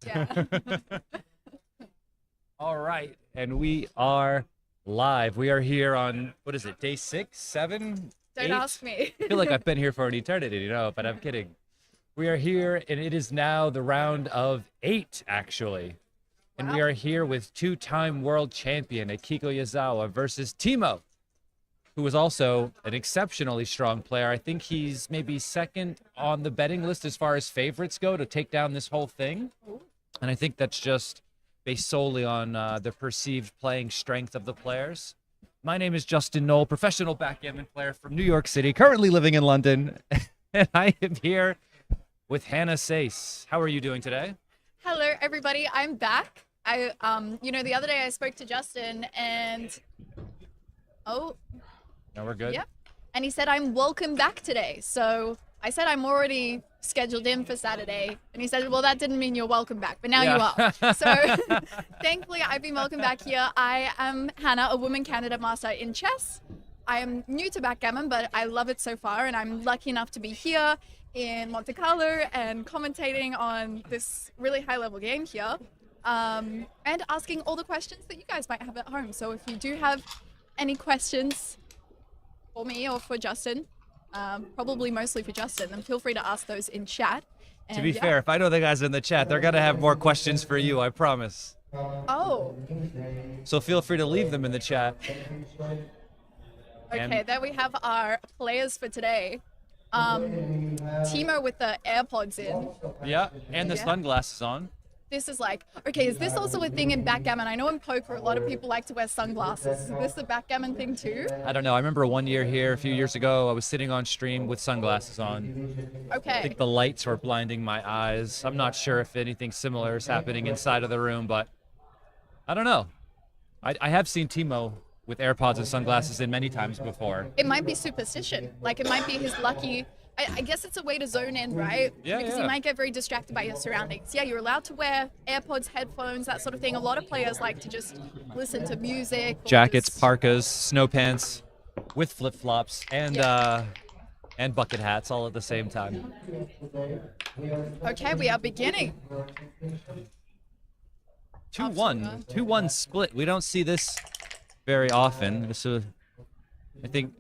Yeah. All right, and we are live. We are here on, what is it, day 6, 7, Don't 8? ask me. I feel like I've been here for an eternity, but I'm kidding. We are here, and it is now the round of 8, actually. And we Wow. are here with two-time world champion Akiko Yazawa versus Teemo, who is also an exceptionally strong player. I think he's maybe second on the betting list as far as favorites go to take down this whole thing. And I think that's just based solely on the perceived playing strength of the players. My name is Justin Knoll, professional backgammon player from New York City, currently living in London. And I am here with Hannah Sace. How are you doing today? Hello, everybody. I'm back. The other day I spoke to Justin and, No, we're good. yep. And he said, I'm welcome back today. So I said, I'm already scheduled in for Saturday. And he said, well, that didn't mean you're welcome back, but now you are. So thankfully, I've been welcome back here. I am Hannah, a woman Canada master in chess. I am new to backgammon, but I love it so far. And I'm lucky enough to be here in Monte Carlo and commentating on this really high level game here. And asking all the questions that you guys might have at home. So if you do have any questions for me or for Justin, probably mostly for Justin, then feel free to ask those in chat. And To be fair, if I know the guys in the chat, they're going to have more questions for you, I promise. Oh, So feel free to leave them in the chat. okay, there we have our players for today. Teemo with the AirPods in. Yeah, and the Yeah. sunglasses on. This is like, okay, is this also a thing in backgammon? I know in poker, a lot of people like to wear sunglasses. Is this a backgammon thing too? I don't know. I remember one year here, a few years ago, I was sitting on stream with sunglasses on. I Okay. think the lights were blinding my eyes. I'm not sure if anything similar is happening inside of the room, but I don't know. I have seen Teemo with AirPods and sunglasses in many times before. It might be superstition. Like it might be his lucky. I guess it's a way to zone in, right? Yeah, Because yeah. you might get very distracted by your surroundings. Yeah, you're allowed to wear AirPods, headphones, that sort of thing. A lot of players like to just listen to music. Or Jackets, just- parkas, snow pants, with flip-flops, and Yeah. and bucket hats all at the same time. Okay, we are beginning. 2-1. 2-1 split. We don't see this very often. This is, I think,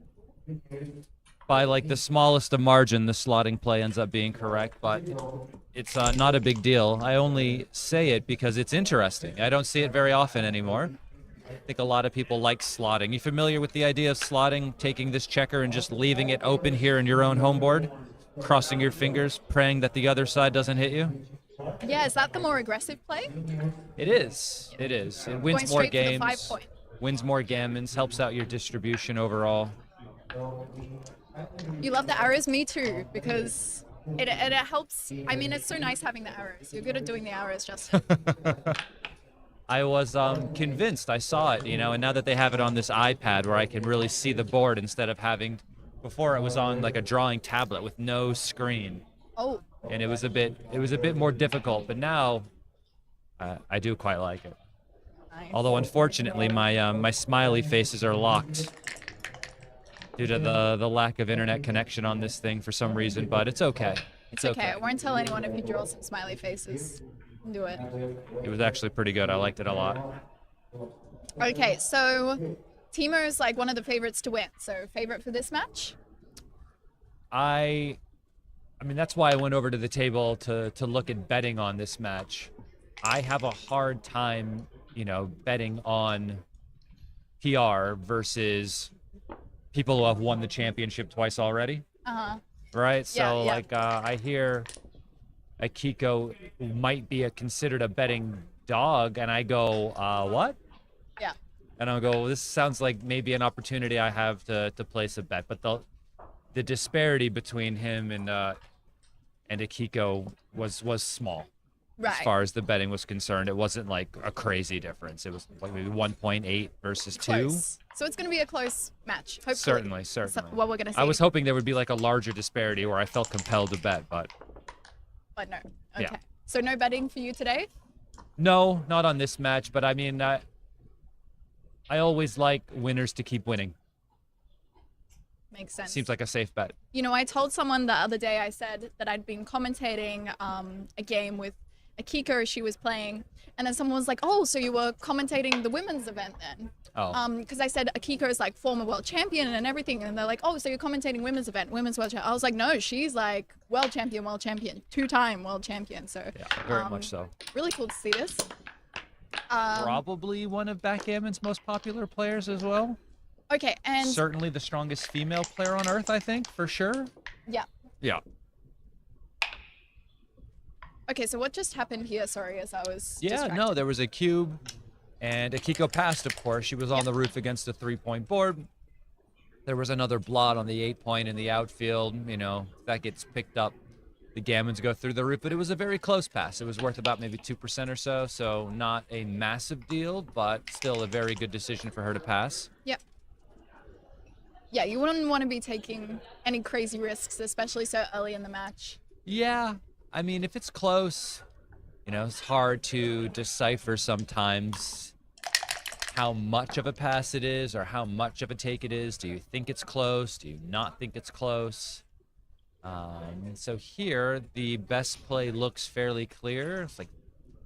by like the smallest of margin, the slotting play ends up being correct, but it's not a big deal. I only say it because it's interesting. I don't see it very often anymore. I think a lot of people like slotting. You familiar with the idea of slotting, taking this checker and just leaving it open here in your own home board, crossing your fingers, praying that the other side doesn't hit you? Yeah, is that the more aggressive play? It is. It is. It wins Going more straight for the games, 5 point. wins more gammons, helps out your distribution overall. You love the arrows? Me too, because it helps. I mean, it's so nice having the arrows. You're good at doing the arrows, Justin. I was convinced. I saw it, and now that they have it on this iPad where I can really see the board instead of having, before it was on like a drawing tablet with no screen, Oh, and it was a bit more difficult. But now, I do quite like it. nice. Although unfortunately, my smiley faces are locked due to the lack of internet connection on this thing for some reason. But it's okay. It's okay. I won't tell anyone if you draw some smiley faces. Do it. It was actually pretty good. I liked it a lot. Okay, so Teemo's like one of the favorites to win. So favorite for this match? I mean, that's why I went over to the table to look at betting on this match. I have a hard time, betting on PR versus people who have won the championship twice already, Uh-huh. right? So, Yeah. I hear Akiko might be considered a betting dog, and I go, what? Yeah. And I'll go, well, this sounds like maybe an opportunity I have to place a bet. But the disparity between him and Akiko was small. Right. As far as the betting was concerned, it wasn't like a crazy difference. It was like maybe 1.8 versus 2. Close. So it's going to be a close match, hopefully. Certainly. That's what we're going to see. I was hoping there would be like a larger disparity where I felt compelled to bet, but But no. Okay. Yeah. So no betting for you today? no, not on this match. But I mean, I always like winners to keep winning. Makes sense. Seems like a safe bet. I told someone the other day, I said that I'd been commentating a game with Akiko she was playing, and then someone was like, oh, so you were commentating the women's event then? Oh. Because I said Akiko is like former world champion and everything, and they're like, oh, so you're commentating women's event, women's world champion. I was like, no, she's like world champion, 2-time world champion. So yeah, very much so. Really cool to see this. Probably one of Backgammon's most popular players as well. Okay, and certainly the strongest female player on earth, I think, for sure. Yeah. Yeah. Okay, so what just happened here? Sorry, as I was distracted. No, there was a cube, and Akiko passed, of course. She was on the roof against a 3-point board. There was another blot on the 8-point in the outfield. You know, that gets picked up. The Gammons go through the roof, but it was a very close pass. It was worth about maybe 2% or so, so not a massive deal, but still a very good decision for her to pass. Yep. Yeah, you wouldn't want to be taking any crazy risks, especially so early in the match. Yeah, I mean, if it's close, you know, it's hard to decipher sometimes how much of a pass it is or how much of a take it is. Do you think it's close? Do you not think it's close? So here, the best play looks fairly clear. It's like,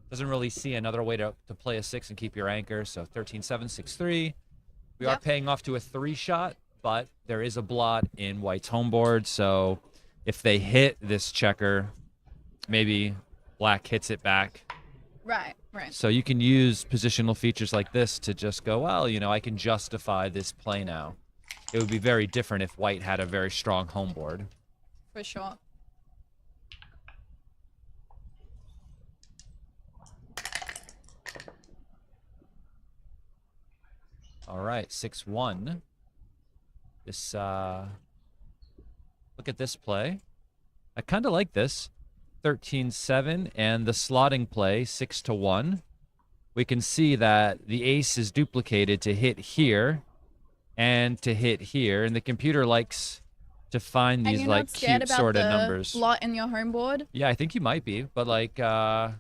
doesn't really see another way to play a 6 and keep your anchor. So 13-7, 6-3. We are paying off to a 3-shot, but there is a blot in White's home board. So if they hit this checker, maybe Black hits it back. Right, right. So you can use positional features like this to just go, well, you know, I can justify this play now. It would be very different if White had a very strong home board. For sure. All right, 6-1. This, look at this play. I kind of like this. 13-7, and the slotting play, 6-1. We can see that the ace is duplicated to hit here and to hit here, and the computer likes to find these like cute sort of numbers. Blot in your home board? Yeah, I think you might be, but like the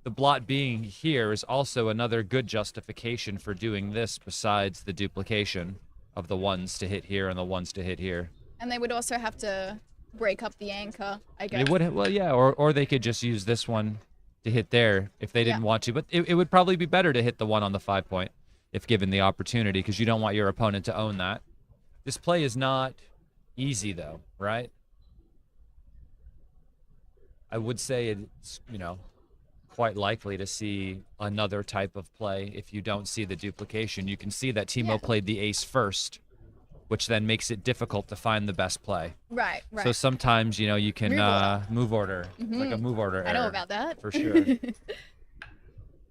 blot being here is also another good justification for doing this besides the duplication of the ones to hit here and the ones to hit here. And they would also have to break up the anchor, I guess. They would, well, yeah, or they could just use this one to hit there if they didn't want to, but it would probably be better to hit the one on the 5-point if given the opportunity, because you don't want your opponent to own that. This play is not easy though, right? I would say it's, you know, quite likely to see another type of play if you don't see the duplication. You can see that Teemo played the ace first, which then makes it difficult to find the best play. Right, right. So sometimes, you know, you can move order, like a move order error. I know about that. For sure.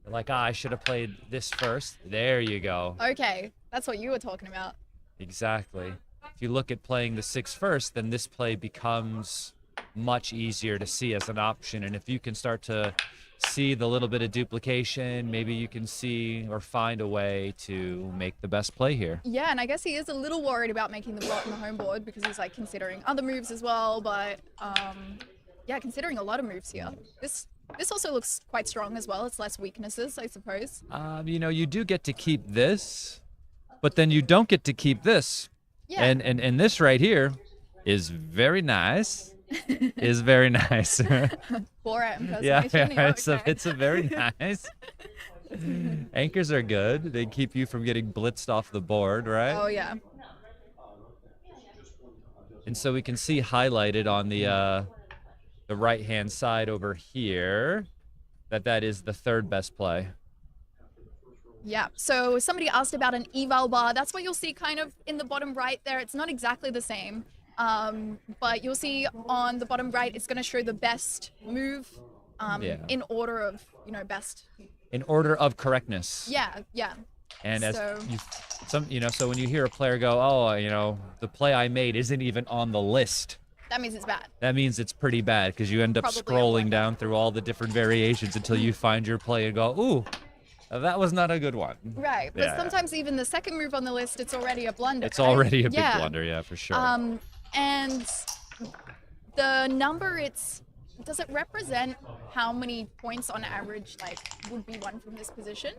Like, I should have played this first. There you go. Okay, that's what you were talking about. Exactly. If you look at playing the 6 first, then this play becomes much easier to see as an option. And if you can start to see the little bit of duplication, maybe you can see or find a way to make the best play here. Yeah, and I guess he is a little worried about making the blot on the home board because he's like considering other moves as well, but yeah, considering a lot of moves here. This also looks quite strong as well. It's less weaknesses, I suppose. You know, you do get to keep this, but then you don't get to keep this. Yeah. And this right here is very nice. Is very nice. Borat impersonation. Yeah, it's a very nice. Anchors are good. They keep you from getting blitzed off the board, right? Oh yeah. And so we can see highlighted on the right-hand side over here that is the 3rd best play. Yeah, so somebody asked about an eval bar. That's what you'll see kind of in the bottom right there. It's not exactly the same, but you'll see on the bottom right, it's going to show the best move in order of, you know, best. In order of correctness. Yeah, yeah. And as so when you hear a player go, oh, you know, the play I made isn't even on the list. That means it's bad. That means it's pretty bad because you end up scrolling down through all the different variations until you find your play and go, ooh, that was not a good one. Right, but sometimes even the second move on the list, it's already a blunder. It's already a big blunder, yeah, for sure. And the number, does it represent how many points on average like would be won from this position?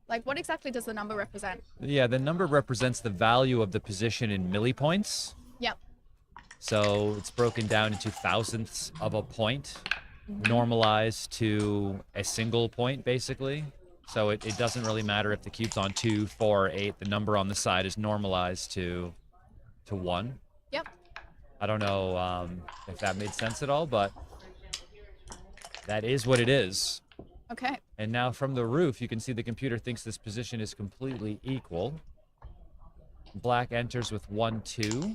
Like, what exactly does the number represent? Yeah, the number represents the value of the position in millipoints. Yep. So it's broken down into thousandths of a point. normalized to a single point, basically. So it doesn't really matter if the cube's on 2, 4, or 8. The number on the side is normalized to 1. Yep. I don't know if that made sense at all, but that is what it is. Okay. And now from the roof, you can see the computer thinks this position is completely equal. Black enters with 1, 2.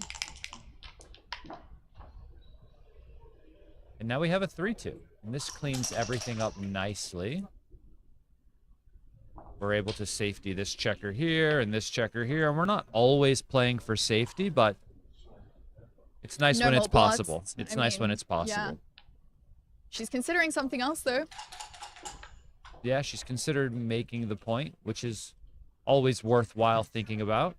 And now we have a 3, 2. And this cleans everything up nicely. We're able to safety this checker here and this checker here. And we're not always playing for safety, but it's nice when it's possible. It's nice when it's possible. Yeah. She's considering something else, though. Yeah, she's considered making the point, which is always worthwhile thinking about.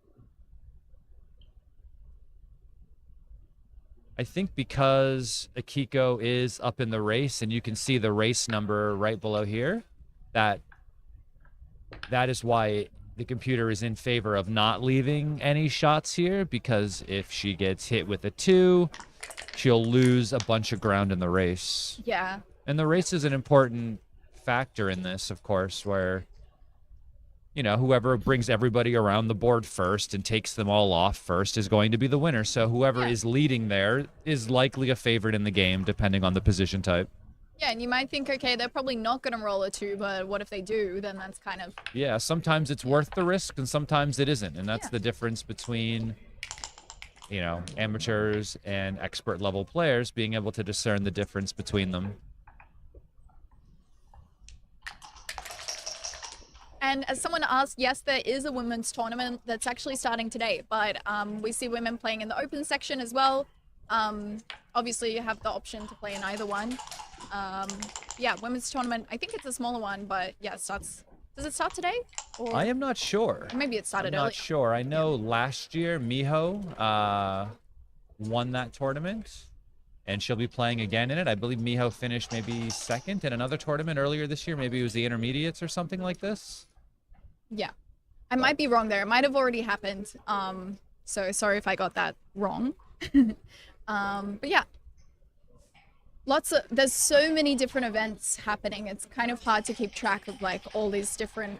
I think because Akiko is up in the race, and you can see the race number right below here, that is why the computer is in favor of not leaving any shots here, because if she gets hit with a 2, she'll lose a bunch of ground in the race. Yeah. And the race is an important factor in this, of course, where, you know, whoever brings everybody around the board first and takes them all off first is going to be the winner. So whoever is leading there is likely a favorite in the game, depending on the position type. Yeah, and you might think, okay, they're probably not going to roll a 2, but what if they do? Then that's kind of... Yeah, sometimes it's worth the risk, and sometimes it isn't. And that's the difference between, you know, amateurs and expert level players, being able to discern the difference between them. And as someone asked, yes, there is a women's tournament that's actually starting today, but we see women playing in the open section as well. Obviously, you have the option to play in either one. Yeah, women's tournament, I think it's a smaller one, but yeah, does it start today? Or I am not sure. Maybe it started earlier. I'm not sure. I know last year Miho won that tournament, and she'll be playing again in it. I believe Miho finished maybe second in another tournament earlier this year. Maybe it was the intermediates or something like this. Yeah, I might be wrong there. It might have already happened. So sorry if I got that wrong. But yeah, there's so many different events happening. It's kind of hard to keep track of like all these different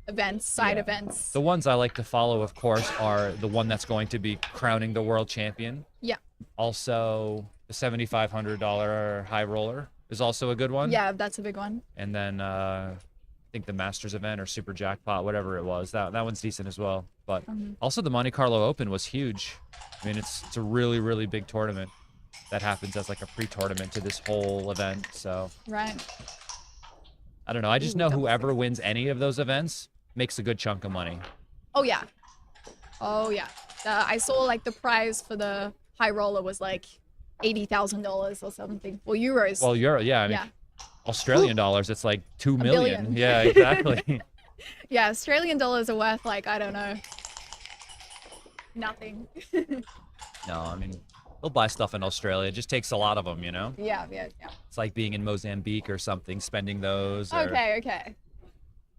events, side events. The ones I like to follow, of course, are the one that's going to be crowning the world champion. Yeah. Also, the $7,500 high roller is also a good one. Yeah, that's a big one. And then I think the Masters event or Super Jackpot, whatever it was, that one's decent as well. But also the Monte Carlo Open was huge. I mean, it's a really, really big tournament that happens as like a pre-tournament to this whole event. So right. I don't know. I just know whoever wins any of those events makes a good chunk of money. Oh yeah. Oh yeah. I saw like the prize for the high roller was like $80,000 or something. Well, euros. Well, euro, yeah. I mean, Australian dollars, it's like 2 million. billion. Yeah, exactly. Yeah, Australian dollars are worth like, I don't know, nothing. No, I mean, they'll buy stuff in Australia. It just takes a lot of them, you know? Yeah. It's like being in Mozambique or something, spending those. Or Okay.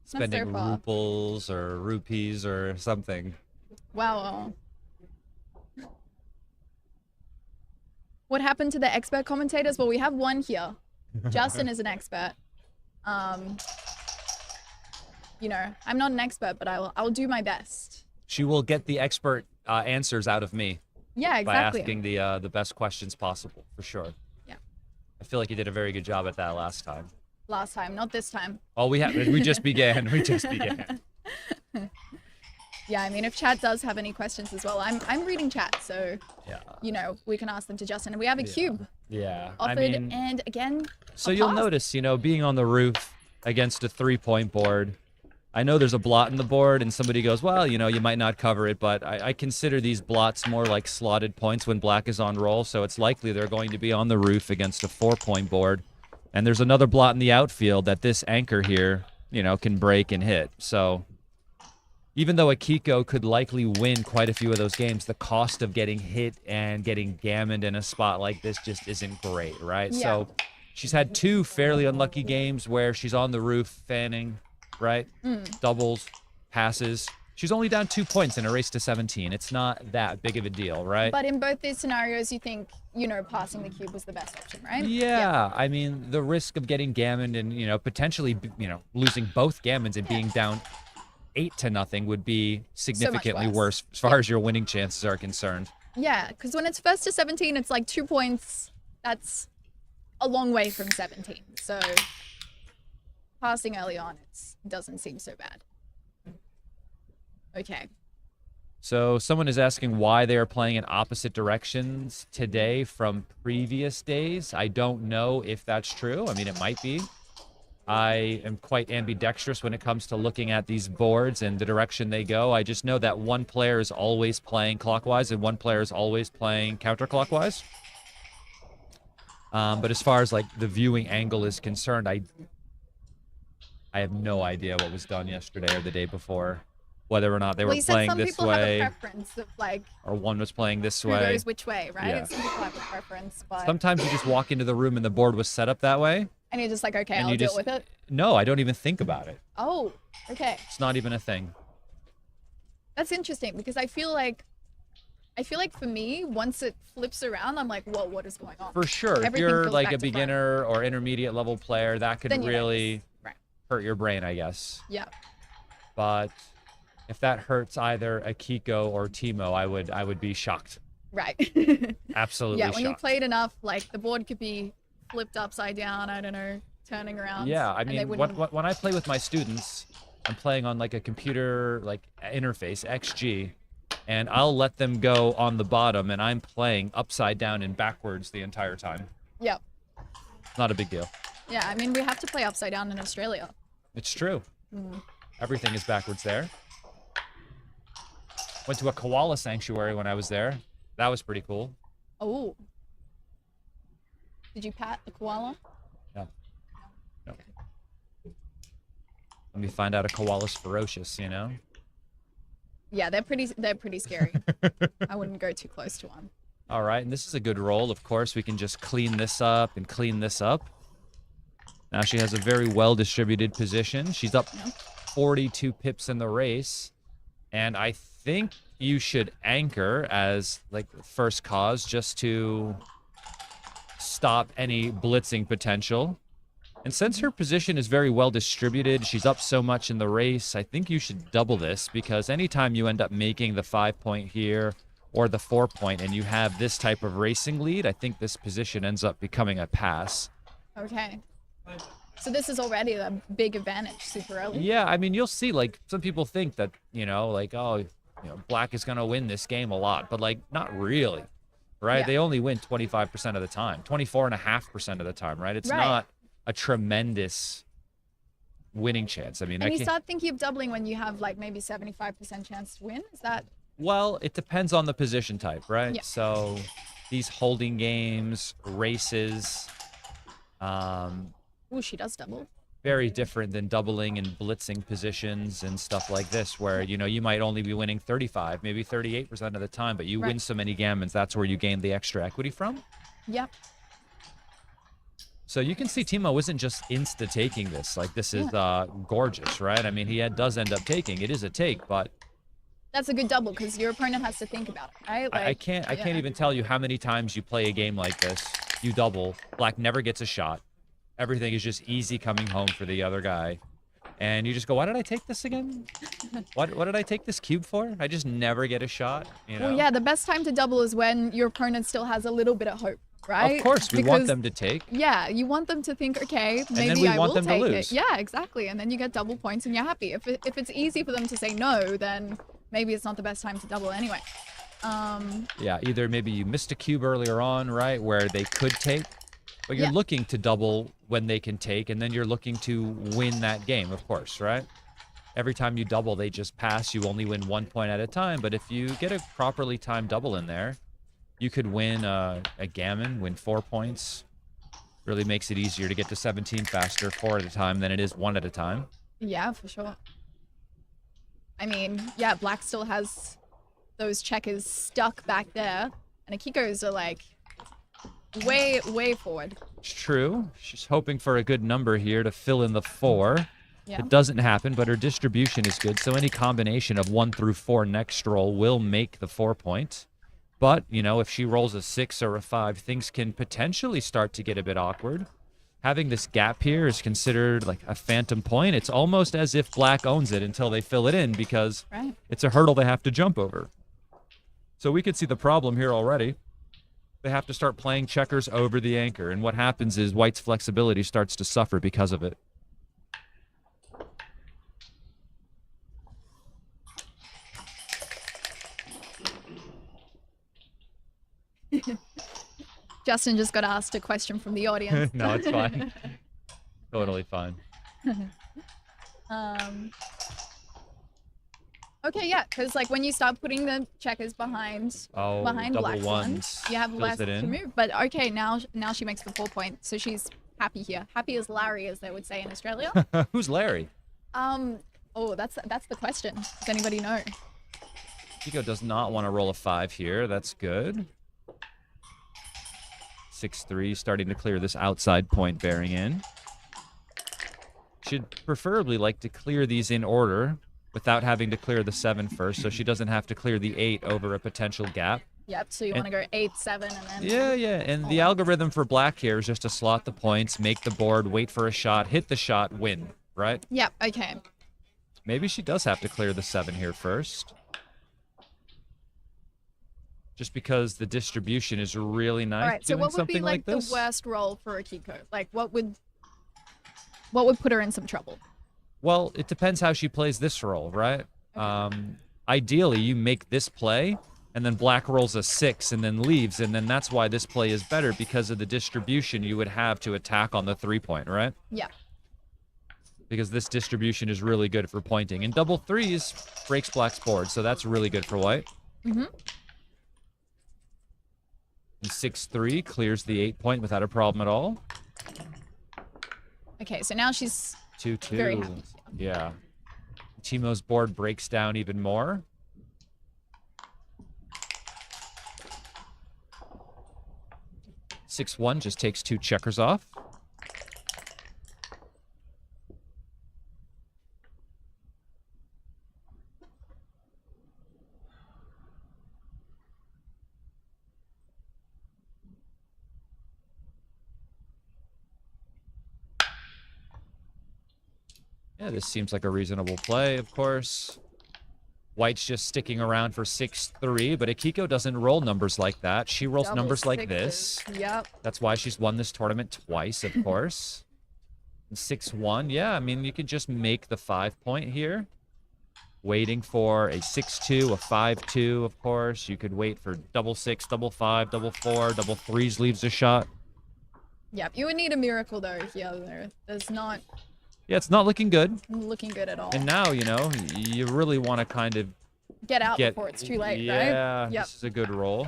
spending ruples or rupees or something. Wow. What happened to the expert commentators? Well, we have one here. Justin is an expert. You know, I'm not an expert, but I'll do my best. She will get the expert answers out of me. Yeah, exactly. By asking the best questions possible, for sure. Yeah. I feel like you did a very good job at that last time. Last time, not this time. Oh, we just began. We just began. Yeah, I mean, if chat does have any questions as well, I'm reading chat, so you know, we can ask them to Justin. And we have a cube. Yeah. Offered, I mean, and again, so you'll notice, you know, being on the roof against a 3-point board, I know there's a blot in the board, and somebody goes, well, you know, you might not cover it, but I consider these blots more like slotted points when black is on roll, so it's likely they're going to be on the roof against a 4-point board. And there's another blot in the outfield that this anchor here, you know, can break and hit. So even though Akiko could likely win quite a few of those games, the cost of getting hit and getting gammoned in a spot like this just isn't great, right? Yeah. So she's had 2 fairly unlucky games where she's on the roof fanning, right? Doubles, passes, She's only down 2 points in a race to 17. It's not that big of a deal, right? But in both these scenarios, you think, you know, passing the cube was the best option, right? Yeah, I mean, the risk of getting Gammon and, you know, potentially, you know, losing both Gammons and being down 8-0 would be significantly worse as far as your winning chances are concerned. Yeah, because when it's first to 17, it's like 2 points. That's a long way from 17. So passing early on, it doesn't seem so bad. Okay. So someone is asking why they are playing in opposite directions today from previous days. I don't know if that's true. I mean, it might be. I am quite ambidextrous when it comes to looking at these boards and the direction they go. I just know that one player is always playing clockwise and one player is always playing counterclockwise. But as far as like the viewing angle is concerned, I have no idea what was done yesterday or the day before. Whether or not they were playing this way, have a preference of like, or one was playing this who way. goes which way, right? Yeah. Some people have a preference, but sometimes you just walk into the room and the board was set up that way. And you're just like, okay, and I'll deal with it. No, I don't even think about it. Oh, okay. It's not even a thing. That's interesting because I feel like for me, once it flips around, I'm like, whoa, what is going on? For sure. If you're like a beginner or intermediate level player, that could really hurt your brain, I guess. Yeah. But if that hurts either Akiko or Teemo, I would be shocked. Right. Absolutely shocked. Yeah, when you played enough, like the board could be flipped upside down, I don't know, turning around. Yeah, I mean, when I play with my students, I'm playing on like a computer like interface, XG, and I'll let them go on the bottom, and I'm playing upside down and backwards the entire time. Yep. Not a big deal. Yeah, I mean, we have to play upside down in Australia. It's true. Everything is backwards there. Went to a koala sanctuary when I was there. That was pretty cool. Oh. Did you pat the koala? No. No. Okay. Let me find out a koala's ferocious, you know? Yeah, they're pretty scary. I wouldn't go too close to one. All right, and this is a good roll. Of course, we can just clean this up and clean this up. Now she has a very well-distributed position. She's up 42 pips in the race. And I think you should anchor as like first cause just to stop any blitzing potential. And since her position is very well distributed, she's up so much in the race, I think you should double this, because anytime you end up making the 5 point here or the 4 point and you have this type of racing lead, I think this position ends up becoming a pass. Okay. So this is already a big advantage super early. Yeah, I mean, you'll see, like, some people think that, you know, like, oh, you know, black is going to win this game a lot, but, like, not really, right? Yeah. They only win 25% of the time, 24.5% of the time, right? It's not a tremendous winning chance. I mean, and you start thinking of doubling when you have, like, maybe 75% chance to win? Is that? Well, it depends on the position type, right? Yeah. So these holding games, races, Oh, she does double. very different than doubling and blitzing positions and stuff like this, where, you know, you might only be winning 35, maybe 38% of the time, but you win so many gammons, that's where you gain the extra equity from. Yep. So you can see Teemo isn't just insta-taking this. Like, this is gorgeous, right? I mean, he does end up taking. It is a take, but... That's a good double, because your opponent has to think about it, right? Like, I can't even tell you how many times you play a game like this, you double, black never gets a shot. Everything is just easy coming home for the other guy. And you just go, why did I take this again? What did I take this cube for? I just never get a shot, you know? Well, yeah, the best time to double is when your opponent still has a little bit of hope, right? Of course, we want them to take. Yeah, you want them to think, okay, maybe I will take it. Yeah, exactly. And then you get double points and you're happy. If it's easy for them to say no, then maybe it's not the best time to double anyway. Yeah, either maybe you missed a cube earlier on, right, where they could take, but you're looking to double when they can take, and then you're looking to win that game, of course, right? Every time you double, they just pass. You only win 1 point at a time, but if you get a properly timed double in there, you could win a gammon, win 4 points. Really makes it easier to get to 17 faster, 4 at a time, than it is 1 at a time. Yeah, for sure. I mean, yeah, black still has those checkers stuck back there, and Akiko's are like way forward. It's true. She's hoping for a good number here to fill in the 4. Yeah. It doesn't happen, but her distribution is good. So any combination of 1 through 4 next roll will make the 4-point. But, you know, if she rolls a 6 or a 5, things can potentially start to get a bit awkward. Having this gap here is considered like a phantom point. It's almost as if black owns it until they fill it in because it's a hurdle they have to jump over. So we could see the problem here already. They have to start playing checkers over the anchor. And what happens is white's flexibility starts to suffer because of it. Justin just got asked a question from the audience. No, it's fine. Totally fine. Okay, yeah, because like when you start putting the checkers behind black ones, you have less to move. But okay, now she makes the 4-point, so she's happy here. Happy as Larry, as they would say in Australia. Who's Larry? Oh, that's the question. Does anybody know? Chico does not want to roll a 5 here. That's good. 6-3, starting to clear this outside point bearing in. Should preferably like to clear these in order without having to clear the 7 first, so she doesn't have to clear the 8 over a potential gap. Yep, so you want to go 8, 7, and then... Yeah, and the algorithm for black here is just to slot the points, make the board, wait for a shot, hit the shot, win, right? Yep, okay. Maybe she does have to clear the 7 here first. Just because the distribution is really nice. All right, so what would be like the worst roll for Akiko? Like, what would put her in some trouble? Well, it depends how she plays this roll, right? Okay. Ideally, you make this play, and then black rolls a 6 and then leaves, and then that's why this play is better because of the distribution you would have to attack on the 3-point, right? Yeah. Because this distribution is really good for pointing. And double 3s breaks black's board, so that's really good for white. Mm-hmm. And 6-3 clears the 8-point without a problem at all. Okay, so now she's 2-2. Very happy. Yeah. Teemo's board breaks down even more. 6-1 just takes 2 checkers off. Yeah, this seems like a reasonable play, of course. White's just sticking around for 6-3, but Akiko doesn't roll numbers like that. She rolls numbers like this. Yep. That's why she's won this tournament twice, of course. 6-1, yeah, I mean, you could just make the 5-point here. Waiting for a 6-2, a 5-2, of course. You could wait for double 6, double 5, double 4, double 3s leaves a shot. Yep, you would need a miracle, though, here. There's not... Yeah, it's not looking good. Looking good at all. And now, you know, you really want to kind of get out before it's too late, right? Yeah, yep. This is a good roll.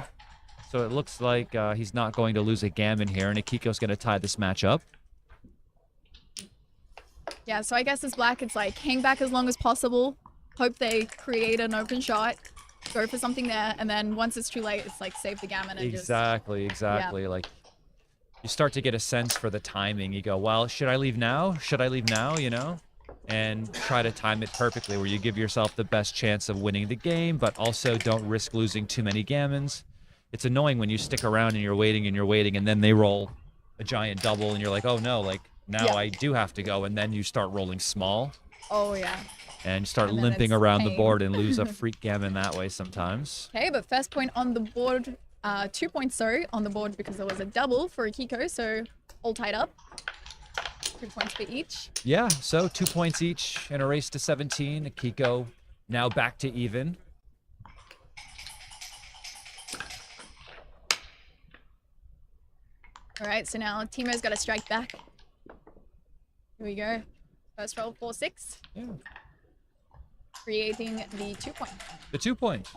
So it looks like he's not going to lose a gammon here, and Akiko's going to tie this match up. Yeah, so I guess as black, it's like hang back as long as possible, hope they create an open shot, go for something there, and then once it's too late, it's like save the gammon and exactly. Yeah. Like, you start to get a sense for the timing. You go, well, should I leave now? Should I leave now, you know? And try to time it perfectly where you give yourself the best chance of winning the game, but also don't risk losing too many gammons. It's annoying when you stick around and you're waiting, and then they roll a giant double, and you're like, oh no, like, now I do have to go, and then you start rolling small. Oh, yeah. And you start limping around the board and lose a freak gammon that way sometimes. Okay, but first point on the board... 2 points, sorry, on the board because there was a double for Akiko, so all tied up. 3 points for each. Yeah, so 2 points each in a race to 17. Akiko now back to even. All right, so now Teemo's got to strike back. Here we go. First roll, 4-6. Yeah. Creating the 2 point. The 2 point.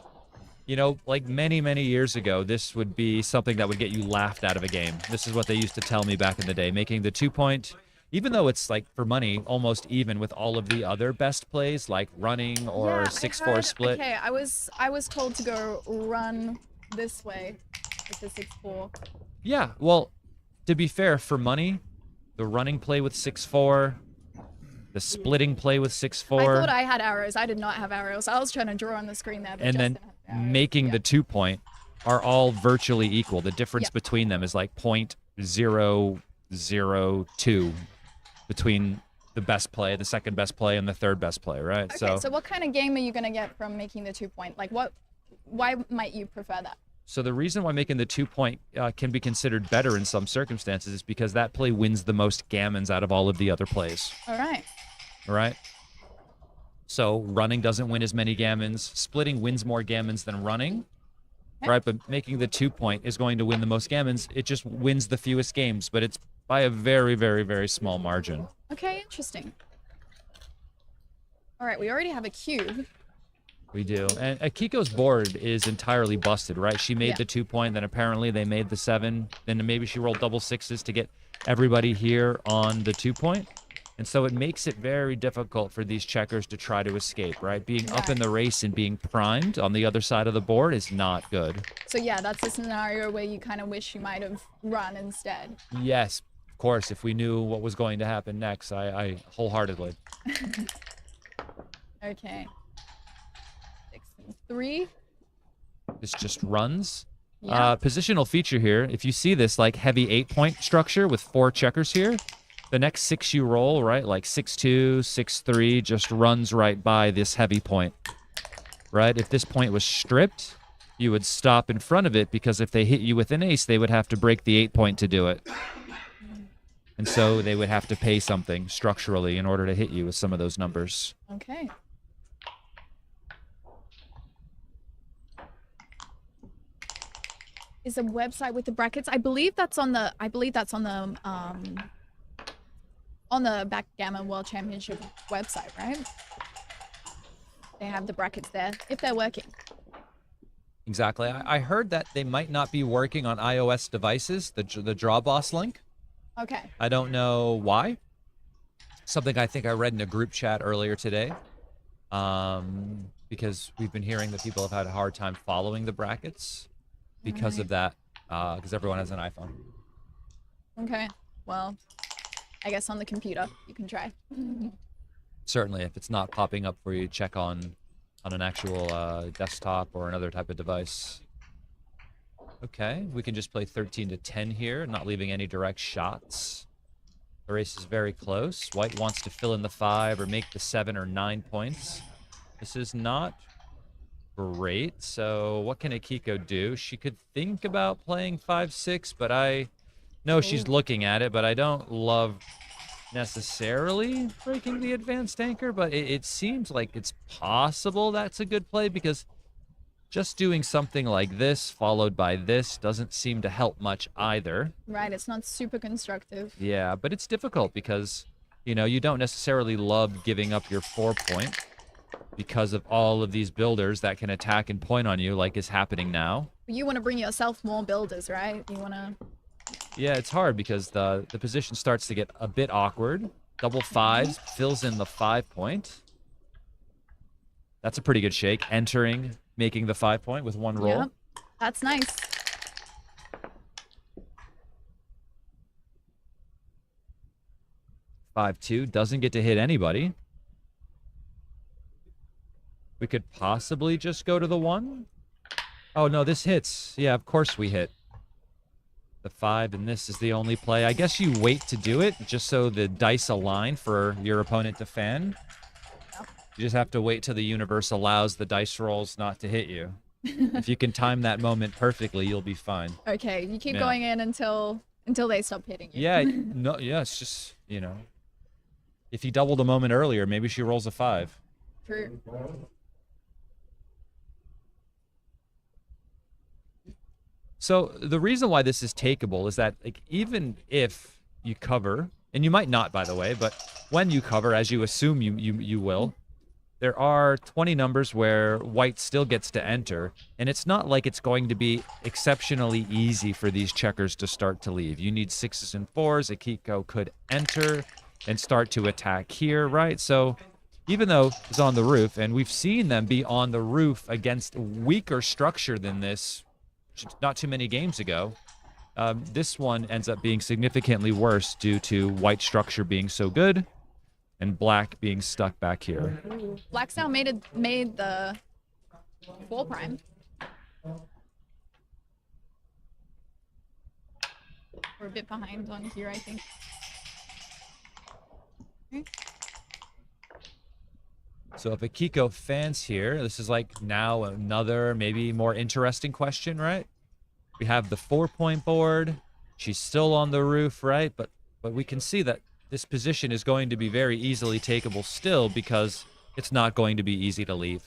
You know, like many, many years ago, this would be something that would get you laughed out of a game. This is what they used to tell me back in the day. Making the 2 point, even though it's like for money, almost even with all of the other best plays like running or 6-4 split. Okay, I was told to go run this way with the 6-4. Yeah, well, to be fair, for money, the running play with 6-4, the splitting play with 6-4. I thought I had arrows. I did not have arrows. I was trying to draw on the screen there. But and then making the 2-point are all virtually equal. The difference between them is like 0.002 between the best play, the second best play, and the third best play, right? Okay, so what kind of game are you going to get from making the 2-point? Like why might you prefer that? So the reason why making the 2-point can be considered better in some circumstances is because that play wins the most gammons out of all of the other plays. All right. All right. So running doesn't win as many gammons. Splitting wins more gammons than running. Okay. Right, but making the 2-point is going to win the most gammons. It just wins the fewest games, but it's by a very, very, very small margin. Okay, interesting. All right, we already have a cube. We do. And Akiko's board is entirely busted, right? She made the 2-point, then apparently they made the 7. Then maybe she rolled double 6s to get everybody here on the 2-point. And so it makes it very difficult for these checkers to try to escape, right? Being up in the race and being primed on the other side of the board is not good. So yeah, that's a scenario where you kind of wish you might have run instead. Yes, of course. If we knew what was going to happen next, I wholeheartedly. Okay. 3. This just runs. Positional feature here. If you see this like heavy 8-point structure with 4 checkers here, the next 6 you roll, right, like 6-2, 6-3, just runs right by this heavy point, right? If this point was stripped, you would stop in front of it because if they hit you with an ace, they would have to break the 8-point to do it. And so they would have to pay something structurally in order to hit you with some of those numbers. Okay. Is a website with the brackets? I believe that's on the Backgammon World Championship website, right? They have the brackets there if they're working. Exactly. I heard that they might not be working on iOS devices, the Draw Boss link. Okay. I don't know why. Something I think I read in a group chat earlier today. Because we've been hearing that people have had a hard time following the brackets because of that, because everyone has an iPhone. Okay. Well, I guess on the computer you can try. Certainly, if it's not popping up for you, check on an actual desktop or another type of device. Okay, we can just play 13-10 here, not leaving any direct shots. The race is very close. White wants to fill in the 5 or make the 7 or 9 points. This is not great. So what can Akiko do? She could think about playing 5-6, but I know she's looking at it, but I don't love necessarily breaking the advanced anchor, but it seems like it's possible that's a good play because just doing something like this followed by this doesn't seem to help much either. Right, it's not super constructive. Yeah, but it's difficult because, you know, you don't necessarily love giving up your 4-point because of all of these builders that can attack and point on you like is happening now. You want to bring yourself more builders, right? You want to... Yeah, it's hard because the position starts to get a bit awkward. Double 5s fills in the 5-point. That's a pretty good shake. Entering, making the 5-point with 1 roll. Yep, that's nice. (5-2) doesn't get to hit anybody. We could possibly just go to the 1. Oh no, this hits. Yeah, of course we hit. The 5, and this is the only play. I guess you wait to do it just so the dice align for your opponent to fan. You just have to wait till the universe allows the dice rolls not to hit you. If you can time that moment perfectly, you'll be fine. Okay, you keep going in until they stop hitting you. Yeah, no, yeah, it's just, you know, if you doubled a moment earlier, maybe she rolls a 5. True. So the reason why this is takeable is that, like, even if you cover, and you might not, by the way, but when you cover, as you assume you will, there are 20 numbers where white still gets to enter, and it's not like it's going to be exceptionally easy for these checkers to start to leave. You need 6s and 4s. Akiko could enter and start to attack here, right? So even though it's on the roof, and we've seen them be on the roof against weaker structure than this not too many games ago, this one ends up being significantly worse due to white structure being so good. and black being stuck back here. Ooh. Black's now made the 4 prime. We're a bit behind on here, I think. Okay. So if Akiko fans here, this is like now another maybe more interesting question, right? We have the 4-point board. She's still on the roof, right? But we can see that this position is going to be very easily takeable still because it's not going to be easy to leave.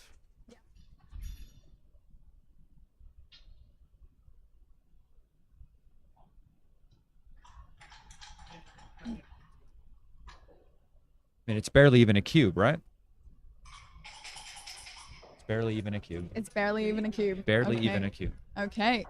I mean, it's barely even a cube, right? It's barely even a cube. It's barely even a cube. Barely Okay. even a cube. Okay.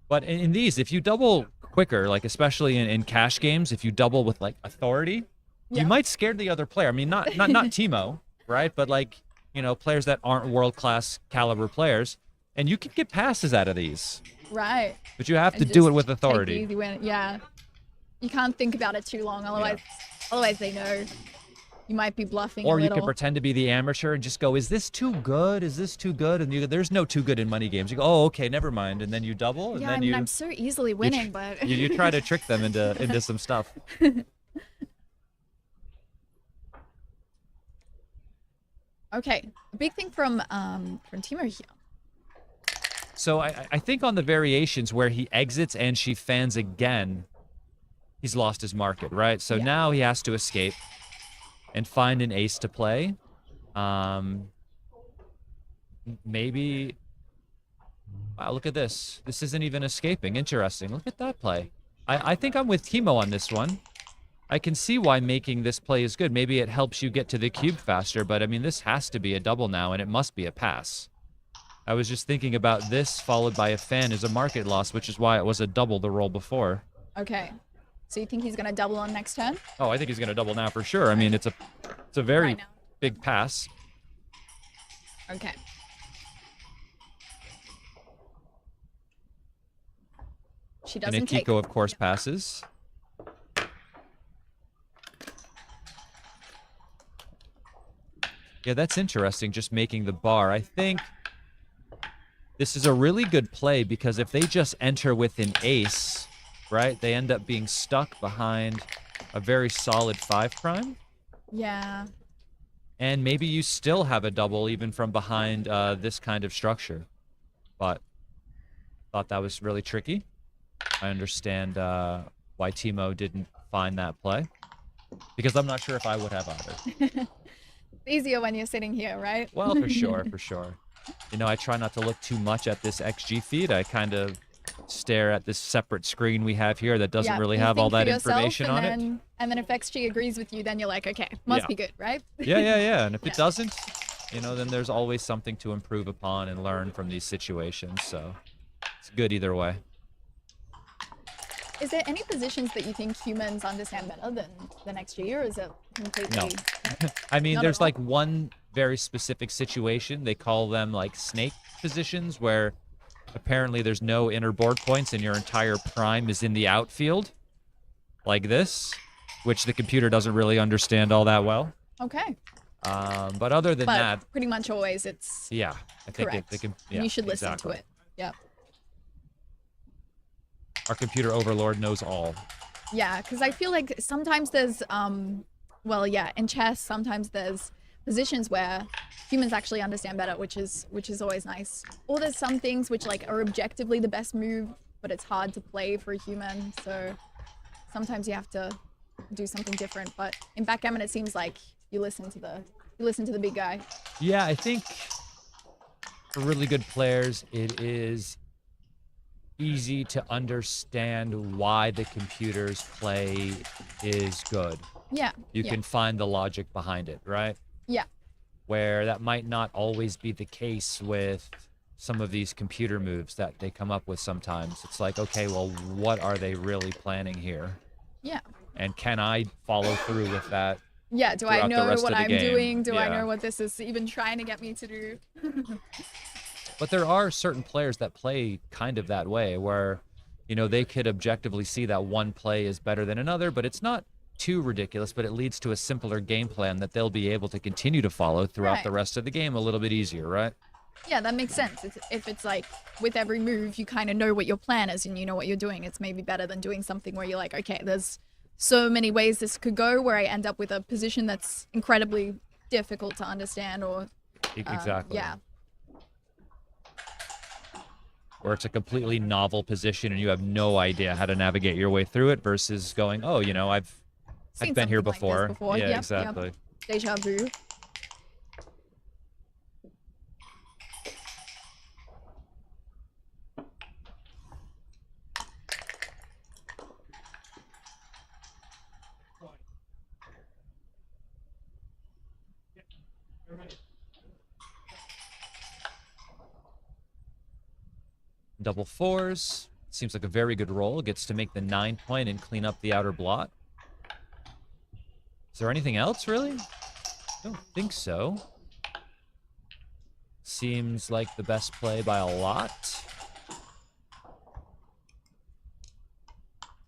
But in these, if you double quicker, like especially in cash games, if you double with like authority, Yeah. you might scare the other player. I mean, not Teemo, right? But like, you know, players that aren't world-class caliber players, and you can get passes out of these. Right. But you have to And do just it with take the authority. easy win. Yeah. You can't think about it too long, otherwise they know. You might be bluffing Or a you little. can pretend to be the amateur and just go, is this too good? Is this too good? And there's no too good in money games. You go, oh, okay, never mind. And then you double, and Yeah, then I mean, I'm so easily winning, but you try to trick them into some stuff. Okay, a big thing from Teemo here. So I think on the variations where he exits and she fans again, he's lost his market, right? So Yeah. now he has to escape and find an ace to play. Maybe... Wow, look at this. This isn't even escaping. Interesting. Look at that play. I think I'm with Teemo on this one. I can see why making this play is good. Maybe it helps you get to the cube faster, but I mean, this has to be a double now, and it must be a pass. I was just thinking about this followed by a fan is a market loss, which is why it was a double the roll before. Okay, so you think he's gonna double on next turn? Oh, I think he's going to double now for sure. I mean, it's a very Right now. big pass. Okay. She And doesn't take. Akiko, of course, passes. Yeah, that's interesting, just making the bar. I think this is a really good play because if they just enter with an ace, right, they end up being stuck behind a very solid 5 prime. Yeah. And maybe you still have a double even from behind this kind of structure. But thought that was really tricky. I understand why Teemo didn't find that play. Because I'm not sure if I would have either. Easier when you're sitting here, right? Well, for sure, for sure. You know, I try not to look too much at this XG feed. I kind of stare at this separate screen we have here that doesn't Yeah, really you have all think for that yourself, information on it. And then if XG agrees with you, then you're like, okay, must Yeah. be good, right? Yeah. And if it Yeah. doesn't, you know, then there's always something to improve upon and learn from these situations. So it's good either way. Is there any positions that you think humans understand better than XG, or is it completely? No. I mean, Not at there's all? like one very specific situation. They call them like snake positions where apparently there's no inner board points and your entire prime is in the outfield like this, which the computer doesn't really understand all that well. Okay. But other than But that, pretty much always it's yeah, I think correct. they can. and Yeah, you should listen exactly. to it. Yeah. Our computer overlord knows all. Yeah, because I feel like sometimes there's well, yeah, in chess sometimes there's positions where humans actually understand better, which is always nice. Or there's some things which like are objectively the best move, but it's hard to play for a human, so sometimes you have to do something different. But in backgammon it seems like you listen to the big guy. Yeah, I think for really good players, it is easy to understand why the computer's play is good. Yeah. You yeah, can find the logic behind it, right? Yeah. Where that might not always be the case with some of these computer moves that they come up with sometimes. It's like, okay, well, what are they really planning here? Yeah. And can I follow through with that? Yeah, do I Throughout the know rest what of the I'm game. doing? Do I Yeah. know what this is even trying to get me to do? But there are certain players that play kind of that way where, you know, they could objectively see that one play is better than another, but it's not too ridiculous, but it leads to a simpler game plan that they'll be able to continue to follow throughout the rest of the game a little bit easier, right? Yeah, that makes sense. If it's like with every move, you kind of know what your plan is and you know what you're doing. It's maybe better than doing something where you're like, okay, there's so many ways this could go where I end up with a position that's incredibly difficult to understand or... exactly. Yeah. Where it's a completely novel position and you have no idea how to navigate your way through it versus going, oh, you know, I've been here before. Before. Yeah, Yep, exactly. Yep. Deja vu. Double fours. Seems like a very good roll. Gets to make the 9 point and clean up the outer blot. Is there anything else, really? I don't think so. Seems like the best play by a lot.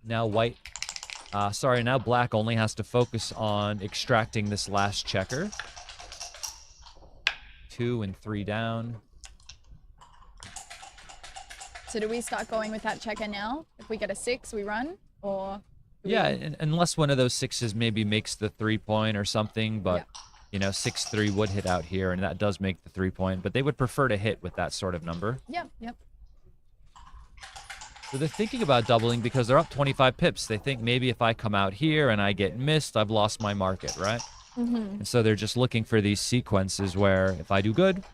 Now now black only has to focus on extracting this last checker. 2 and 3 down. So do we start going with that checker now? If we get a 6, we run? Or... Yeah, unless one of those 6s maybe makes the 3 point or something, but, you know, 6-3 would hit out here, and that does make the 3 point, but they would prefer to hit with that sort of number. Yep. So they're thinking about doubling because they're up 25 pips. They think maybe if I come out here and I get missed, I've lost my market, right? And so they're just looking for these sequences where if I do good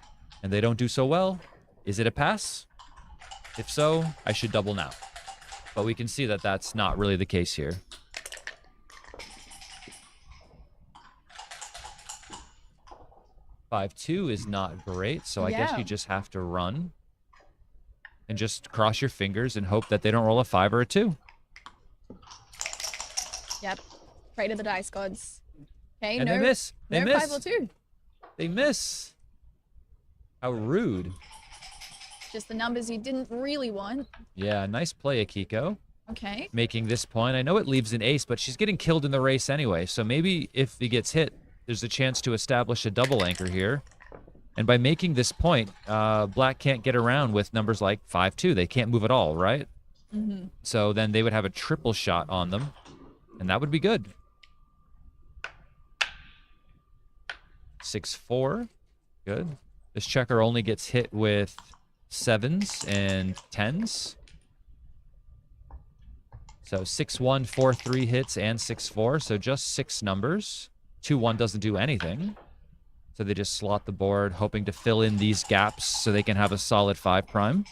and they don't do so well, is it a pass? If so, I should double now. But we can see that that's not really the case here. (5-2) is not great, so I guess you just have to run. And just cross your fingers and hope that they don't roll a 5 or a 2. Yep. Pray to the dice gods. Okay, and no, they miss. They no miss. 5 or 2. They miss. How rude. Just the numbers you didn't really want. Yeah, nice play, Akiko. Okay. Making this point. I know it leaves an ace, but she's getting killed in the race anyway. So maybe if he gets hit, there's a chance to establish a double anchor here. And by making this point, black can't get around with numbers like 5-2. They can't move at all, right? So then they would have a triple shot on them, and that would be good. 6-4. Good. This checker only gets hit with 7s and 10s. So 6-1, 4-3 hits, and 6-4. So just 6 numbers. 2-1 doesn't do anything. So they just slot the board, hoping to fill in these gaps so they can have a solid 5 prime.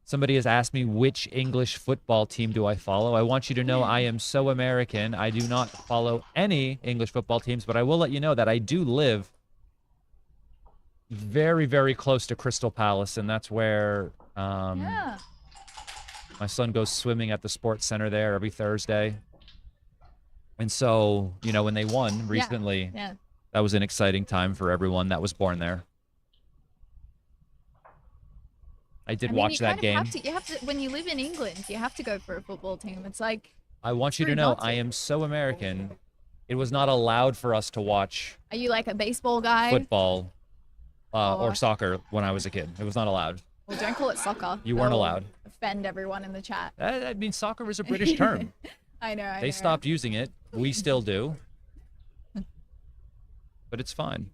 Somebody has asked me, which English football team do I follow? I want you to know I am so American. I do not follow any English football teams, but I will let you know that I do live very, very close to Crystal Palace, and that's where my son goes swimming at the sports center there every Thursday. And so, you know, when they won recently, that was an exciting time for everyone that was born there. I did watch that game. You have to, when you live in England, you have to go for a football team. It's like... I want you to know, I am so American. It was not allowed for us to watch... Are you like a baseball guy? Football or soccer when I was a kid. It was not allowed. Well, don't call it soccer. You weren't allowed. Offend everyone in the chat. I mean, soccer is a British term. I know. They stopped using it. We still do. But it's fine.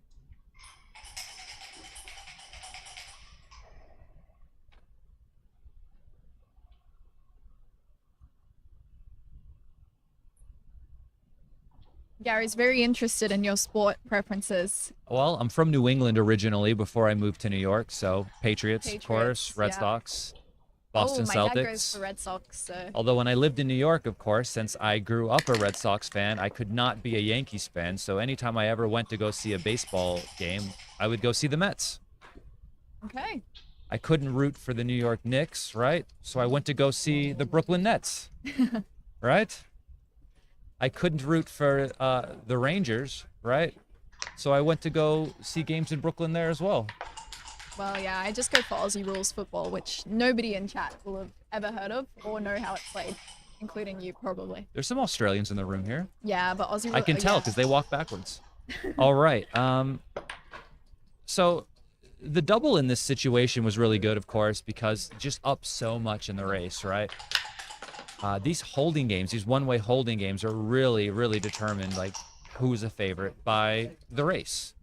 Gary's very interested in your sport preferences. Well, I'm from New England originally before I moved to New York, so Patriots of course, Red Sox, Boston Celtics. My dad goes for Red Sox, so. Although when I lived in New York, of course, since I grew up a Red Sox fan, I could not be a Yankees fan, so anytime I ever went to go see a baseball game, I would go see the Mets. Okay. I couldn't root for the New York Knicks, right? So I went to go see the Brooklyn Nets, right? I couldn't root for the Rangers, right? So I went to go see games in Brooklyn there as well. Well, yeah, I just go for Aussie rules football, which nobody in chat will have ever heard of or know how it's played, including you probably. There's some Australians in the room here. Yeah, but Aussie rules. I can tell because they walk backwards. All right. So the double in this situation was really good, of course, because just up so much in the race, right? These holding games, these one-way holding games are really, really determined, like, who's a favorite by the race.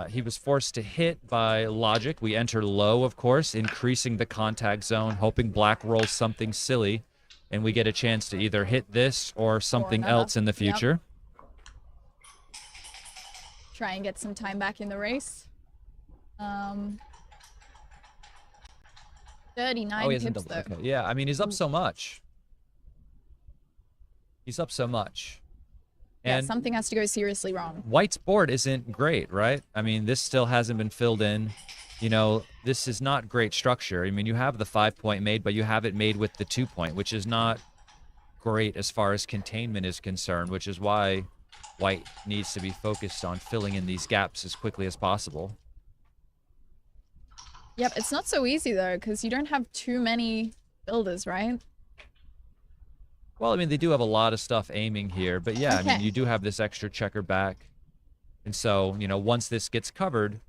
He was forced to hit by logic. We enter low, of course, increasing the contact zone, hoping black rolls something silly, and we get a chance to either hit this or something else in the future. Yep. Try and get some time back in the race. 39 pips, though. Okay. Yeah, I mean, he's up so much. He's up so much. And yeah, something has to go seriously wrong. White's board isn't great, right? I mean, this still hasn't been filled in. You know, this is not great structure. I mean, you have the 5-point made, but you have it made with the 2-point, which is not great as far as containment is concerned, which is why White needs to be focused on filling in these gaps as quickly as possible. Yep, it's not so easy, though, because you don't have too many builders, right? Well, I mean, they do have a lot of stuff aiming here, but yeah, Okay. I mean, you do have this extra checker back. And so, you know, once this gets covered,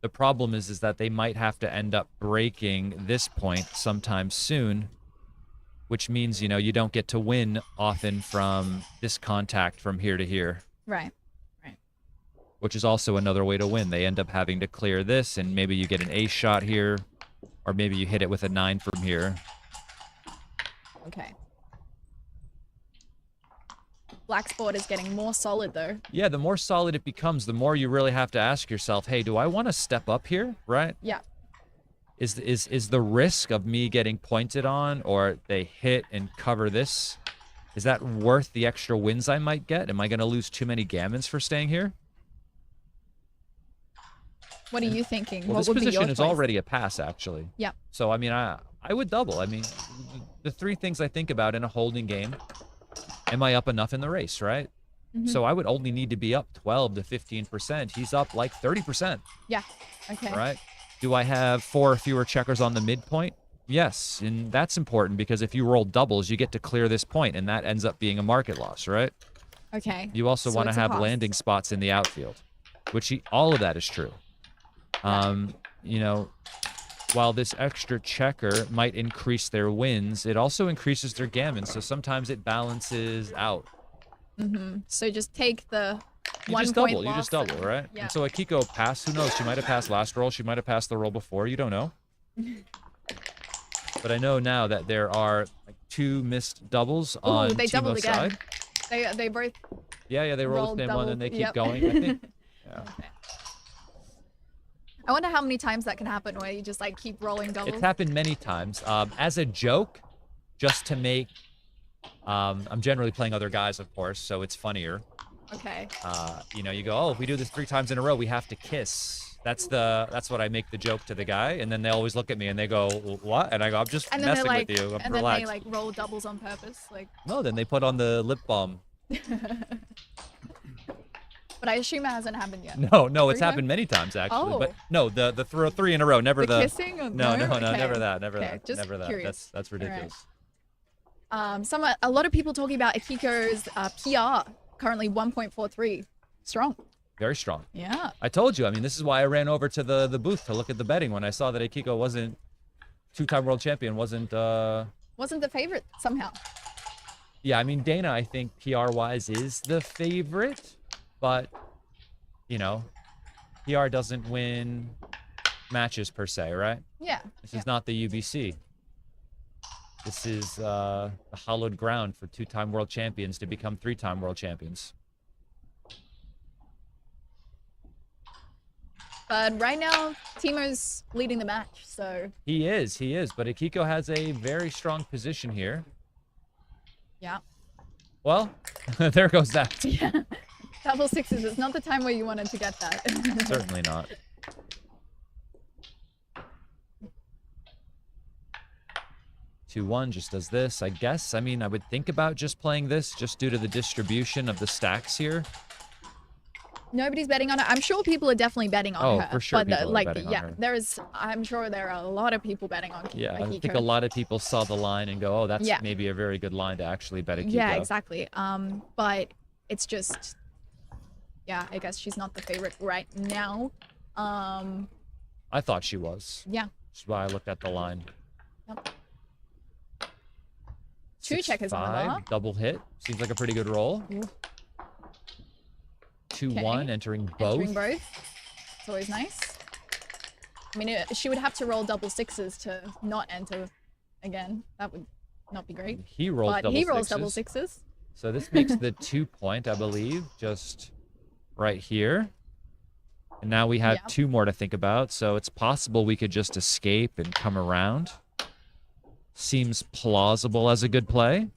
the problem is that they might have to end up breaking this point sometime soon, which means, you know, you don't get to win often from this contact from here to here. Right. Which is also another way to win. They end up having to clear this, and maybe you get an ace shot here, or maybe you hit it with a 9 from here. Okay. Black's board is getting more solid, though. Yeah, the more solid it becomes, the more you really have to ask yourself, hey, do I want to step up here, right? Yeah. Is the risk of me getting pointed on, or they hit and cover this, is that worth the extra wins I might get? Am I going to lose too many gammons for staying here? What are you thinking? Well, what this would be your position is choice? already a pass, actually. Yeah. So, I mean, I would double. I mean, the 3 things I think about in a holding game, am I up enough in the race, right? Mm-hmm. So I would only need to be up 12 to 15%. He's up like 30%. Yeah. Okay. Right? Do I have 4 or fewer checkers on the midpoint? Yes, and that's important because if you roll doubles, you get to clear this point, and that ends up being a market loss, right? Okay. You also want to have landing spots in the outfield, which all of that is true. You know, while this extra checker might increase their wins, it also increases their gammon, so sometimes it balances out. Mm-hmm. So just take the You just double, right? Yeah. And so Akiko passed. Who knows? She might have passed last roll. She might have passed the roll before. You don't know. But I know now that there are like 2 missed doubles on they doubled Teemo's again. side. They both. Yeah, they rolled the same one and they keep yep. going. I think. Yeah. Okay. I wonder how many times that can happen where you just like keep rolling doubles. It's happened many times. As a joke, just to make. I'm generally playing other guys, of course, so it's funnier. Okay. You know, you go, oh, if we do this 3 times in a row, we have to kiss. That's what I make the joke to the guy, and then they always look at me and they go, what? And I go, I'm just messing with you. I'm and relaxed. then they like roll doubles on purpose, like. No, then they put on the lip balm. But I assume it hasn't happened yet. No, it's happened many times actually. Oh. But no, the 3 in a row, never the kissing. Or no, okay. never that, never Okay, that, just never that. curious. That's ridiculous. Right. A lot of people talking about Akiko's PR currently 1.43, strong. Very strong. Yeah. I told you. I mean, this is why I ran over to the booth to look at the betting when I saw that Akiko wasn't 2-time world champion, wasn't the favorite somehow. Yeah, I mean, Dana, I think PR-wise is the favorite, but you know, PR doesn't win matches per se, right? Yeah. This is not the UBC. This is the hallowed ground for 2-time world champions to become 3-time world champions. But right now, Teemo's leading the match, so. He is. But Akiko has a very strong position here. Yeah. Well, there goes that. Yeah. Double sixes. It's not the time where you wanted to get that. Certainly not. Two, 1 just does this, I guess. I mean, I would think about just playing this just due to the distribution of the stacks here. Nobody's betting on her. I'm sure people are definitely betting on her. For sure But people are betting on her. I'm sure there are a lot of people betting on Yeah, I Akiko. think a lot of people saw the line and go, oh, that's maybe a very good line to actually bet Akiko. Yeah, exactly. But it's just, yeah, I guess she's not the favorite right now. I thought she was. Yeah. That's why I looked at the line. Yep. 2 checkers on the bar. Double hit. Seems like a pretty good roll. 2-1, entering both. Entering both. It's always nice. I mean, she would have to roll double sixes to not enter again. That would not be great. He rolls but double he sixes. rolls double sixes. So this makes the 2-point, I believe, just right here. And now we have 2 more to think about. So it's possible we could just escape and come around. Seems plausible as a good play.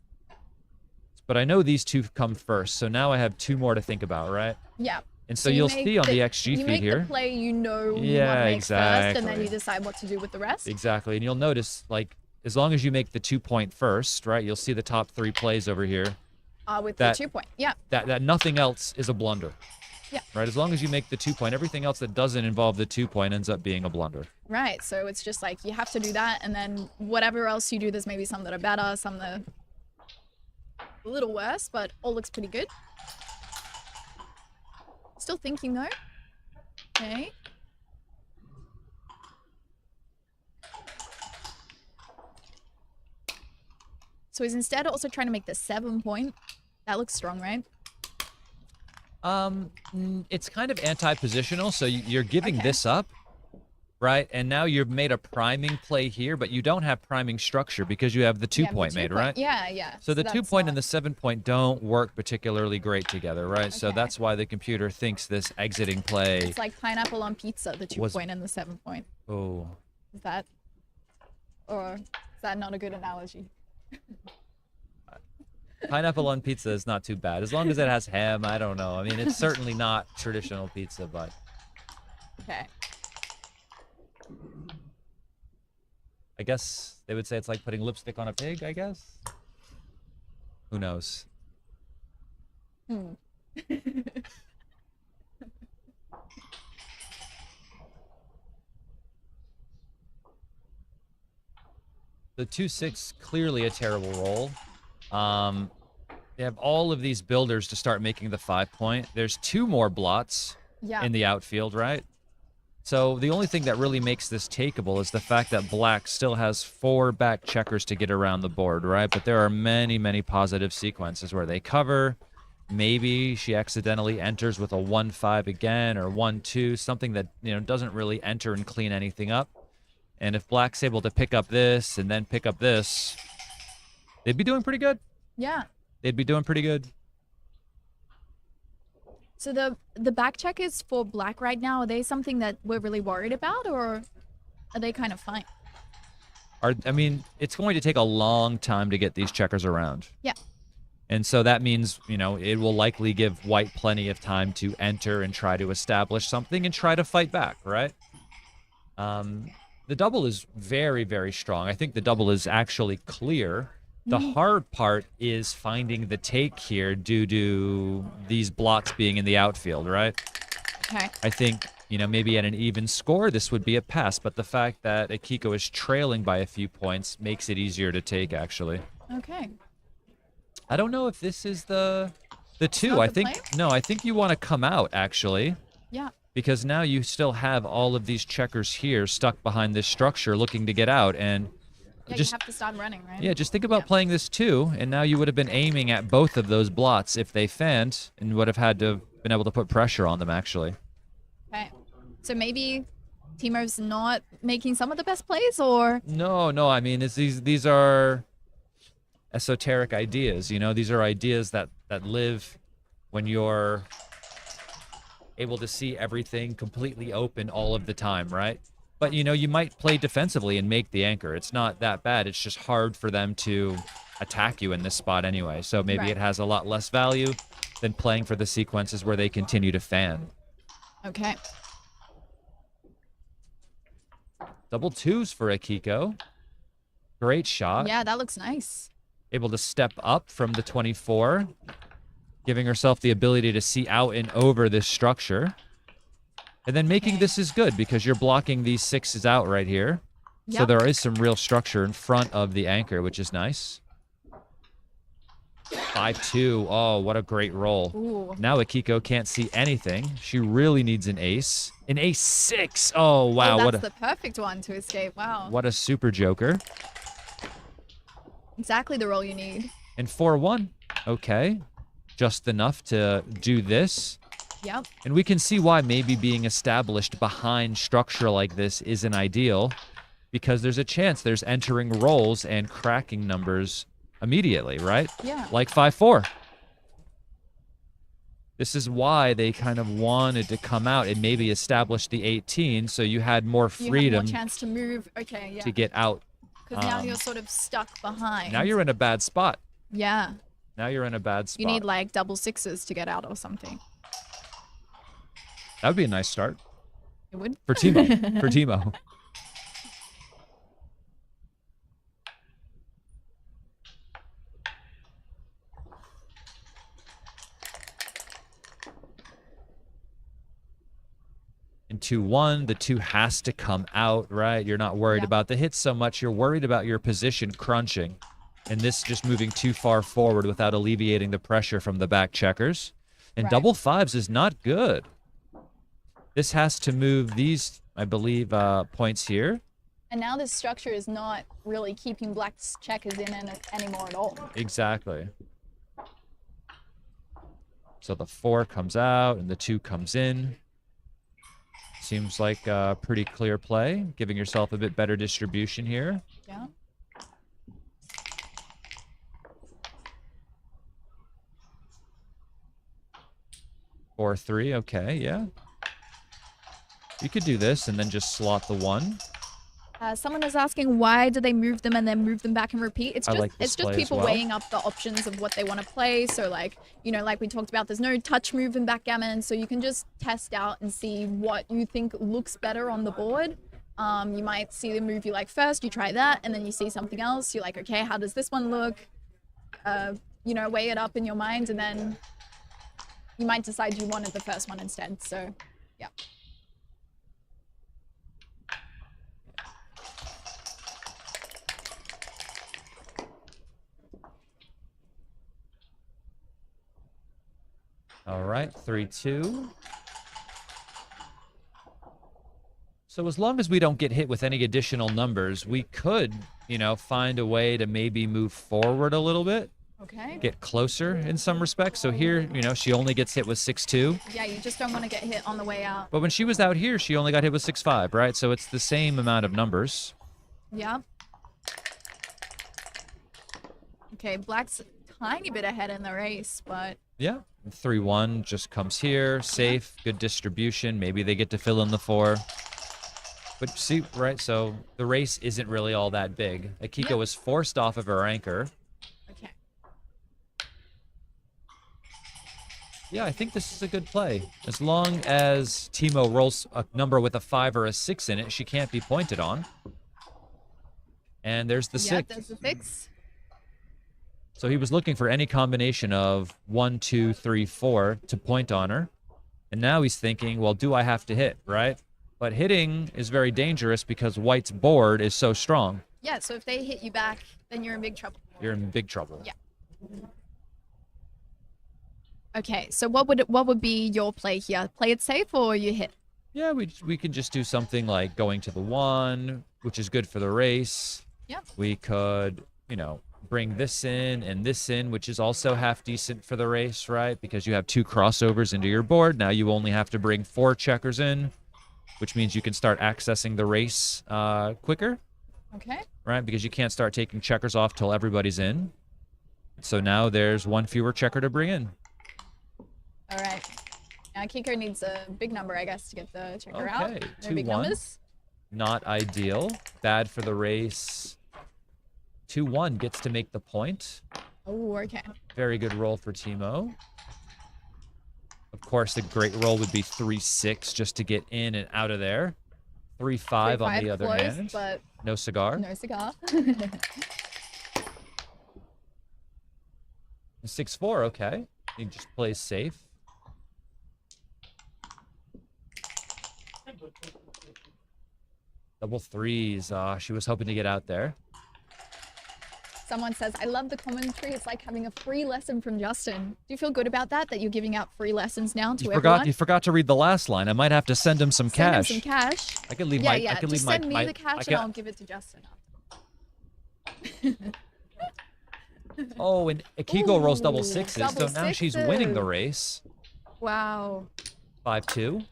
But I know these 2 come first. So now I have 2 more to think about, right? Yeah. And so you'll see on the XG feed here. You make the play you know you want to make first, and then you decide what to do with the rest. Exactly. And you'll notice, like, as long as you make the 2-point first, right, you'll see the top 3 plays over here. With the 2-point, yeah. That nothing else is a blunder. Yeah. Right, as long as you make the 2-point, everything else that doesn't involve the 2-point ends up being a blunder. Right, so it's just like you have to do that, and then whatever else you do, there's maybe some that are better, some that are a little worse, but all looks pretty good. Still thinking though. Okay. So he's instead also trying to make the 7-point. That looks strong, right? It's kind of anti-positional, so you're giving this up, right? And now you've made a priming play here, but you don't have priming structure because you have the 2-point made, right? Yeah, yeah. So the 2-point and the 7-point don't work particularly great together, right? Okay. So that's why the computer thinks this exiting play. It's like pineapple on pizza, the 2-point and the 7-point. Oh. Is that not a good analogy? Pineapple on pizza is not too bad. As long as it has ham, I don't know. I mean, it's certainly not traditional pizza, but... Okay. I guess they would say it's like putting lipstick on a pig, I guess? Who knows? The 2-6, clearly a terrible roll. They have all of these builders to start making the 5-point. There's 2 more blots in the outfield, right? So the only thing that really makes this takeable is the fact that black still has 4 back checkers to get around the board, right? But there are many, many positive sequences where they cover. Maybe she accidentally enters with a 1-5 again, or 1-2, something that, you know, doesn't really enter and clean anything up. And if black's able to pick up this and then pick up this, they'd be doing pretty good. Yeah. They'd be doing pretty good. So the back checkers for black right now, are they something that we're really worried about, or are they kind of fine? I mean, it's going to take a long time to get these checkers around. Yeah. And so that means, you know, it will likely give white plenty of time to enter and try to establish something and try to fight back, right? The double is very, very strong. I think the double is actually clear. The hard part is finding the take here due to these blots being in the outfield, right? Okay. I think, you know, maybe at an even score, this would be a pass, but the fact that Akiko is trailing by a few points makes it easier to take, actually. Okay. I don't know if this is the 2. I think you want to come out, actually. Yeah. Because now you still have all of these checkers here stuck behind this structure looking to get out, and yeah, you have to start running, right? Yeah, just think about playing this 2, and now you would have been aiming at both of those blots if they fanned, and would have had to have been able to put pressure on them, actually. Okay. So maybe Teemo's not making some of the best plays, or? No, I mean, these are esoteric ideas, you know? These are ideas that live when you're able to see everything completely open all of the time, right? But, you know, you might play defensively and make the anchor. It's not that bad. It's just hard for them to attack you in this spot anyway. So maybe it has a lot less value than playing for the sequences where they continue to fan. Okay. Double 2s for Akiko. Great shot. Yeah, that looks nice. Able to step up from the 24. giving herself the ability to see out and over this structure. And then making this is good because you're blocking these 6s out right here. Yep. So there is some real structure in front of the anchor, which is nice. 5-2. Oh, what a great roll. Ooh. Now Akiko can't see anything. She really needs an ace. An ace 6. Oh, wow. Oh, that's the perfect one to escape. Wow. What a super joker. Exactly the roll you need. And 4-1. Okay. Just enough to do this. Yep. And we can see why maybe being established behind structure like this isn't ideal, because there's a chance there's entering rolls and cracking numbers immediately, right? Yeah. Like 5-4. This is why they kind of wanted to come out and maybe establish the 18, so you had more freedom. You had more chance to move. Okay, yeah. To get out. Because now you're sort of stuck behind. Now you're in a bad spot. Yeah. Now you're in a bad spot. You need like double 6s to get out or something. That would be a nice start. It would. For Teemo. For Teemo. And 2-1, the 2 has to come out, right? You're not worried about the hits so much. You're worried about your position crunching. And this just moving too far forward without alleviating the pressure from the back checkers. And double 5s is not good. This has to move these, I believe, points here. And now this structure is not really keeping black's checkers in anymore at all. Exactly. So the 4 comes out and the 2 comes in. Seems like a pretty clear play, giving yourself a bit better distribution here. Yeah. Four, 3, okay, yeah. You could do this and then just slot the 1. Someone is asking why do they move them and then move them back and repeat? It's just people weighing up the options of what they want to play. So like, you know, like we talked about, there's no touch move in backgammon, so you can just test out and see what you think looks better on the board. You might see the move you like first, you try that, and then you see something else. You're like, okay, how does this one look? You know, weigh it up in your mind, and then you might decide you wanted the first one instead. So, yeah. All right, 3-2. So as long as we don't get hit with any additional numbers, we could, you know, find a way to maybe move forward a little bit. Okay. Get closer in some respects. So here, you know, she only gets hit with 6-2. Yeah, you just don't want to get hit on the way out. But when she was out here, she only got hit with 6-5, right? So it's the same amount of numbers. Yeah. Okay, black's a tiny bit ahead in the race, but... Yeah. 3-1 just comes here. Safe, good distribution. Maybe they get to fill in the 4. But see, right, so the race isn't really all that big. Akiko was forced off of her anchor. Okay. Yeah, I think this is a good play. As long as Teemo rolls a number with a 5 or a 6 in it, she can't be pointed on. And there's the 6. Yeah, there's the 6. So he was looking for any combination of 1, 2, 3, 4 to point on her. And now he's thinking, well, do I have to hit, right? But hitting is very dangerous because white's board is so strong. Yeah, so if they hit you back, then you're in big trouble. You're in big trouble. Yeah. Okay, so what would be your play here? Play it safe or you hit? Yeah, we could just do something like going to the 1, which is good for the race. Yep. We could, you know, bring this in and this in, which is also half decent for the race, right? Because you have 2 crossovers into your board. Now you only have to bring 4 checkers in, which means you can start accessing the race quicker. Okay. Right? Because you can't start taking checkers off till everybody's in. So now there's 1 fewer checker to bring in. All right. Now Kiko needs a big number, I guess, to get the checker out. Okay, No big 2-1. numbers. Not ideal. Bad for the race. 2-1 gets to make the point. Oh, okay. Very good roll for Teemo. Of course, the great roll would be 3-6 just to get in and out of there. 3-5 on the other hand. But no cigar. no cigar. 6-4, okay. He just plays safe. Double threes. She was hoping to get out there. Someone says, I love the commentary. It's like having a free lesson from Justin. Do you feel good about that you're giving out free lessons now to everyone? You forgot to read the last line. I might have to send him some cash. Send him some cash. I could leave I could leave send me the cash and I'll give it to Justin. Oh, and Akiko rolls double sixes, so now she's winning the race. Wow. 5-2.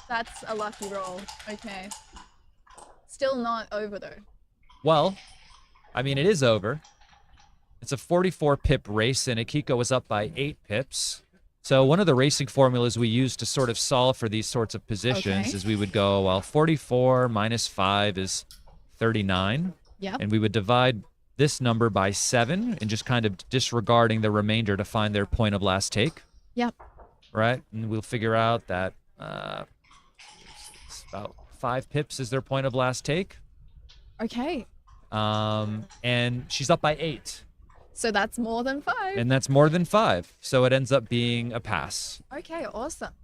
That's a lucky roll. Okay. Still not over though. Well, I mean, it is over. It's a 44 pip race, and Akiko was up by 8 pips. So one of the racing formulas we use to sort of solve for these sorts of positions is we would go, well, 44 minus 5 is 39. Yep. And we would divide this number by 7 and just kind of disregarding the remainder to find their point of last take. Yep. Right? And we'll figure out that it's about 5 pips is their point of last take. Okay. And she's up by 8. So that's more than 5. And that's more than 5. So it ends up being a pass. Okay, awesome.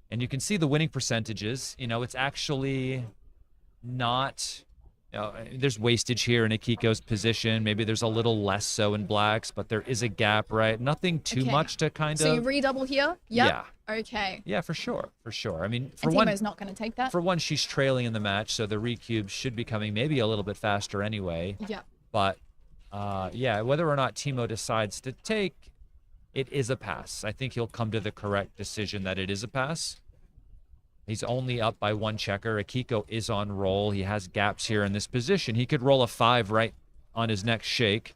And you can see the winning percentages. You know, it's actually not, you know, there's wastage here in Akiko's position. Maybe there's a little less so in Black's, but there is a gap, right? Nothing too much to kind of. So you redouble here? Yep. Yeah. Okay. Yeah, for sure. For sure. I mean, for and one. Teemo's not going to take that. For one, she's trailing in the match, so the recubes should be coming maybe a little bit faster anyway. Yeah. But, yeah, whether or not Teemo decides to take, it is a pass. I think he'll come to the correct decision that it is a pass. He's only up by 1 checker. Akiko is on roll. He has gaps here in this position. He could roll a 5 right on his next shake,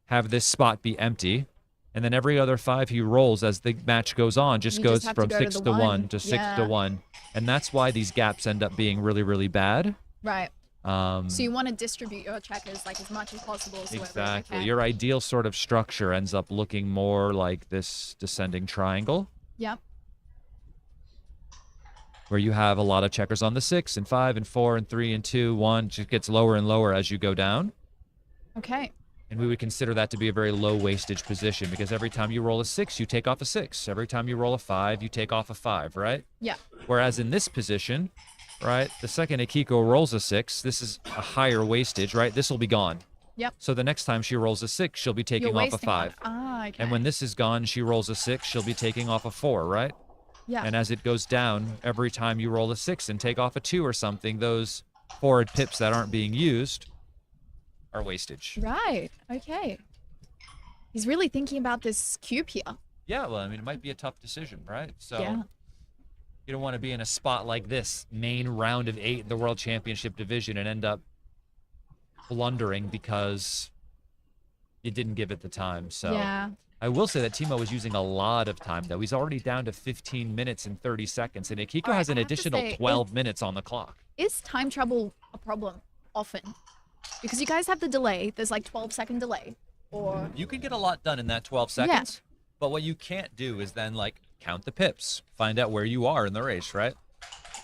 have this spot be empty, and then every other 5 he rolls as the match goes on just goes from 6 to 1 to 6 to 1. And that's why these gaps end up being really, really bad. Right. So you want to distribute your checkers like as much as possible. So exactly. Your ideal sort of structure ends up looking more like this descending triangle. Yep. Where you have a lot of checkers on the 6 and 5 and 4 and 3 and 2, 1. Just gets lower and lower as you go down. Okay. And we would consider that to be a very low wastage position because every time you roll a 6, you take off a 6. Every time you roll a 5, you take off a 5, right? Yeah. Whereas in this position, right, the second Akiko rolls a 6, this is a higher wastage, right? This will be gone. Yep. So the next time she rolls a 6, she'll be taking off a 5. Ah, okay. And when this is gone, she rolls a 6, she'll be taking off a 4, right? Yeah. And as it goes down, every time you roll a 6 and take off a 2 or something, those forward pips that aren't being used are wastage. Right. Okay. He's really thinking about this cube here. Yeah, well, I mean, it might be a tough decision, right? So yeah. You don't want to be in a spot like this, main round of 8 in the World Championship division, and end up blundering because you didn't give it the time. So yeah. I will say that Teemo is using a lot of time, though. He's already down to 15 minutes and 30 seconds, and Akiko has an additional 12 minutes on the clock. Is time trouble a problem often? Because you guys have the delay. There's like 12-second delay. Or you can get a lot done in that 12 seconds, but what you can't do is then, like, count the pips, find out where you are in the race, right?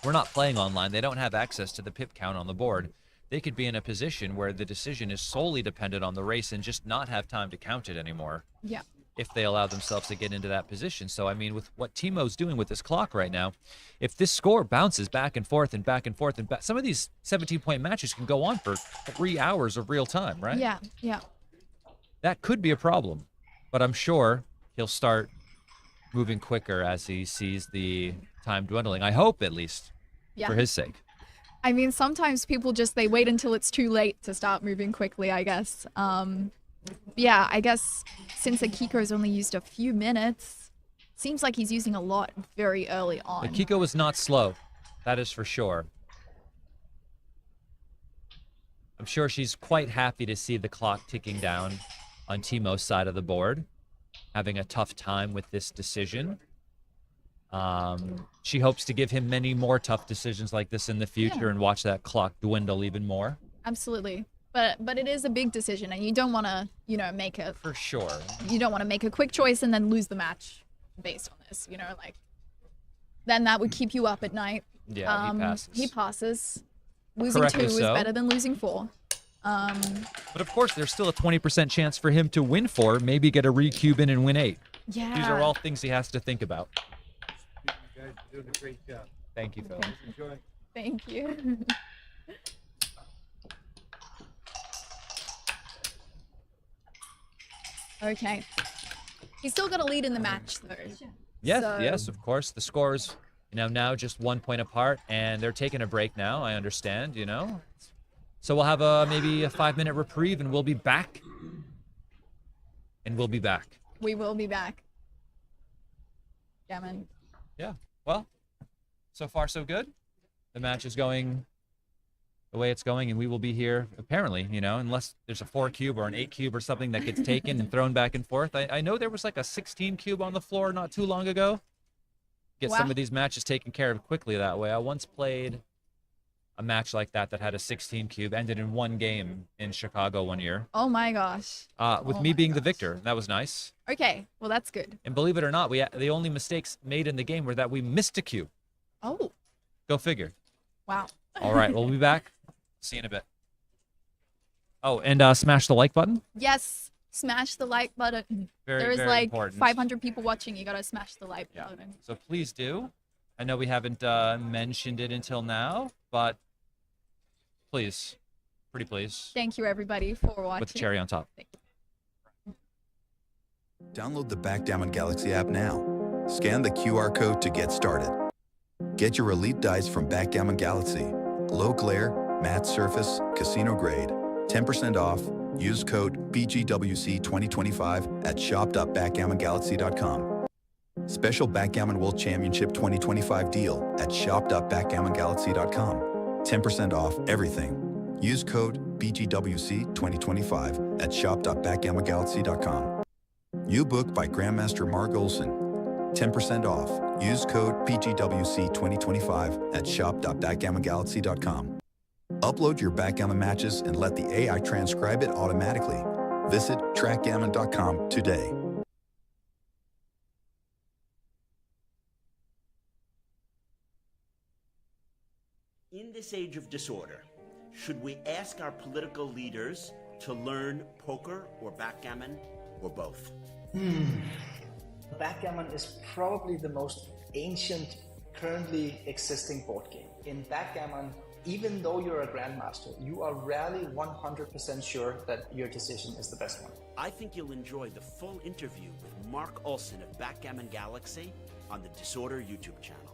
We're not playing online. They don't have access to the pip count on the board. They could be in a position where the decision is solely dependent on the race and just not have time to count it anymore. Yeah. If they allow themselves to get into that position. So, I mean, with what Teemo's doing with this clock right now, if this score bounces back and forth and back and forth and back, some of these 17-point matches can go on for 3 hours of real time, right? Yeah, yeah. That could be a problem, but I'm sure he'll start moving quicker as he sees the time dwindling. I hope, at least, for his sake. I mean, sometimes people just, they wait until it's too late to start moving quickly, I guess. Yeah, I guess since Akiko's only used a few minutes, seems like he's using a lot very early on. Akiko is not slow. That is for sure. I'm sure she's quite happy to see the clock ticking down on Teemo's side of the board, having a tough time with this decision. She hopes to give him many more tough decisions like this in the future and watch that clock dwindle even more. Absolutely. But it is a big decision, and you don't want to, you know, make a... For sure. You don't want to make a quick choice and then lose the match based on this, you know, like... Then that would keep you up at night. Yeah, he passes. He passes. Losing 2 is better than losing 4. But of course, there's still a 20% chance for him to win 4, maybe get a recube in and win 8. Yeah. These are all things he has to think about. You guys are doing a great job. Thank you, Phil. Enjoy. Thank you. Okay. He's still got a lead in the match, though. Yes, So- yes, of course. The scores, now just 1 point apart, and they're taking a break now. I understand, So we'll have maybe a 5-minute reprieve, and we'll be back. And we'll be back. We will be back. Gammon. Yeah. Well, so far so good. The match is going the way it's going, and we will be here apparently, unless there's a 4 cube or an 8 cube or something that gets taken and thrown back and forth. I know there was like a 16 cube on the floor not too long ago. Get some Wow. of these matches taken care of quickly that way. I once played a match like that had a 16 cube, ended in 1 game in Chicago one year. Oh my gosh. With Oh me my being the gosh. victor. That was nice. Okay, well that's good. And believe it or not, the only mistakes made in the game were that we missed a cube. Oh, Go figure. wow. All right, we'll be back. See you in a bit. Oh, and smash the like button. Yes, smash the like button. Very, There's very like important. 500 people watching. You gotta smash the like Yeah. button. So please do. I know we haven't mentioned it until now, but please, pretty please, Thank you everybody for watching. with the cherry on top. Download the Backgammon Galaxy app now. Scan the QR code to get started. Get your elite dice from Backgammon Galaxy. Low glare, matte surface, casino grade. 10% off. Use code BGWC 2025 at shop.backgammongalaxy.com. Special Backgammon World Championship 2025 deal at shop.backgammongalaxy.com. 10% off everything. Use code BGWC 2025 at shop.backgammongalaxy.com. New book by Grandmaster Mark Olson. 10% off. Use code BGWC 2025 at shop.backgammongalaxy.com. Upload your backgammon matches and let the AI transcribe it automatically. Visit trackgammon.com today. In this age of disorder, should we ask our political leaders to learn poker or backgammon or both? Backgammon is probably the most ancient, currently existing board game. In backgammon, even though you're a grandmaster, you are rarely 100% sure that your decision is the best one. I think you'll enjoy the full interview with Mark Olson of Backgammon Galaxy on the Disorder YouTube channel.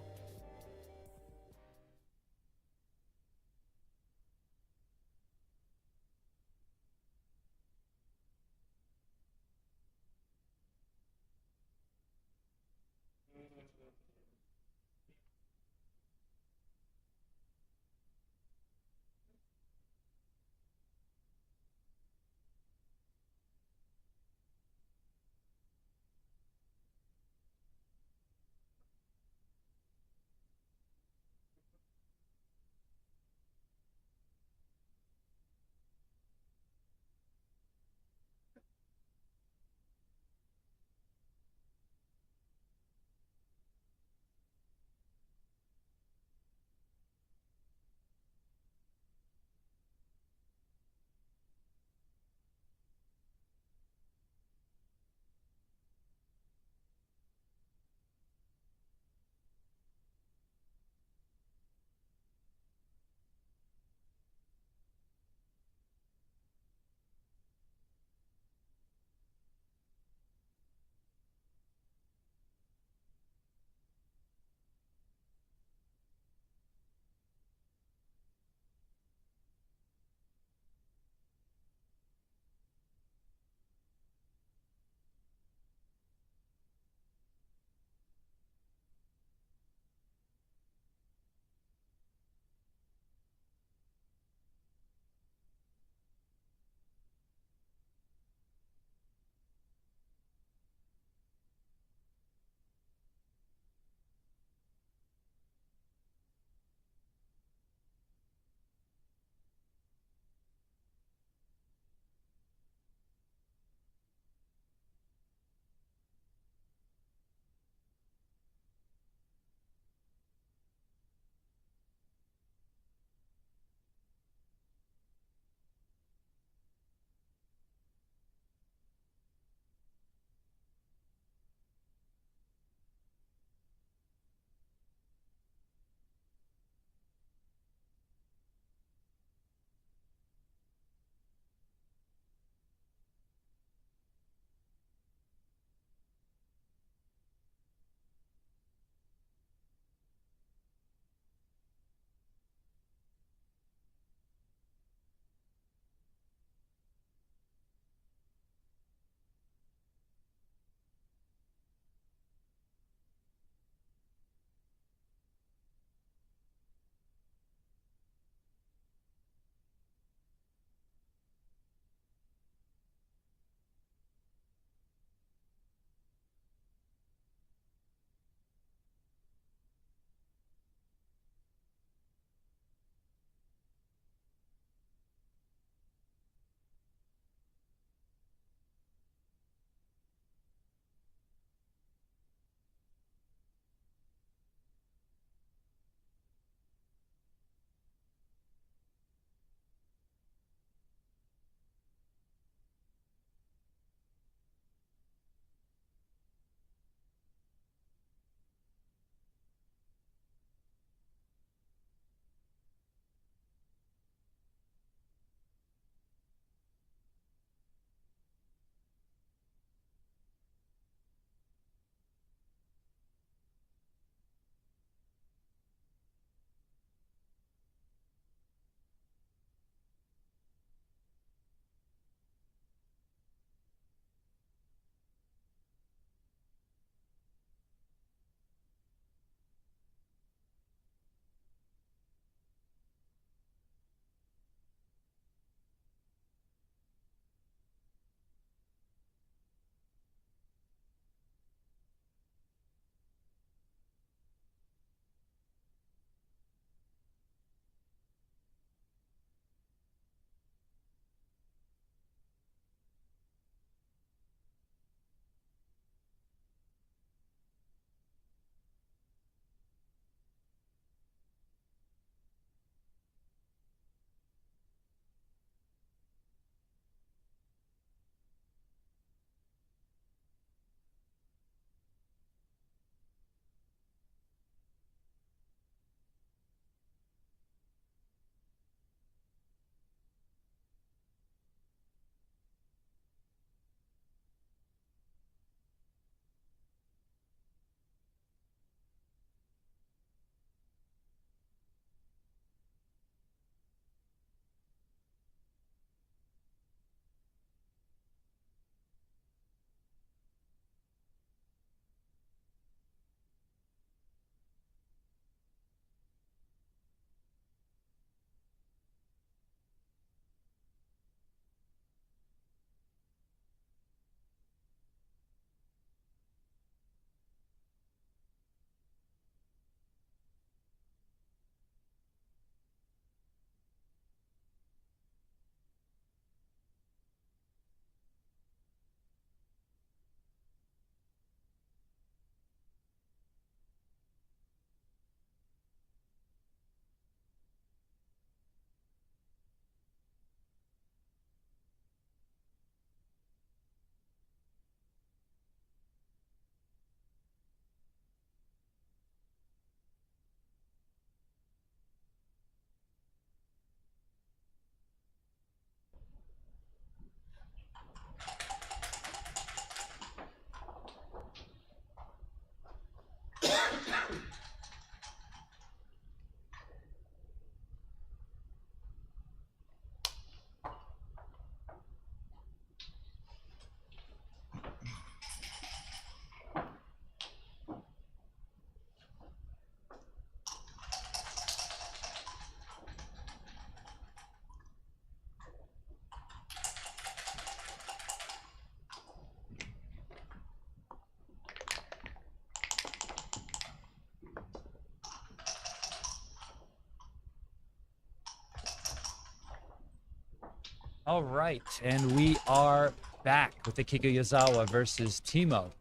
All right, and we are back with Akiko Yazawa versus Teemo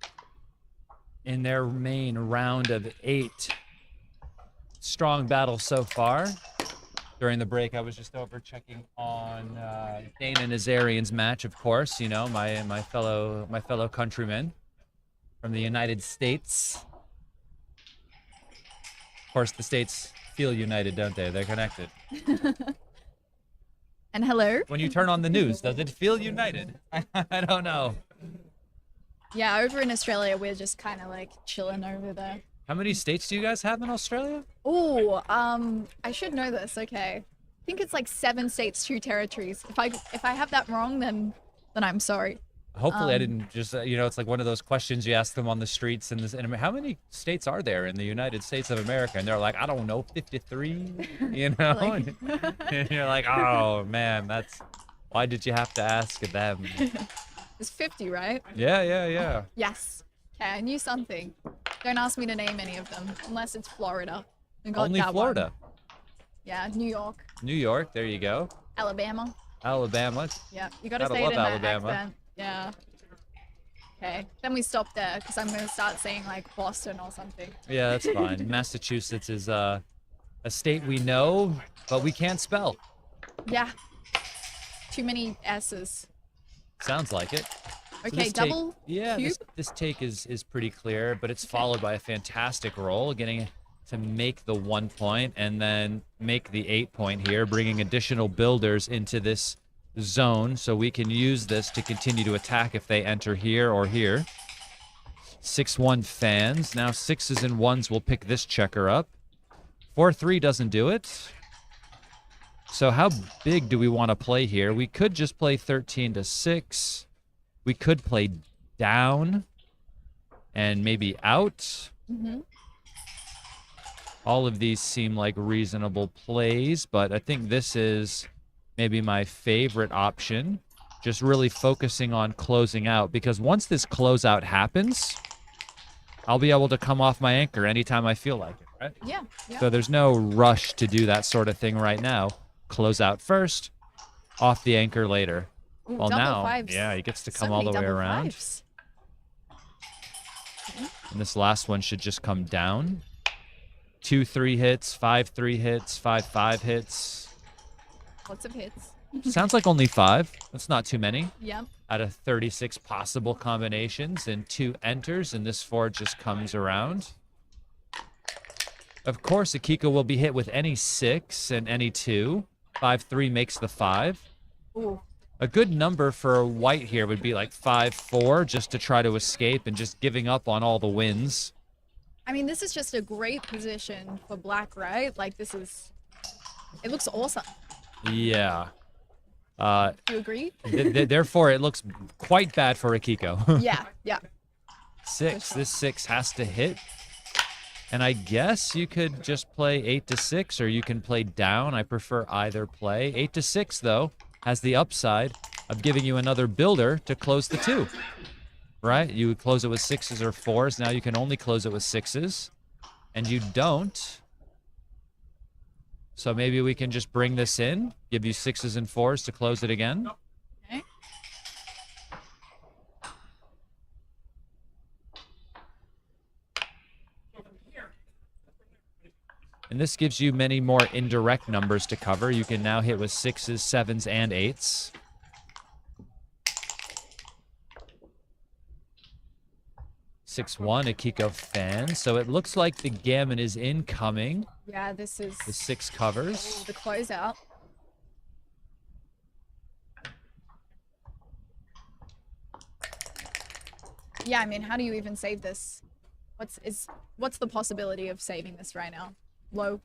in their main round of 8. Strong battle so far. During the break, I was just over checking on Dana Nazarian's match, of course. You know, my fellow countrymen from the United States. Of course, the states feel united, don't they? They're connected. And hello. When you turn on the news, does it feel united? I don't know. Yeah, over in Australia, we're just kind of like chilling over there. How many states do you guys have in Australia? Oh, I should know this. Okay, I think it's like 7 states, 2 territories. If I have that wrong, then I'm sorry. Hopefully, I didn't just you know, it's like one of those questions you ask them on the streets in this. And how many states are there in the United States of America? And they're like, I don't know, 53. You know, Like- and you're like, oh man, that's why did you have to ask them? It's 50, right? Yeah. Yes. Okay, I knew something. Don't ask me to name any of them, unless it's Florida. I got Only that Florida. one. Yeah, New York, New York, there you go. Alabama. Alabama. Yeah, you gotta Gotta say it love in that Alabama. accent. Yeah. Okay, then we stop there because I'm gonna start saying like Boston or something. Yeah, that's fine. Massachusetts is a state we know, but we can't spell. Yeah. Too many S's. Sounds like it. So Okay, this double take, yeah, cube. this take is pretty clear, but it's followed by a fantastic roll, getting to make the 1 point and then make the 8 point here, bringing additional builders into this zone so we can use this to continue to attack if they enter here or here. 6-1 fans. Now 6s and 1s will pick this checker up. 4-3 doesn't do it. So how big do we want to play here? We could just play 13-6. We could play down and maybe out. All of these seem like reasonable plays, but I think this is maybe my favorite option. Just really focusing on closing out, because once this closeout happens, I'll be able to come off my anchor anytime I feel like it, right? Yeah. Yeah. So there's no rush to do that sort of thing right now. Close out first, off the anchor later. Ooh, Well, double now, fives. yeah, he gets to So come all many the way double around. fives. And this last one should just come down. 2 3 hits, 5 3 hits, 5 5 hits. Lots of hits. Sounds like only 5. That's not too many. Yep. Out of 36 possible combinations, and 2 enters, and this 4 just comes around. Of course, Akiko will be hit with any 6 and any 2. 5 3 makes the 5. Ooh. A good number for white here would be like 5 4, just to try to escape and just giving up on all the wins. I mean, this is just a great position for black, right? Like, this is... It looks awesome. Yeah. Do you agree? Therefore, it looks quite bad for Akiko. Yeah, yeah. 6. This 6 has to hit. And I guess you could just play 8-6, or you can play down. I prefer either play. 8-6, though, has the upside of giving you another builder to close the 2. Right? You would close it with 6s or 4s. Now you can only close it with 6s. And you don't. So maybe we can just bring this in, give you 6s and 4s to close it again. Okay. And this gives you many more indirect numbers to cover. You can now hit with 6s, 7s, and 8s. (6-1) Akiko fan. So it looks like the Gammon is incoming. Yeah, this is The 6 covers. the closeout. Yeah, I mean, how do you even save this? What's the possibility of saving this right now? Low.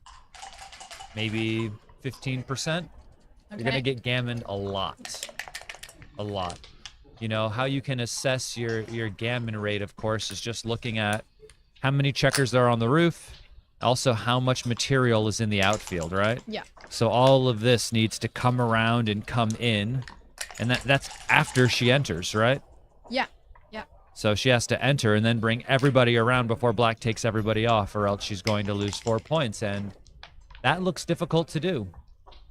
Maybe 15%. You're going to get Gammon a lot. A lot. You know, how you can assess your Gammon rate, of course, is just looking at how many checkers there are on the roof, also how much material is in the outfield, right? Yeah. So all of this needs to come around and come in, and that's after she enters, right? Yeah. Yeah. So she has to enter and then bring everybody around before black takes everybody off, or else she's going to lose 4 points, and that looks difficult to do.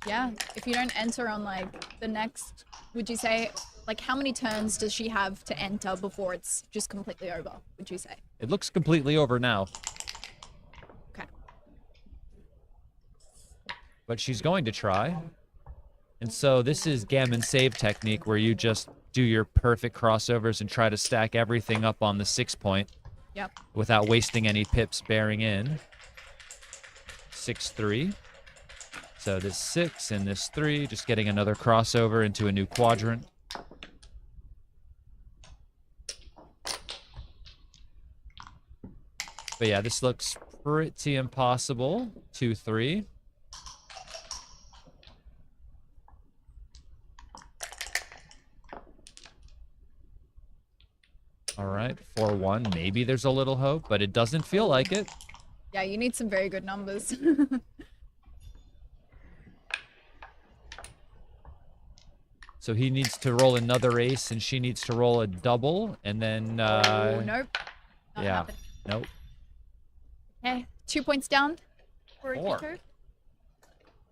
Yeah, if you don't enter on like the next, would you say, like how many turns does she have to enter before it's just completely over, would you say? It looks completely over now. Okay. But she's going to try. And so this is Gammon save technique where you just do your perfect crossovers and try to stack everything up on the 6 point. Yep. Without wasting any pips bearing in. 6-3. So this 6 and this 3, just getting another crossover into a new quadrant. But yeah, this looks pretty impossible. 2-3. All right, 4-1. Maybe there's a little hope, but it doesn't feel like it. Yeah, you need some very good numbers. So he needs to roll another ace, and she needs to roll a double, and then... oh, nope. Not yeah, happening. nope. Okay, 2 points down for 4. Akiko.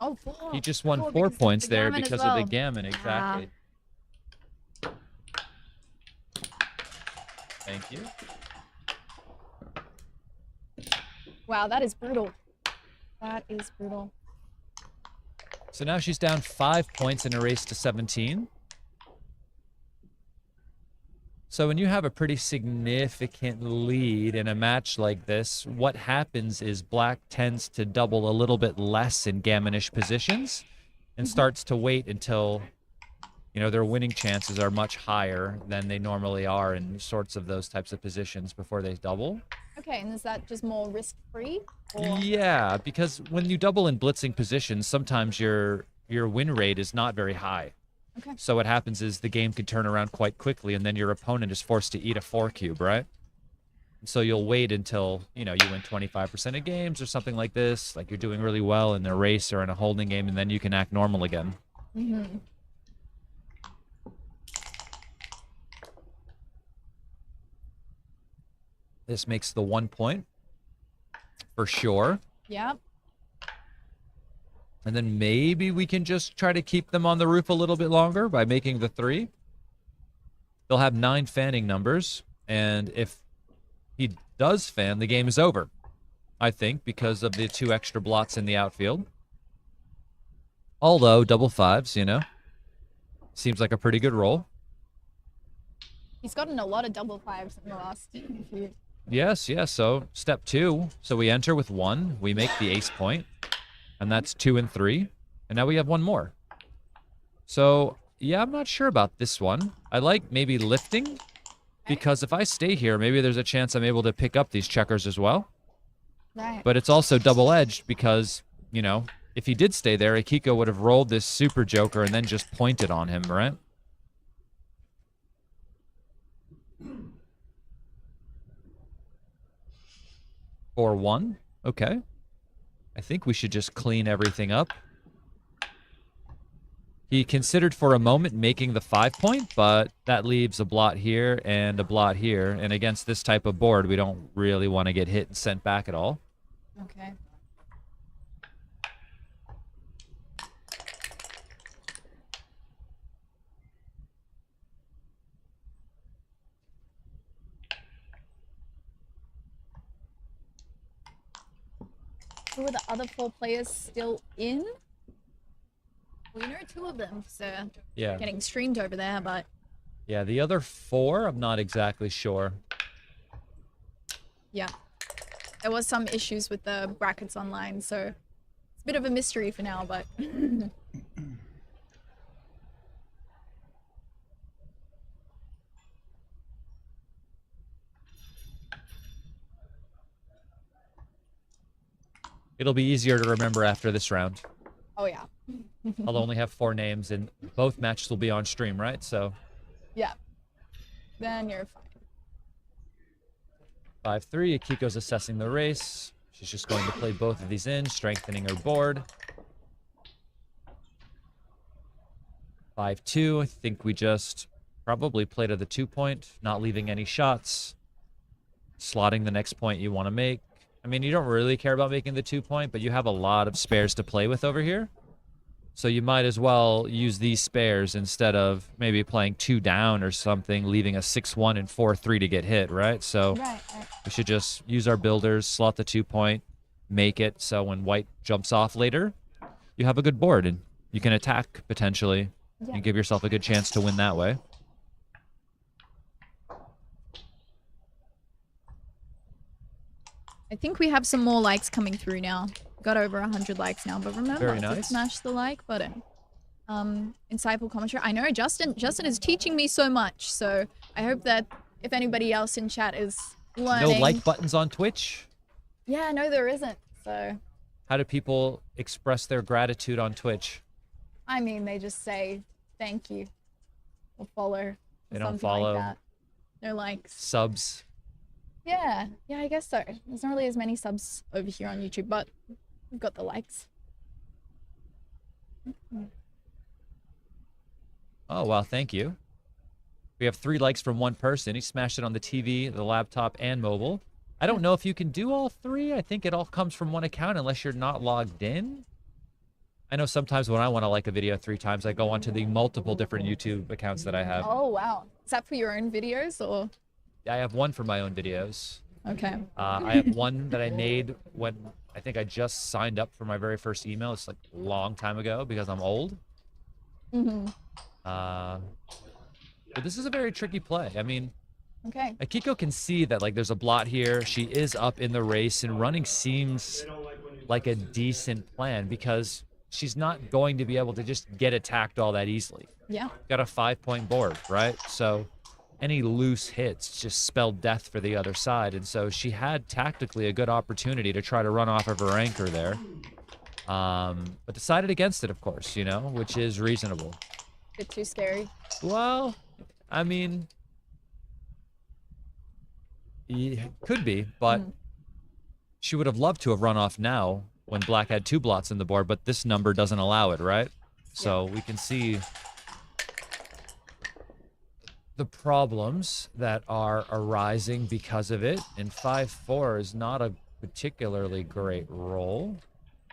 Oh, 4. He just won 4 because of points the there gammon as because well. of the gammon, exactly. Thank you. Wow, that is brutal. That is brutal. So now she's down 5 points in a race to 17. So when you have a pretty significant lead in a match like this, what happens is black tends to double a little bit less in gammonish positions and starts to wait until, you know, their winning chances are much higher than they normally are in sorts of those types of positions before they double. Okay, and is that just more risk-free? Or... Yeah, because when you double in blitzing positions, sometimes your win rate is not very high. Okay. So what happens is the game can turn around quite quickly, and then your opponent is forced to eat a 4 cube, right? So you'll wait until, you know, you win 25% of games or something like this, like you're doing really well in a race or in a holding game, and then you can act normal again. Mm-hmm. This makes the 1 point for sure. Yeah. And then maybe we can just try to keep them on the roof a little bit longer by making the 3. They'll have 9 fanning numbers, and if he does fan, the game is over, I think, because of the 2 extra blots in the outfield. Although, double 5s, you know, seems like a pretty good roll. He's gotten a lot of double 5s in the last few. Yes, yes. So step 2. So we enter with 1. We make the ace point, and that's 2 and 3. And now we have 1 more. So, yeah, I'm not sure about this one. I like maybe lifting, because if I stay here, maybe there's a chance I'm able to pick up these checkers as well. Right. But it's also double-edged because, you know, if he did stay there, Akiko would have rolled this super joker and then just pointed on him, right? Or 1. Okay. I think we should just clean everything up. He considered for a moment making the 5 point, but that leaves a blot here and a blot here. And against this type of board, we don't really want to get hit and sent back at all. Okay. Who are the other 4 players still in? We know 2 of them, so Yeah. getting streamed over there, but Yeah, the other 4, I'm not exactly sure. yeah. There was some issues with the brackets online, so it's a bit of a mystery for now, but It'll be easier to remember after this round. oh yeah. I'll only have 4 names, and both matches will be on stream, right? So Yeah. Then you're fine. 5-3, Akiko's assessing the race. She's just going to play both of these in, strengthening her board. 5-2, I think we just probably play to the 2 point, not leaving any shots. Slotting the next point you want to make. I mean, you don't really care about making the 2 point, but you have a lot of spares to play with over here. So you might as well use these spares instead of maybe playing 2 down or something, leaving a 6-1 and 4-3 to get hit, right? So we should just use our builders, slot the 2-point, make it so when white jumps off later, you have a good board and you can attack potentially and give yourself a good chance to win that way. I think we have some more likes coming through now. Got over 100 likes now, but remember to smash the like button. Insightful commentary. I know Justin is teaching me so much, so I hope that if anybody else in chat is learning. No like buttons on Twitch? Yeah, no, there isn't. So how do people express their gratitude on Twitch? I mean, they just say thank you or follow. They don't follow. Like that. No likes. Subs. Yeah, I guess so. There's not really as many subs over here on YouTube, but we've got the likes. Oh, well, thank you. We have 3 likes from one person. He smashed it on the TV, the laptop, and mobile. I don't know if you can do all 3. I think it all comes from one account unless you're not logged in. I know sometimes when I want to like a video 3 times, I go onto the multiple different YouTube accounts that I have. Oh, wow. Is that for your own videos or? I have one for my own videos. Okay. I have one that I made when I think I just signed up for my very first email. It's like a long time ago because I'm old. But this is a very tricky play. I mean, Akiko can see that like there's a blot here. She is up in the race, and running seems like a decent plan because she's not going to be able to just get attacked all that easily. Yeah. Got a 5-point board, right? So any loose hits just spelled death for the other side. And so she had tactically a good opportunity to try to run off of her anchor there. But decided against it, of course, you know, which is reasonable. Bit too scary. Well, I mean, it could be, but she would have loved to have run off now when black had 2 blots in the board, but this number doesn't allow it, right? So we can see the problems that are arising because of it, and 5-4 is not a particularly great roll.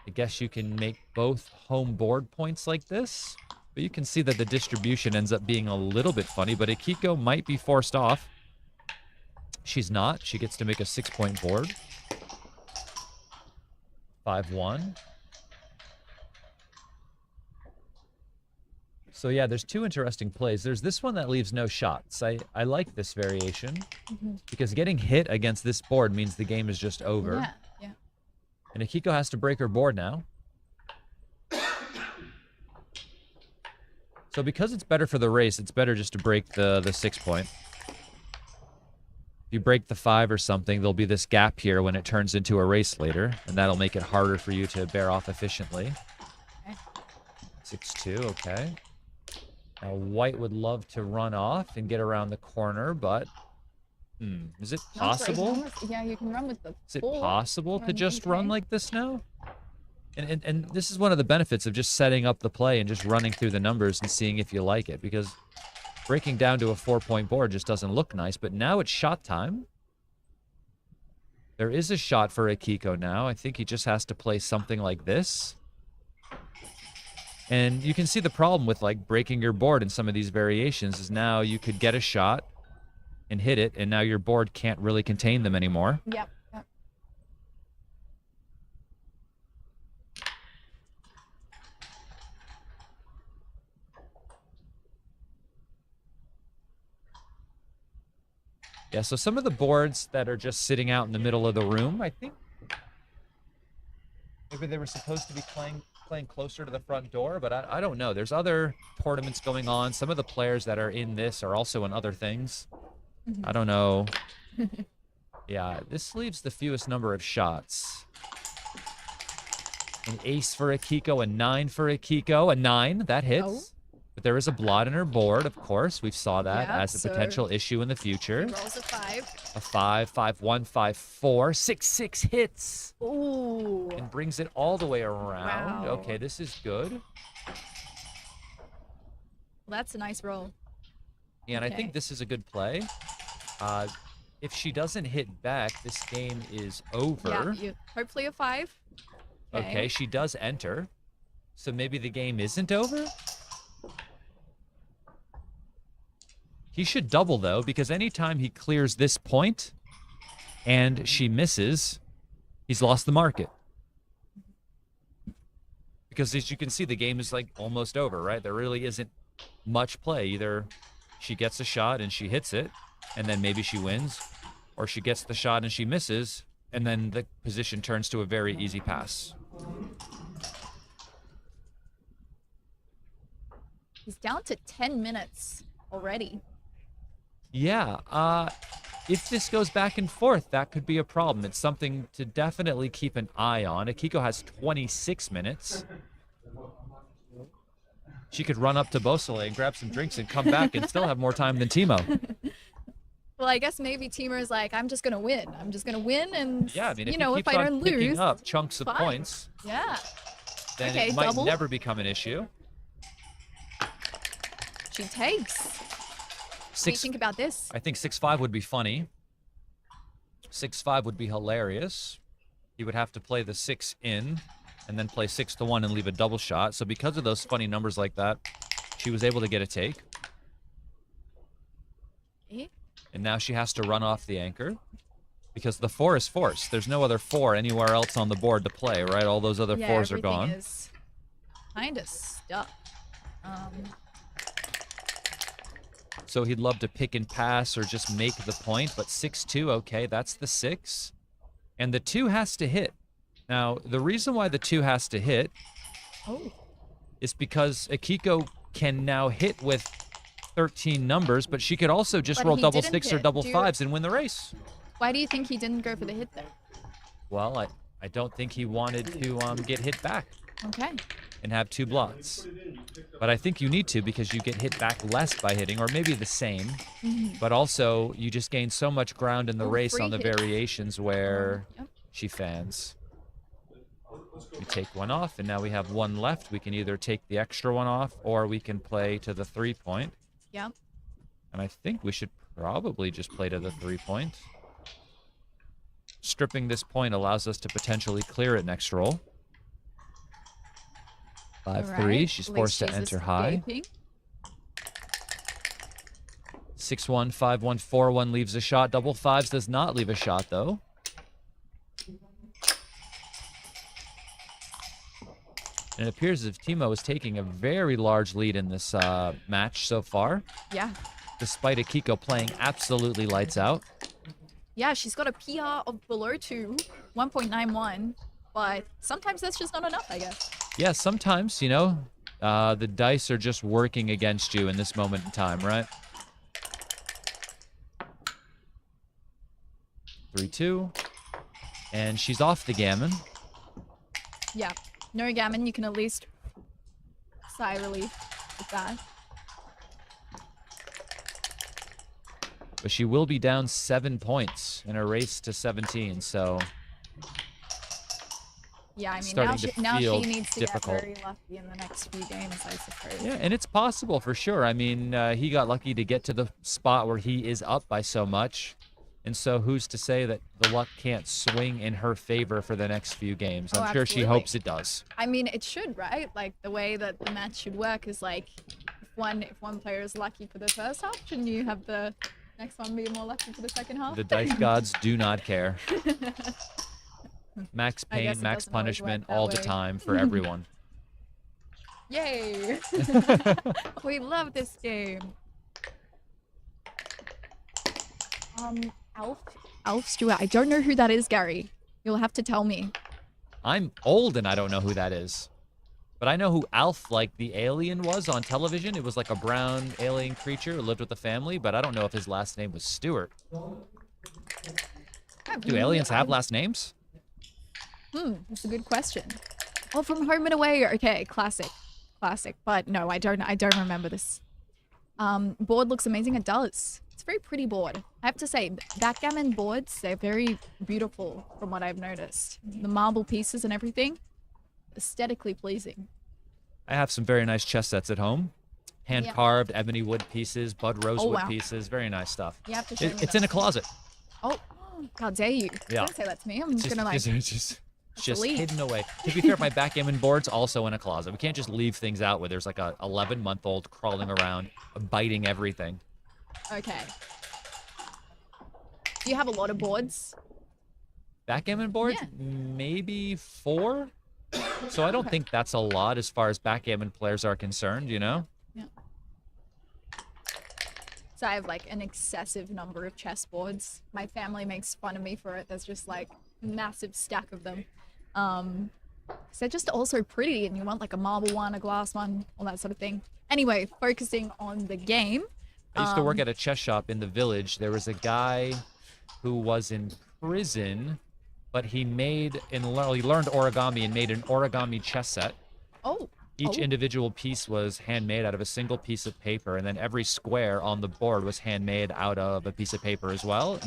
I guess you can make both home board points like this, but you can see that the distribution ends up being a little bit funny, but Akiko might be forced off. She's not. She gets to make a 6-point board. 5-1. So yeah, there's 2 interesting plays. There's this one that leaves no shots. I like this variation because getting hit against this board means the game is just over. Yeah. And Akiko has to break her board now. So because it's better for the race, it's better just to break the 6-point. If you break the 5 or something, there'll be this gap here when it turns into a race later, and that'll make it harder for you to bear off efficiently. 6-2, okay. Now white would love to run off and get around the corner, but is it possible? Yeah, you can run with the Is it possible to just run like this now? And this is one of the benefits of just setting up the play and just running through the numbers and seeing if you like it, because breaking down to a 4-point board just doesn't look nice. But now it's shot time. There is a shot for Akiko now. I think he just has to play something like this. And you can see the problem with like breaking your board in some of these variations is now you could get a shot and hit it, and now your board can't really contain them anymore. Yep. Yeah, so some of the boards that are just sitting out in the middle of the room, I think maybe they were supposed to be playing closer to the front door, but I don't know. There's other tournaments going on. Some of the players that are in this are also in other things. I don't know. Yeah, this leaves the fewest number of shots. An ace for Akiko, a 9 for Akiko, a 9, that hits. Oh. But there is a blot in her board, of course. We saw that Yeah, as a potential issue in the future. Rolls a 5. A 5, 5-1, 5-4, 6-6 hits. Ooh. And brings it all the way around. Wow. Okay, this is good. Well, that's a nice roll. Yeah, and I think this is a good play. If she doesn't hit back, this game is over. Yeah, hopefully a 5. Okay, she does enter. So maybe the game isn't over? He should double, though, because anytime he clears this point and she misses, he's lost the market. Because as you can see, the game is like almost over, right? There really isn't much play. Either she gets a shot and she hits it, and then maybe she wins, or she gets the shot and she misses, and then the position turns to a very easy pass. He's down to 10 minutes already. Yeah, if this goes back and forth, that could be a problem. It's something to definitely keep an eye on. Akiko has 26 minutes. She could run up to Beausoleil and grab some drinks and come back and still have more time than Teemo. Well, I guess maybe Teemo is like, I'm just going to win. I'm just going to win, and, Yeah, I mean, you know, if if I don't picking lose, up chunks of fine. points, Yeah. then Okay, it might double. never become an issue. She takes. What do you Six, think about this? I think 6-5 would be funny. 6-5 would be hilarious. He would have to play the 6 in and then play 6-1 and leave a double shot. So because of those funny numbers like that, she was able to get a take. Eh? And now she has to run off the anchor because the 4 is forced. There's no other 4 anywhere else on the board to play, right? All those other 4s are gone. Everything is kind of stuck. So he'd love to pick and pass or just make the point, but 6-2, okay, that's the 6. And the 2 has to hit. Now, the reason why the 2 has to hit is because Akiko can now hit with 13 numbers, but she could also just But roll he double didn't 6 or hit. double Do you- 5s and win the race. Why do you think he didn't go for the hit there? Well, I don't think he wanted to get hit back Okay. and have 2 blots. But I think you need to because you get hit back less by hitting, or maybe the same. But also, you just gain so much ground in the Oh, race free on the hit. variations where Yep. she fans. We take one off, and now we have one left. We can either take the extra one off, or we can play to the 3-point. Yep. And I think we should probably just play to the 3-point. Stripping this point allows us to potentially clear it next roll. 5-3. Alright, She's at forced least to she's enter high. escaping. 6-1, 5-1, 4-1 leaves a shot. Double 5s does not leave a shot, though. And it appears as if Teemo is taking a very large lead in this match so far, Yeah. despite Akiko playing absolutely lights out. Yeah, she's got a PR of below 2, 1.91, but sometimes that's just not enough, I guess. Yeah, sometimes, you know, the dice are just working against you in this moment in time, right? 3-2. And she's off the gammon. Yeah. No gammon, you can at least sigh relief with that. But she will be down 7 points in a race to 17, so Yeah, I mean, starting to now feel she needs to difficult. get very lucky in the next few games, I suppose. yeah, and it's possible for sure. I mean, he got lucky to get to the spot where he is up by so much. And so who's to say that the luck can't swing in her favor for the next few games? Oh, I'm sure she absolutely. hopes it does. I mean, it should, right? Like, the way that the match should work is like, if one player is lucky for the first half, shouldn't you have the next one be more lucky for the second half? The dice gods do not care. Max I guess pain, it max doesn't always punishment work that all the way. time for everyone. Yay! We love this game. Alf Stewart. I don't know who that is, Gary. You'll have to tell me. I'm old and I don't know who that is. But I know who Alf, like the alien, was on television. It was like a brown alien creature who lived with the family, but I don't know if his last name was Stewart. Do aliens have last names? That's a good question. Oh, from Home and Away. Okay, classic. But no, I don't remember this. Board looks amazing. It does. It's a very pretty board. I have to say, backgammon boards, they're very beautiful from what I've noticed. The marble pieces and everything, aesthetically pleasing. I have some very nice chess sets at home. Hand-carved ebony wood pieces, bud rosewood wow. pieces. Very nice stuff. You have to show me It's in a those. closet. Oh, how dare you. Yeah. Don't say that to me. I'm It's gonna like... it's just It's just elite. hidden away. To be fair, my backgammon board's also in a closet. We can't just leave things out where there's like a 11-month-old crawling around, biting everything. Okay. Do you have a lot of boards? Backgammon boards? Yeah. Maybe 4? So I don't think that's a lot as far as backgammon players are concerned, you know? Yeah. So I have like an excessive number of chess boards. My family makes fun of me for it. There's just like a massive stack of them. So they're just also pretty, and you want like a marble one, a glass one, all that sort of thing. Anyway, focusing on the game. I used to work at a chess shop in the village. There was a guy who was in prison, but he learned origami and made an origami chess set. Oh. Each individual piece was handmade out of a single piece of paper, and then every square on the board was handmade out of a piece of paper as well.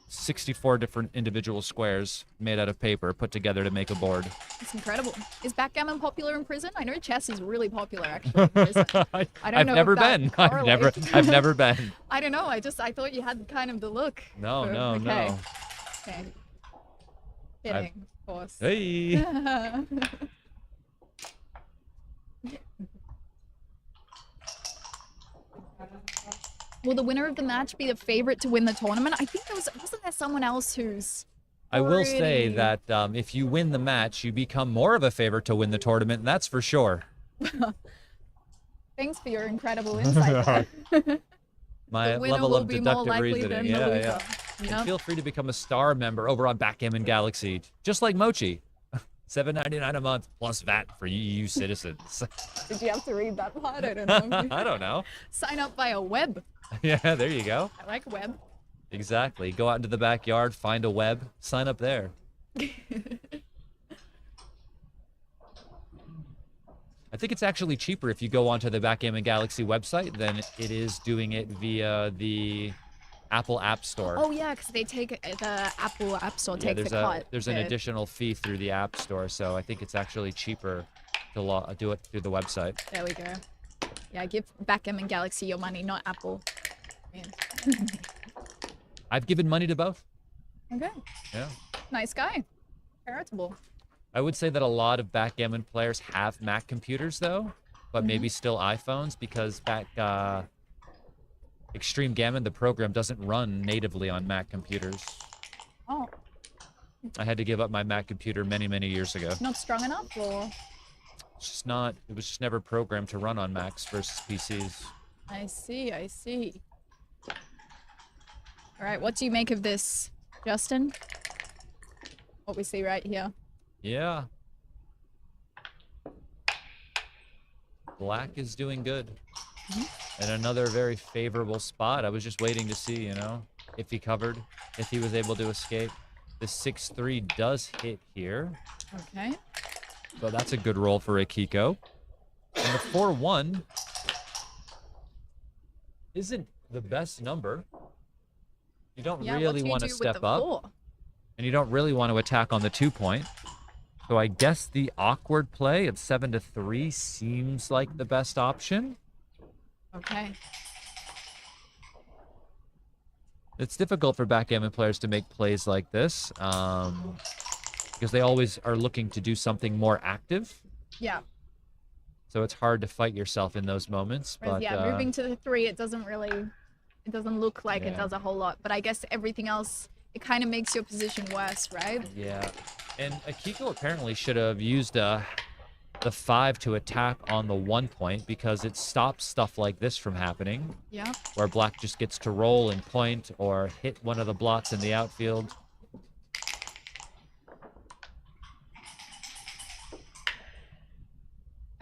64 different individual squares made out of paper put together to make a board. It's incredible. Is backgammon popular in prison? I know chess is really popular actually in prison. I don't I've know never if that been. correlates. I've never been. I don't know. I thought you had kind of the look. No, So, no, okay. no. Okay. Fitting, of course. Hey. Will the winner of the match be the favorite to win the tournament? I think wasn't there someone else who's I will say already- that if you win the match, you become more of a favorite to win the tournament, and that's for sure. Thanks for your incredible insight there. My The winner level will of be more deductive likely reasoning. than the Yeah, loser. yeah. Yep. And feel free to become a star member over on Backgammon Galaxy, just like Mochi. $7.99 a month plus VAT for you citizens. Did you have to read that part? I don't know. I don't know. Sign up via web. Yeah, there you go. I like web. Exactly. Go out into the backyard, find a web, sign up there. I think it's actually cheaper if you go onto the Backgammon Galaxy website than it is doing it via the Apple App Store. Oh yeah, because they take the Apple App Store Yeah, takes a cut. there's an additional fee through the App Store, so I think it's actually cheaper to do it through the website. There we go. Yeah, give Backgammon Galaxy your money, not Apple. Man. I've given money to both. Okay. Yeah. Nice guy. Charitable. I would say that a lot of backgammon players have Mac computers though, but maybe still iPhones because Extreme Gammon, the program, doesn't run natively on Mac computers. Oh, I had to give up my Mac computer many, many years ago. not strong enough, or? It's just not, it was just never programmed to run on Macs versus PCs. I see, I see. All right, what do you make of this, Justin? What we see right here. Yeah. Black is doing good. And another very favorable spot. I was just waiting to see, if he covered, if he was able to escape. The 6-3 does hit here. Okay. So that's a good roll for Akiko. And the 4-1 isn't the best number. You don't Yeah, really what do you want to do with step the up. 4? And you don't really want to attack on the 2-point. So I guess the awkward play at 7-3 seems like the best option. Okay. It's difficult for backgammon players to make plays like this because they always are looking to do something more active. Yeah. So it's hard to fight yourself in those moments. Whereas, But yeah, moving to the 3, it doesn't look like it Yeah. does a whole lot. But I guess everything else, it kind of makes your position worse, right? yeah, and Akiko apparently should have used the 5 to attack on the 1-point because it stops stuff like this from happening, Yeah. where black just gets to roll and point or hit one of the blocks in the outfield.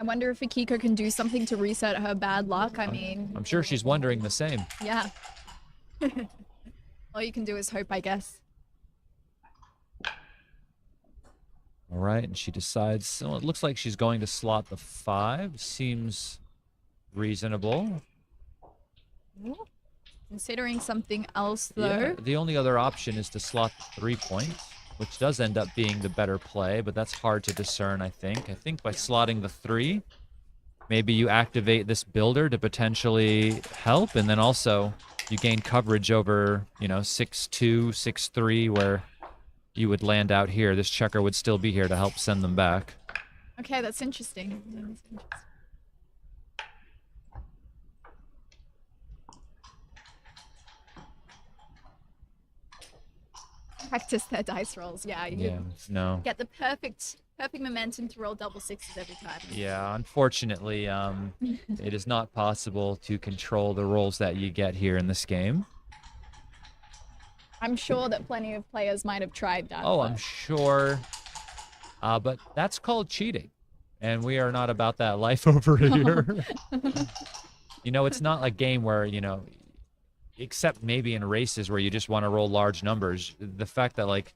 I wonder if Akiko can do something to reset her bad luck. I mean, I'm sure she's wondering the same. yeah. All you can do is hope, I guess. All right, and she decides, so it looks like she's going to slot the 5. Seems reasonable. Considering something else, Yeah, though. the only other option is to slot the 3-point, which does end up being the better play, but that's hard to discern, I think. I think by slotting the 3, maybe you activate this builder to potentially help, and then also you gain coverage over, 6-2, 6-3, where you would land out here, this checker would still be here to help send them back. Okay, that's interesting. That's interesting. Practice their dice rolls. Yeah, you No. get the perfect momentum to roll double sixes every time. Yeah, unfortunately, it is not possible to control the rolls that you get here in this game. I'm sure that plenty of players might have tried that. Oh, but- I'm sure. But that's called cheating. And we are not about that life over here. You know, it's not a game where, you know, except maybe in races where you just want to roll large numbers. The fact that, like,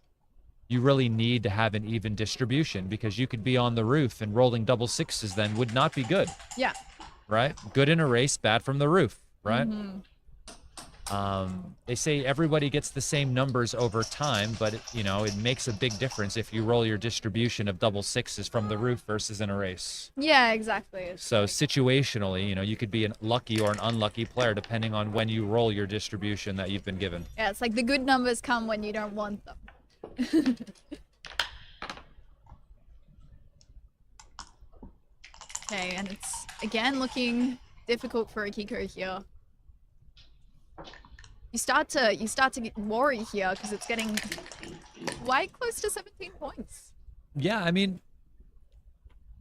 you really need to have an even distribution because you could be on the roof and rolling double sixes then would not be good. Yeah. Right? Good in a race, bad from the roof, right? Mm-hmm. They say everybody gets the same numbers over time, but you know, it makes a big difference if you roll your distribution of double sixes from the roof versus in a race. Yeah, exactly. It's So like- situationally, you know, you could be a lucky or an unlucky player depending on when you roll your distribution that you've been given. yeah, it's like the good numbers come when you don't want them. Okay, and it's again looking difficult for Akiko here. You start to get worry here because it's getting quite close to 17 points. Yeah, I mean,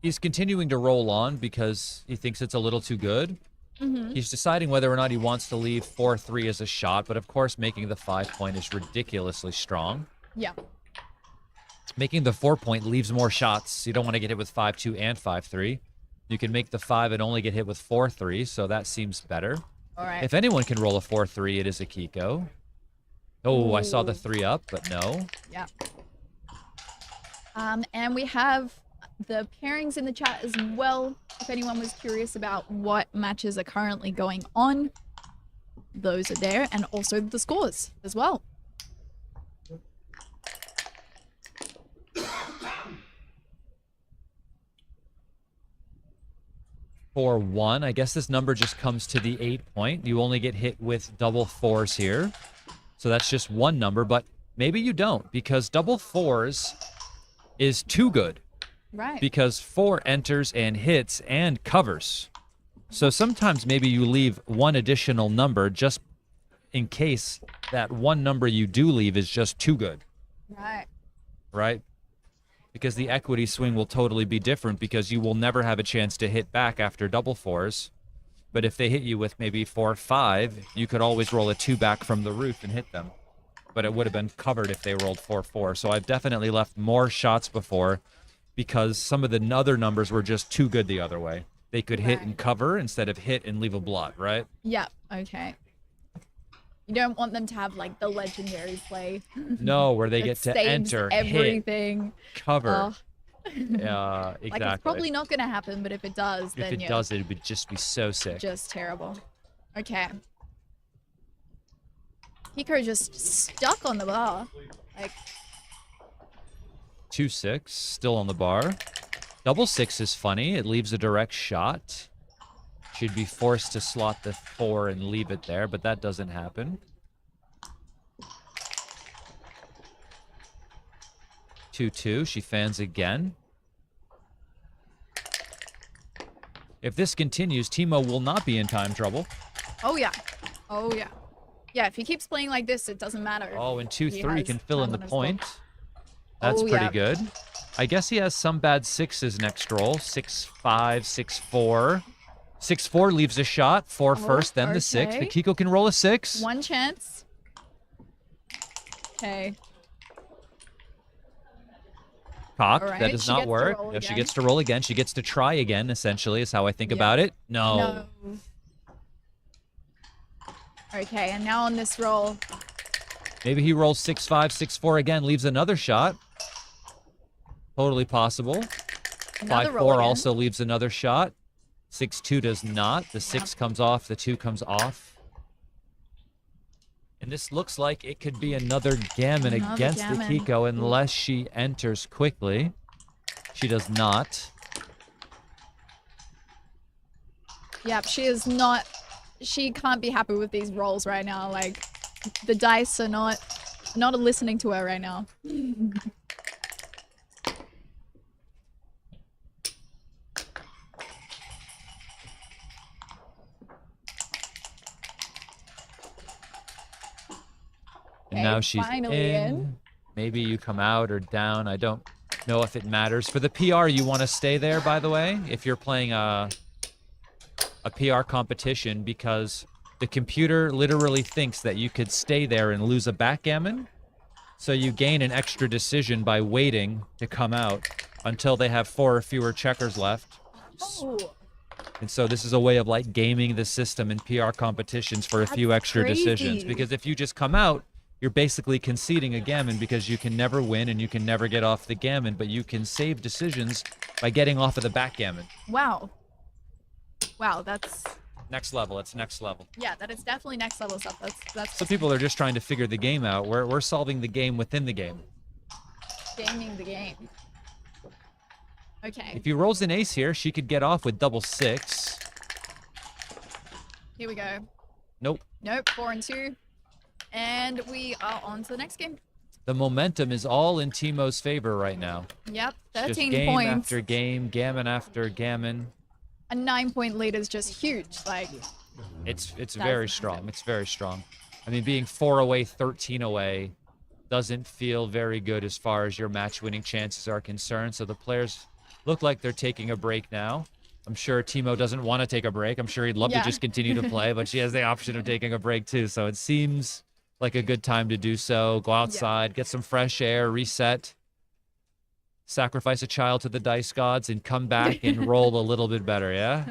he's continuing to roll on because he thinks it's a little too good. Mm-hmm. He's deciding whether or not he wants to leave 4-3 as a shot, but of course making the 5-point is ridiculously strong. Yeah. Making the 4-point leaves more shots. You don't want to get hit with 5-2 and 5-3. You can make the 5 and only get hit with 4-3, so that seems better. All right. If anyone can roll a 4-3, it is Akiko. Oh, I saw the 3 up, but no. Yeah. And we have the pairings in the chat as well. If anyone was curious about what matches are currently going on, those are there, and also the scores as well. For 1, I guess this number just comes to the 8-point. You only get hit with double 4s here. So that's just one number, but maybe you don't because double 4s is too good. Right. Because 4 enters and hits and covers. So sometimes maybe you leave one additional number just in case that one number you do leave is just too good. Right. Right? Because the equity swing will totally be different because you will never have a chance to hit back after double 4s. But if they hit you with maybe 4-5, you could always roll a 2 back from the roof and hit them. But it would have been covered if they rolled 4-4. So I've definitely left more shots before because some of the other numbers were just too good the other way. They could hit and cover instead of hit and leave a blot, right? Yeah. Okay. You don't want them to have like the legendary play. No, where they that get to saves enter, hit, everything. cover. Oh. Exactly. Like it's probably not going to happen, but if it does, If then it yeah, does, it would just be so sick. just terrible. Okay. Hiko just stuck on the bar. Like 2-6, still on the bar. Double 6 is funny. It leaves a direct shot. She'd be forced to slot the 4 and leave it there, but that doesn't happen. 2-2, she fans again. If this continues, Teemo will not be in time trouble. oh yeah. Oh yeah. Yeah, if he keeps playing like this, it doesn't matter. Oh, and He 2-3 has can fill in time the on his point. clock. That's Oh, pretty yeah. good. I guess he has some bad 6s next roll. 6-5, 6-4. 6-4 leaves a shot. 4 first, then the 6. okay. Akiko can roll a 6. One chance. Okay. Cock. All right, That does she not gets to work. roll No, she again. gets to roll again. She gets to try again, essentially, is how I think Yeah. about it. No. No. Okay, and now on this roll, Maybe he rolls 6-5, 6-4 again, leaves another shot. Totally possible. another roll 5-4 again. also leaves another shot. 6-2 does not. The 6 comes off. The 2 comes off. And this looks like it could be another Gammon Another against Gammon. Akiko unless she enters quickly. She does not. Yep, she is not. She can't be happy with these rolls right now. Like, the dice are not not listening to her right now. And now she's finally in. Maybe you come out or down. I don't know if it matters. For the PR, you want to stay there, by the way, if you're playing a PR competition, because the computer literally thinks that you could stay there and lose a backgammon. So you gain an extra decision by waiting to come out until they have 4 or fewer checkers left. Oh. And so this is a way of like gaming the system in PR competitions for a few extra decisions. Because if you just come out, you're basically conceding a gammon because you can never win and you can never get off the gammon, but you can save decisions by getting off of the backgammon. Wow. Wow, that's... Next level. It's next level. Yeah, that is definitely next level stuff. That's Some people are just trying to figure the game out. We're solving the game within the game. gaming the game. Okay. If he rolls an ace here, she could get off with double 6. Here we go. Nope. Nope, 4 and 2. And we are on to the next game. The momentum is all in Teemo's favor right now. Yep, Just 13 game points. after game, gammon after gammon. A 9-point lead is just huge. Like, It's very strong. It's very strong. I mean, being 4 away, 13 away doesn't feel very good as far as your match-winning chances are concerned. So the players look like they're taking a break now. I'm sure Teemo doesn't want to take a break. I'm sure he'd love to just continue to play, but she has the option of taking a break too. So it seems like a good time to do so. Go outside, get some fresh air, reset, sacrifice a child to the dice gods, and come back and roll a little bit better, yeah?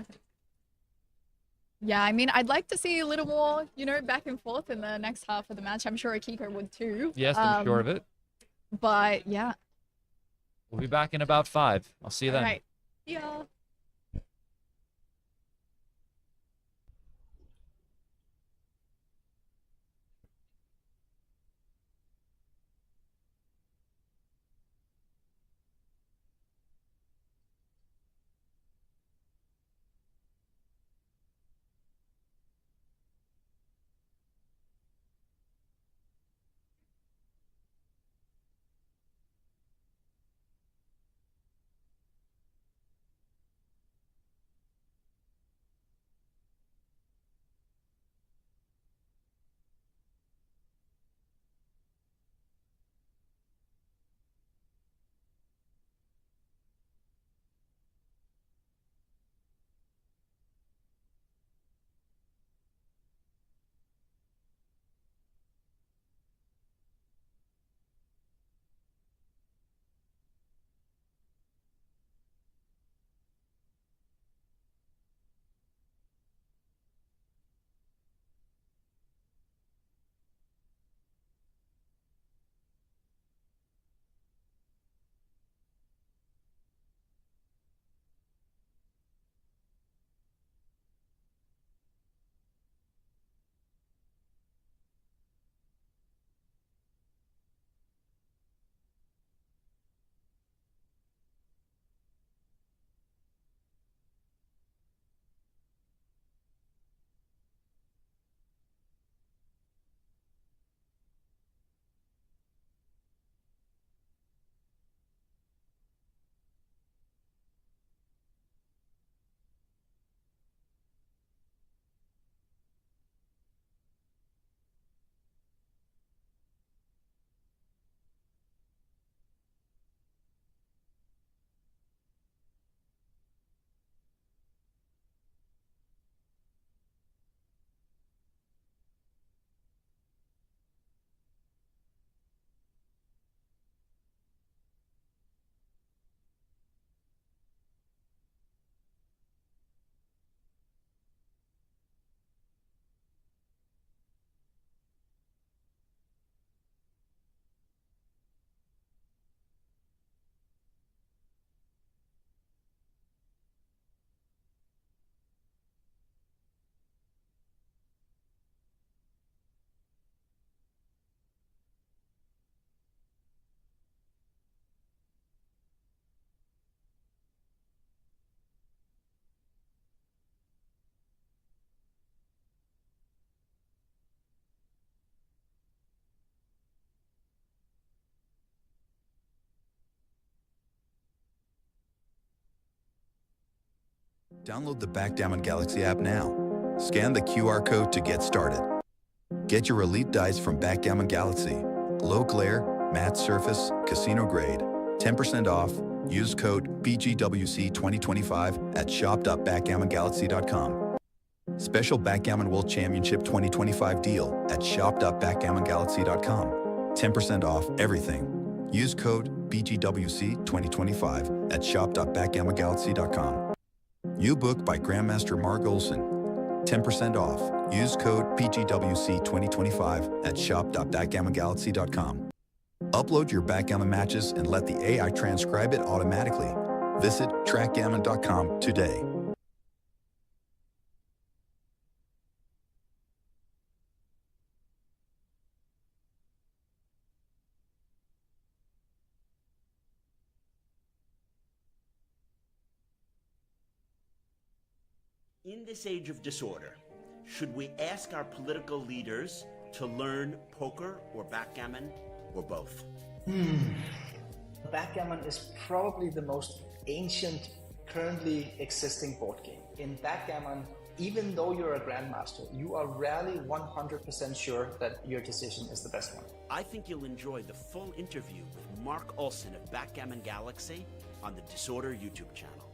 yeah, I mean, I'd like to see a little more, you know, back and forth in the next half of the match. I'm sure Akiko would too. Yes, I'm sure of it. But yeah. We'll be back in about 5. I'll see you then. All right. Yeah. Download the Backgammon Galaxy app now. Scan the QR code to get started. Get your elite dice from Backgammon Galaxy. Low glare, matte surface, casino grade. 10% off. Use code BGWC 2025 at shop.backgammongalaxy.com. Special Backgammon World Championship 2025 deal at shop.backgammongalaxy.com. 10% off everything. Use code BGWC 2025 at shop.backgammongalaxy.com. New book by Grandmaster Mark Olson. 10% off. Use code BGWC 2025 at shop.backgammongalaxy.com. Upload your backgammon matches and let the AI transcribe it automatically. Visit trackgammon.com today. In this age of disorder, should we ask our political leaders to learn poker or backgammon or both? Backgammon is probably the most ancient currently existing board game. In backgammon, even though you're a grandmaster, you are rarely 100% sure that your decision is the best one. I think you'll enjoy the full interview with Mark Olson of Backgammon Galaxy on the Disorder YouTube channel.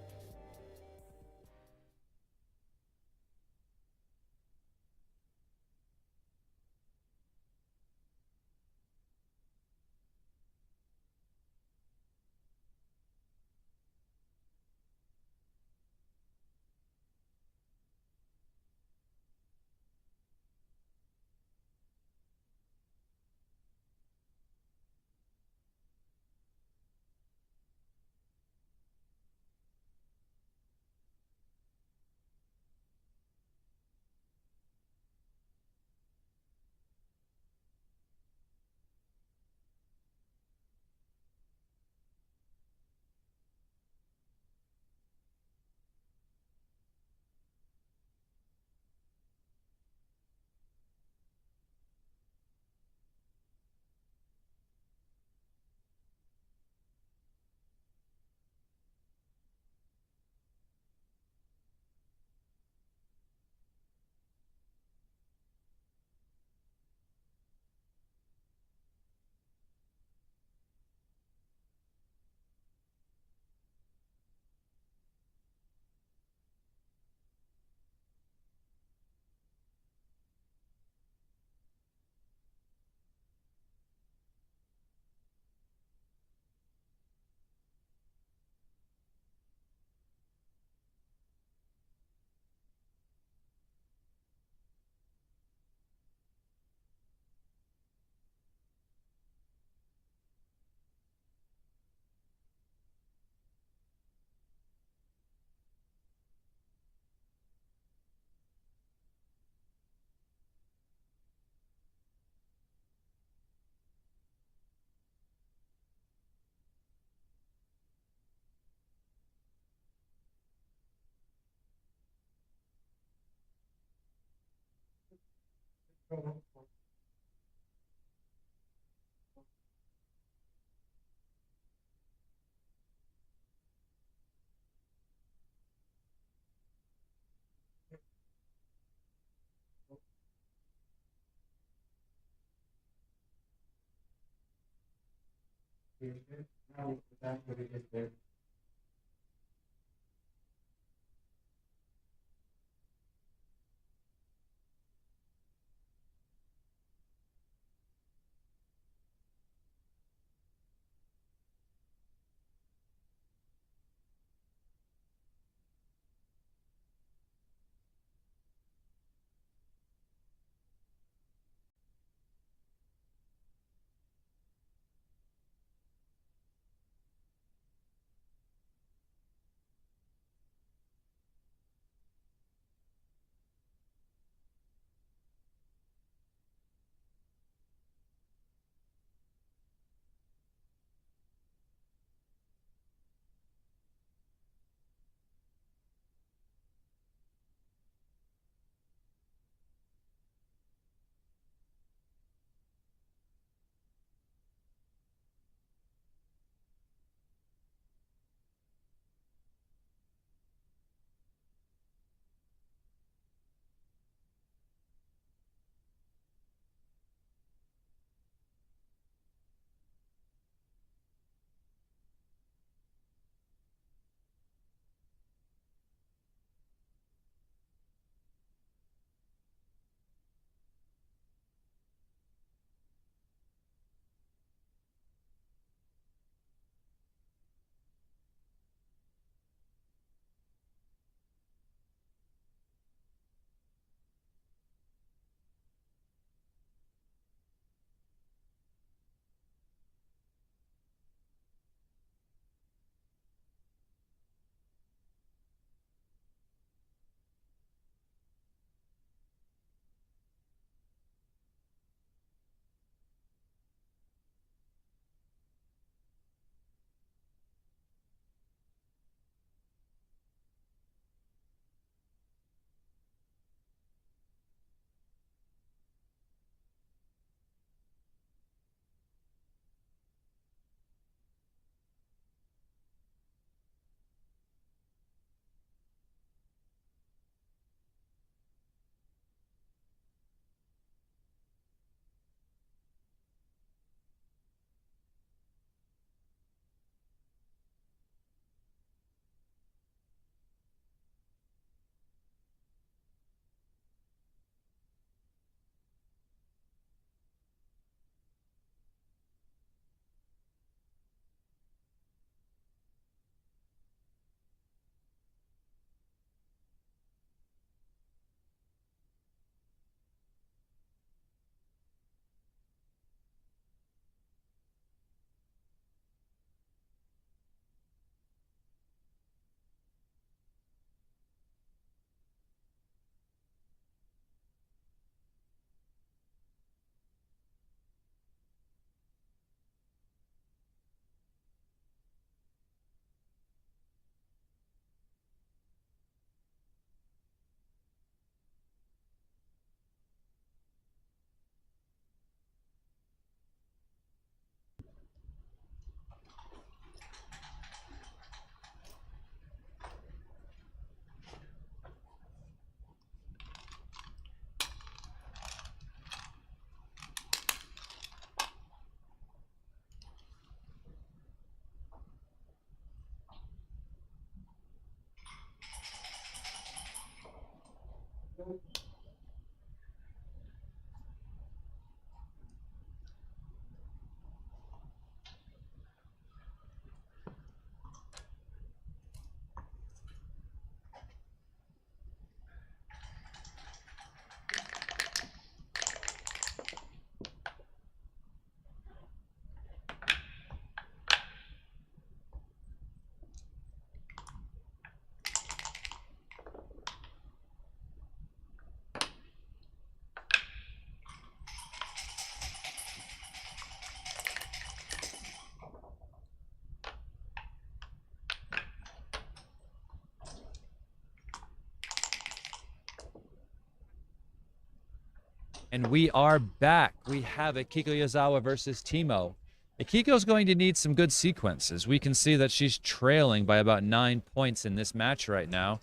And we are back. We have Akiko Yazawa versus Teemo. Akiko's going to need some good sequences. We can see that she's trailing by about 9 points in this match right now.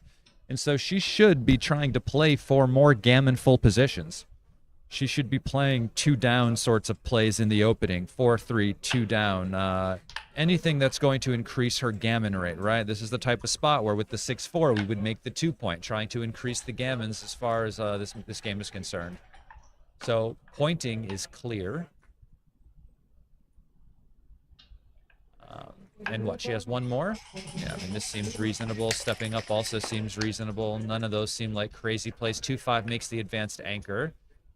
And so she should be trying to play for more Gammon full positions. She should be playing 2 down sorts of plays in the opening, 4-3, 2 down. Anything that's going to increase her Gammon rate, right? This is the type of spot where with the 6-4, we would make the 2-point, trying to increase the Gammons as far as this game is concerned. So pointing is clear. And what, she has one more? Yeah, I mean, this seems reasonable. Stepping up also seems reasonable. None of those seem like crazy plays. 2-5 makes the advanced anchor.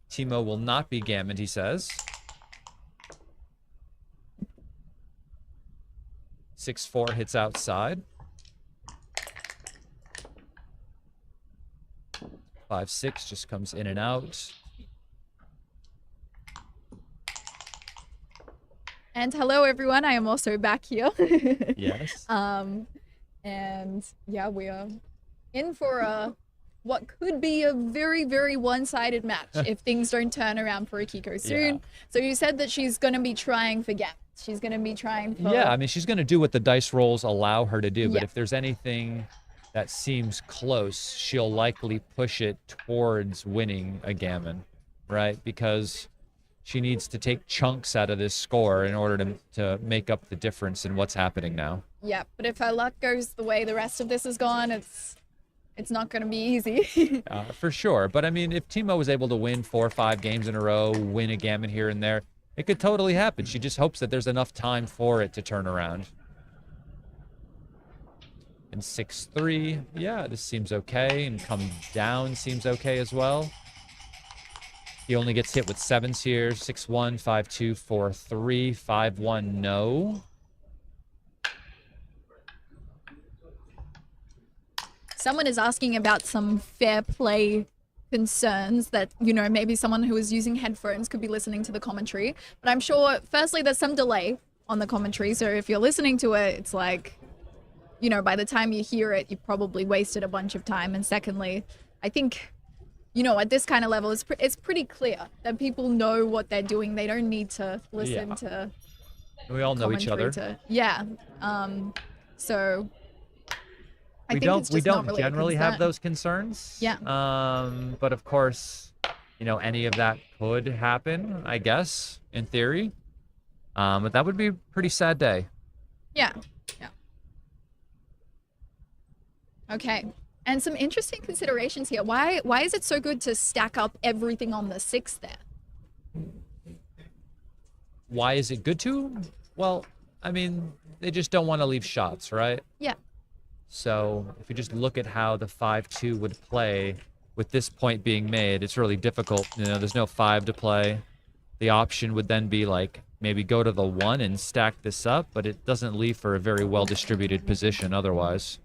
Teemo will not be gammoned, he says. 6-4 hits outside. 5-6 just comes in and out. And hello, everyone. I am also back here. Yes. And yeah, we are in for what could be a very, very one-sided match if things don't turn around for Akiko soon. Yeah. So you said that she's going to be trying for Gammon. She's going to be trying for... Yeah, I mean, she's going to do what the dice rolls allow her to do. But Yeah. if there's anything that seems close, she'll likely push it towards winning a Gammon, right? Because she needs to take chunks out of this score in order to make up the difference in what's happening now. Yeah, but if her luck goes the way the rest of this has gone, it's not going to be easy. For sure. But I mean, if Teemo was able to win 4 or 5 games in a row, win a Gammon here and there, it could totally happen. She just hopes that there's enough time for it to turn around. And 6-3, yeah, this seems okay. And come down seems okay as well. He only gets hit with 7s here. 6-1, 5-2, 4-3, 5-1, no. Someone is asking about some fair play concerns that, you know, maybe someone who is using headphones could be listening to the commentary. But I'm sure, firstly, there's some delay on the commentary. So if you're listening to it, it's like, you know, by the time you hear it, you probably wasted a bunch of time. And secondly, I think, you know, at this kind of level, it's pretty clear that people know what they're doing. They don't need to listen to... We all know each other. So... We don't really generally have those concerns. Yeah. But of course, you know, any of that could happen, I guess, in theory. But that would be a pretty sad day. Yeah. Yeah. Okay. And some interesting considerations here. Why is it so good to stack up everything on the 6 there? Why is it good to? Well, I mean, they just don't want to leave shots, right? Yeah. So if you just look at how the 5-2 would play with this point being made, it's really difficult. You know, there's no 5 to play. The option would then be like maybe go to the 1 and stack this up, but it doesn't leave for a very well distributed position otherwise.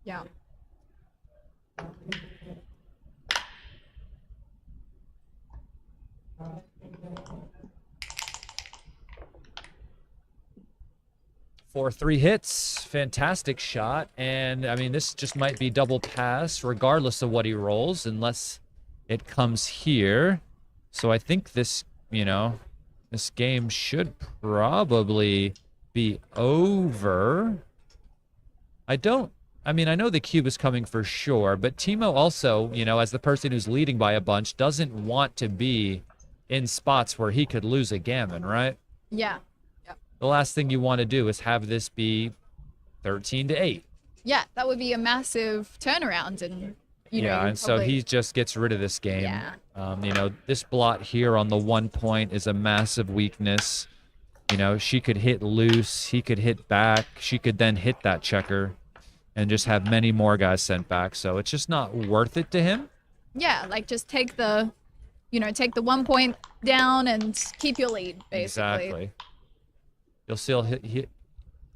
Yeah. For 3 hits, fantastic shot, and I mean this just might be double pass regardless of what he rolls unless it comes here. So I think this, you know, this game should probably be over. I mean, I know the cube is coming for sure, but Teemo also, you know, as the person who's leading by a bunch, doesn't want to be in spots where he could lose a Gammon, right? Yeah. The last thing you want to do is have this be 13-8. Yeah, that would be a massive turnaround, and you know, Yeah, you and so probably- he just gets rid of this game. Yeah. You know, this blot here on the 1 point is a massive weakness. You know, she could hit loose, he could hit back, she could then hit that checker and just have many more guys sent back. So it's just not worth it to him. Yeah, like just take the, you know, take the 1 point down and keep your lead, basically. Exactly. You'll still he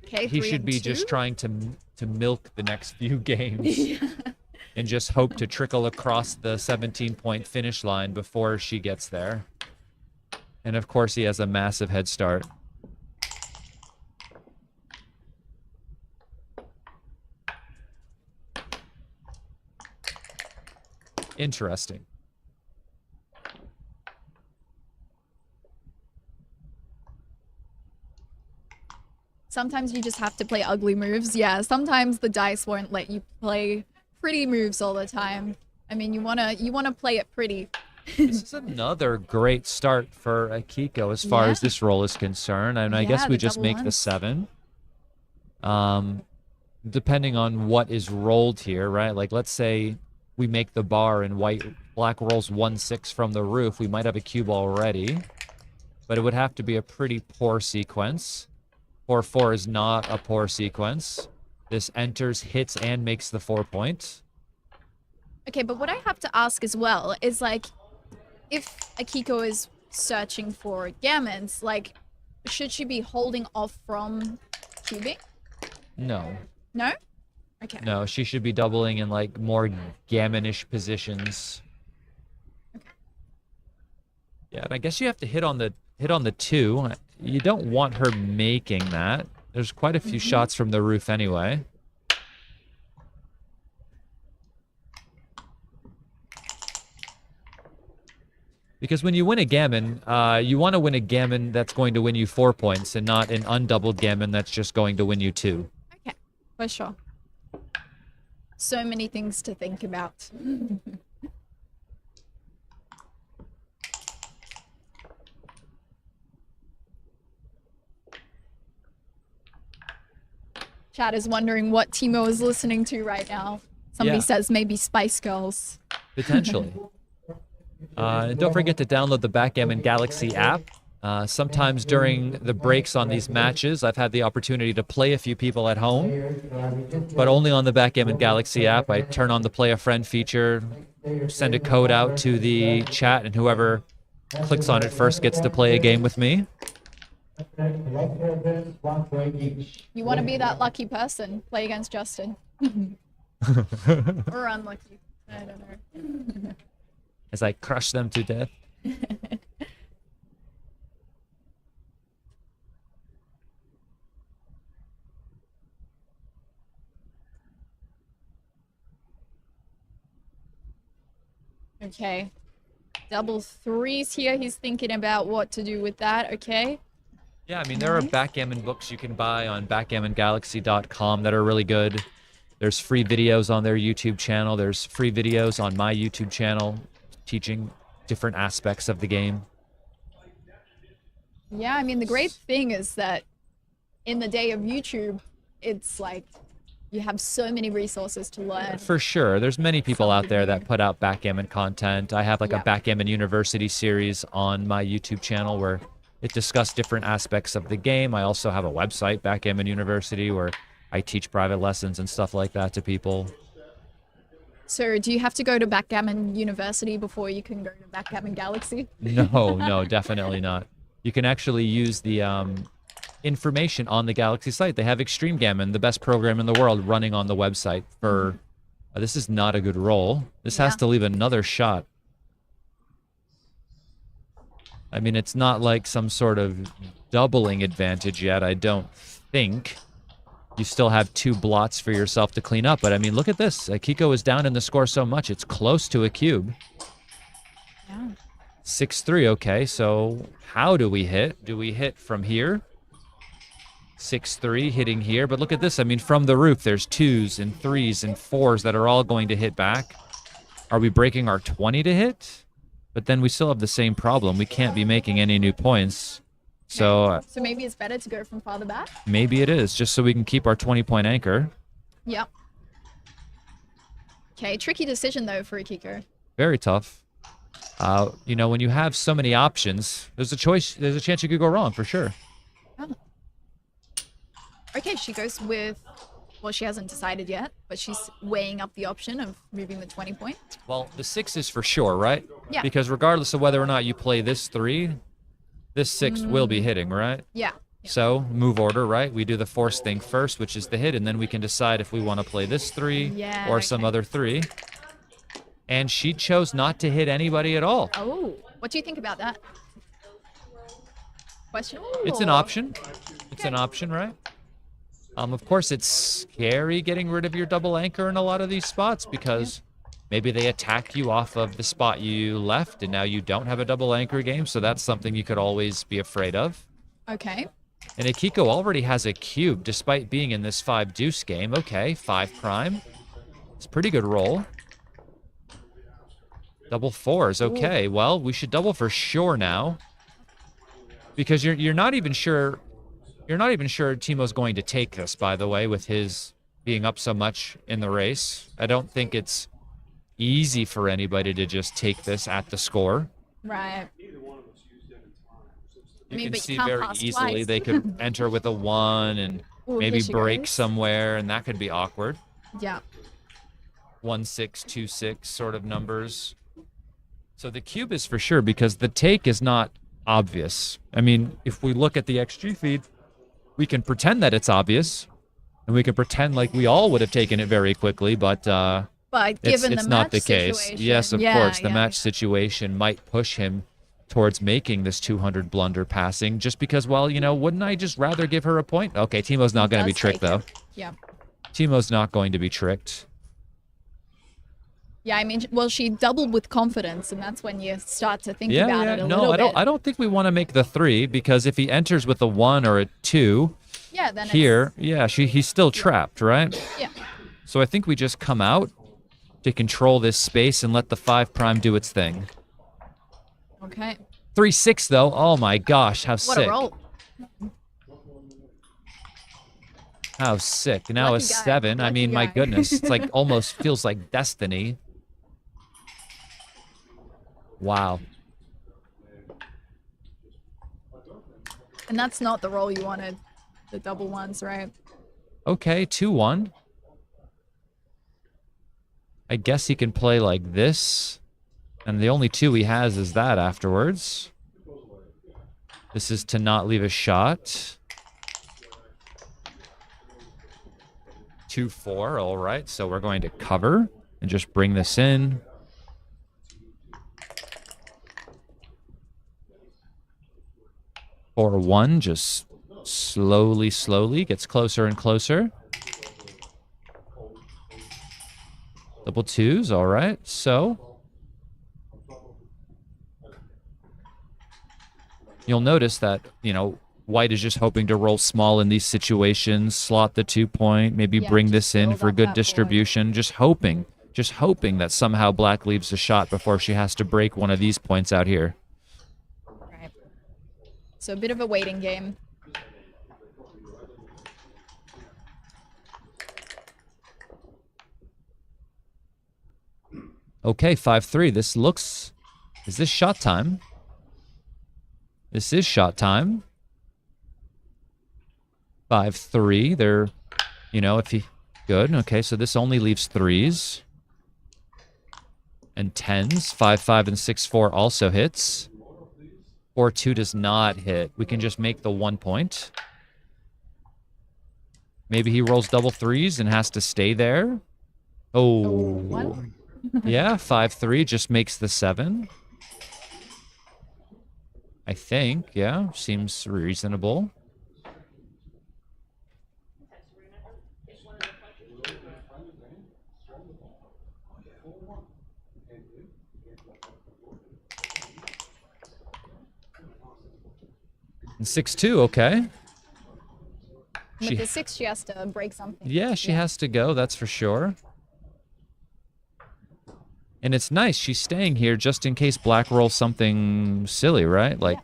Okay, he 3 should and be 2. just trying to milk the next few games and just hope to trickle across the 17-point finish line before she gets there. And of course, he has a massive head start. Interesting. Sometimes you just have to play ugly moves. Yeah, sometimes the dice won't let you play pretty moves all the time. I mean, you wanna play it pretty. This is another great start for Akiko as far as Yeah. this roll is concerned. And I Yeah, guess we the just double make the ones. 7. Depending on what is rolled here, right? Like, let's say we make the bar and black rolls 1-6 from the roof. We might have a cube already, but it would have to be a pretty poor sequence. 4-4 is not a poor sequence. This enters, hits, and makes the 4 point. Okay, but what I have to ask as well is like, if Akiko is searching for gammons, like, should she be holding off from cubing? No. No? Okay. No, she should be doubling in like more gammonish positions. Okay. Yeah, and I guess you have to hit on the 2. You don't want her making that. There's quite a few shots from the roof anyway. Because when you win a gammon, you want to win a gammon that's going to win you 4 points and not an undoubled gammon that's just going to win you 2. Okay, for sure. So many things to think about. Chat is wondering what Teemo is listening to right now. Somebody Yeah. says maybe Spice Girls. Potentially. And don't forget to download the Backgammon Galaxy app. Sometimes during the breaks on these matches, I've had the opportunity to play a few people at home, but only on the Backgammon Galaxy app. I turn on the Play a Friend feature, send a code out to the chat, and whoever clicks on it first gets to play a game with me. You want to be that lucky person, play against Justin. Or unlucky. I don't know. As I crush them to death. Okay. Double 3s here. He's thinking about what to do with that. Okay. Yeah, I mean, there are backgammon books you can buy on backgammongalaxy.com that are really good. There's free videos on their YouTube channel. There's free videos on my YouTube channel teaching different aspects of the game. Yeah, I mean, the great thing is that in the day of YouTube, it's like you have so many resources to learn. For sure. There's many people out there that put out backgammon content. I have like Yeah. a Backgammon University series on my YouTube channel where it discusses different aspects of the game. I also have a website, Backgammon University, where I teach private lessons and stuff like that to people. So do you have to go to Backgammon University before you can go to Backgammon Galaxy? No, definitely not. You can actually use the information on the Galaxy site. They have Extreme Gammon, the best program in the world, running on the website for... this is not a good roll. This has Yeah. to leave another shot. I mean, it's not like some sort of doubling advantage yet, I don't think. You still have 2 blots for yourself to clean up. But, I mean, look at this. Akiko is down in the score so much. It's close to a cube. Yeah. 6-3, okay. So how do we hit? Do we hit from here? 6-3, hitting here. But look at this. I mean, from the roof, there's 2s and 3s and 4s that are all going to hit back. Are we breaking our 20 to hit? But then we still have the same problem. We can't be making any new points. So So maybe it's better to go from farther back? maybe it is, just so we can keep our 20-point anchor. Yep. Okay, tricky decision though for Akiko. Very tough. You know, when you have so many options, there's a chance you could go wrong for sure. Oh. Okay, she goes with, well, she hasn't decided yet, but she's weighing up the option of moving the 20 point. Well, the 6 is for sure, right? Yeah. Because regardless of whether or not you play this 3, this 6 will be hitting, right? Yeah. So, move order, right? We do the force thing first, which is the hit, and then we can decide if we want to play this 3 or some other 3. And she chose not to hit anybody at all. Oh, what do you think about that? Question? It's an option. It's an option, right? Of course, it's scary getting rid of your double anchor in a lot of these spots because maybe they attack you off of the spot you left, and now you don't have a double anchor game, so that's something you could always be afraid of. Okay. And Akiko already has a cube, despite being in this 5 deuce game. Okay, 5 prime. It's a pretty good roll. Double 4s. Okay, well, we should double for sure now. Because you're not even sure. You're not even sure Teemo's going to take this, by the way, with his being up so much in the race. I don't think it's easy for anybody to just take this at the score. Right. You can but see you can't very pass easily twice. they could enter with a 1 and maybe here she break goes. somewhere, and that could be awkward. Yeah. 1 6 2 6 sort of numbers. So the cube is for sure because the take is not obvious. I mean, if we look at the XG feed, we can pretend that it's obvious, and we can pretend like we all would have taken it very quickly, but given it's the not match the case. situation, Yes, of yeah, course, the yeah. match situation might push him towards making this 200 blunder passing just because, well, you know, wouldn't I just rather give her a point? Okay, Teemo's not going to be Does tricked, take though. it. Yeah. Teemo's not going to be tricked. Yeah, I mean, well, she doubled with confidence, and that's when you start to think Yeah, about yeah. it a No, little bit. I don't think we want to make the 3 because if he enters with a 1 or a 2 Yeah, then here, yeah, he's still trapped, right? Yeah. So I think we just come out to control this space and let the 5 prime do its thing. Okay. 3 6 though. Oh my gosh, how What sick! a roll. How sick! Now a Lucky guy. 7. I Lucky mean, my guy. goodness, it's like almost feels like destiny. Wow. And that's not the roll you wanted. The double ones, right? Okay, 2-1. I guess he can play like this. And the only 2 he has is that afterwards. This is to not leave a shot. 2-4, all right. So we're going to cover and just bring this in. Or 1, just slowly gets closer and closer. Double 2s, all right. So you'll notice that, you know, White is just hoping to roll small in these situations, slot the 2 point, maybe Yeah, bring just this in build for up good that board. distribution, just hoping that somehow Black leaves a shot before she has to break one of these points out here. Right. So a bit of a waiting game. Okay, 5-3. This looks... Is this shot time? This is shot time. 5-3. They're, you know, if he... Good. Okay, so this only leaves 3s. And 10s. 5-5 and 6-4 also hits. 4-2 does not hit. We can just make the 1 point. Maybe he rolls double 3s and has to stay there. Oh. One. Yeah, 5-3 just makes the 7. I think, yeah, seems reasonable. And 6-2, okay. With She- the 6, she has to break something. Yeah, she has to go, that's for sure. And it's nice, she's staying here just in case Black rolls something silly, right? Like,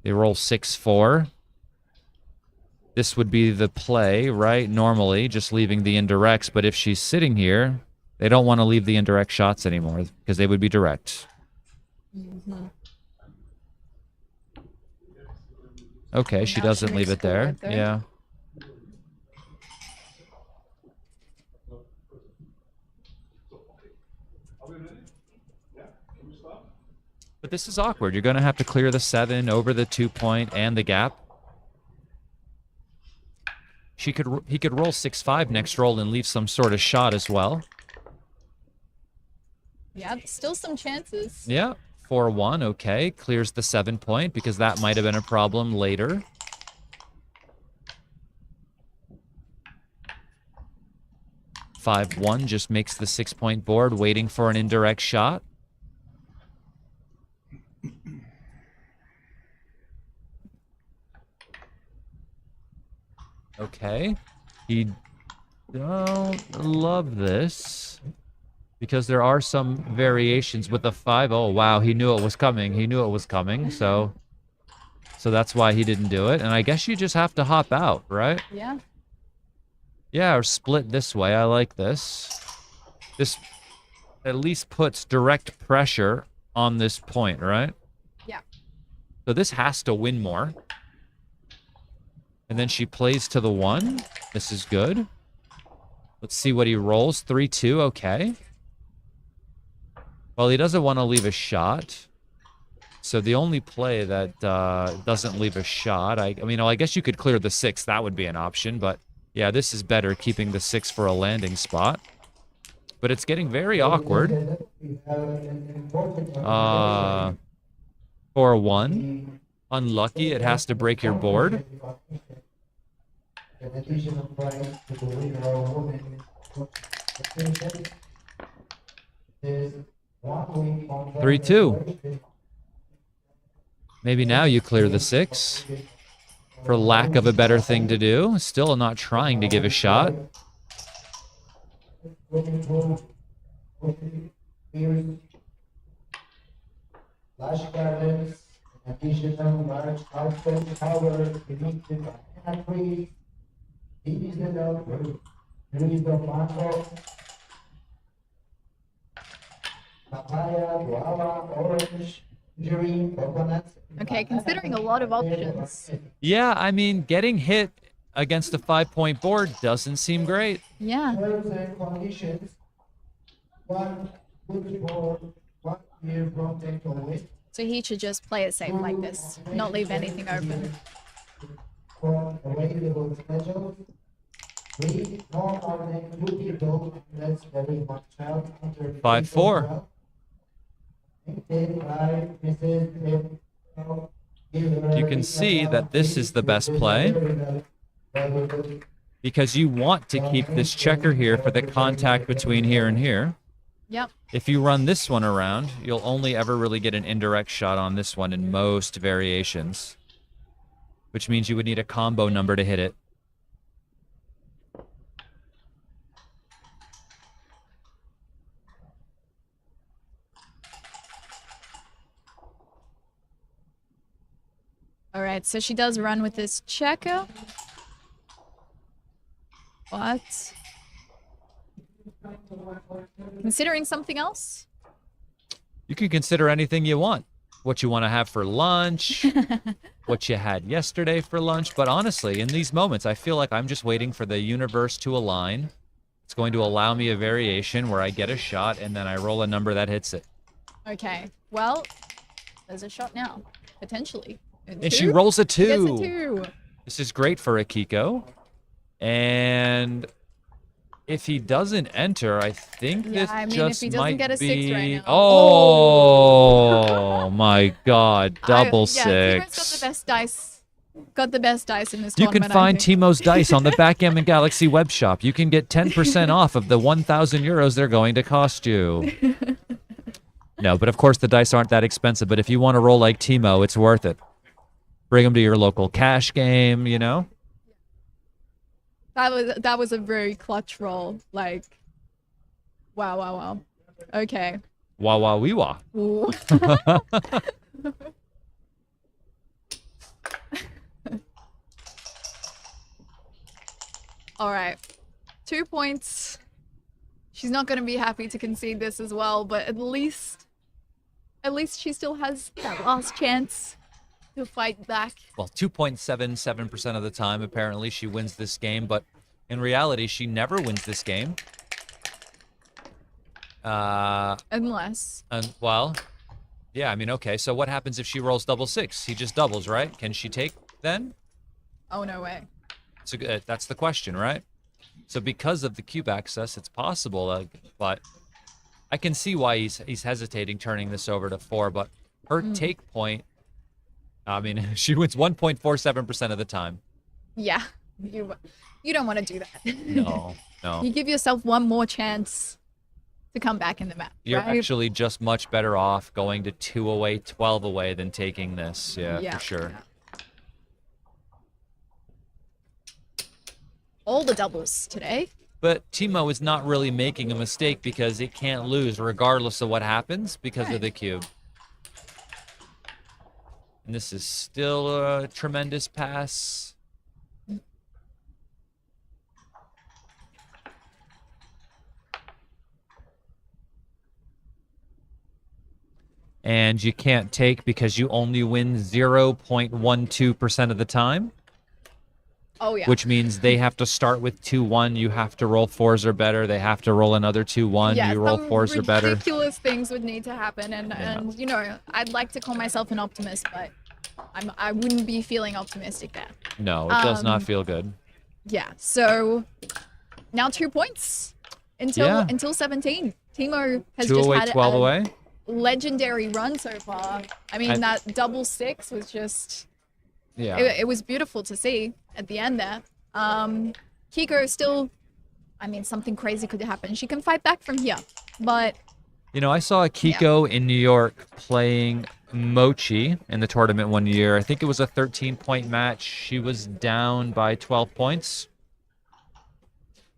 they roll 6-4. This would be the play, right? Normally, just leaving the indirects. But if she's sitting here, They don't want to leave the indirect shots anymore because they would be direct. Okay, she Now doesn't she leave makes it there. forward there. Yeah. But this is awkward. You're going to have to clear the 7 over the 2-point and the gap. He could roll 6-5 next roll and leave some sort of shot as well. Yeah, still some chances. Yeah, 4-1, okay. Clears the 7-point because that might have been a problem later. (5-1) just makes the 6-point board, waiting for an indirect shot. Okay. He don't love this because there are some variations with the 5. Oh, wow. He knew it was coming. He knew it was coming. So that's why he didn't do it. And I guess you just have to hop out, right? Yeah. Yeah, or split this way. I like this. This at least puts direct pressure on this point, right? Yeah. So this has to win more. And then she plays to the 1. This is good. Let's see what he rolls. 3-2, okay. Well, he doesn't want to leave a shot. So the only play that doesn't leave a shot, I mean, I guess you could clear the 6. That would be an option. But, yeah, this is better, keeping the 6 for a landing spot. But it's getting very awkward. 4-1. Unlucky. It has to break your board. 3-2. Maybe now you clear the 6 for lack of a better thing to do. Still not trying to give a shot. Additional large output power beneath the banana tree. These little trees of mango, papaya, guava, orange, tangerine, coconuts. Okay, considering a lot of options. Yeah, I mean, getting hit against a 5-point board doesn't seem great. Yeah. Terms and conditions. 1 good board, 1 year from takeaway. So he should just play it safe like this, not leave anything open. For available schedules. 3 more are than 2 people. That's very much out. 5-4. You can see that this is the best play because you want to keep this checker here for the contact between here and here. Yep. If you run this one around, you'll only ever really get an indirect shot on this one in most variations, which means you would need a combo number to hit it. All right, so she does run with this checker. But considering something else? You can consider anything you want. What you want to have for lunch, what you had yesterday for lunch. But honestly, in these moments, I feel like I'm just waiting for the universe to align. It's going to allow me a variation where I get a shot and then I roll a number that hits it. Okay, well, there's a shot now, potentially. And she rolls a 2. Gets a 2. This is great for Akiko. And if he doesn't enter, I think Yeah, this I mean, just if he doesn't might get a 6 be... right now. Oh, my God. Double Yeah, Teemo's got 6. the best dice. Got the best dice in this You tournament, can find I think. Teemo's dice on the Backgammon Galaxy web shop. You can get 10% off of the 1,000 euros they're going to cost you. No, but of course the dice aren't that expensive. But if you want to roll like Teemo, it's worth it. Bring them to your local cash game, you know? That was a very clutch roll. Like, wow, wow, wow. Okay. Wah wah wee wah. Ooh. All right. 2 points. she's not going to be happy to concede this as well, but at least she still has that last chance to fight back. Well, 2.77% of the time, apparently, she wins this game, but in reality, she never wins this game. Unless. Well, yeah, I mean, okay, so what happens if she rolls double six? He just doubles, right? Can she take then? Oh, no way. So that's the question, right? So because of the cube access, it's possible, but I can see why he's hesitating turning this over to 4, but her take point, I mean, she wins 1.47% of the time. Yeah, you don't want to do that. No. You give yourself one more chance to come back in the map. You're right? actually just much better off going to 2 away, 12 away than taking this. Yeah, for sure. Yeah. All the doubles today. But Teemo is not really making a mistake because it can't lose regardless of what happens because of the cube. And this is still a tremendous pass. And you can't take because you only win 0.12% of the time. Oh, yeah. Which means they have to start with 2-1. You have to roll 4s or better. They have to roll another 2-1. Yeah, you roll 4s or better. Ridiculous things would need to happen. And you know, I'd like to call myself an optimist, but I wouldn't be feeling optimistic there. No, it does not feel good. Yeah, so now 2 points until 17. Teemo has 2 just away, had 12 away. Legendary run so far. I mean, that double 6 was just... Yeah. It was beautiful to see at the end there. Kiko still, I mean, something crazy could happen. She can fight back from here, but... You know, I saw Kiko in New York playing Mochi in the tournament one year. I think it was a 13-point match. She was down by 12 points.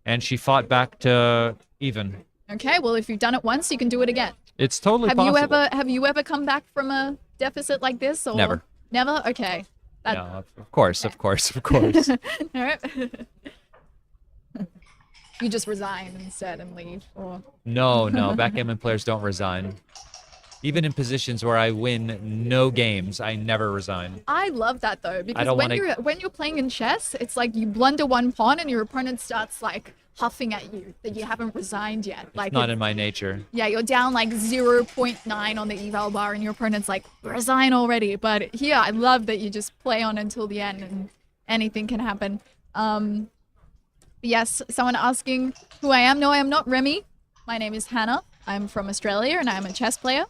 And she fought back to even. Okay, well, if you've done it once, you can do it again. It's totally possible. Have you ever come back from a deficit like this? Or Never. Never? Okay. No, of course. All right. You just resign instead and leave, or... No, backgammon players don't resign. Even in positions where I win no games, I never resign. I love that though, because don't when you're playing in chess, it's like you blunder one pawn and your opponent starts like huffing at you that you haven't resigned yet. Like it's not in my nature. Yeah, you're down like 0.9 on the eval bar and your opponent's like, resign already. But here, I love that you just play on until the end and anything can happen. Yes, someone asking who I am. No, I am not Remy. My name is Hannah. I'm from Australia and I'm a chess player.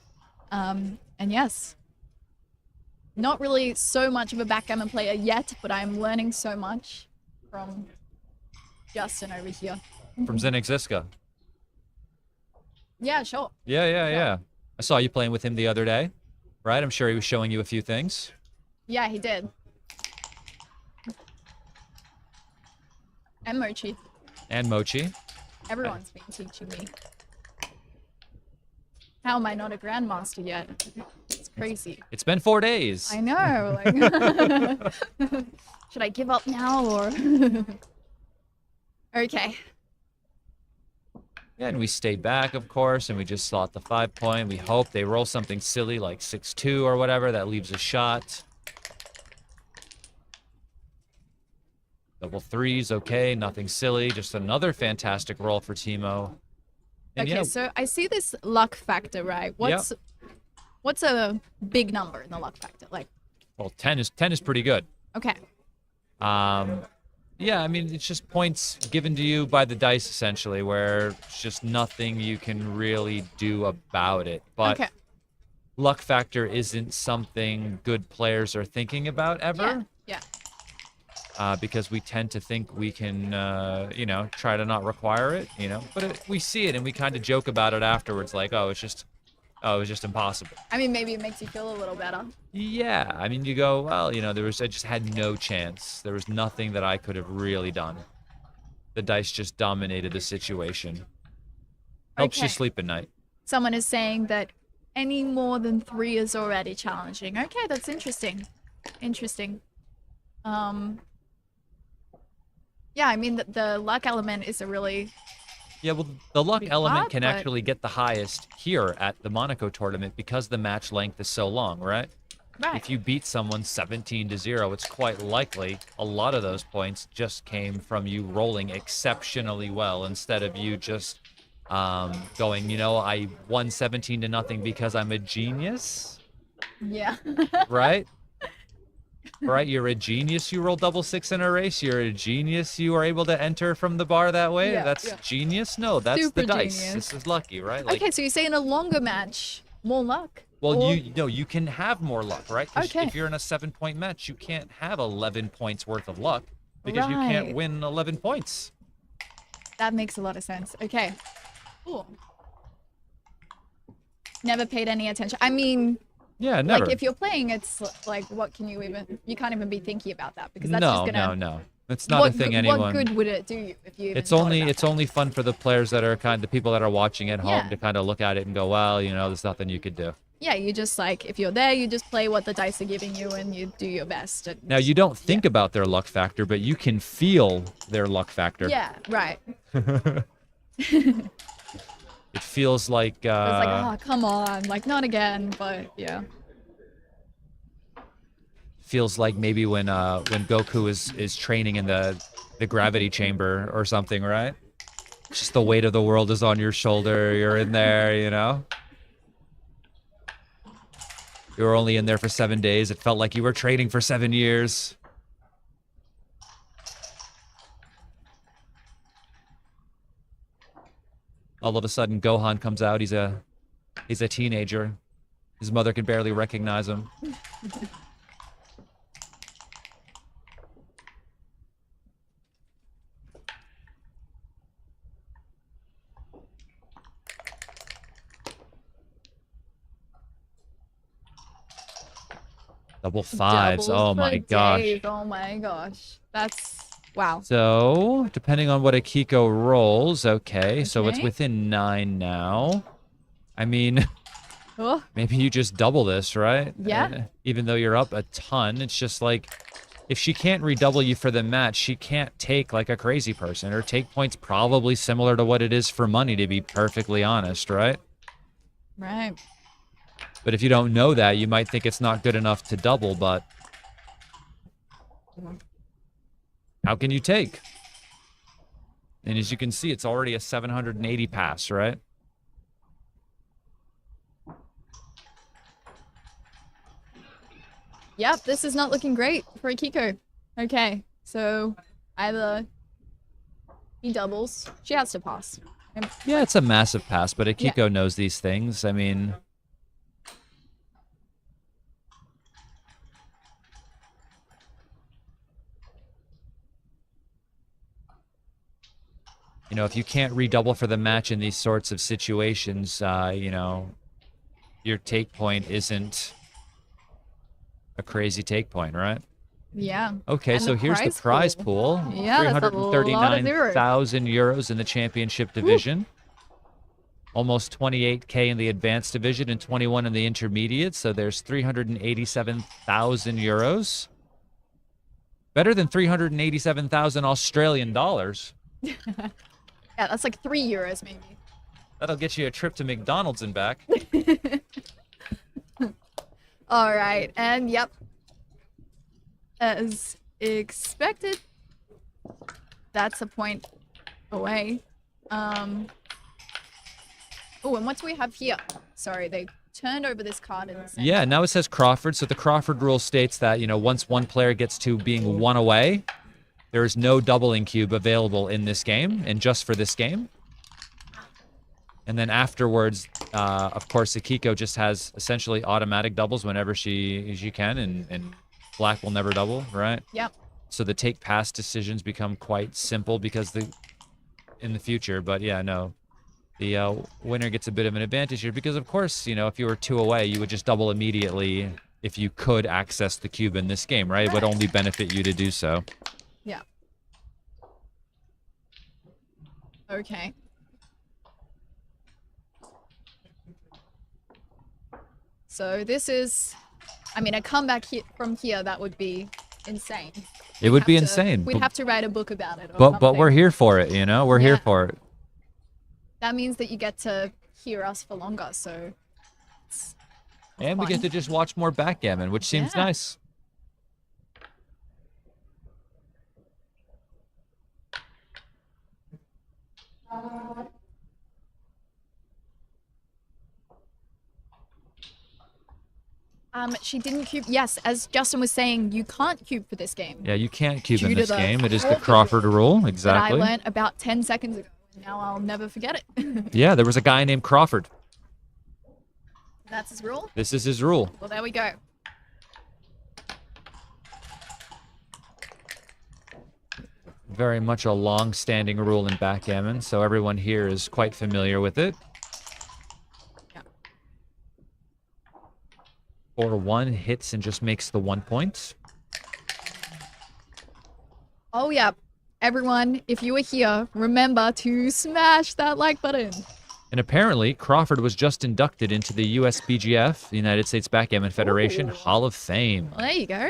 And yes, not really so much of a backgammon player yet, but I'm learning so much from Justin over here. From Zenik Ziska. Yeah, sure. Yeah. I saw you playing with him the other day, right? I'm sure he was showing you a few things. Yeah, he did. And Mochi. Everyone's been teaching me. How am I not a grandmaster yet? It's crazy. It's been 4 days. I know. Like, should I give up now or? Okay. Yeah, and we stay back, of course, and we just slot the 5-point. We hope they roll something silly like 6-2 or whatever. That leaves a shot. Double 3s, okay. Nothing silly. Just another fantastic roll for Teemo. And okay, yeah, so I see this luck factor, right? What's a big number in the luck factor? Like, well, 10 is pretty good. Okay. Yeah, I mean, it's just points given to you by the dice, essentially, where it's just nothing you can really do about it. But okay. Luck factor isn't something good players are thinking about ever. Yeah. Because we tend to think we can, try to not require it, But we see it and we kind of joke about it afterwards, like, it's just impossible. I mean, maybe it makes you feel a little better. Yeah, I mean, you go, well, I just had no chance. There was nothing that I could have really done. The dice just dominated the situation. Helps you sleep at night. Someone is saying that any more than 3 is already challenging. Okay, that's interesting. Yeah, I mean, the luck element is a really Yeah, well, the luck element hard, can but- actually get the highest here at the Monaco tournament because the match length is so long, right? Right. If you beat someone 17-0, it's quite likely a lot of those points just came from you rolling exceptionally well instead of you just going, you know, I won 17-0 because I'm a genius, Yeah. right? Right, you're a genius. You roll double six in a race. You're a genius. You are able to enter from the bar that way. Yeah, That's yeah. genius. No, that's Super the dice. genius. This is lucky, right? Like, Okay, so you say in a longer match, more luck. well, Or- you can have more luck, right? 'Cause Okay. if you're in a 7-point match, you can't have 11 points worth of luck because you can't Right. win 11 points. That makes a lot of sense. Okay. Cool. Never paid any attention. I mean, Yeah, never. like if you're playing, it's like, what can you even? You can't even be thinking about that because that's no, just gonna. no. It's not a what, thing good- anyone. What good would it do you if you? Even It's thought only about it's only fun for the players that are the people that are watching at home Yeah. to kind of look at it and go, well, you know, there's nothing you could do. Yeah, you just like if you're there, you just play what the dice are giving you and you do your best. And, Now you don't think about their luck factor, but you can feel their luck factor. yeah, right. It feels like It's like, oh, come on, like not again, but yeah. feels like maybe when Goku is training in the gravity chamber or something, right? Just the weight of the world is on your shoulder. You're in there, you know. You were only in there for 7 days. It felt like you were training for 7 years. All of a sudden, Gohan comes out. He's a teenager. His mother can barely recognize him. Double fives. Doubles Oh for my gosh. days. Oh my gosh. That's wow. So, depending on what Akiko rolls, okay, so it's Okay. within 9 now. I mean, Oh, maybe you just double this, right? Yeah. Even though you're up a ton, it's just like, if she can't redouble you for the match, she can't take like a crazy person. Her take point's probably similar to what it is for money, to be perfectly honest, right? right. But if you don't know that, you might think it's not good enough to double, but how can you take? And as you can see, it's already a 780 pass, right? Yep, this is not looking great for Akiko. Okay, so either he doubles. She has to pass. Yeah, it's a massive pass, but Akiko knows these things. I mean, you know, if you can't redouble for the match in these sorts of situations, you know, your take point isn't a crazy take point, right? Yeah. Okay, And so the here's the prize pool. Yeah, that's a lot of zeros. 339,000 euros in the championship division. Almost 28K in the advanced division and 21 in the intermediate. So there's 387,000 euros. Better than 387,000 Australian dollars. Yeah, that's like €3 maybe. That'll get you a trip to McDonald's and back. All right, and yep. As expected, that's a point away. Oh, and what do we have here? Sorry, they turned over this card in the center. Yeah, now it says Crawford. So the Crawford rule states that, you know, once one player gets to being one away, there is no doubling cube available in this game and just for this game. And then afterwards, of course, Akiko just has essentially automatic doubles whenever she can, and black will never double, right? Yep. So the take pass decisions become quite simple because in the future. But yeah, no, the winner gets a bit of an advantage here because, of course, you know, if you were 2 away, you would just double immediately if you could access the cube in this game, right? It would only benefit you to do so. Yeah. Okay. So this is, I mean, a comeback from here, that would be insane. It would be Have to- insane. We'd have to write a book about it. Or But we're something. here for it, you know? We're here Yeah. for it. that means that you get to hear us for longer. So, And we get to just watch more backgammon, which seems nice. She didn't cube. Yes, as Justin was saying, you can't cube for this game. Yeah, you can't cube in Due to this the game. It is the Crawford Crawford rule, exactly. That I learned about 10 seconds ago. Now I'll never forget it. Yeah, there was a guy named Crawford. That's his rule? This is his rule. Well, there we go. Very much a long-standing rule in backgammon, so everyone here is quite familiar with it. 4-1 hits and just makes the 1 point. Oh, yeah. Everyone, if you were here, remember to smash that like button. And apparently, Crawford was just inducted into the USBGF, the United States Backgammon Federation, Hall of Fame. Well, there you go.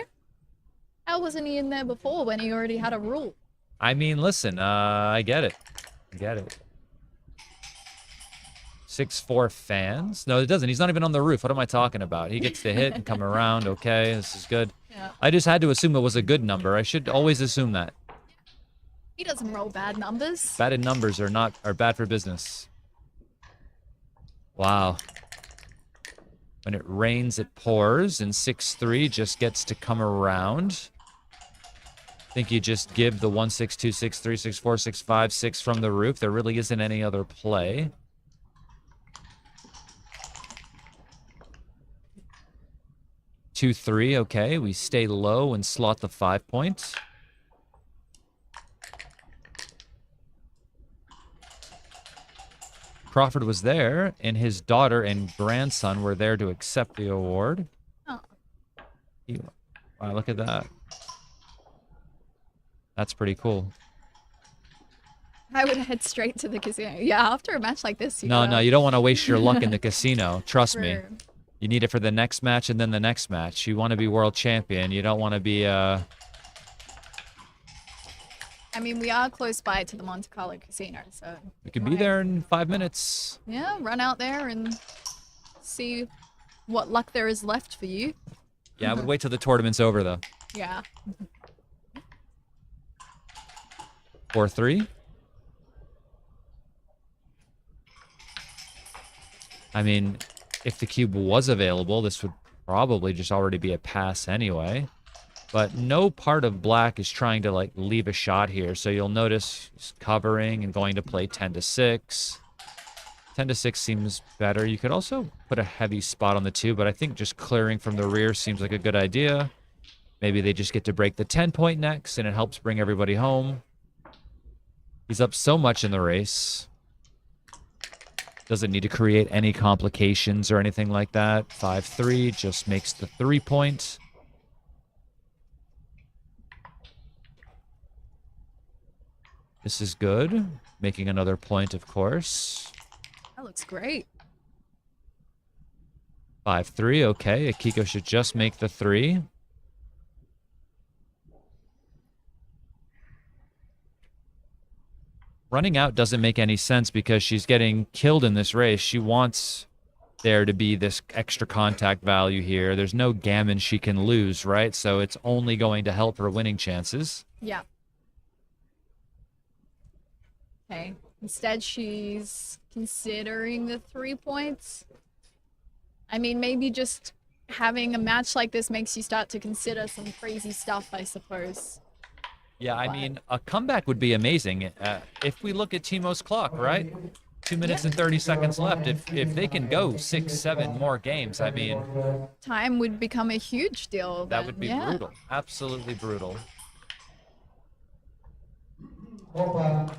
How wasn't he in there before when he already had a rule? I mean, listen, I get it. I get it. 6'4" fans? No, it doesn't. He's not even on the roof. What am I talking about? He gets to hit and come around. Okay, this is good. Yeah. I just had to assume it was a good number. I should always assume that. He doesn't roll bad numbers. Bad numbers are bad for business. Wow. When it rains, it pours, and 6-3 just gets to come around. I think you just give the 1, 6, 2, 6, 3, 6, 4, 6, 5, 6 from the roof. There really isn't any other play. Two, 3, okay. We stay low and slot the 5 points. Crawford was there, and his daughter and grandson were there to accept the award. Oh. Wow, look at that. That's pretty cool. I would head straight to the casino. Yeah, after a match like this, No, you don't want to waste your luck in the casino. Trust me. True. You need it for the next match and then the next match. You want to be world champion. You don't want to be I mean, we are close by to the Monte Carlo casino, so... You can be there in 5 minutes. Yeah, run out there and see what luck there is left for you. Yeah, I would wait till the tournament's over, though. Yeah. 4-3. I mean, if the cube was available, this would probably just already be a pass anyway. But no part of black is trying to, like, leave a shot here. So you'll notice he's covering and going to play 10-6. 10-6 seems better. You could also put a heavy spot on the 2, but I think just clearing from the rear seems like a good idea. Maybe they just get to break the 10-point next, and it helps bring everybody home. He's up so much in the race. Doesn't need to create any complications or anything like that. 5-3 just makes the 3 point. This is good. Making another point, of course. That looks great. 5-3, okay. Akiko should just make the 3. Running out doesn't make any sense because she's getting killed in this race. She wants there to be this extra contact value here. There's no gammon she can lose, right? So it's only going to help her winning chances. Yeah. Okay. Instead, she's considering the 3 points. I mean, maybe just having a match like this makes you start to consider some crazy stuff, I suppose. Yeah, I mean, a comeback would be amazing. If we look at Teemo's clock, right? 2 minutes and 30 seconds left. If they can go 6, 7 more games, I mean... Time would become a huge deal. That would be brutal. Absolutely brutal. But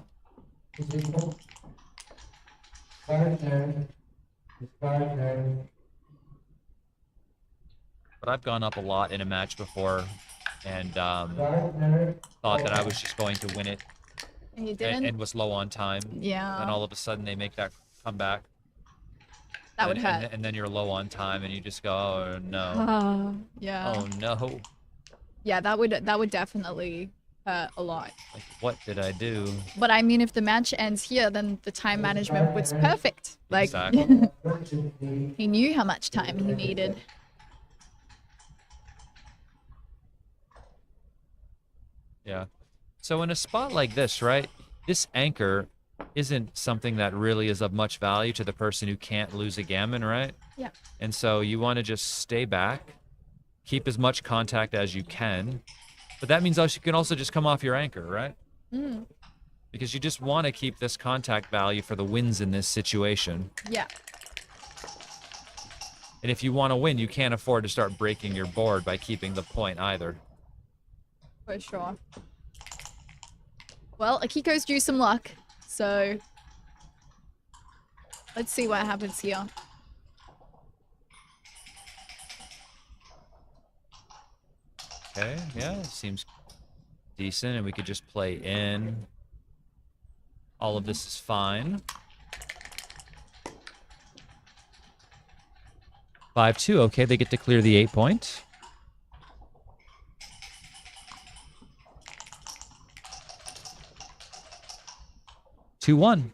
I've gone up a lot in a match before and thought that I was just going to win it. And you didn't? And was low on time. Yeah. And all of a sudden they make that comeback. That would hurt. And then you're low on time and you just go, oh no. Yeah. Oh no. Yeah, that would definitely her a lot. Like, what did I do? But I mean, if the match ends here, then the time management was perfect. Like, Exactly. he knew how much time he needed. Yeah. So in a spot like this, right, this anchor isn't something that really is of much value to the person who can't lose a gammon, right? Yeah. And so you want to just stay back, keep as much contact as you can. But that means also you can also just come off your anchor, right? Mm. Because you just want to keep this contact value for the wins in this situation. Yeah. And if you want to win, you can't afford to start breaking your board by keeping the point either. For sure. Well, Akiko's due some luck, so let's see what happens here. Okay, yeah, seems decent, and we could just play in. All of this is fine. 5-2, okay, they get to clear the 8-point. Two one.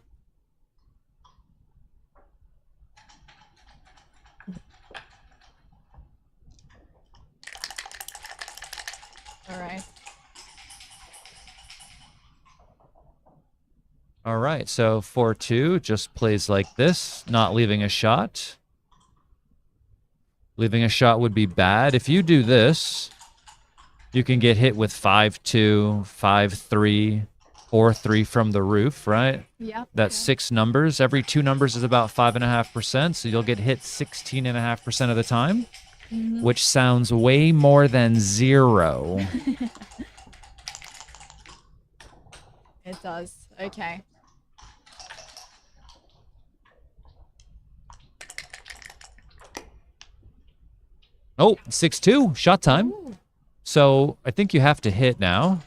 All right. All right, so 4-2 just plays like this, not leaving a shot. Leaving a shot would be bad. If you do this, you can get hit with 5-2, 5-3, 4-3 from the roof, right? Yeah. That's 6 numbers. Every 2 numbers is about 5.5%, so you'll get hit 16.5% of the time, which sounds way more than 0. It does. Okay. Oh, 6-2, shot time. Ooh. So I think you have to hit now.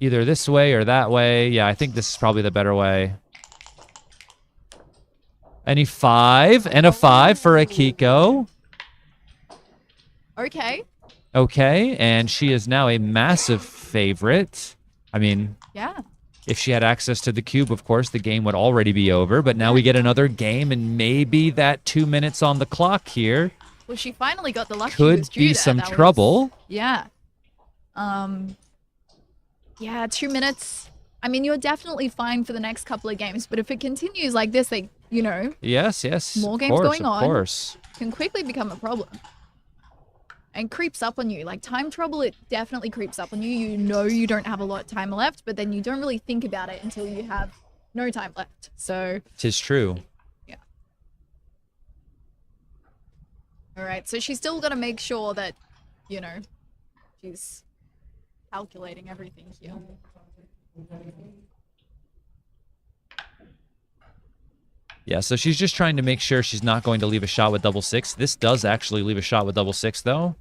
Either this way or that way. Yeah, I think this is probably the better way. Any 5 and a 5 for Akiko. Okay. Okay, and she is now a massive favorite. I mean, Yeah. if she had access to the cube, of course, the game would already be over. But now we get another game, and maybe that 2 minutes on the clock here Well, she finally got the luck. She could was due be there. some That was- trouble. Yeah. Yeah, 2 minutes. I mean, you're definitely fine for the next couple of games, but if it continues like this, they, you know, Yes, yes. More of games course, going of on. course. can quickly become a problem. And creeps up on you. Like, time trouble, it definitely creeps up on you. You know you don't have a lot of time left, but then you don't really think about it until you have no time left. So, 'Tis true. yeah. All right, so she's still got to make sure that, you know, she's calculating everything here. Yeah, so she's just trying to make sure she's not going to leave a shot with double 6. This does actually leave a shot with double 6, though.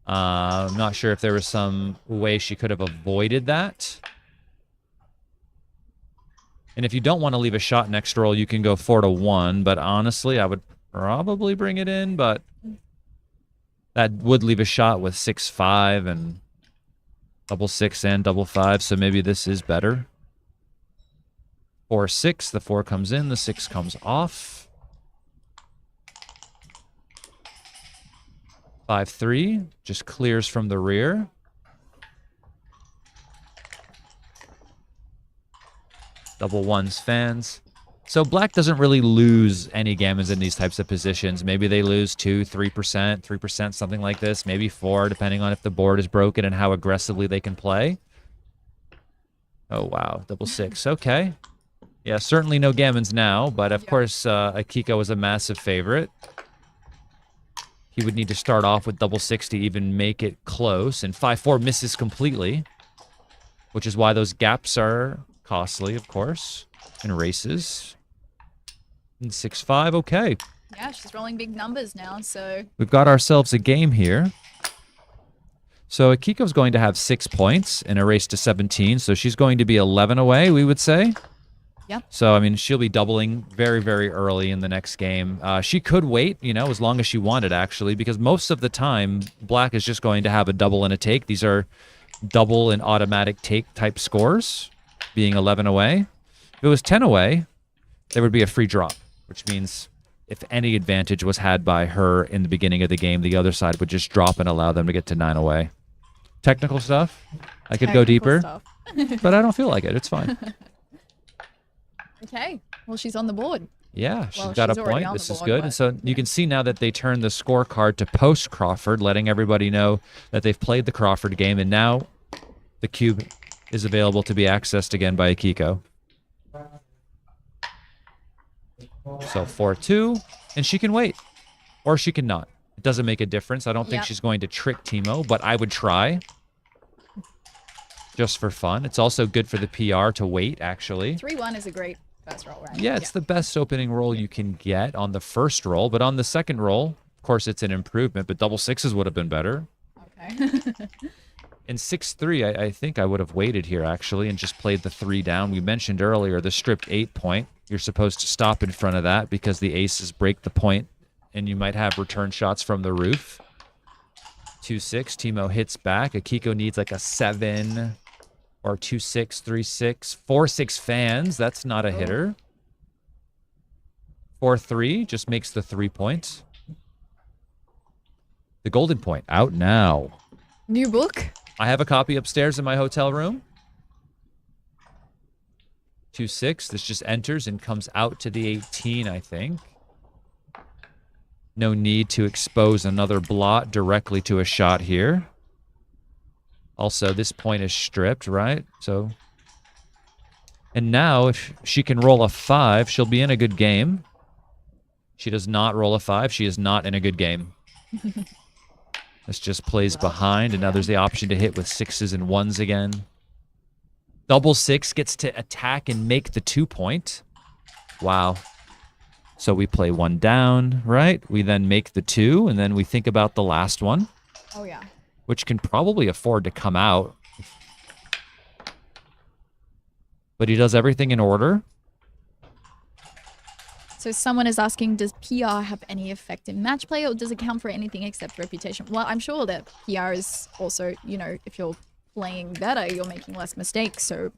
I'm not sure if there was some way she could have avoided that. And if you don't want to leave a shot next roll, you can go 4-1. But honestly, I would probably bring it in. But that would leave a shot with 6-5 and double 6 and double 5. So maybe this is better. 4-6. The 4 comes in. The 6 comes off. 5-3. Just clears from the rear. Double 1s fans. So black doesn't really lose any gammons in these types of positions. Maybe they lose 2, 3%, 3%, something like this. Maybe 4, depending on if the board is broken and how aggressively they can play. Oh, wow. Double 6. Okay. Yeah, certainly no gammons now, but of course, Akiko is a massive favorite. He would need to start off with double 6 to even make it close, and 5-4 misses completely, which is why those gaps are costly, of course, in races. And 6-5, okay. Yeah, she's rolling big numbers now, so... We've got ourselves a game here. So Akiko's going to have 6 points in a race to 17, so she's going to be 11 away, we would say. Yep. So, I mean, she'll be doubling very, very early in the next game. She could wait, you know, as long as she wanted, actually, because most of the time, Black is just going to have a double and a take. These are double and automatic take type scores, being 11 away. If it was 10 away, there would be a free drop, which means if any advantage was had by her in the beginning of the game, the other side would just drop and allow them to get to 9 away. Technical stuff. I could go deeper, but I don't feel like it. It's fine. Okay. Well, she's on the board. Yeah, she's Well, got she's a already point. on This the is board, good. but- And so you can see now that they turn the scorecard to post Crawford, letting everybody know that they've played the Crawford game, and now the cube is available to be accessed again by Akiko. So 4-2, and she can wait, or she can not. It doesn't make a difference. I don't think Yep. she's going to trick Teemo, but I would try just for fun. It's also good for the PR to wait, actually. 3-1 is a great first roll, right? Yeah, it's the best opening roll you can get on the first roll, but on the second roll, of course, it's an improvement, but double sixes would have been better. Okay. In 6-3, I think I would have waited here, actually, and just played the 3 down. We mentioned earlier the stripped 8 point. You're supposed to stop in front of that because the aces break the point, and you might have return shots from the roof. 2-6, Teemo hits back. Akiko needs like a 7 or 2-6, 3-6, 4-6 fans. That's not a hitter. 4-3 just makes the 3 points. The golden point out now. New book. I have a copy upstairs in my hotel room. 2-6. This just enters and comes out to the 18, I think. No need to expose another blot directly to a shot here. Also, this point is stripped, right? So, and now if she can roll a 5, she'll be in a good game. She does not roll a 5. She is not in a good game. This just plays behind, and now there's the option to hit with 6s and 1s again. Double 6 gets to attack and make the 2 point. Wow. So we play 1 down, right? We then make the 2, and then we think about the last one, Oh, yeah. which can probably afford to come out. But he does everything in order. So someone is asking, does PR have any effect in match play, or does it count for anything except reputation? Well, I'm sure that PR is also, you know, if you're playing better, you're making less mistakes, so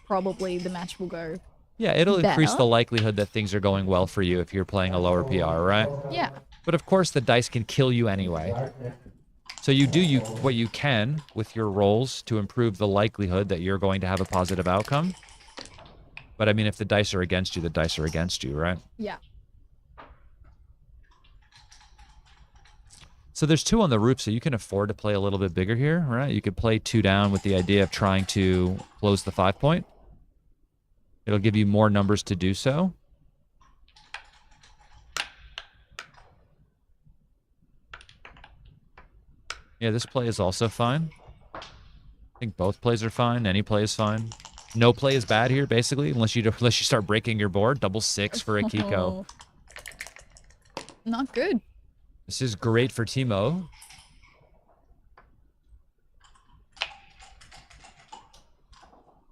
probably the match will go. Yeah, it'll increase Better. the likelihood that things are going well for you if you're playing a lower PR, right? Yeah. But of course, the dice can kill you anyway. So you do what you can with your rolls to improve the likelihood that you're going to have a positive outcome. But I mean, if the dice are against you, the dice are against you, right? Yeah. So there's 2 on the roof, so you can afford to play a little bit bigger here, right? You could play 2 down with the idea of trying to close the 5 point. It'll give you more numbers to do so. Yeah, this play is also fine. I think both plays are fine. Any play is fine. No play is bad here, basically, unless you start breaking your board. Double 6 for Akiko. Not good. This is great for Teemo.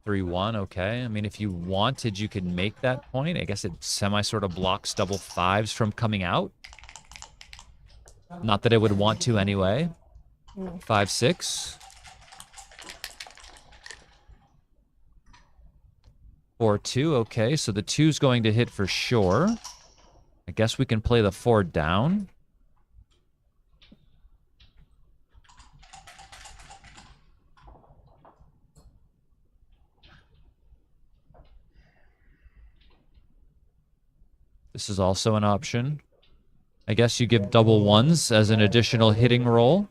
(3-1), okay. I mean, if you wanted, you could make that point. I guess it sort of blocks double 5s from coming out. Not that it would want to anyway. 5-6. 4-2, okay. So the 2's going to hit for sure. I guess we can play the 4 down. This is also an option. I guess you give double 1s as an additional hitting roll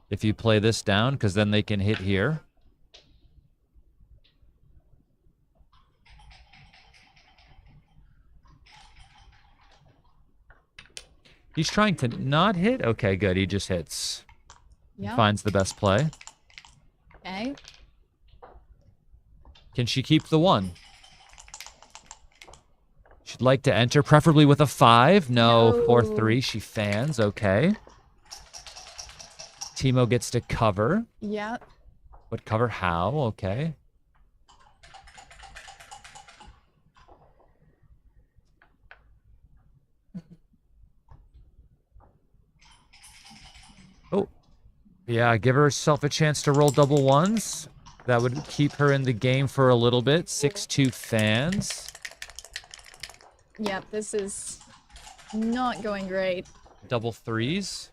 if you play this down, because then they can hit here. He's trying to not hit? Okay, good. He just hits. Yeah. Finds the best play. Okay. Can she keep the 1? She'd like to enter, preferably with a 5. No, 4-3. She fans. Okay. Teemo gets to cover. Yeah. But cover how? Okay. Oh, yeah, give herself a chance to roll double ones. That would keep her in the game for a little bit. 6-2 fans. Yep, this is not going great. Double threes.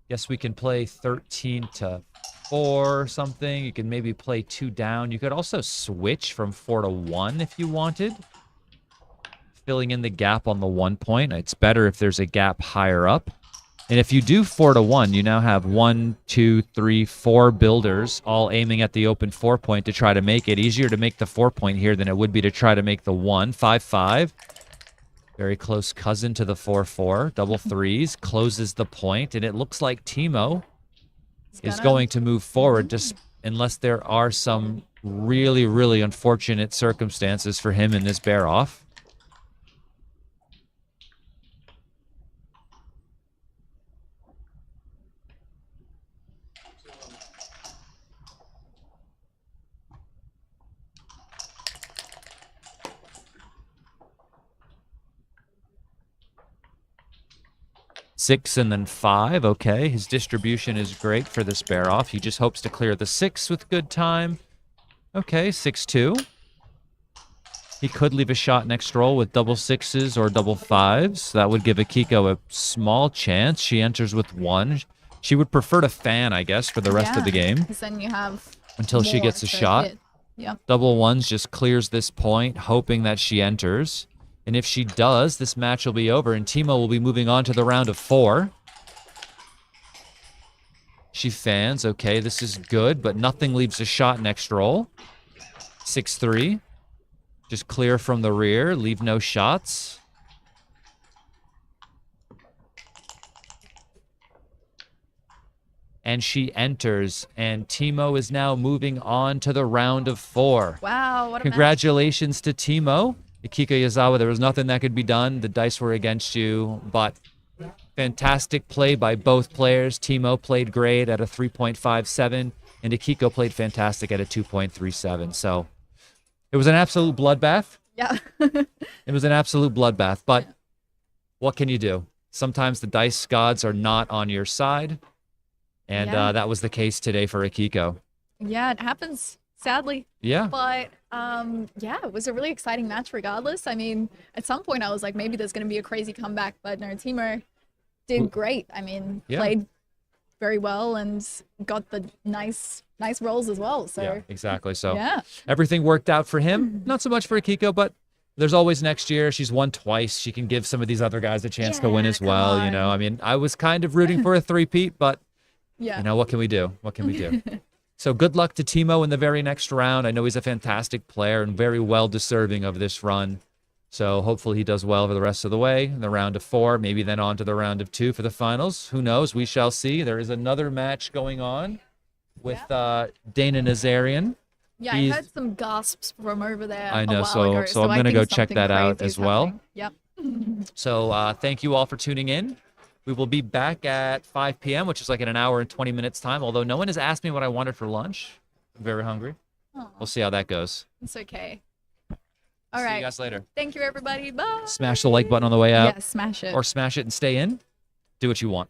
Guess we can play 13 to 4 or something. You can maybe play 2 down. You could also switch from 4 to 1 if you wanted. Filling in the gap on the 1 point. It's better if there's a gap higher up. And if you do 4 to 1, you now have 1, 2, 3, 4 builders all aiming at the open 4 point to try to make it. Easier to make the 4 point here than it would be to try to make the 1. 5-5. Very close cousin to the 4-4. Double threes. Closes the point. And it looks like Teemo is going to move forward just unless there are some really, really unfortunate circumstances for him in this bear-off. Six and then 5. Okay, his distribution is great for this bear off. He just hopes to clear the 6 with good time. Okay, 6-2. He could leave a shot next roll with double 6s or double 5s. That would give Akiko a small chance. She enters with 1. She would prefer to fan, I guess, for the rest of the game. Because then you have until she gets a shot. Yeah. Double 1s just clears this point, hoping that she enters. And if she does, this match will be over, and Teemo will be moving on to the round of 4. She fans. Okay, this is good, but nothing leaves a shot next roll. 6-3. Just clear from the rear, leave no shots. And she enters, and Teemo is now moving on to the round of 4. Wow, what a Congratulations to Teemo. Akiko Yazawa, there was nothing that could be done. The dice were against you, but fantastic play by both players. Teemo played great at a 3.57, and Akiko played fantastic at a 2.37. So it was an absolute bloodbath. Yeah. It was an absolute bloodbath, but what can you do? Sometimes the dice gods are not on your side, and that was the case today for Akiko. Yeah, it happens, sadly. Yeah. But yeah, it was a really exciting match regardless. I mean, at some point I was like, maybe there's going to be a crazy comeback, but no, Teemo did great. I mean, played very well and got the nice rolls as well. So yeah, exactly. So yeah, everything worked out for him. Not so much for Akiko, but there's always next year. She's won twice. She can give some of these other guys a chance to win as well. You know, I mean, I was kind of rooting for a three-peat, but you know, what can we do? What can we do? So good luck to Teemo in the very next round. I know he's a fantastic player and very well deserving of this run. So hopefully he does well for the rest of the way in the round of 4, maybe then on to the round of 2 for the finals. Who knows? We shall see. There is another match going on with Dana Nazarian. Yeah, I heard some gasps from over there. I know, a while ago, so I'm going to go check that out as well. Yep. So thank you all for tuning in. We will be back at 5 p.m., which is like in an hour and 20 minutes time, although no one has asked me what I wanted for lunch. I'm very hungry. Aww. We'll see how that goes. It's okay. All right. See you guys later. Thank you, everybody. Bye. Smash the like button on the way out. Yeah, smash it. Or smash it and stay in. Do what you want.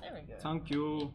There we go. Thank you.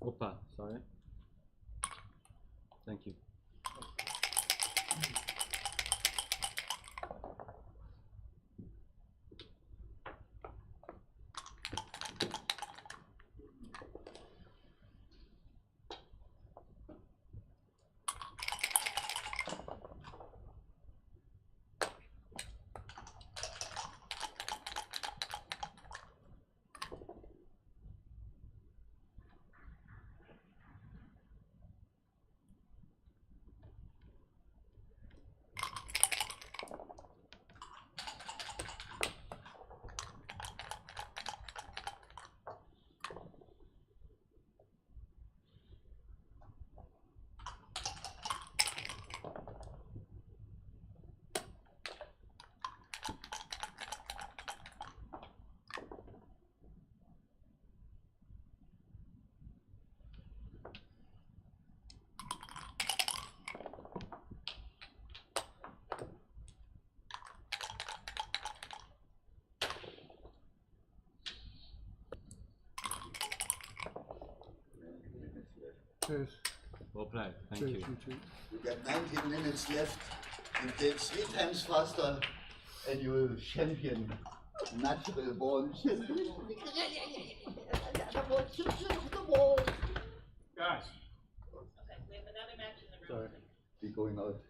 Opa, sorry. Thank you. Cheers. Well played. Thank Cheers, you. you too. You got 19 minutes left. You played 3 times faster, and you're champion. Natural born champion. Guys. Okay, we have another match in the room. Sorry. Be going out.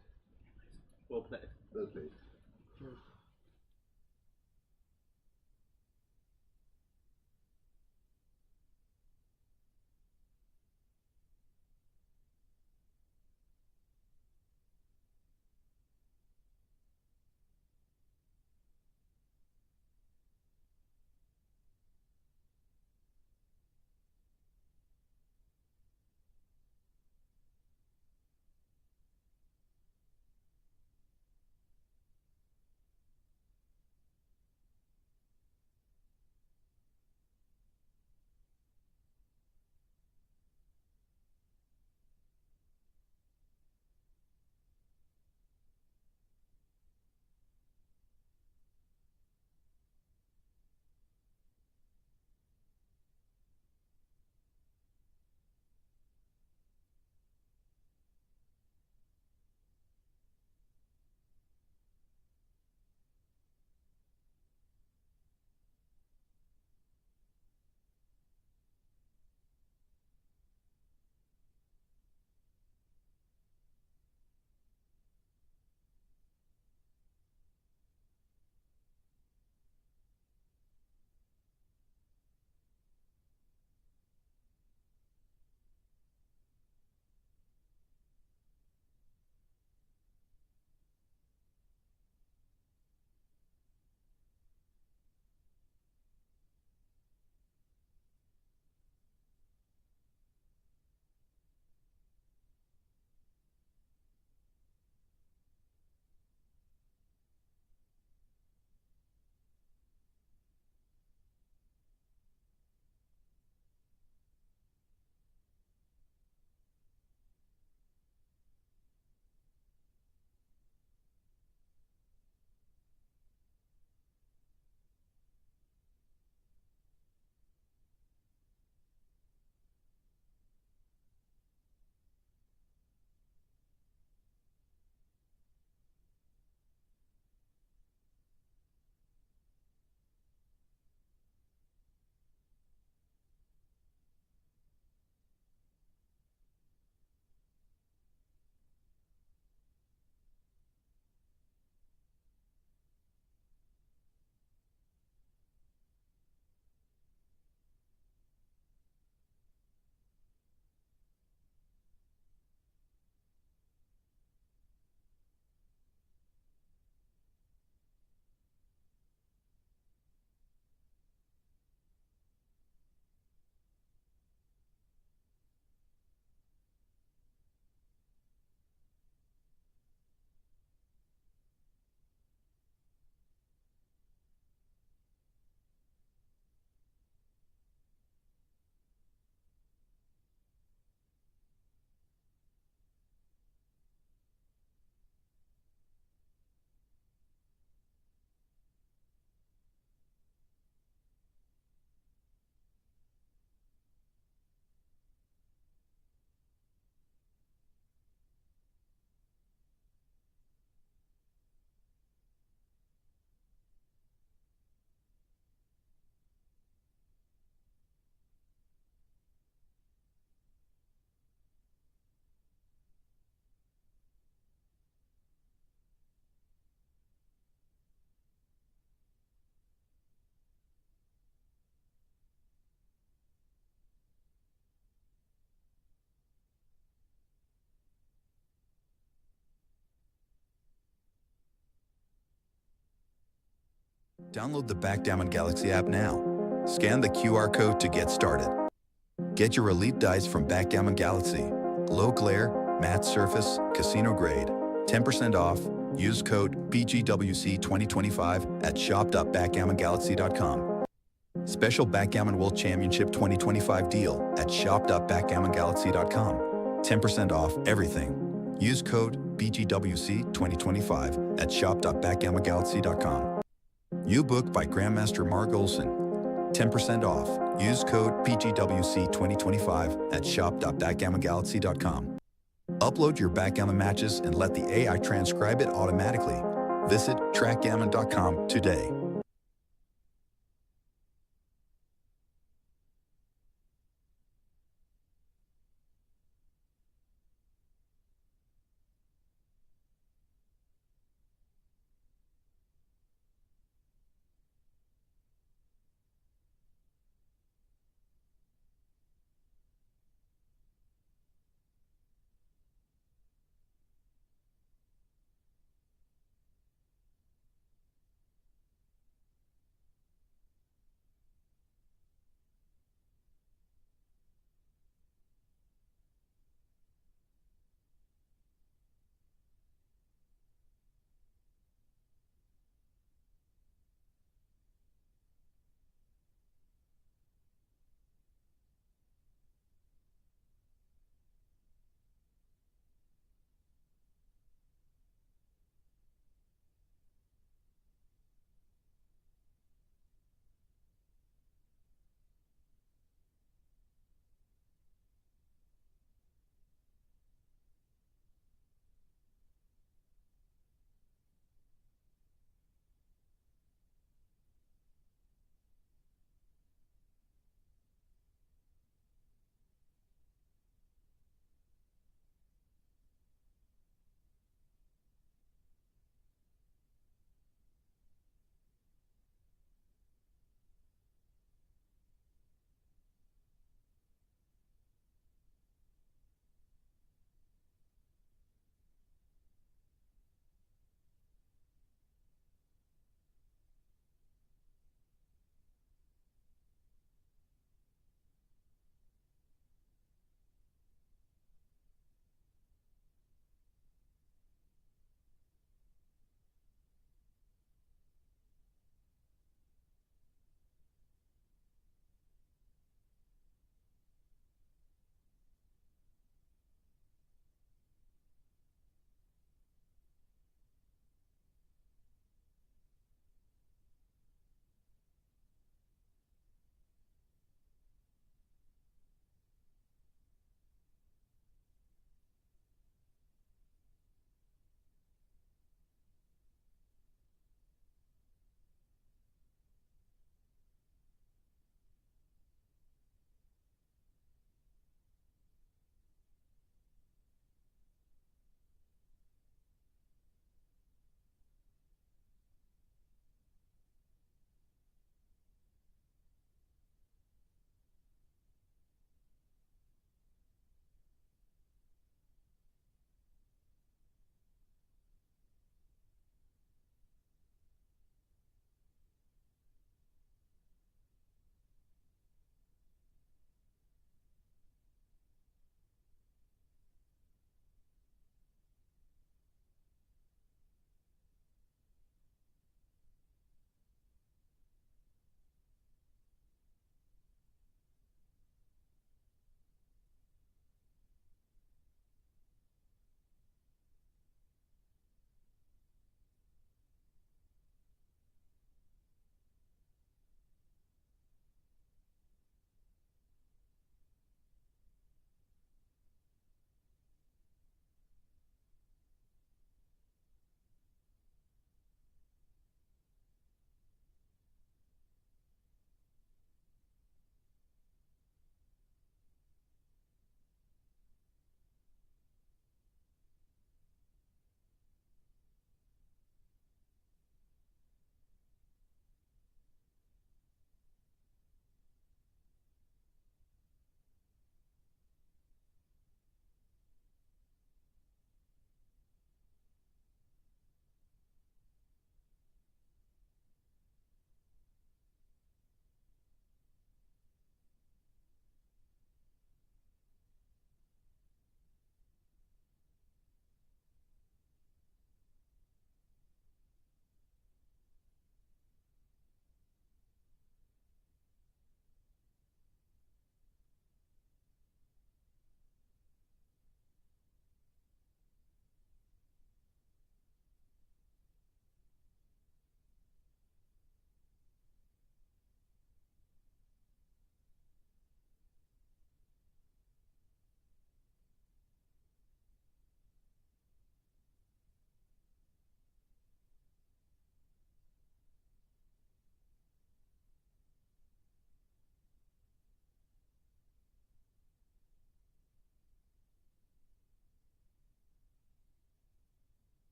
Well played. Well played. Cheers. Download the Backgammon Galaxy app now. Scan the QR code to get started. Get your elite dice from Backgammon Galaxy. Low glare, matte surface, casino grade. 10% off. Use code BGWC 2025 at shop.backgammongalaxy.com. Special Backgammon World Championship 2025 deal at shop.backgammongalaxy.com. 10% off everything. Use code BGWC 2025 at shop.backgammongalaxy.com. New book by Grandmaster Mark Olson. 10% off. Use code BGWC 2025 at shop.backgammongalaxy.com. Upload your backgammon matches and let the AI transcribe it automatically. Visit trackgammon.com today.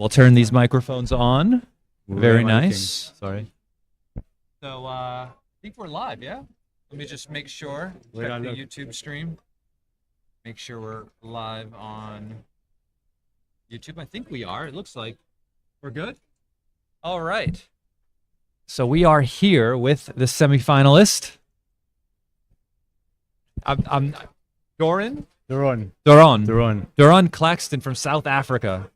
We'll turn these microphones on. Very nice. Sorry. So I think we're live, yeah? Let me just make sure. Where Check do the I look? YouTube stream. Make sure we're live on YouTube. I think we are. It looks like we're good. All right. So we are here with the semifinalist. I'm Doran Claxton from South Africa.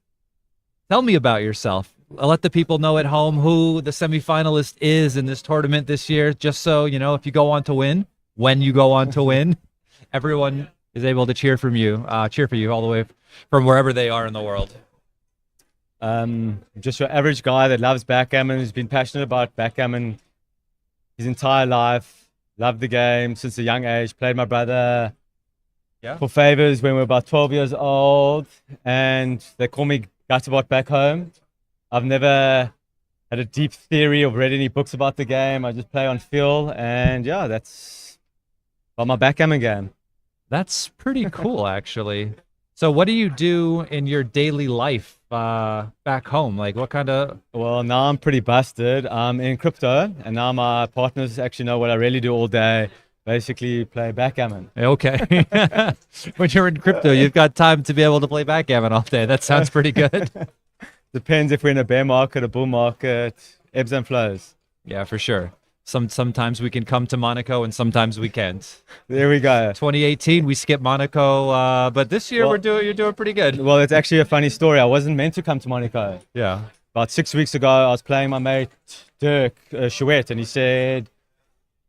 Tell me about yourself. I'll let the people know at home who the semifinalist is in this tournament this year, just so, you know, if you go on to win, when you go on to win, everyone is able to cheer for you all the way from wherever they are in the world. Just your average guy that loves backgammon, who's been passionate about backgammon his entire life. Loved the game since a young age. Played my brother for favors when we were about 12 years old, and they call me Gutterbot back home. I've never had a deep theory or read any books about the game. I just play on feel, and yeah, that's about my backgammon game. That's pretty cool, actually. So what do you do in your daily life back home? Like what kind of... Well, now I'm pretty busted. I'm in crypto, and now my partners actually know what I really do all day. Basically play backgammon. Okay. When you're in crypto, you've got time to be able to play backgammon all day. That sounds pretty good. Depends if we're in a bear market, a bull market, ebbs and flows. Yeah, for sure. Sometimes we can come to Monaco and sometimes we can't. There we go. 2018, we skipped Monaco, but this year you're doing pretty good. Well, it's actually a funny story. I wasn't meant to come to Monaco. Yeah. About 6 weeks ago, I was playing my mate Dirk Chouette, and he said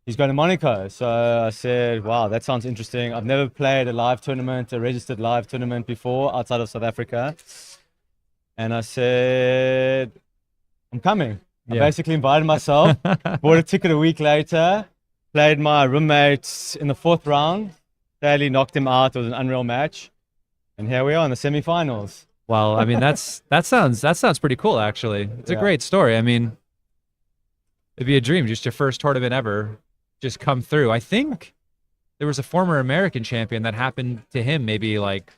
he's going to Monaco. So I said, wow, that sounds interesting. I've never played a live tournament, a registered live tournament before outside of South Africa. And I said, I'm coming. I basically invited myself, bought a ticket a week later, played my roommates in the 4th round, sadly knocked him out. It was an unreal match. And here we are in the semifinals. Well, I mean, that sounds pretty cool, actually. It's a great story. I mean, it'd be a dream, just your first tournament ever, just come through. I think there was a former American champion that happened to him maybe like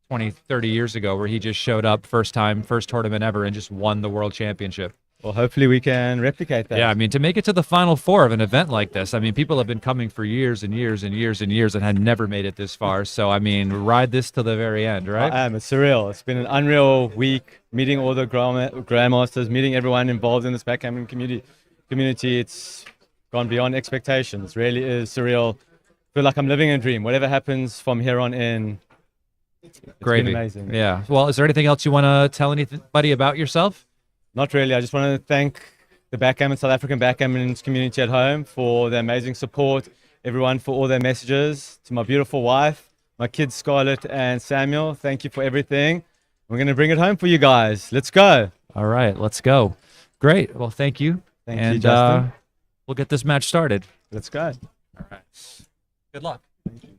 20, 30 years ago, where he just showed up first tournament ever and just won the world championship. Well, hopefully we can replicate that. Yeah, I mean, to make it to the final 4 of an event like this, I mean, people have been coming for years and years and years and years and had never made it this far. So, I mean, ride this to the very end, right? I am. It's surreal. It's been an unreal week, meeting all the grandmasters, meeting everyone involved in this backgammon community. It's gone beyond expectations. Really is surreal. I feel like I'm living a dream. Whatever happens from here on in, it's been amazing. Yeah. Well, is there anything else you want to tell anybody about yourself? Not really. I just want to thank the backgammon, South African backgammon community at home for their amazing support, everyone for all their messages, to my beautiful wife, my kids Scarlett and Samuel. Thank you for everything. We're going to bring it home for you guys. Let's go. All right, let's go. Great. Well, thank you. Thank you, Justin. We'll get this match started. Let's go. All right. Good luck. Thank you.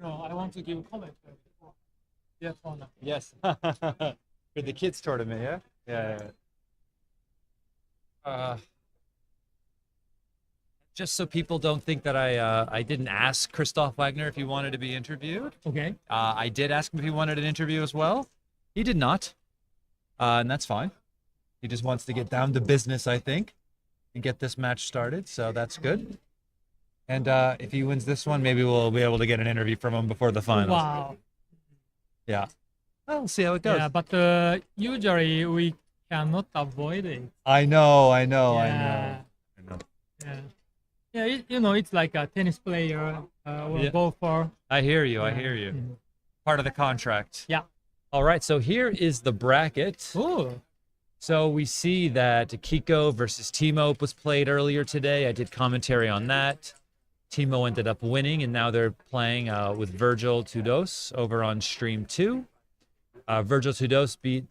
No, I want to give a comment. Yes or no? Yes. For the kids tournament, yeah? Yeah. Just so people don't think that I didn't ask Christoph Wagner if he wanted to be interviewed. Okay. I did ask him if he wanted an interview as well. He did not. And that's fine. He just wants to get down to business, I think, and get this match started. So that's good. And if he wins this one, maybe we'll be able to get an interview from him before the finals. Wow. Yeah. Well, we'll see how it goes. Yeah, but usually we cannot avoid it. I know. Yeah. Yeah, it's like a tennis player or golfer. I hear you. Part of the contract. Yeah. All right, so here is the bracket. Ooh. So we see that Kiko versus Teemo was played earlier today. I did commentary on that. Teemo ended up winning, and now they're playing with Virgil Tudos over on Stream 2. Virgil Tudos beat,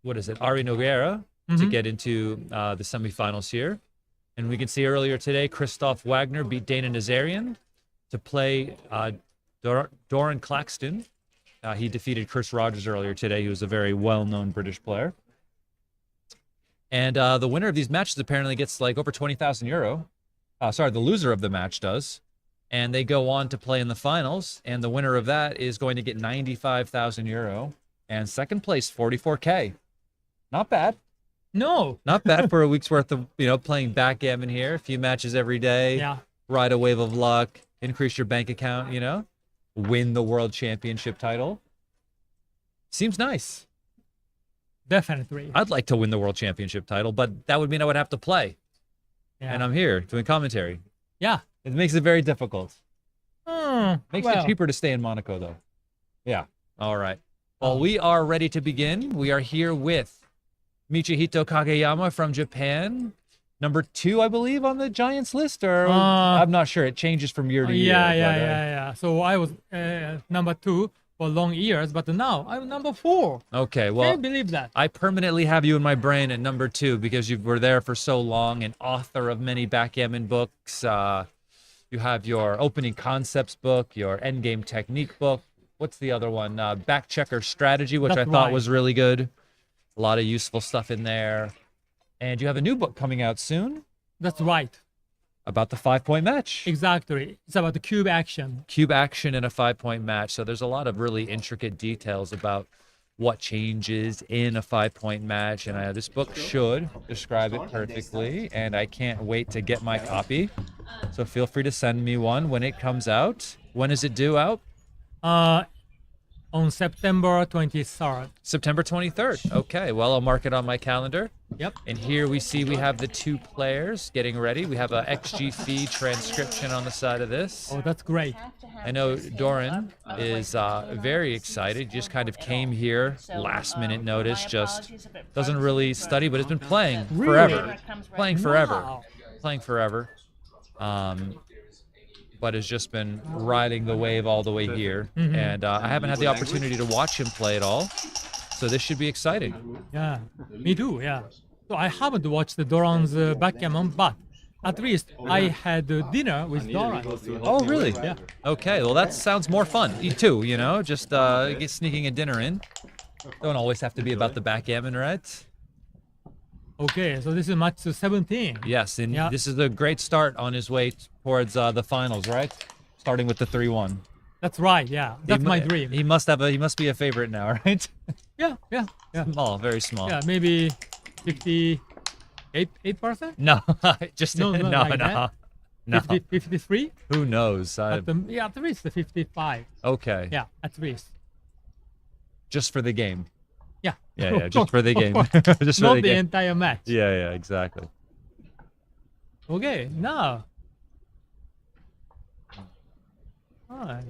Ari Nogueira to get into the semifinals here. And we can see earlier today, Christoph Wagner beat Dana Nazarian to play Doran Claxton. He defeated Chris Rogers earlier today. He was a very well-known British player. And the winner of these matches apparently gets like over 20,000 euro. The loser of the match does. And they go on to play in the finals. And the winner of that is going to get 95,000 euro. And second place, 44K. Not bad. No. Not bad for a week's worth of, playing backgammon here. A few matches every day. Yeah. Ride a wave of luck. Increase your bank account, Win the World Championship title. Seems nice. Definitely. I'd like to win the World Championship title, but that would mean I would have to play. Yeah. And I'm here doing commentary. Yeah. It makes it very difficult. Makes it well. cheaper to stay in Monaco, though. Yeah. All right. Well, we are ready to begin. We are here with Michihito Kageyama from Japan. Number 2, I believe, on the Giants list, or I'm not sure. It changes from year to year. Yeah. So I was number 2 for long years, but now I'm number 4. Okay, well, Can't believe that. I permanently have you in my brain at number 2 because you were there for so long, an author of many backgammon books. You have your opening concepts book, your endgame technique book. What's the other one? Back checker strategy, which I thought was really good. A lot of useful stuff in there. And you have a new book coming out soon. That's right. About the 5-point match. Exactly. It's about the cube action. Cube action in a 5-point match. So there's a lot of really intricate details about what changes in a 5-point match. And this book should describe it perfectly. And I can't wait to get my copy. So feel free to send me one when it comes out. When is it due out? On September 23rd. September 23rd. Okay, well, I'll mark it on my calendar. Yep. And here we see we have the 2 players getting ready. We have a XG feed transcription on the side of this. Oh, that's great. I know Doran is very excited. Just kind of came here, last minute notice, just doesn't really study, but has been playing forever. Playing forever. Playing forever. But has just been riding the wave all the way here. And I haven't had the opportunity to watch him play at all. So this should be exciting. Yeah, me too, yeah. So I haven't watched Doran's backgammon, but at least I had dinner with Doran. Oh, really? Yeah. Okay, well, that sounds more fun, too, just sneaking a dinner in. Don't always have to be about the backgammon, right? Okay, so this is match 17. Yes, and this is a great start on his way towards the finals, right? Starting with the 3-1. That's right, yeah. That's my dream. He must be a favorite now, right? Yeah. Small, very small. Yeah, maybe 58%? No, just no. No. 53? Who knows? At least 55. Okay. Yeah, at least. Just for the game. Yeah. Yeah, just for the game. Just for Not the game. entire match. Yeah, exactly. Okay, now. Alright.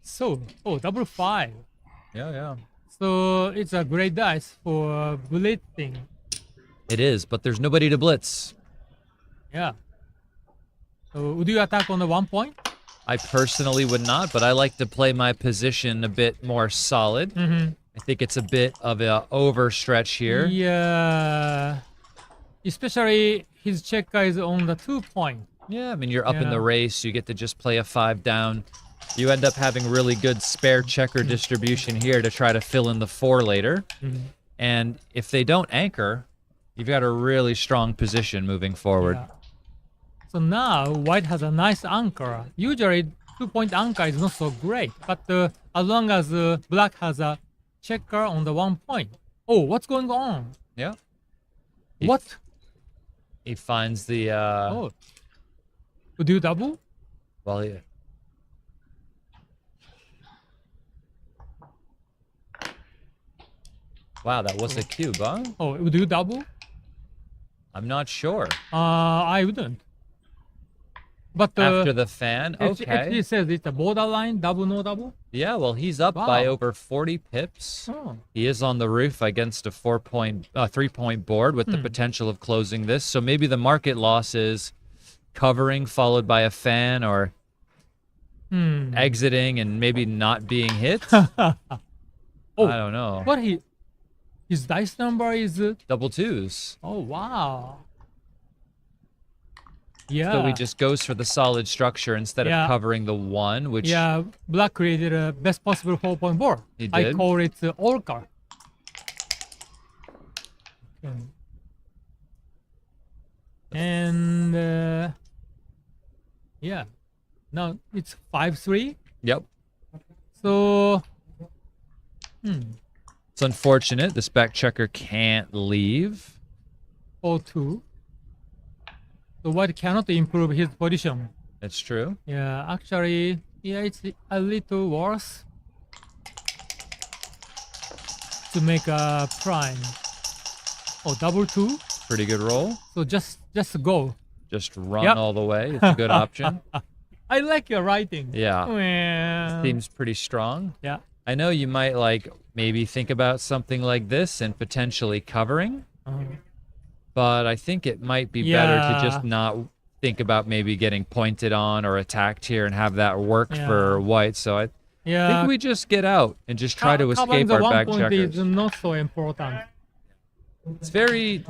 So, double 5. Yeah. So it's a great dice for blitzing. It is, but there's nobody to blitz. Yeah. So would you attack on the 1 point? I personally would not, but I like to play my position a bit more solid. I think it's a bit of an overstretch here. Yeah. Especially his checker is on the 2 point. Yeah, I mean, you're up in the race. You get to just play a 5 down. You end up having really good spare checker distribution here to try to fill in the 4 later. And if they don't anchor, you've got a really strong position moving forward. Yeah. So now white has a nice anchor. Usually 2-point anchor is not so great, but as long as black has a checker on the 1 point. Oh, what's going on? Yeah. What? He finds the... Oh. Would you double? Well, yeah. Wow, that was a cube, huh? Oh, would you double? I'm not sure. I wouldn't. But After the fan, okay. It says it's a borderline, double, no double. Yeah, well, he's up by over 40 pips. Oh. He is on the roof against a 3-point board with the potential of closing this. So maybe the market loss is covering followed by a fan or exiting and maybe not being hit. I don't know. What his dice number is double 2s. Oh wow. Yeah. So he just goes for the solid structure instead of covering the 1, which... Yeah, black created a best possible 4-point board. He did. I call it Orca. Okay. And yeah, now it's 5-3. Yep. So, it's unfortunate. This back checker can't leave. 4-2. So white cannot improve his position. That's true. Yeah, actually, yeah, it's a little worse to make a prime. Oh, double 2. Pretty good roll. So just go. Just run all the way. It's a good option. I like your writing. Yeah. Well, Seems pretty strong. Yeah. I know you might maybe think about something like this and potentially covering. But I think it might be better to just not think about maybe getting pointed on or attacked here and have that work for white. So I think we just get out and just try to escape our back checkers. Is not so important. It's very,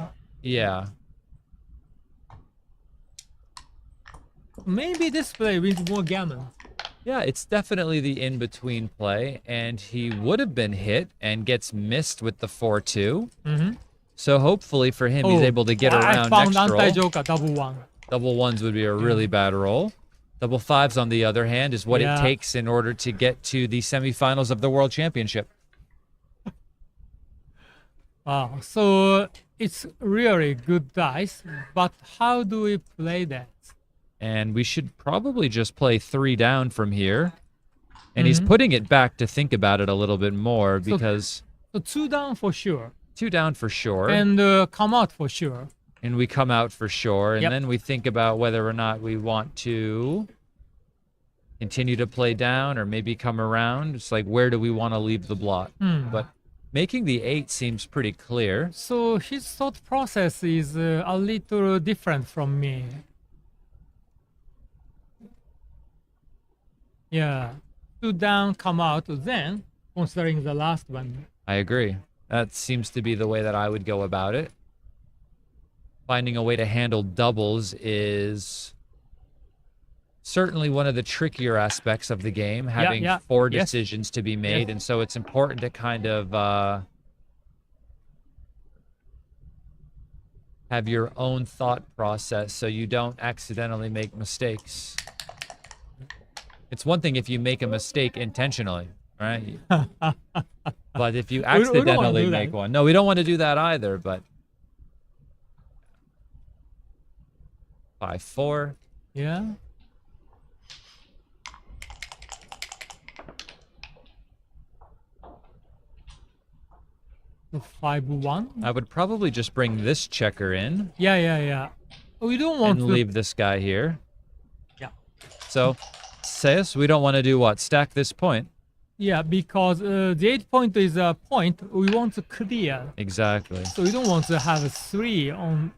Maybe this play wins more gammon. Yeah, it's definitely the in-between play, and he would have been hit and gets missed with the 4-2. So hopefully for him, he's able to get around I found next roll. anti-joker, double 1. Double 1s would be a really bad roll. Double 5s, on the other hand, is what it takes in order to get to the semifinals of the World Championship. Wow, so it's really good dice, but how do we play that? And we should probably just play 3 down from here. And he's putting it back to think about it a little bit more because... So 2 down for sure. 2 down for sure. And come out for sure. And we come out for sure. And then we think about whether or not we want to continue to play down or maybe come around. It's like, where do we want to leave the blot? But making the 8 seems pretty clear. So his thought process is a little different from me. Yeah. 2 down, come out, then considering the last one. I agree. That seems to be the way that I would go about it. Finding a way to handle doubles is certainly one of the trickier aspects of the game, having 4 decisions to be made. And so it's important to kind of have your own thought process so you don't accidentally make mistakes. It's one thing if you make a mistake intentionally, right? But if you accidentally make one. No, we don't want to do that either, but 5-4. Yeah. So 5-1. I would probably just bring this checker in. Yeah. We don't want to leave this guy here. Yeah. So, says we don't want to do what? Stack this point. Yeah, because the 8 point is a point we want to clear. Exactly. So we don't want to have a 3 on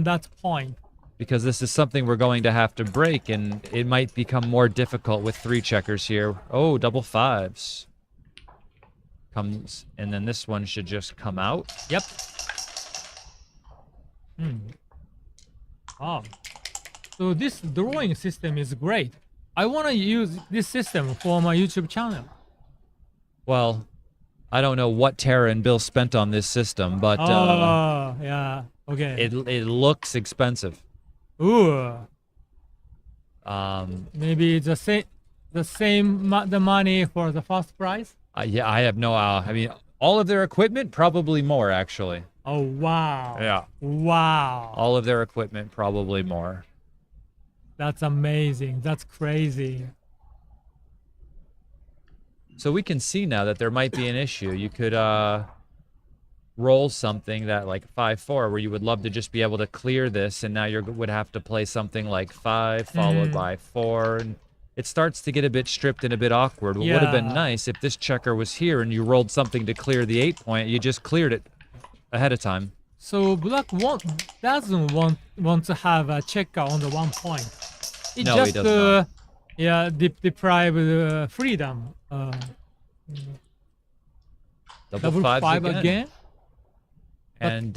that point. Because this is something we're going to have to break, and it might become more difficult with 3 checkers here. Oh, double 5s. Comes, and then this one should just come out. Yep. Oh. So this drawing system is great. I want to use this system for my YouTube channel. Well, I don't know what Tara and Bill spent on this system, but Yeah. Okay. it looks expensive. Ooh. Um, Maybe the same the money for the first prize. yeah, I have no. I mean, all of their equipment, probably more actually. Oh wow. Yeah. Wow. All of their equipment, probably more. That's amazing. That's crazy. So we can see now that there might be an issue. You could roll something that like 5-4, where you would love to just be able to clear this, and now you would have to play something like 5 followed by 4, and it starts to get a bit stripped and a bit awkward. What would have been nice if this checker was here and you rolled something to clear the 8 point, you just cleared it ahead of time. So black doesn't want to have a checker on the 1 point. It No, just he does not. deprive freedom. Double fives again. And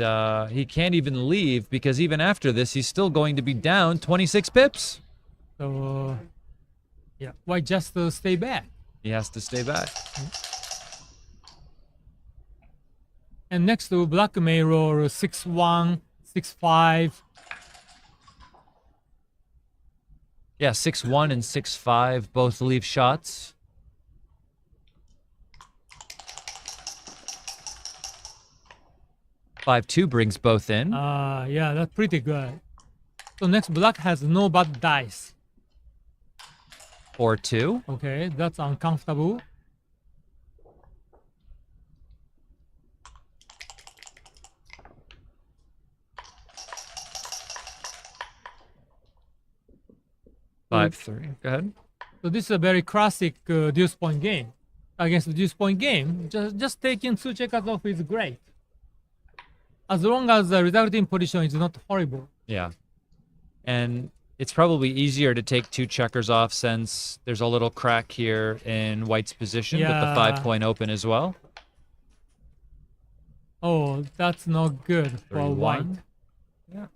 he can't even leave, because even after this, he's still going to be down 26 pips. So, yeah, why just stay back? He has to stay back. And next to black may roll 6-1, 6-5. Yeah, 6-1 and 6-5 both leave shots. Five-2 brings both in. Yeah, that's pretty good. So next black has no bad dice. 4-2. Okay, that's uncomfortable. Five, 3. Go ahead. So this is a very classic deuce point game. Against the deuce point game, just taking 2 checkers off is great. As long as the resulting position is not horrible. Yeah. And it's probably easier to take 2 checkers off since there's a little crack here in white's position with the 5-point open as well. Oh, that's not good for white. Yeah.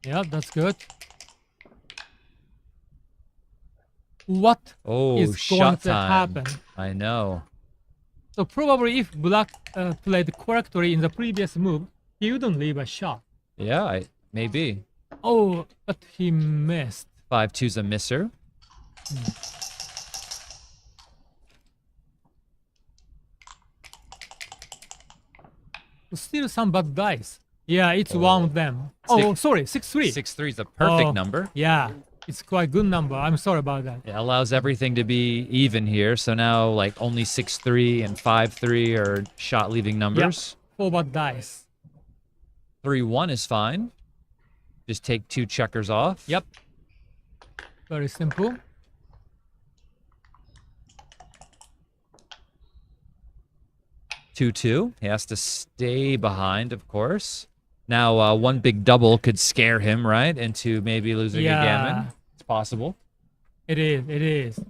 Yeah, that's good. What is going to happen? I know. So probably if black played correctly in the previous move, he wouldn't leave a shot. Yeah, maybe. Oh, but he missed. 5-2's a misser. Still some bad dice. Yeah, it's one of them. Oh, sorry, 6-3. 6-3 is the perfect number. Yeah, it's quite good number. I'm sorry about that. It allows everything to be even here. So now, like, only 6-3 and 5-3 are shot leaving numbers. Yep. 4 bad dice. 3-1 is fine. Just take 2 checkers off. Yep. Very simple. Two. He has to stay behind, of course. Now, 1 big double could scare him, right, into maybe losing a gammon. It's possible. It is.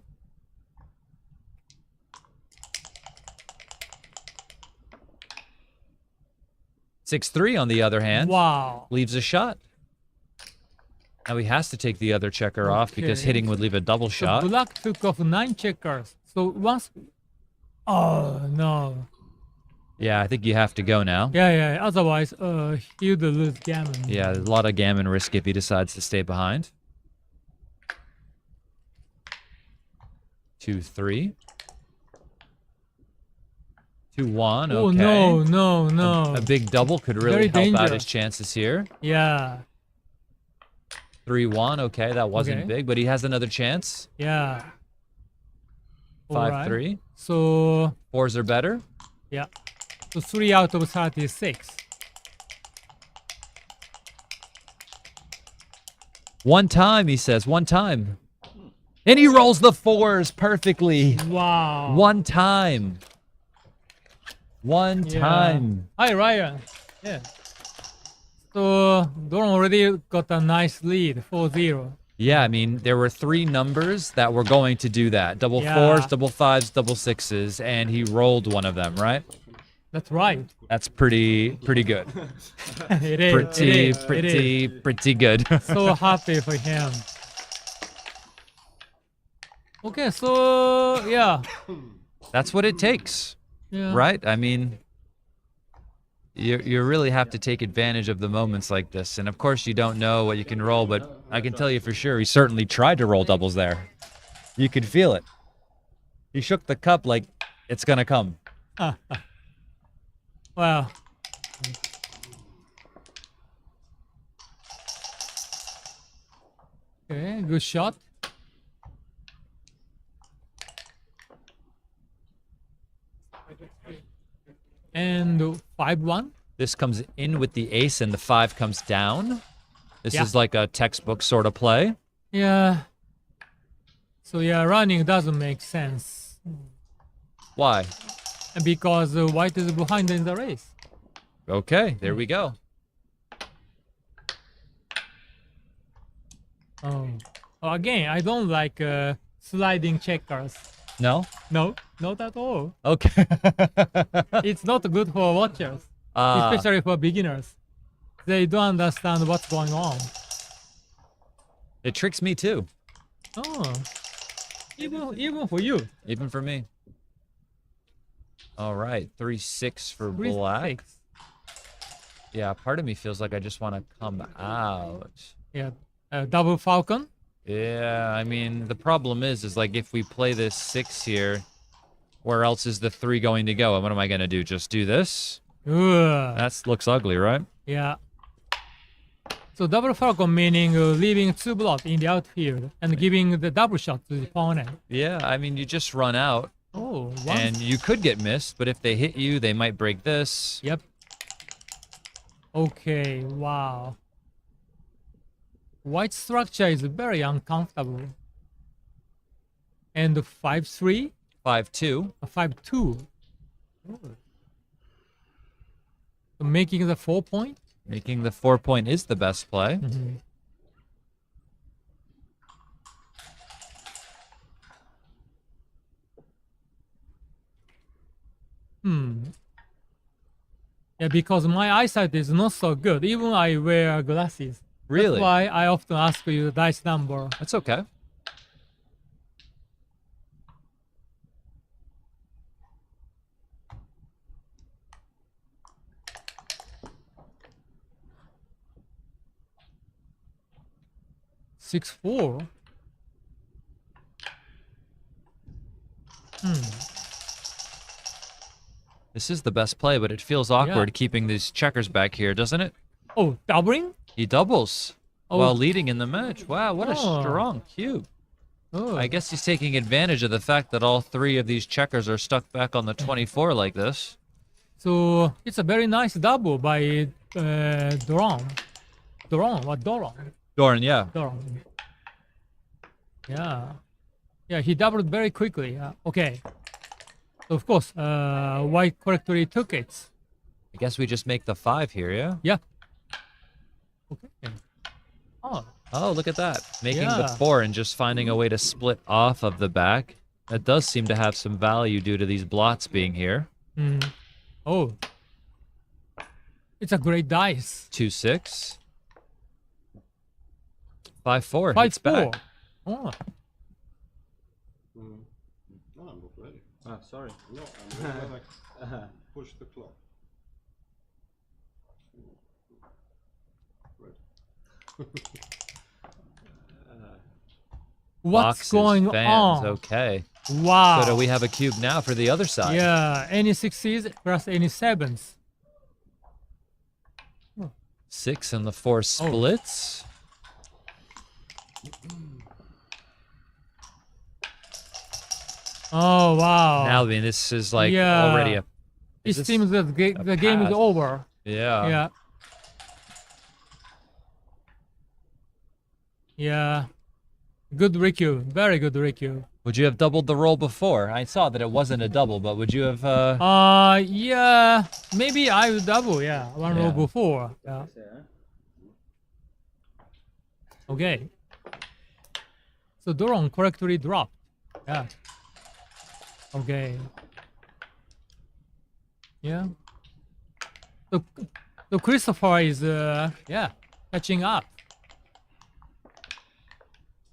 Six-3, on the other hand, leaves a shot. Now he has to take the other checker off because hitting would leave a double shot. So black took off 9 checkers. So once... Oh, no. Yeah, I think you have to go now. Yeah. Otherwise, he would lose gammon. Yeah, there's a lot of gammon risk if he decides to stay behind. 2-3. 2-1. Oh, okay. no. A big double could really help out his chances here. Yeah. 3-1. Okay, that wasn't big, but he has another chance. Yeah. 5-3. Right. So 4s are better. Yeah. So 3 out of 36. One time, he says. One time. And he rolls the 4s perfectly. Wow. One time. One time. Hi, Ryan. Yeah. So Doran already got a nice lead, 4-0. Yeah, I mean, there were 3 numbers that were going to do that. Double fours, double fives, double sixes, and he rolled one of them, right? That's right. That's pretty good. It is. Pretty good. So happy for him. Okay, so yeah. That's what it takes, Yeah. right? I mean, you really have to take advantage of the moments like this. And of course, you don't know what you can roll, but I can tell you for sure, he certainly tried to roll doubles there. You could feel it. He shook the cup like it's gonna come. Wow. Okay, good shot. And 5-1. This comes in with the ace and the 5 comes down. This Yeah. is like a textbook sort of play. Yeah. So yeah, running doesn't make sense Why? because white is behind in the race. Okay, there we go. Oh. Again, I don't like sliding checkers. No? No, not at all. Okay. It's not good for watchers, especially for beginners. They don't understand what's going on. It tricks me too. Oh, even for you. Even for me. All right, 3-6 for Three black. six. Yeah, part of me feels like I just want to come out. Yeah, double falcon. Yeah, I mean, the problem is like if we play this 6 here, where else is the 3 going to go? And what am I going to do? Just do this? Ugh. That looks ugly, right? Yeah. So double falcon meaning leaving 2 blocks in the outfield and giving the double shot to the opponent. Yeah, I mean, you just run out. Oh, And you could get missed, but if they hit you, they might break this. Yep. Okay, wow. White structure is very uncomfortable. And 5-3? 5-2. 5-2. So making the 4 point? Making the 4 point is the best play. Mm-hmm. Yeah, because my eyesight is not so good. Even I wear glasses. Really? That's why I often ask you the dice number. That's okay. Six four. This is the best play, but it feels awkward keeping these checkers back here, doesn't it? Oh, doubling? He doubles while leading in the match. Wow, what a Oh. strong cube. Oh. I guess he's taking advantage of the fact that all 3 of these checkers are stuck back on the 24 like this. So it's a very nice double by Doran. Doran, what Doran? Doran, yeah. Doran. Yeah. Yeah, he doubled very quickly. Okay. So of course, white correctly took it. I guess we just make the 5 here, yeah? Yeah. Okay. Oh. Oh, look at that. Making the Yeah. 4 and just finding a way to split off of the back. That does seem to have some value due to these blots being here. Oh. It's a great dice. 2-6. 5-4. 5-4. It's back. Oh. No, I'm not ready. Sorry. No, I'm ready when I push the clock. What's Boxes, going fans, on? Okay. Wow. So do we have a cube now for the other side? Yeah, any 6s plus any 7s. 6 and the 4 splits. Oh, wow. Now, I mean, this is like Yeah. already a. It is this seems that the game is pass? over. Yeah. Yeah. Yeah. Good Riku. Very good Riku. Would you have doubled the roll before? I saw that it wasn't a double, but would you have? Yeah. Maybe I will double. Yeah, one roll before. Yeah. Okay. So drone correctly dropped. Yeah. Okay. Yeah. So Christopher is yeah, catching up.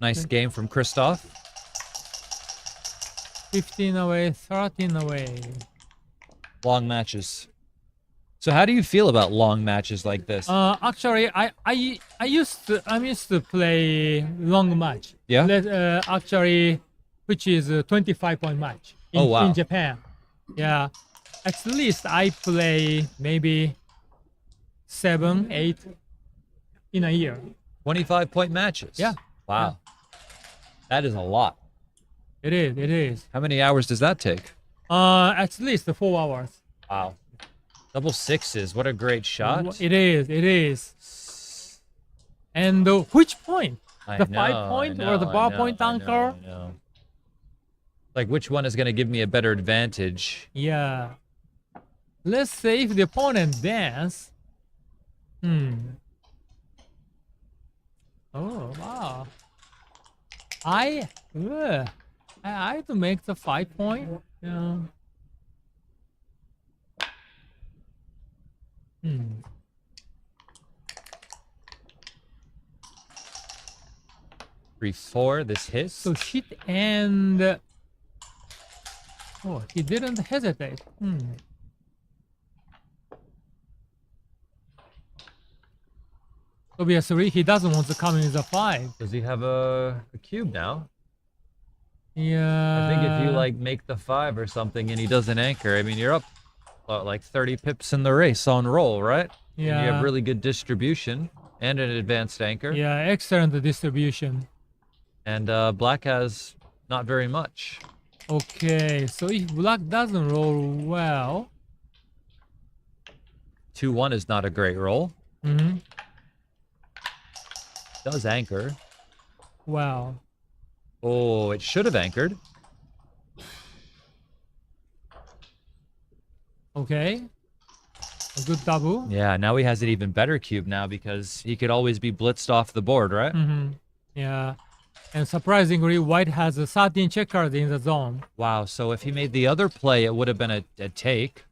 Nice game from Christoph. 15 away, 13 away. Long matches. So how do you feel about long matches like this? Actually, I'm used to play long match. Yeah? Actually, which is a 25-point match in, Oh, wow. in Japan. Yeah. At least I play maybe 7, 8 in a year. 25-point matches. Yeah. Wow. That is a lot. It is. It is. How many hours does that take? At least 4 hours. Wow. Double sixes. What a great shot. It is. It is. And which point? The 5-point or the bar point anchor? I know. Like, which one is going to give me a better advantage? Yeah. Let's say if the opponent dance. Oh, wow. I have to make the 5-point. Yeah. 3-4. This hits. So hit and oh, he didn't hesitate. Obviously, he doesn't want to come in with a 5. Does he have a cube now? Yeah. I think if you like make the 5 or something and he doesn't anchor, I mean, you're up like 30 pips in the race on roll, right? Yeah. And you have really good distribution and an advanced anchor. Yeah, excellent distribution. And black has not very much. Okay, so if black doesn't roll well. 2-1 is not a great roll. Does anchor. Wow. Oh, it should have anchored. Okay. A good double. Yeah, now he has an even better cube now because he could always be blitzed off the board, right? Yeah. And surprisingly, white has 13 checkers in the zone. Wow, so if he made the other play, it would have been a take.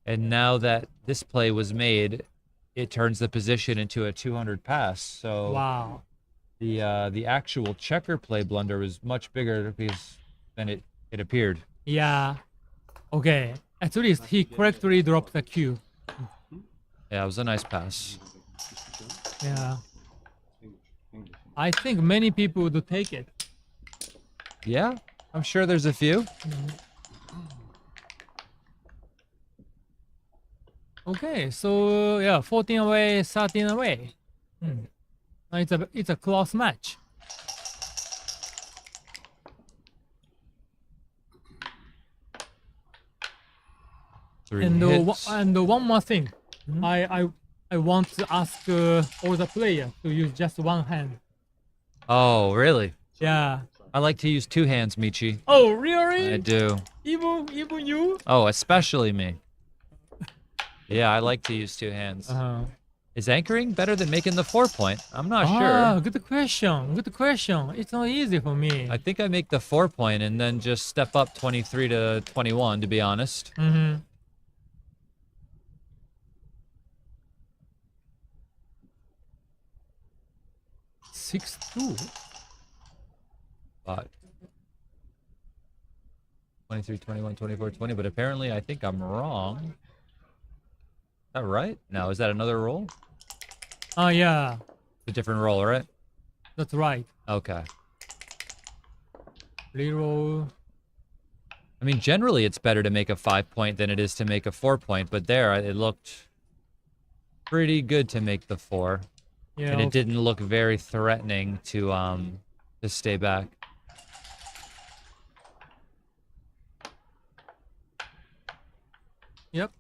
And now that this play was made, it turns the position into a 200 pass. So wow. The actual checker play blunder was much bigger than it appeared. Yeah. Okay. At least he correctly dropped the cube. Yeah, it was a nice pass. Yeah. I think many people would take it. Yeah, I'm sure there's a few. Okay, so yeah, 14 away, 13 away. It's a close match. And one more thing, I want to ask all the players to use just one hand. Oh, really? Yeah. I like to use 2 hands, Michi. Oh, really? I do. Even you? Oh, especially me. Yeah, I like to use 2 hands. Is anchoring better than making the 4-point? I'm not sure. Good question. Good question. It's not easy for me. I think I make the 4-point and then just step up 23 to 21, to be honest. 6-2. But 23, 21, 24, 20. But apparently, I think I'm wrong. Is that right? No, is that another roll? Oh, yeah. It's a different roll, right? That's right. Okay. Reroll. I mean, generally, it's better to make a 5-point than it is to make a 4-point. But there, it looked pretty good to make the 4. Yeah, and it didn't look very threatening to stay back. Yep.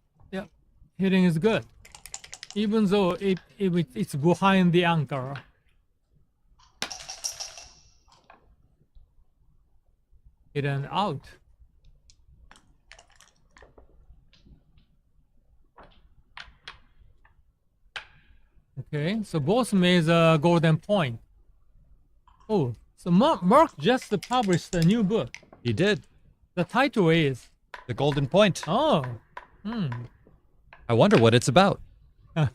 Hitting is good, even though it's behind the anchor. Hit and out. Okay, so both made a golden point. Oh, So Mark just published a new book. He did. The title is The Golden Point. Oh. I wonder what it's about. Yeah.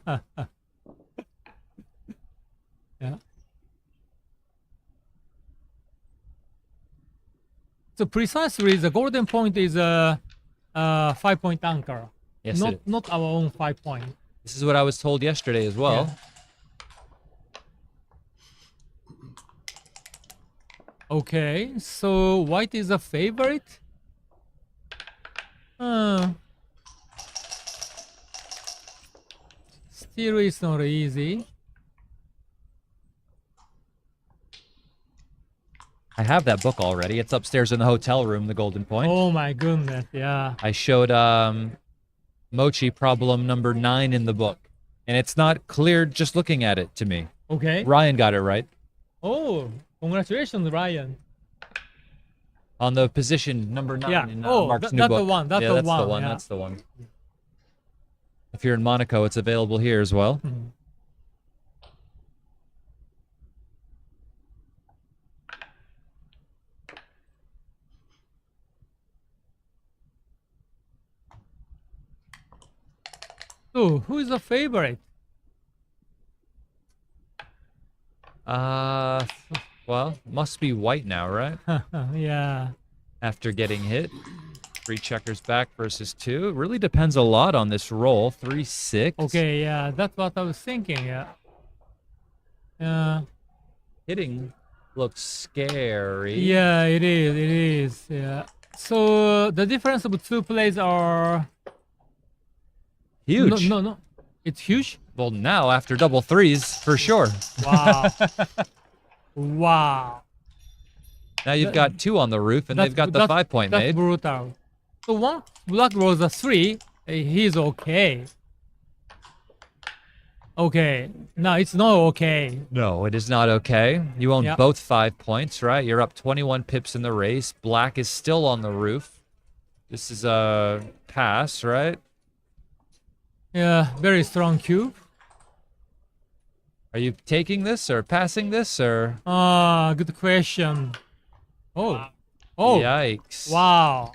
So precisely, the golden point is a 5-point anchor. Yes, not our own 5-point. This is what I was told yesterday as well. Yeah. Okay, so white is a favorite. Still, it's not easy. I have that book already. It's upstairs in the hotel room, The Golden Point. Oh my goodness, yeah. I showed Mochi problem number 9 in the book. And it's not clear just looking at it to me. Okay. Ryan got it right. Oh, congratulations, Ryan. On the position number 9 Yeah. in that's Mark's new book. the one. That's yeah, the that's one. the one. Yeah. That's the one. If you're in Monaco, it's available here as well. So, who is the favorite? Well, must be white now, right? Yeah. After getting hit. 3 checkers back versus 2. It really depends a lot on this roll. 3-6. Okay, yeah, that's what I was thinking, yeah. Hitting looks scary. Yeah, it is, yeah. So, the difference of 2 plays are... Huge. No. It's huge? Well, now after double 3s, for sure. Wow. Wow. Now you've got 2 on the roof, and they've got the 5-point that's made. Brutal. So one black rolls a 3, he's okay. Okay, no, it's not okay. No, it is not okay. You own Yeah. both 5 points, right? You're up 21 pips in the race. Black is still on the roof. This is a pass, right? Yeah, very strong cube. Are you taking this or passing this or? Good question. Oh. Yikes. Wow.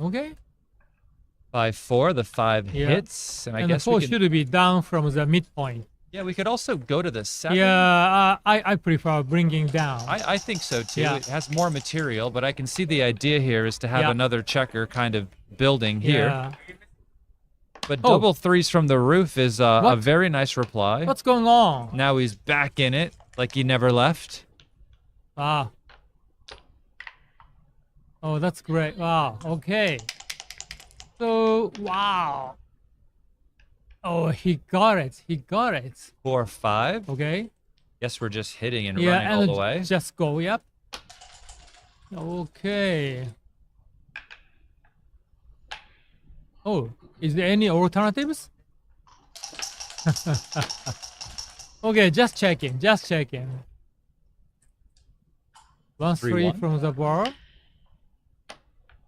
Okay. 5-4, the 5 Yeah. hits, and I And guess the 4 we could, should be down from the midpoint. yeah, we could also go to the 7. Yeah, I prefer bringing down. I think so too. Yeah. It has more material, but I can see the idea here is to have Yeah. another checker kind of building here. Yeah. But Oh. double 3s from the roof is a What? very nice reply. What's going on? Now he's back in it, like he never left. Ah. Oh, that's great. Wow. Okay. So, wow. Oh, he got it. He got it. 4-5. Okay. Guess we're just hitting and Yeah, running all and the way. just go. Yep. Okay. Oh, is there any alternatives? Okay, just checking. Just checking. 1-3 3-1. from the bar.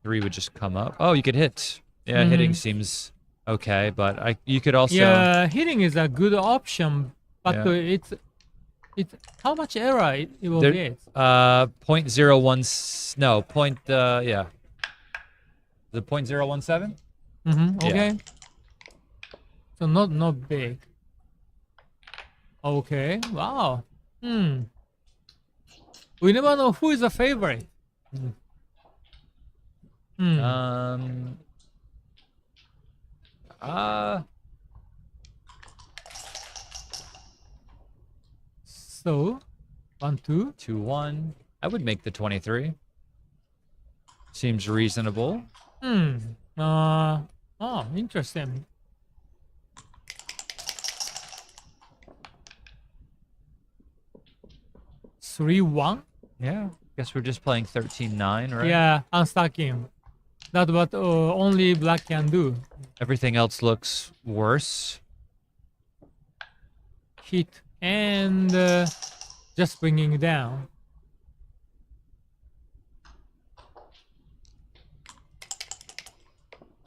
3 would just come up. Oh, you could hit. Yeah, hitting seems okay, but you could also. Yeah, hitting is a good option, but Yeah. it's how much error it will There, get. 0.01. No, point. Yeah. The 0.017. Okay. So not big. Okay. Wow. We never know who is the favorite. So, 1-2. 2-1. I would make the 23. Seems reasonable. Oh, interesting. Three one. Yeah. Guess we're just playing 13-9, right? Yeah, unstacking. That's what only black can do. Everything else looks worse. Hit and just bringing down.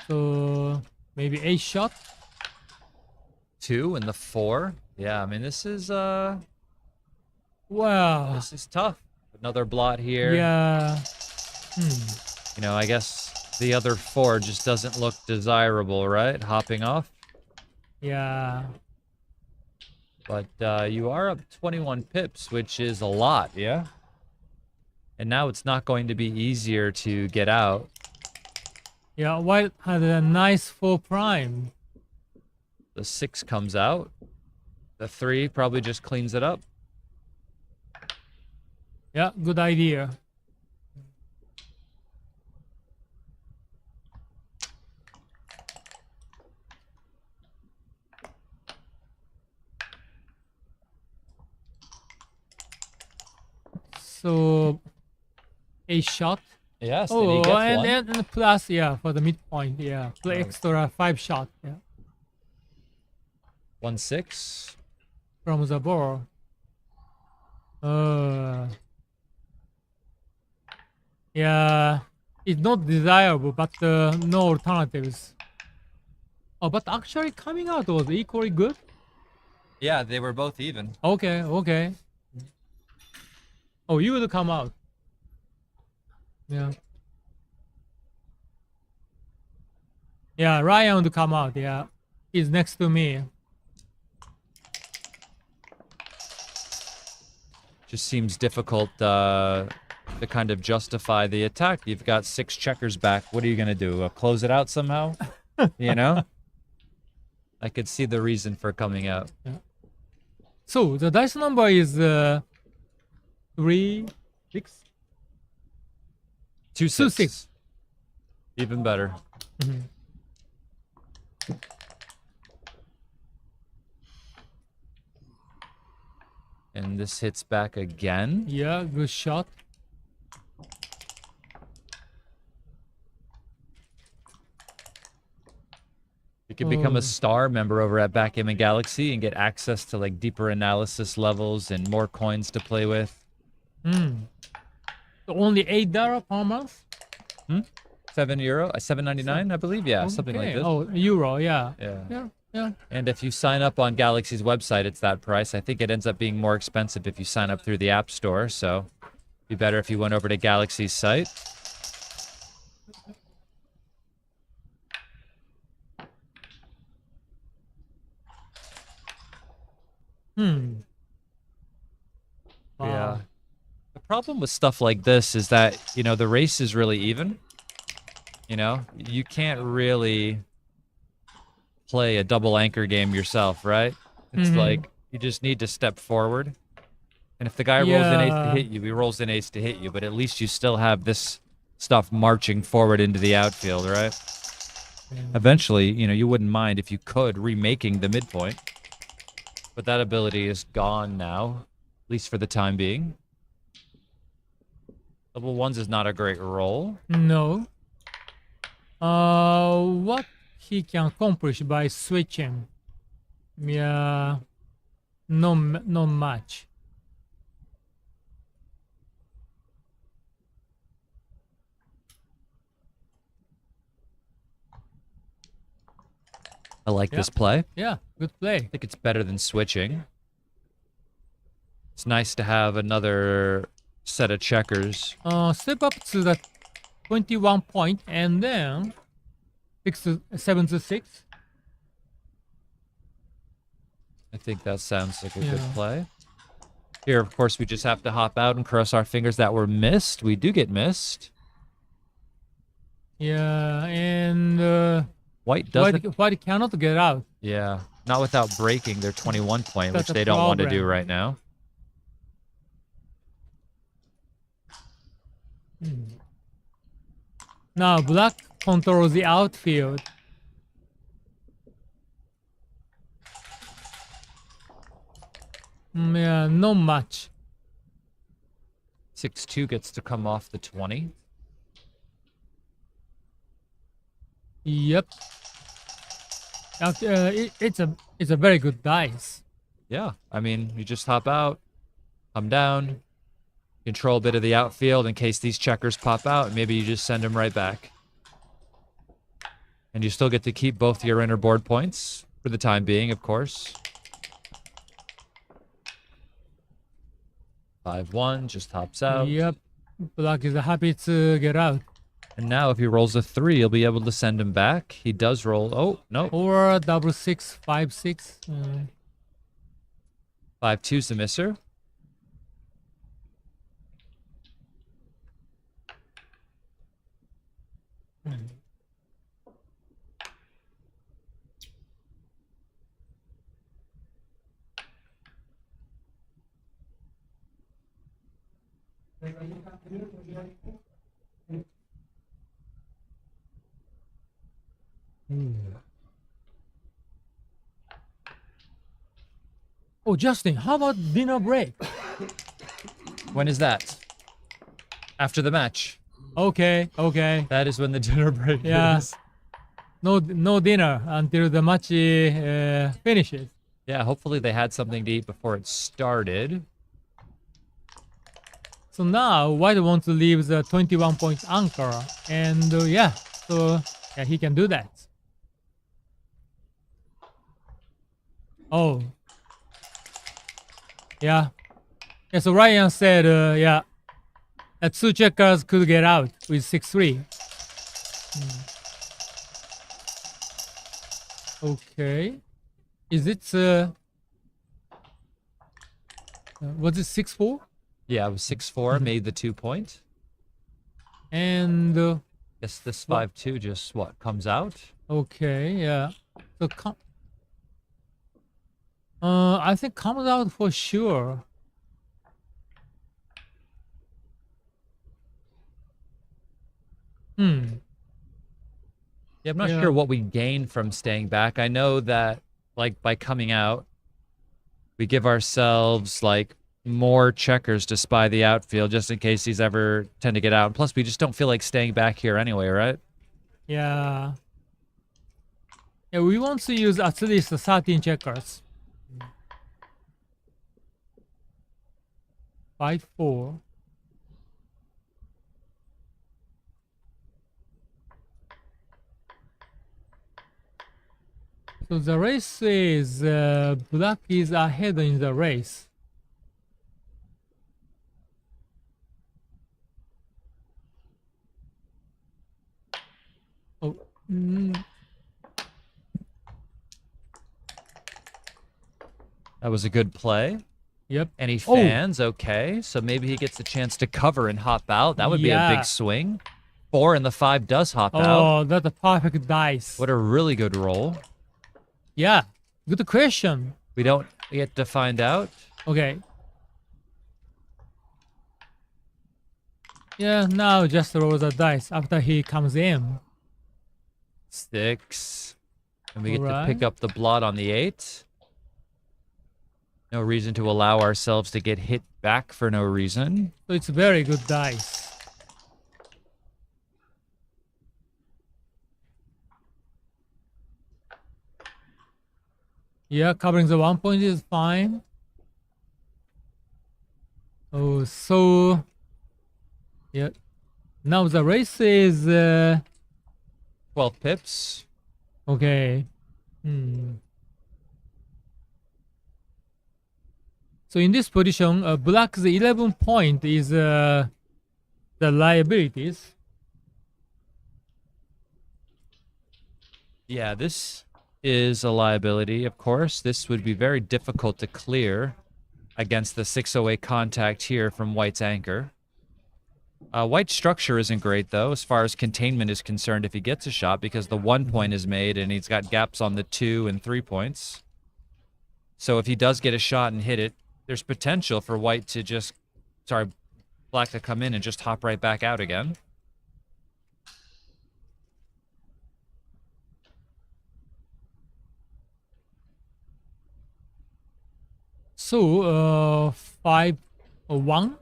So maybe 8 shot. 2 and the 4. Yeah, I mean, this is Wow. tough. Another blot here. Yeah. You know, I guess the other 4 just doesn't look desirable, right? Hopping off. Yeah. But you are up 21 pips, which is a lot, yeah? And now it's not going to be easier to get out. Yeah, white had a nice 4 prime. The 6 comes out. The 3 probably just cleans it up. Yeah, good idea. So, a shot. Yes, oh, then he gets and, one. and plus, yeah, for the midpoint, yeah. Play extra 5 shot, yeah. 1-6. From the ball. Yeah, it's not desirable, but no alternatives. Oh, but actually coming out was equally good. Yeah, they were both even. Okay, okay. Oh, you will come out. Yeah. Yeah, Ryan will come out, yeah. He's next to me. Just seems difficult to kind of justify the attack. You've got 6 checkers back. What are you going to do? Close it out somehow? You know? I could see the reason for coming out. Yeah. So, the dice number is 3, 6? 2, 6. 6. Even better. And this hits back again. Yeah, good shot. You can become a star member over at Backgammon Galaxy and get access to like deeper analysis levels and more coins to play with. So only $8 per month? €7, $7.99, I believe. Yeah, something like this. Oh, euro, yeah. Yeah. Yeah. And if you sign up on Galaxy's website, it's that price. I think it ends up being more expensive if you sign up through the App Store. So it'd be better if you went over to Galaxy's site. Wow. Yeah. The problem with stuff like this is that, you know, the race is really even. You know, you can't really play a double anchor game yourself, right? It's like you just need to step forward. And if the guy rolls an ace to hit you, he rolls an ace to hit you, but at least you still have this stuff marching forward into the outfield, right? Eventually, you know, you wouldn't mind if you could remaking the midpoint. But that ability is gone now, at least for the time being. Level 1s is not a great roll. No. What he can accomplish by switching? Yeah, not much. I like this play. Yeah, good play. I think it's better than switching. It's nice to have another set of checkers. Step up to the 21 point and then 7 to 6. I think that sounds like a good play. Here, of course, we just have to hop out and cross our fingers that we're missed. We do get missed. Yeah, and White doesn't. White cannot get out. Yeah, not without breaking their 21 point, That's which a they don't want to do problem. right now. Now black controls the outfield. Yeah, not much. 6-2 gets to come off the 20. Yep. It's a very good dice. Yeah, I mean, you just hop out, come down, control a bit of the outfield in case these checkers pop out, and maybe you just send them right back. And you still get to keep both your inner board points for the time being, of course. 5-1 just hops out. Yep. Black is happy to get out. And now if he rolls a 3, you'll be able to send him back. He does roll. Oh, no. Or double 6, 5, 6. 5-2's the misser. Oh, Justin, how about dinner break? When is that? After the match. Okay, okay. That is when the dinner break Yeah. is. No dinner until the match finishes. Yeah, hopefully they had something to eat before it started. So now White wants to leave the 21-point anchor, and yeah, so yeah, he can do that. Oh, yeah. Yeah, so Ryan said, yeah, that 2 checkers could get out with 6-3. Okay. Is it, was it 6-4? Yeah, it was 6-4, made the 2-point. And, Guess this 5-2 just, what, comes out? okay, yeah. So, I think comes out for sure. Yeah, I'm not Yeah. sure what we gain from staying back. I know that, like, by coming out, we give ourselves, like, more checkers to spy the outfield just in case these ever tend to get out. And plus, we just don't feel like staying back here anyway, right? Yeah. Yeah, we want to use at least 13 checkers. 5-4. So the race is Black is ahead in the race. Oh, That was a good play. Yep. Any fans? Okay. So maybe he gets a chance to cover and hop out. That would be a Yeah. big swing. 4 and the 5 does hop out. Oh, that's a perfect dice. What a really good roll. Yeah. Good question. We don't get to find out. Okay. Yeah, now just roll the dice after he comes in. 6. And we get to Alright. pick up the blot on the 8. No reason to allow ourselves to get hit back for no reason. So it's very good dice. Yeah, covering the 1 point is fine. Oh, so yeah. Now the race is 12 pips. okay. So in this position, Black's 11 point is the liabilities. Yeah, this is a liability, of course. This would be very difficult to clear against the 608 contact here from White's anchor. White's structure isn't great, though, as far as containment is concerned if he gets a shot, because the 1 point is made and he's got gaps on the 2 and 3 points. So if he does get a shot and hit it, there's potential for White to just, Black to come in and just hop right back out again. So 5-1.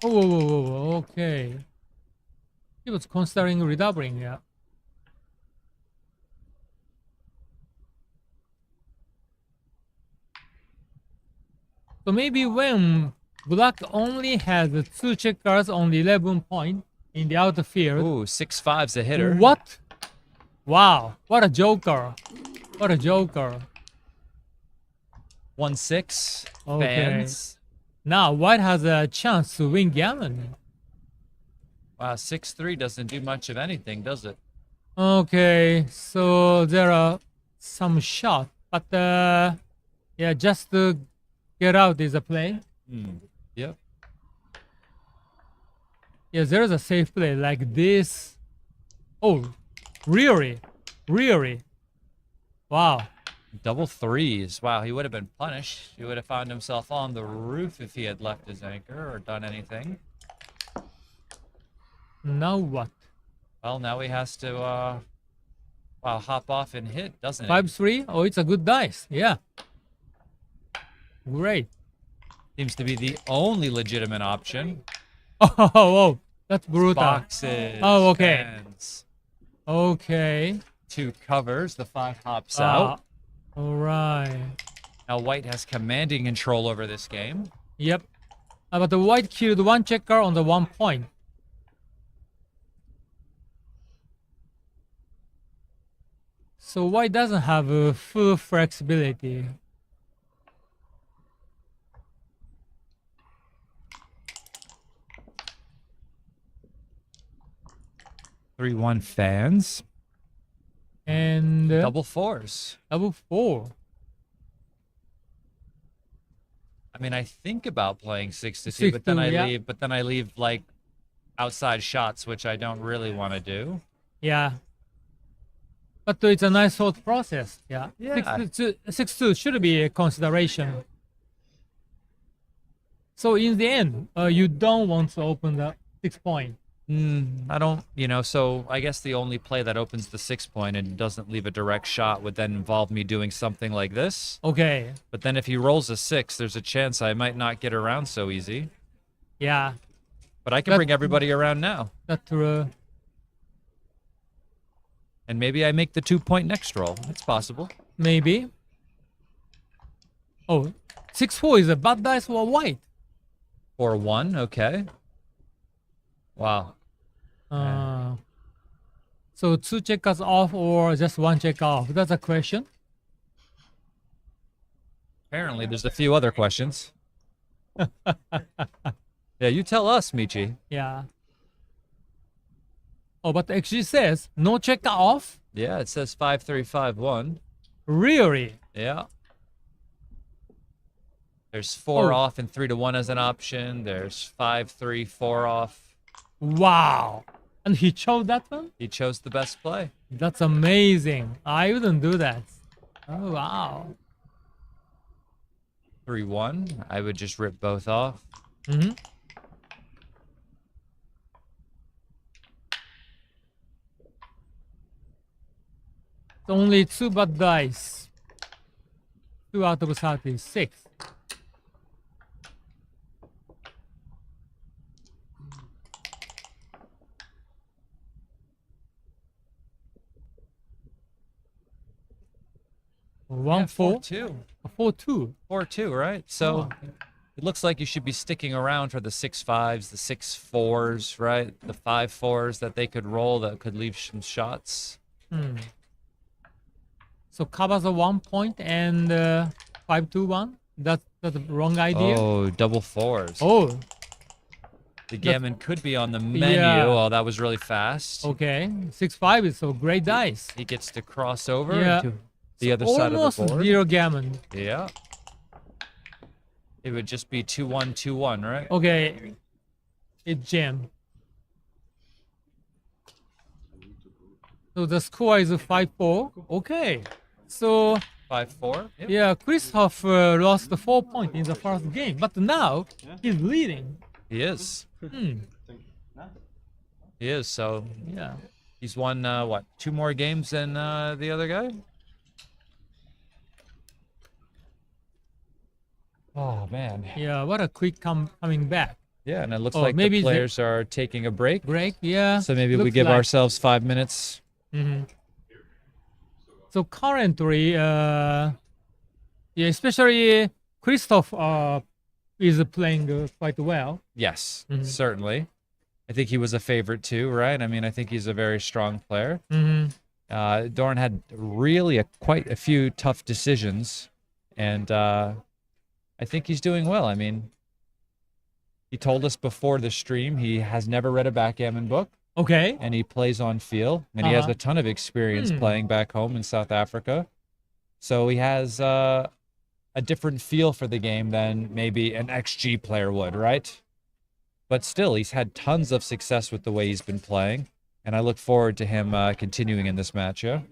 Oh, okay. He was considering redoubling, yeah. So maybe when Black only has 2 checkers on the 11 point, in the outfield. Ooh, 6-5's a hitter. What? Wow, what a joker. What a joker. 1-6 Okay. fans. Now White has a chance to win Gammon. Wow, 6-3 doesn't do much of anything, does it? Okay, so there are some shots, but yeah, just to get out is a play. Yep. Yeah, there is a safe play like this. Oh, really? Really? Wow. Double threes. Wow, he would have been punished. He would have found himself on the roof if he had left his anchor or done anything. Now what? Well, now he has to hop off and hit, doesn't he? 5-3? Oh, it's a good dice. Yeah. Great. Seems to be the only legitimate option. Oh, that's brutal. Boxes. Oh, okay. Fans. Okay. 2 covers. The 5 hops out. All right. Now White has commanding control over this game. Yep. But the White killed 1 checker on the 1 point. So White doesn't have a full flexibility. Three one fans. And Double fours. Double 4. I mean, I think about playing 6-2, but then 6-2, I yeah. leave. But then I leave like outside shots, which I don't really want to do. Yeah. But it's a nice thought process. Yeah. Yeah. 6-2 should be a consideration. So in the end, you don't want to open the 6 point. I don't, so I guess the only play that opens the 6 point and doesn't leave a direct shot would then involve me doing something like this. Okay. But then if he rolls a 6, there's a chance I might not get around so easy. Yeah. But I can bring everybody around now. That's true. And maybe I make the 2 point next roll. It's possible. Maybe. Oh, 6-4 is a bad dice for White. 4-1, okay. Wow. So 2 checkers off or just 1 checker off? That's a question. Apparently, there's a few other questions. Yeah, you tell us, Michi. Yeah. Oh, but actually says no checker off? Yeah, it says 5-3-5-1. Really? Yeah. There's 4 off and 3-1 as an option. There's 5-3-4 off. Wow. And he chose that one? He chose the best play. That's amazing. I wouldn't do that. Oh, wow. 3-1. I would just rip both off. Mm-hmm. It's only 2 bad dice. 2 out of 36. One 4-2. 4-2. 4-2, right? So it looks like you should be sticking around for the 6-5s, the 6-4s, right? The 5-4s that they could roll that could leave some shots. So covers the 1 point and 5-2-1. That's the wrong idea. Oh, double 4s. Oh. The Gammon could be on the menu. Yeah. Oh, that was really fast. Okay. 6-5 is so great dice. He gets to cross over Yeah. to the other side of the Almost board. 0 Gammon. Yeah. It would just be 2-1-2-1, right? Okay. It's jam. So the score is 5-4. Okay. So 5-4. Yep. yeah, Christoph lost 4 points in the first game, but now he's leading. He is. He is. So yeah, he's won what, 2 more games than the other guy? Oh man. Yeah, what a quick coming back. Yeah, and it looks Oh, like maybe the players are taking a break. Yeah. So maybe we looks give like. ourselves 5 minutes. So currently, yeah, especially Christoph is playing quite well. Yes, certainly. I think he was a favorite too, right? I mean, I think he's a very strong player. Doran had really quite a few tough decisions, and I think he's doing well. I mean, he told us before the stream he has never read a backgammon book. Okay. And he plays on feel, and he has a ton of experience playing back home in South Africa. So he has a different feel for the game than maybe an XG player would, right? But still, he's had tons of success with the way he's been playing, and I look forward to him continuing in this match, yeah?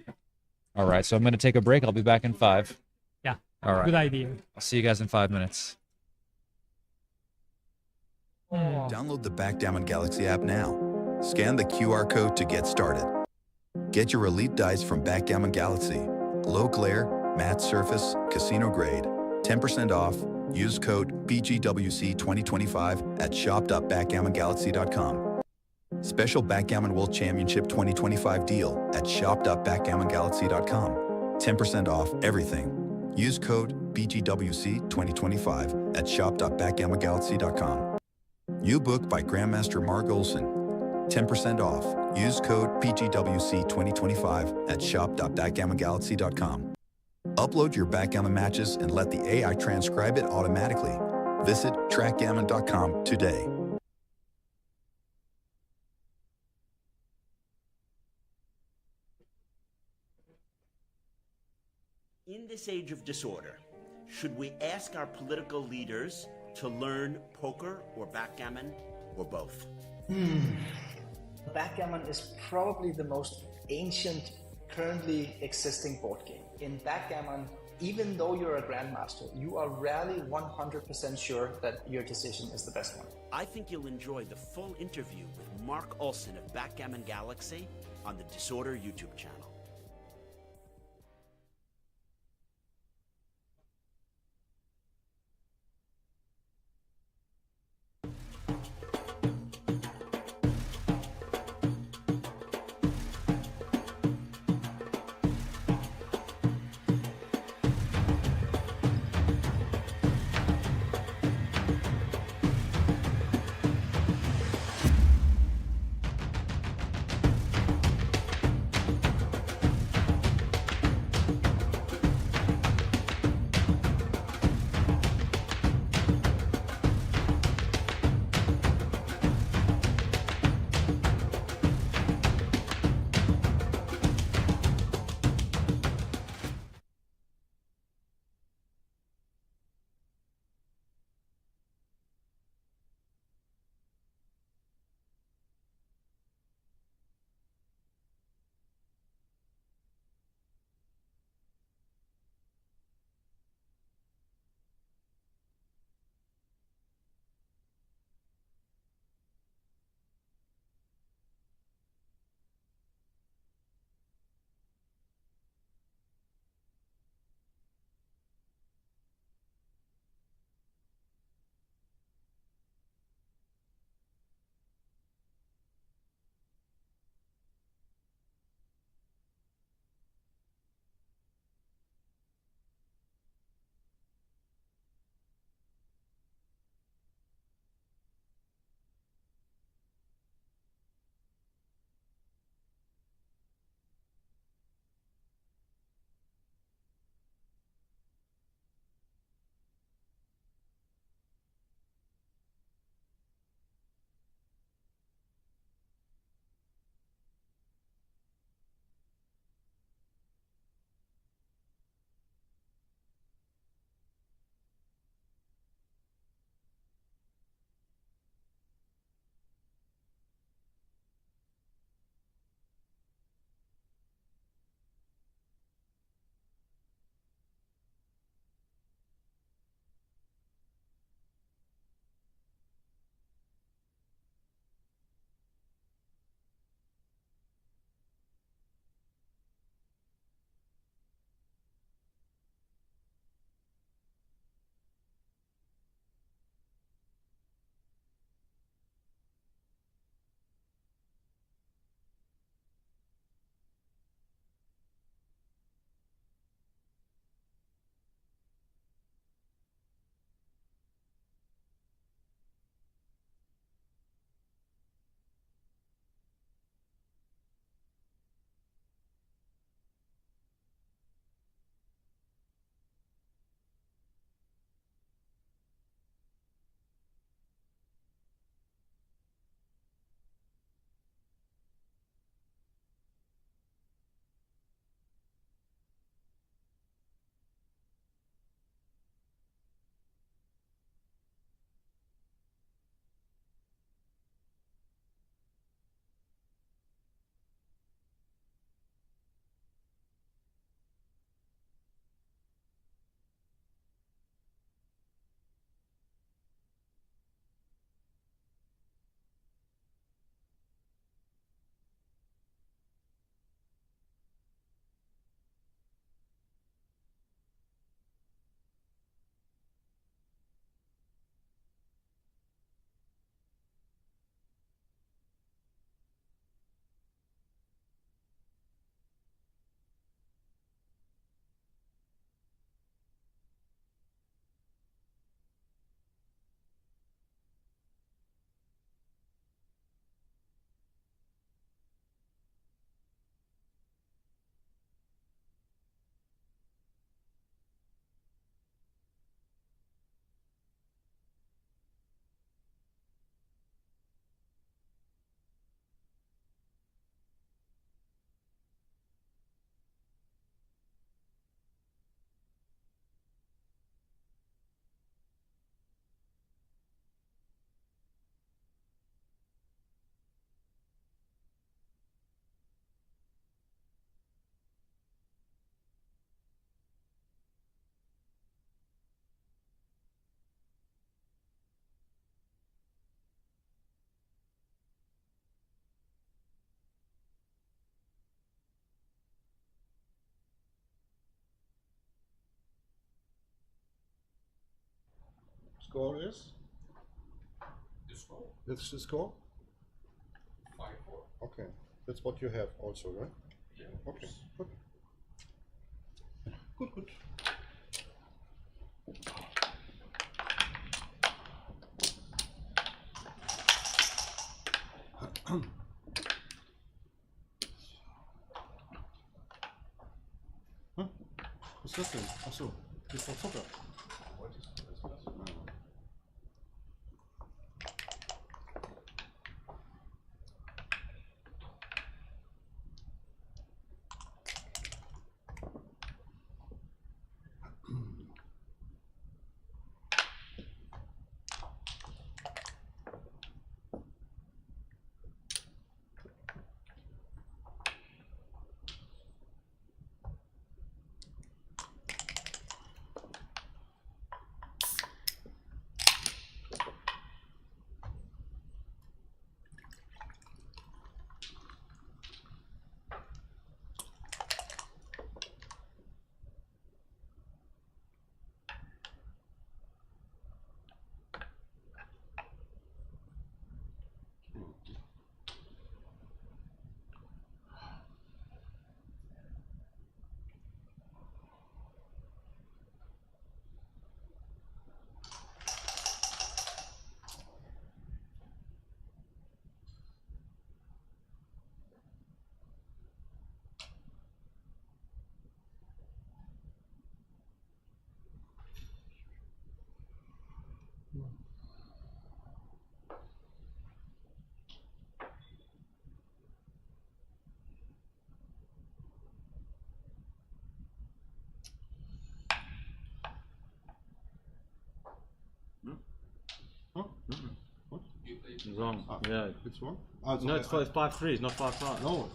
All right, so I'm going to take a break. I'll be back in 5. Yeah, all right. Good idea. I'll see you guys in 5 minutes. Download the Backgammon Galaxy app now. Scan the QR code to get started. Get your elite dice from Backgammon Galaxy. Low glare, matte surface, casino grade. 10% off. Use code BGWC 2025 at shop.backgammongalaxy.com. Special Backgammon World Championship 2025 deal at shop.backgammongalaxy.com. 10% off everything. Use code BGWC 2025 at shop.backgammongalaxy.com. New book by Grandmaster Mark Olson. 10% off. Use code BGWC 2025 at shop.backgammongalaxy.com. Upload your backgammon matches and let the AI transcribe it automatically. Visit trackgammon.com today. In this age of disorder, should we ask our political leaders to learn poker or backgammon or both? Backgammon is probably the most ancient currently existing board game. In backgammon, even though you're a grandmaster, you are rarely 100% sure that your decision is the best one. I think you'll enjoy the full interview with Mark Olson of Backgammon Galaxy on the Disorder YouTube channel. score is? This is the score? 5-4. Okay, that's what you have also, right? Yeah. Okay, good. Good, good. Huh? Was das denn? Achso, das ist doch Zucker. Huh? What? It's wrong. Yeah. It's wrong? No, it's 5-3. It's not 5-5. No,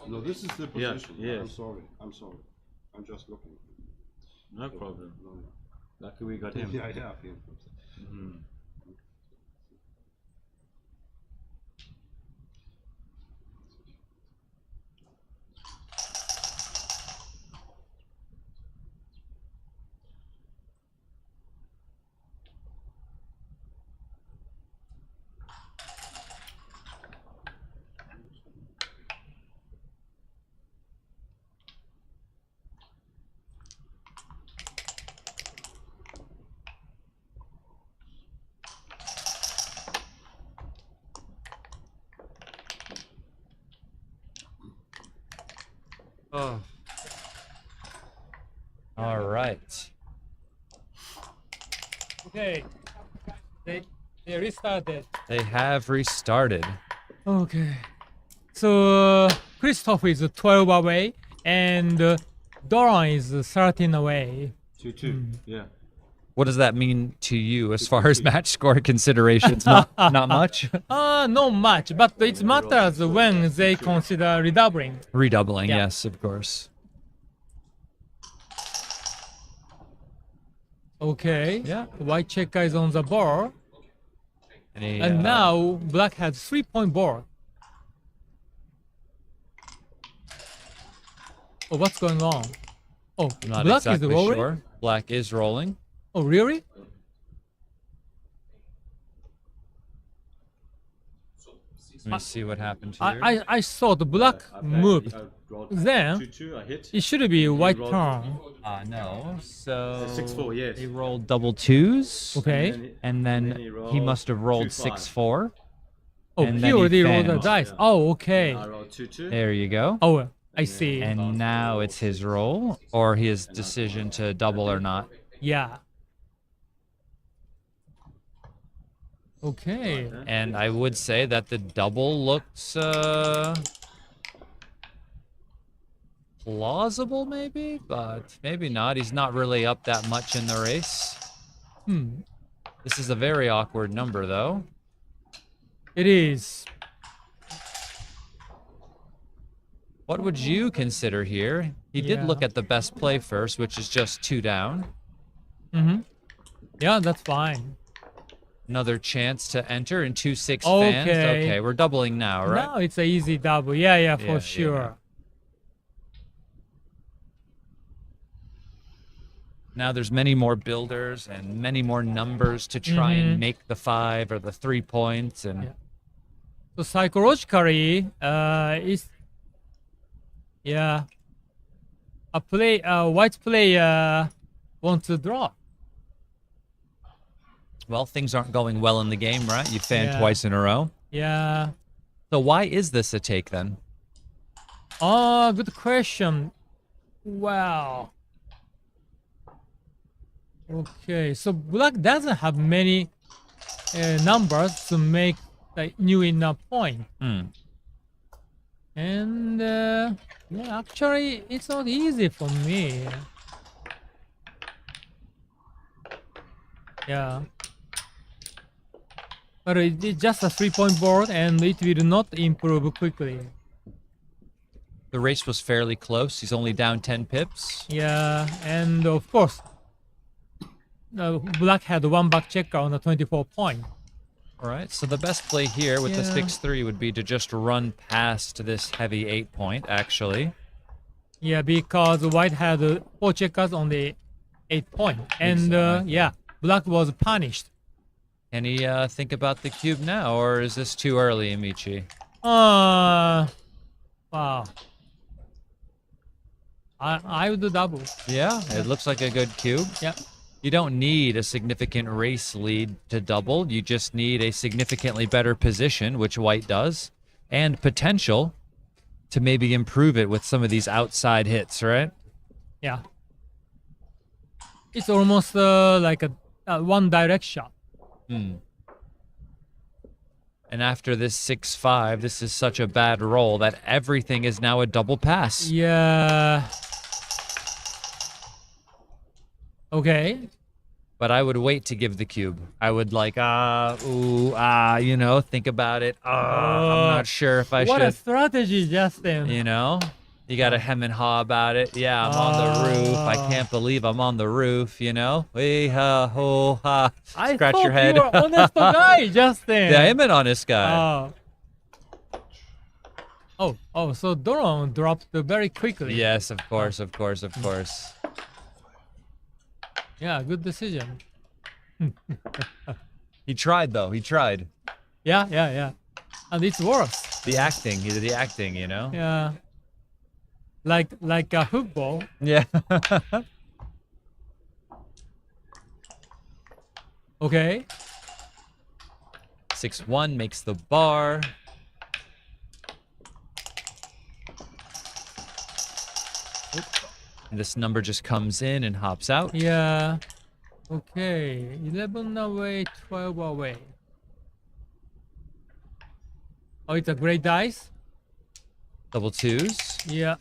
no, this is the position. Yes. I'm sorry. I'm sorry. I'm just looking. No problem. No, no. Lucky we got him. Yeah, yeah. Oh. All right. Okay. They restarted. They have restarted. Okay. So Christoph is 12 away and Doran is 13 away. 2-2. Yeah. What does that mean to you as far as match score considerations? Not much? Not much, but it matters when they consider redoubling. Redoubling, Yeah. yes, of course. Okay. Yeah. White checker is on the board. Any, And now black has 3-point board. Oh, what's going on? Oh, I'm not black exactly is rolling? sure. Black is rolling. Oh, really? Let me see what happened here. I saw the black moved. Then 2-2. I hit. it should be white rolled turn. No. So 6-4. Yes. he rolled double twos. Okay. And then he must have rolled 2-5. 6-4. Oh, and he then already rolled the fanned. dice. Oh, okay. I rolled 2-2. There you go. Oh, I see. And now it's his roll or his decision to double or not. Yeah. Okay. And I would say that the double looks plausible maybe, but maybe not. He's not really up that much in the race. This is a very awkward number though. It is. What would you consider here? He did look at the best play first, which is just 2 down. Yeah, that's fine. Another chance to enter in 2-6 Okay. fans. Okay, we're doubling now, right? Now it's an easy double. Yeah, for Yeah, sure. Now there's many more builders and many more numbers to try and make the 5 or the 3 points. And so psychologically, it's white player wants to draw. Well, things aren't going well in the game, right? You fanned Yeah. twice in a row. Yeah. So why is this a take then? Oh, good question. Wow. Okay, so black doesn't have many numbers to make the new inner point. And yeah, actually, it's not easy for me. Yeah. But it's just a 3-point board and it will not improve quickly. The race was fairly close. He's only down 10 pips. Yeah, and of course, black had one back checker on a 24 point. All right, so the best play here with the Yeah. 6-3 would be to just run past this heavy 8 point, actually. Yeah, because white had 4 checkers on the 8 point. And Exactly. yeah, black was punished. Can he think about the cube now, or is this too early, Amici? Wow. I would do double. Yeah, it looks like a good cube. Yeah. You don't need a significant race lead to double. You just need a significantly better position, which white does, and potential to maybe improve it with some of these outside hits, right? Yeah. It's almost like a one direct shot. And after this 6-5, this is such a bad roll that everything is now a double pass. Yeah. Okay. But I would wait to give the cube. I would like, you know, think about it. I'm not sure if I What a should. strategy, Justin. You know? You got to hem and haw about it. Yeah, I'm on the roof. I can't believe I'm on the roof, you know? Hey, ha, ho, ha. I Scratch thought your head. you were honest guy, Justin. Yeah, I am an honest guy. Oh, so drone dropped very quickly. Yes, of course, of course, of course. Yeah, good decision. He tried, though. He tried. Yeah. And it's worse. The acting. He did the acting, you know? Yeah. Like a football. Yeah. Okay. 6-1 makes the bar. And this number just comes in and hops out. Yeah. Okay. 11 away, 12 away. Oh, it's a great dice. Double twos. Yeah.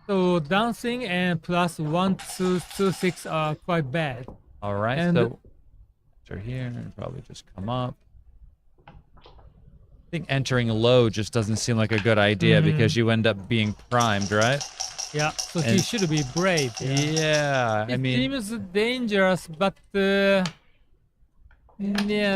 So dancing and plus 1, 2, 2, 6 are quite bad. All right. And so enter here and probably just come up. I think entering low just doesn't seem like a good idea because you end up being primed, right? yeah, so he should be brave. Yeah, I It mean, seems dangerous, but yeah,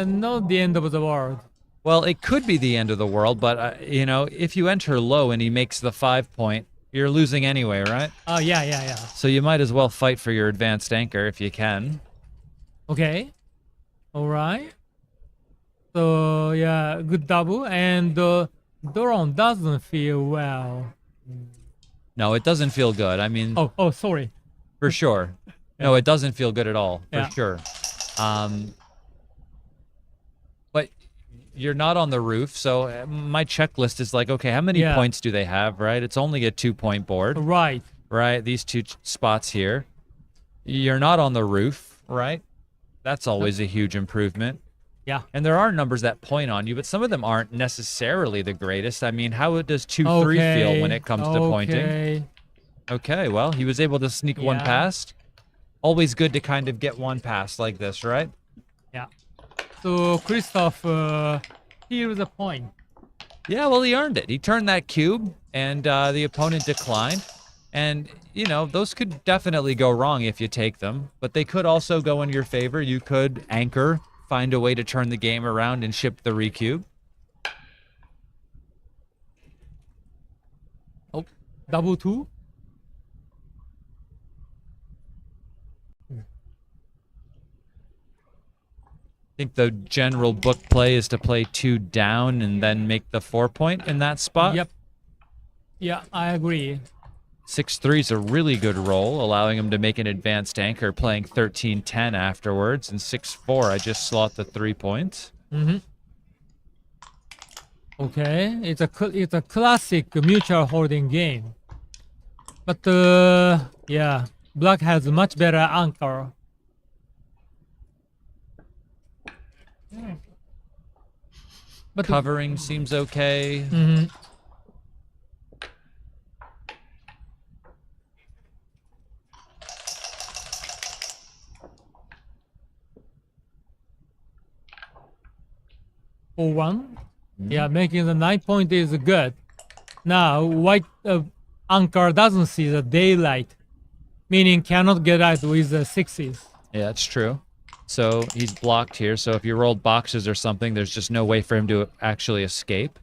not the end of the world. well, it could be the end of the world, but you know, if you enter low and he makes the 5 point, you're losing anyway, right? Oh, yeah. So you might as well fight for your advanced anchor if you can. Okay. All right. So, yeah, good double. And drone doesn't feel well. No, it doesn't feel good. I mean, Oh, sorry. for sure. No, it doesn't feel good at all, for Yeah. sure. But you're not on the roof, so my checklist is like, okay, how many Yeah. points do they have, right? It's only a 2-point board. Right. Right, these two spots here. You're not on the roof, right? That's always a huge improvement. Yeah. And there are numbers that point on you, but some of them aren't necessarily the greatest. I mean, how does 2-3 feel when it comes to pointing? Okay, well, he was able to sneak one Yeah. past. Always good to kind of get one past like this, right? Yeah. So, Christoph, here's a point. Yeah, well, he earned it. He turned that cube, and the opponent declined. And, you know, those could definitely go wrong if you take them, but they could also go in your favor. You could anchor, find a way to turn the game around and ship the recube. Oh, double two. think the general book play is to play 2 down and then make the 4-point in that spot. Yep. Yeah, I agree. 6-3 is a really good roll, allowing him to make an advanced anchor, playing 13-10 afterwards. And 6-4, I just slot the 3 points. Okay, it's a classic mutual holding game. But yeah, black has much better anchor. But covering seems okay. For one, yeah, making the 9 point is good. Now white anchor doesn't see the daylight, meaning cannot get out with the 6s. Yeah, that's true. So he's blocked here. So if you rolled boxes or something, there's just no way for him to actually escape.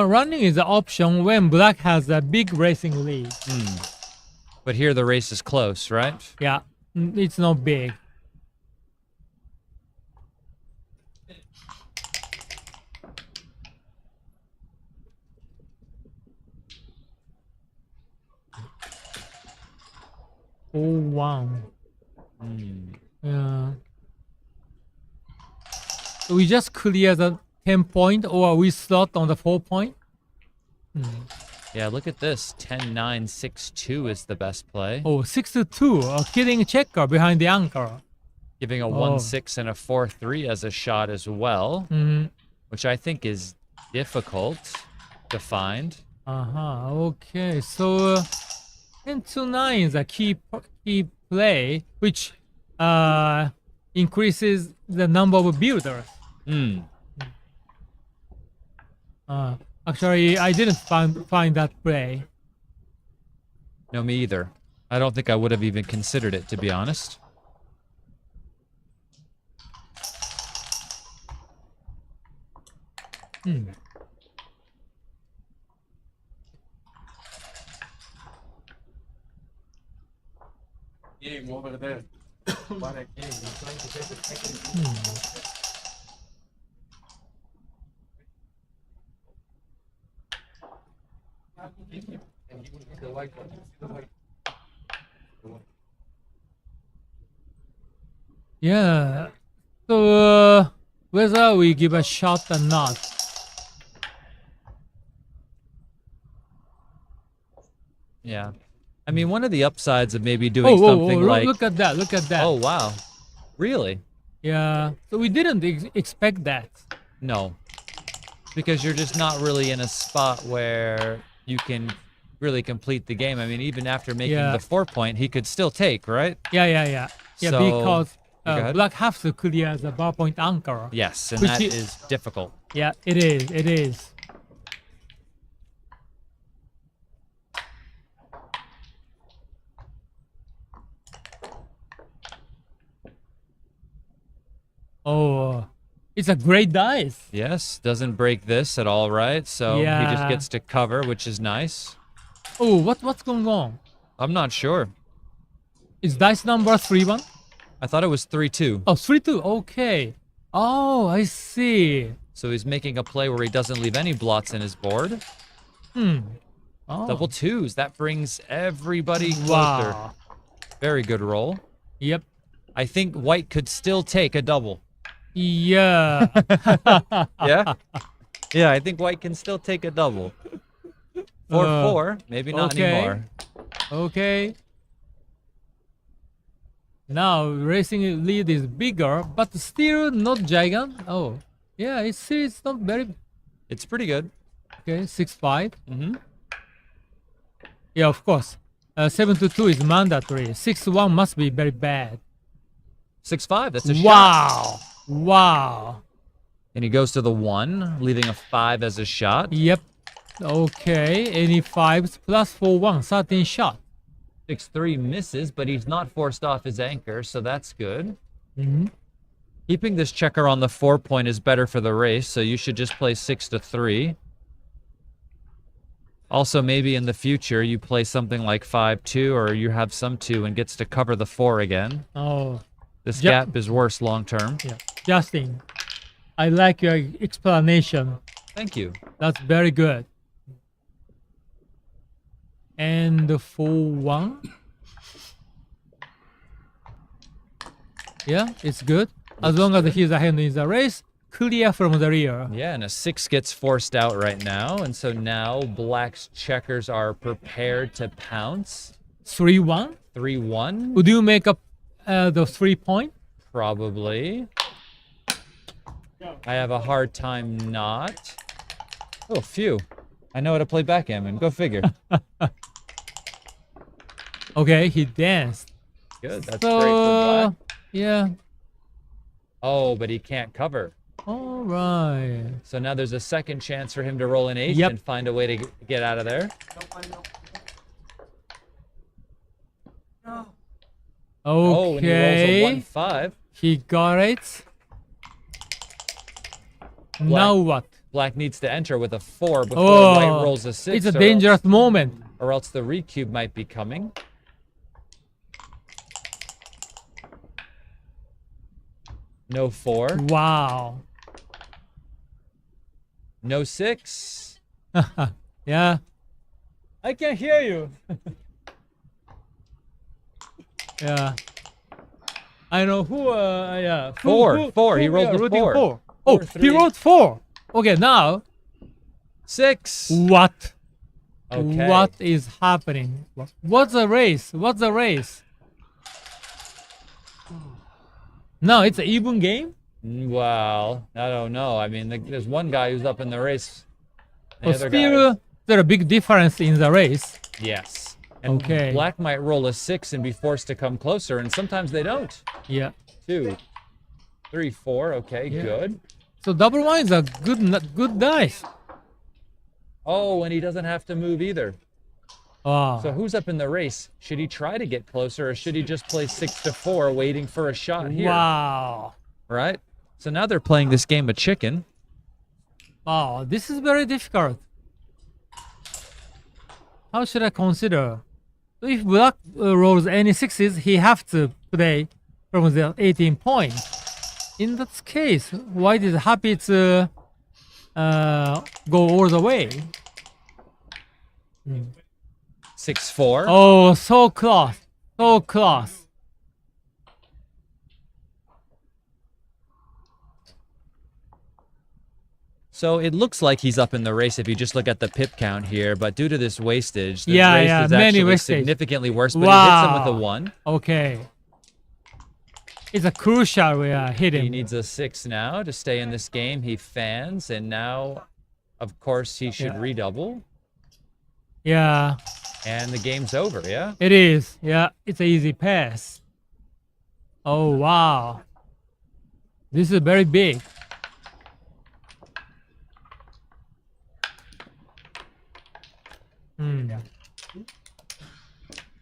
Running is an option when black has a big racing lead. But here the race is close, right? Yeah, it's not big. Oh, wow. Yeah. We just clear the 10 point or we slot on the 4 point? Yeah, look at this. 10-9, 6-2 is the best play. Oh, 6-2, killing checker behind the anchor. Giving a 1-6 and a 4-3 as a shot as well, which I think is difficult to find. Okay, so 10-9 is a key play, which increases the number of builders. Actually, I didn't find that play. No, me either. I don't think I would have even considered it, to be honest. Game over there. What a game. He's trying to take the second. Yeah. So whether we give a shot or not. Yeah. I mean, one of the upsides of maybe doing something like... Look at that, look at that. Oh, wow. Really? Yeah. So we didn't expect that. No. Because you're just not really in a spot where you can really complete the game. I mean, even after making the 4 point, he could still take, right? Yeah, So, because black has to clear the bar point anchor. Yes, and that is difficult. Yeah, it is. Oh, it's a great dice. Yes, doesn't break this at all, right? So he just gets to cover, which is nice. Oh, what's going on? I'm not sure. Is dice number 3-1? I thought it was 3-2. Oh, 3-2. Okay. Oh, I see. So he's making a play where he doesn't leave any blots in his board. Oh. Double twos. That brings everybody closer. Wow. Very good roll. Yep. I think white could still take a double. Yeah. Yeah? Yeah, I think white can still take a double. 4-4. Maybe not anymore. Okay. Now racing lead is bigger, but still not giant. Oh, yeah, it's not very. It's pretty good. Okay, 6-5. Yeah, of course. 7-2 is mandatory. 6-1 must be very bad. 6-5. That's a shot. Wow. Wow. And he goes to the 1, leaving a 5 as a shot. Yep. Okay. Any 5s plus 4-1. 13 shot. 6-3 misses, but he's not forced off his anchor, so that's good. Keeping this checker on the 4 point is better for the race, so you should just play 6-3. Also, maybe in the future you play something like 5-2, or you have some 2 and gets to cover the 4 again. Oh. This gap is worse long term. Yeah. Justin, I like your explanation. Thank you. That's very good. And 4-1. Yeah, it's good. As long as he's ahead in the race, clear from the rear. Yeah, and a 6 gets forced out right now, and so now Black's checkers are prepared to pounce. 3-1. 3-1. Would you make up the 3 point? Probably. I have a hard time not. Oh, phew. I know how to play backgammon. Go figure. Okay, he danced. Good. That's great for Black. Yeah. Oh, but he can't cover. All right. So now there's a second chance for him to roll an 8 Yep. and find a way to get out of there. Oh, and he rolls a Okay. 1-5. He got it. Now what? Black needs to enter with a 4 before Oh, White rolls a 6. it's a dangerous moment. Or else the recube might be coming. No 4. Wow. No 6. Yeah. I can hear you. Yeah. I know who, yeah. Four. He rolled the 4. Oh, 4, he 3. rolled 4. Okay, now. 6. What? Okay. What is happening? What's the race? What's the race? No, it's an even game? Well, I don't know. I mean, there's one guy who's up in the race. The But other still, guy there's a big difference in the race. yes. And Okay. Black might roll a 6 and be forced to come closer, and sometimes they don't. Yeah. 2, 3, 4. Okay, Yeah. good. So double one is a good dice. Oh, and he doesn't have to move either. Wow. So who's up in the race? Should he try to get closer, or should he just play 6-4, waiting for a shot here? Wow. Right? So now they're playing this game of chicken. Wow, this is very difficult. How should I consider? If Black rolls any 6s, he have to play from the 18 point. In that case, White is happy to go all the way. 6-4. Oh, so close. So close. So it looks like he's up in the race if you just look at the pip count here, but due to this wastage, this Yeah, race yeah, is many actually wastage. significantly worse, but he hits him with a Wow. 1. Okay. It's a crucial hit He him. needs a 6 now to stay in this game. He fans, and now, of course, he should Yeah. redouble, Yeah, and the game's over, yeah? it is. Yeah, it's an easy pass. Oh, wow. This is very big. Hmm.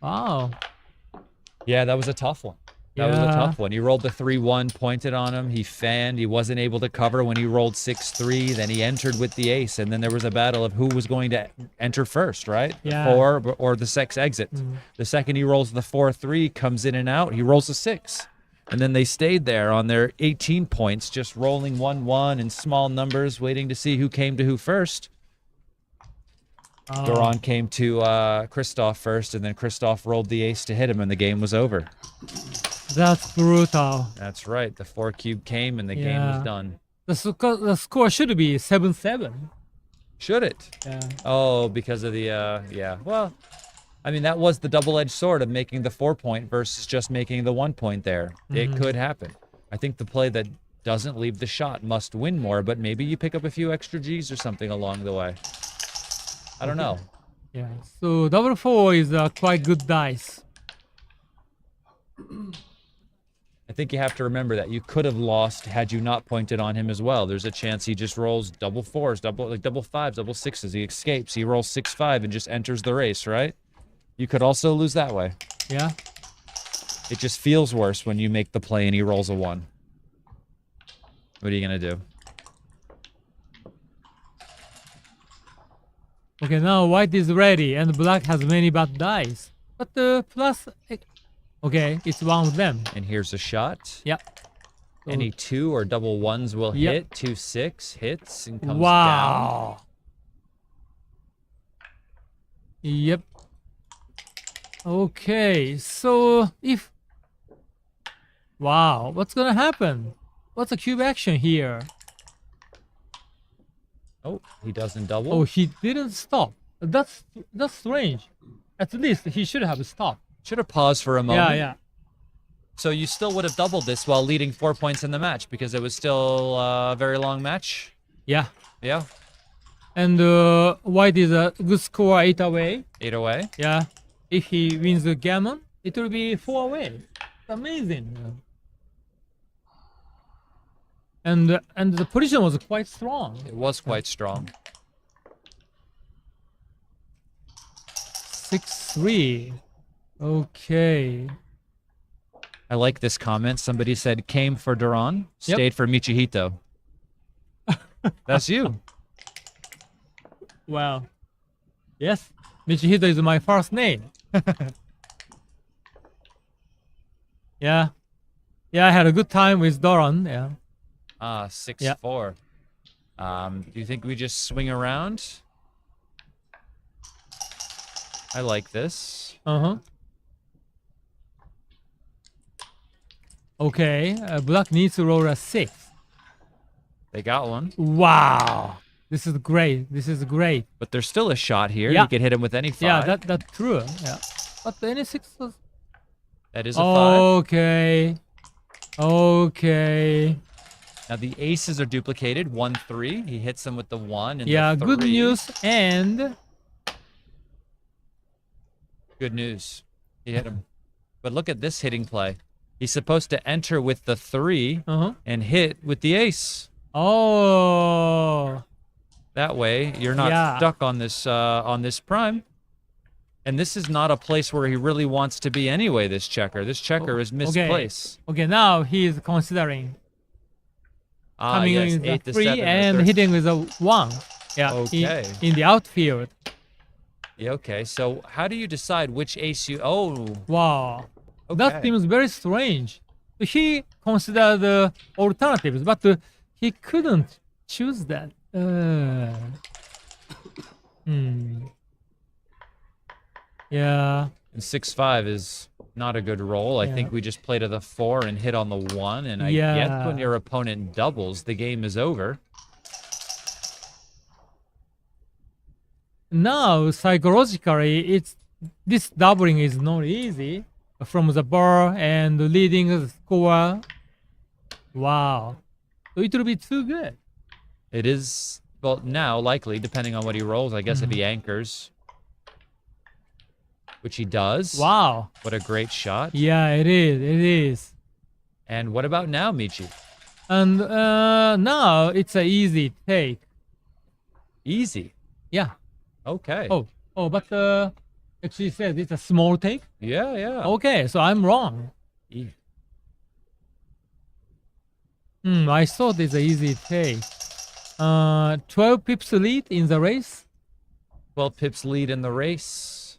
Wow. Yeah, that was a tough one. That was a Yeah. tough one. He rolled the 3-1, pointed on him. He fanned. He wasn't able to cover when he rolled 6-3. Then he entered with the ace, and then there was a battle of who was going to enter first, right? Yeah. The 4 or the 6 exit. The second he rolls the 4-3, comes in and out. He rolls a 6. And then they stayed there on their 18 points, just rolling 1-1 in small numbers, waiting to see who came to who first. Oh. Duran came to Christoph first, and then Christoph rolled the ace to hit him, and the game was over. That's brutal. That's right. The 4 cube came, and the game Yeah. was done. The score should be 7-7. Should it? Yeah. Oh, because of the yeah. Well, I mean, that was the double-edged sword of making the 4 point versus just making the 1 point there. It could happen. I think the play that doesn't leave the shot must win more, but maybe you pick up a few extra G's or something along the way. I don't know. Yeah. So double 4 is quite good dice. I think you have to remember that you could have lost had you not pointed on him as well. There's a chance he just rolls double 4s, double 5s, double 6s. He escapes. He rolls 6-5 and just enters the race, right? You could also lose that way. Yeah. It just feels worse when you make the play and he rolls a 1. What are you gonna do? Okay, now white is ready and black has many bad dice. But plus, okay, it's one of them. And here's a shot. Yep. So, Any 2 or double 1s will Yep. hit. 2-6 hits and comes down. wow. Yep. Okay, so if... Wow, what's gonna happen? What's a cube action here? Oh, he doesn't double. Oh, he didn't stop. That's strange. At least he should have stopped. Should have paused for a moment. Yeah, yeah. So you still would have doubled this while leading 4 points in the match because it was still a very long match. Yeah. Yeah. And white is a good score 8 away. 8 away. Yeah. If he wins the Gammon, it will be 4 away. It's amazing. And the position was quite strong. It was quite strong. 6-3. Okay. I like this comment. Somebody said, came for Duran, stayed for Michihito. That's you. Wow. Yes. Michihito is my first name. Yeah. Yeah, I had a good time with Doran. Yeah. 6-4. Do you think we just swing around? I like this. Uh-huh. Okay, black needs to roll a 6. They got one. Wow. This is great. This is great. But there's still a shot here. Yeah. You could hit him with any 5. Yeah, that's true. Yeah. But any 6 was... That is a 5. Okay. Okay. Now the aces are duplicated. 1-3. He hits them with the 1 and Yeah, the 3. good news and... Good news. He hit him. But look at this hitting play. He's supposed to enter with the 3 and hit with the ace. Oh. That way, you're not stuck on this prime. And this is not a place where he really wants to be anyway, this checker. This checker is misplaced. Okay, now he is considering coming yes, in with 8 a to 3 7 or and 13. hitting with a 1. Yeah, Okay. in the outfield. Yeah, okay. So how do you decide which ace you... Oh. Wow. Okay. That seems very strange. He considered the alternatives, but he couldn't choose that. Yeah. And 6-5 is not a good roll. I think we just play to the 4 and hit on the 1. And I guess when your opponent doubles, the game is over. Now, psychologically, this doubling is not easy from the bar and leading the score. Wow. So it will be too good. It is, well, now likely, depending on what he rolls, I guess if he anchors, which he does. Wow. What a great shot. Yeah, it is. It is. And what about now, Michi? And now it's an easy take. Easy? Yeah. Okay. Oh, but actually says it's a small take. Yeah, yeah. Okay, so I'm wrong. I thought it's an easy take. 12 pips lead in the race. 12 pips lead in the race.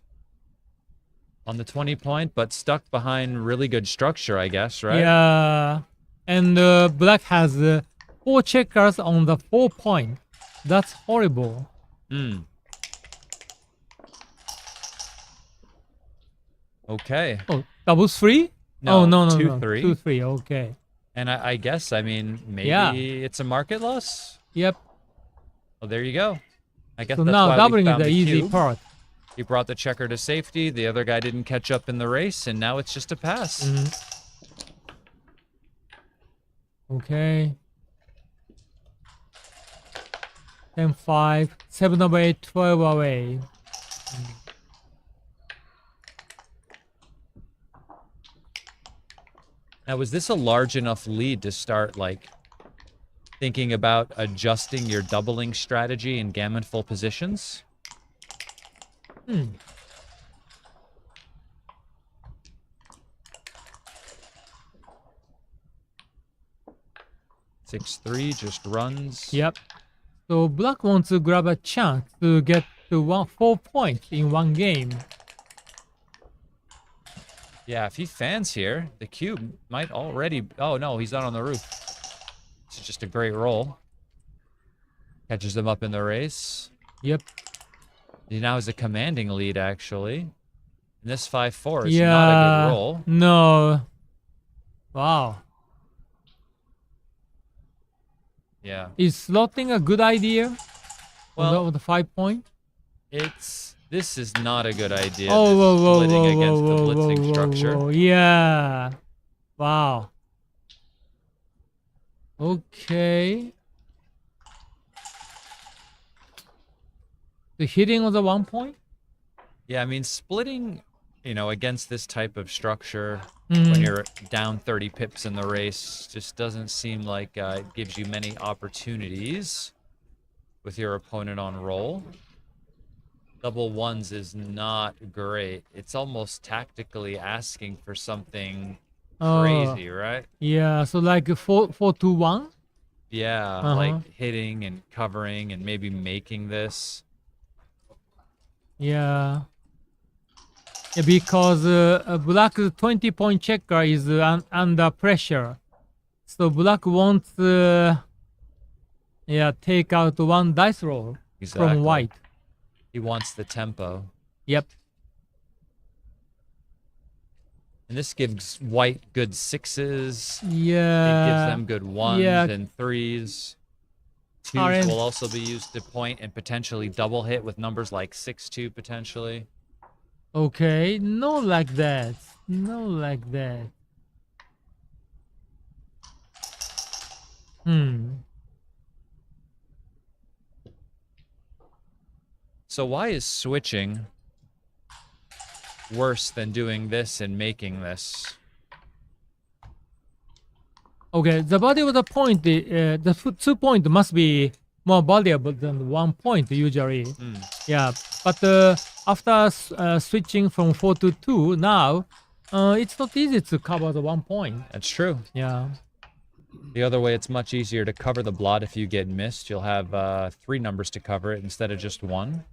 On the 20 point, but stuck behind really good structure, I guess, right? Yeah. And black has 4 checkers on the 4 point. That's horrible. Okay. Oh, doubles 3? No, oh, no. 2-3. 2-3, okay. And I guess, I mean, maybe it's a market loss? Yep. Well, there you go. I guess So that's now why doubling we is found the easy cube. part. He brought the checker to safety. The other guy didn't catch up in the race, and now it's just a pass. Okay. 10-5, 7 away, 12 away. Now, was this a large enough lead to start, like, thinking about adjusting your doubling strategy in gammon full positions? 6-3 just runs. Yep. So black wants to grab a chance to get to 4 points in one game. Yeah, if he fans here, the cube might already... Oh, no, he's not on the roof. This is just a great roll. Catches them up in the race. Yep. He now has a commanding lead, actually. And this 5-4 is Yeah. not a good roll. No. Wow. Yeah. Is slotting a good idea? Well, With the 5 point? This is not a good idea. Oh, this whoa, whoa, splitting whoa, against whoa, the whoa, blitzing whoa, structure. whoa. Yeah. Wow. Okay. The hitting of the 1 point? Yeah, I mean, splitting, against this type of structure Mhm. when you're down 30 pips in the race just doesn't seem like it gives you many opportunities with your opponent on roll. Double ones is not great. It's almost tactically asking for something crazy, right? Yeah, so like 4-2-1? Yeah, like hitting and covering and maybe making this. Yeah. Yeah, because black's 20-point checker is under pressure. So black wants take out one dice roll from white. He wants the tempo. Yep. And this gives white good sixes. Yeah. It gives them good ones and threes. Twos will also be used to point and potentially double hit with numbers like 6-2 potentially. Okay, no like that. No like that. So why is switching worse than doing this and making this? Okay, the body of the point, the 2 point must be more valuable than 1 point usually. Yeah, but after switching from 4 to 2, now it's not easy to cover the 1 point. That's true. Yeah. The other way, it's much easier to cover the blot if you get missed. You'll have 3 numbers to cover it instead of just 1.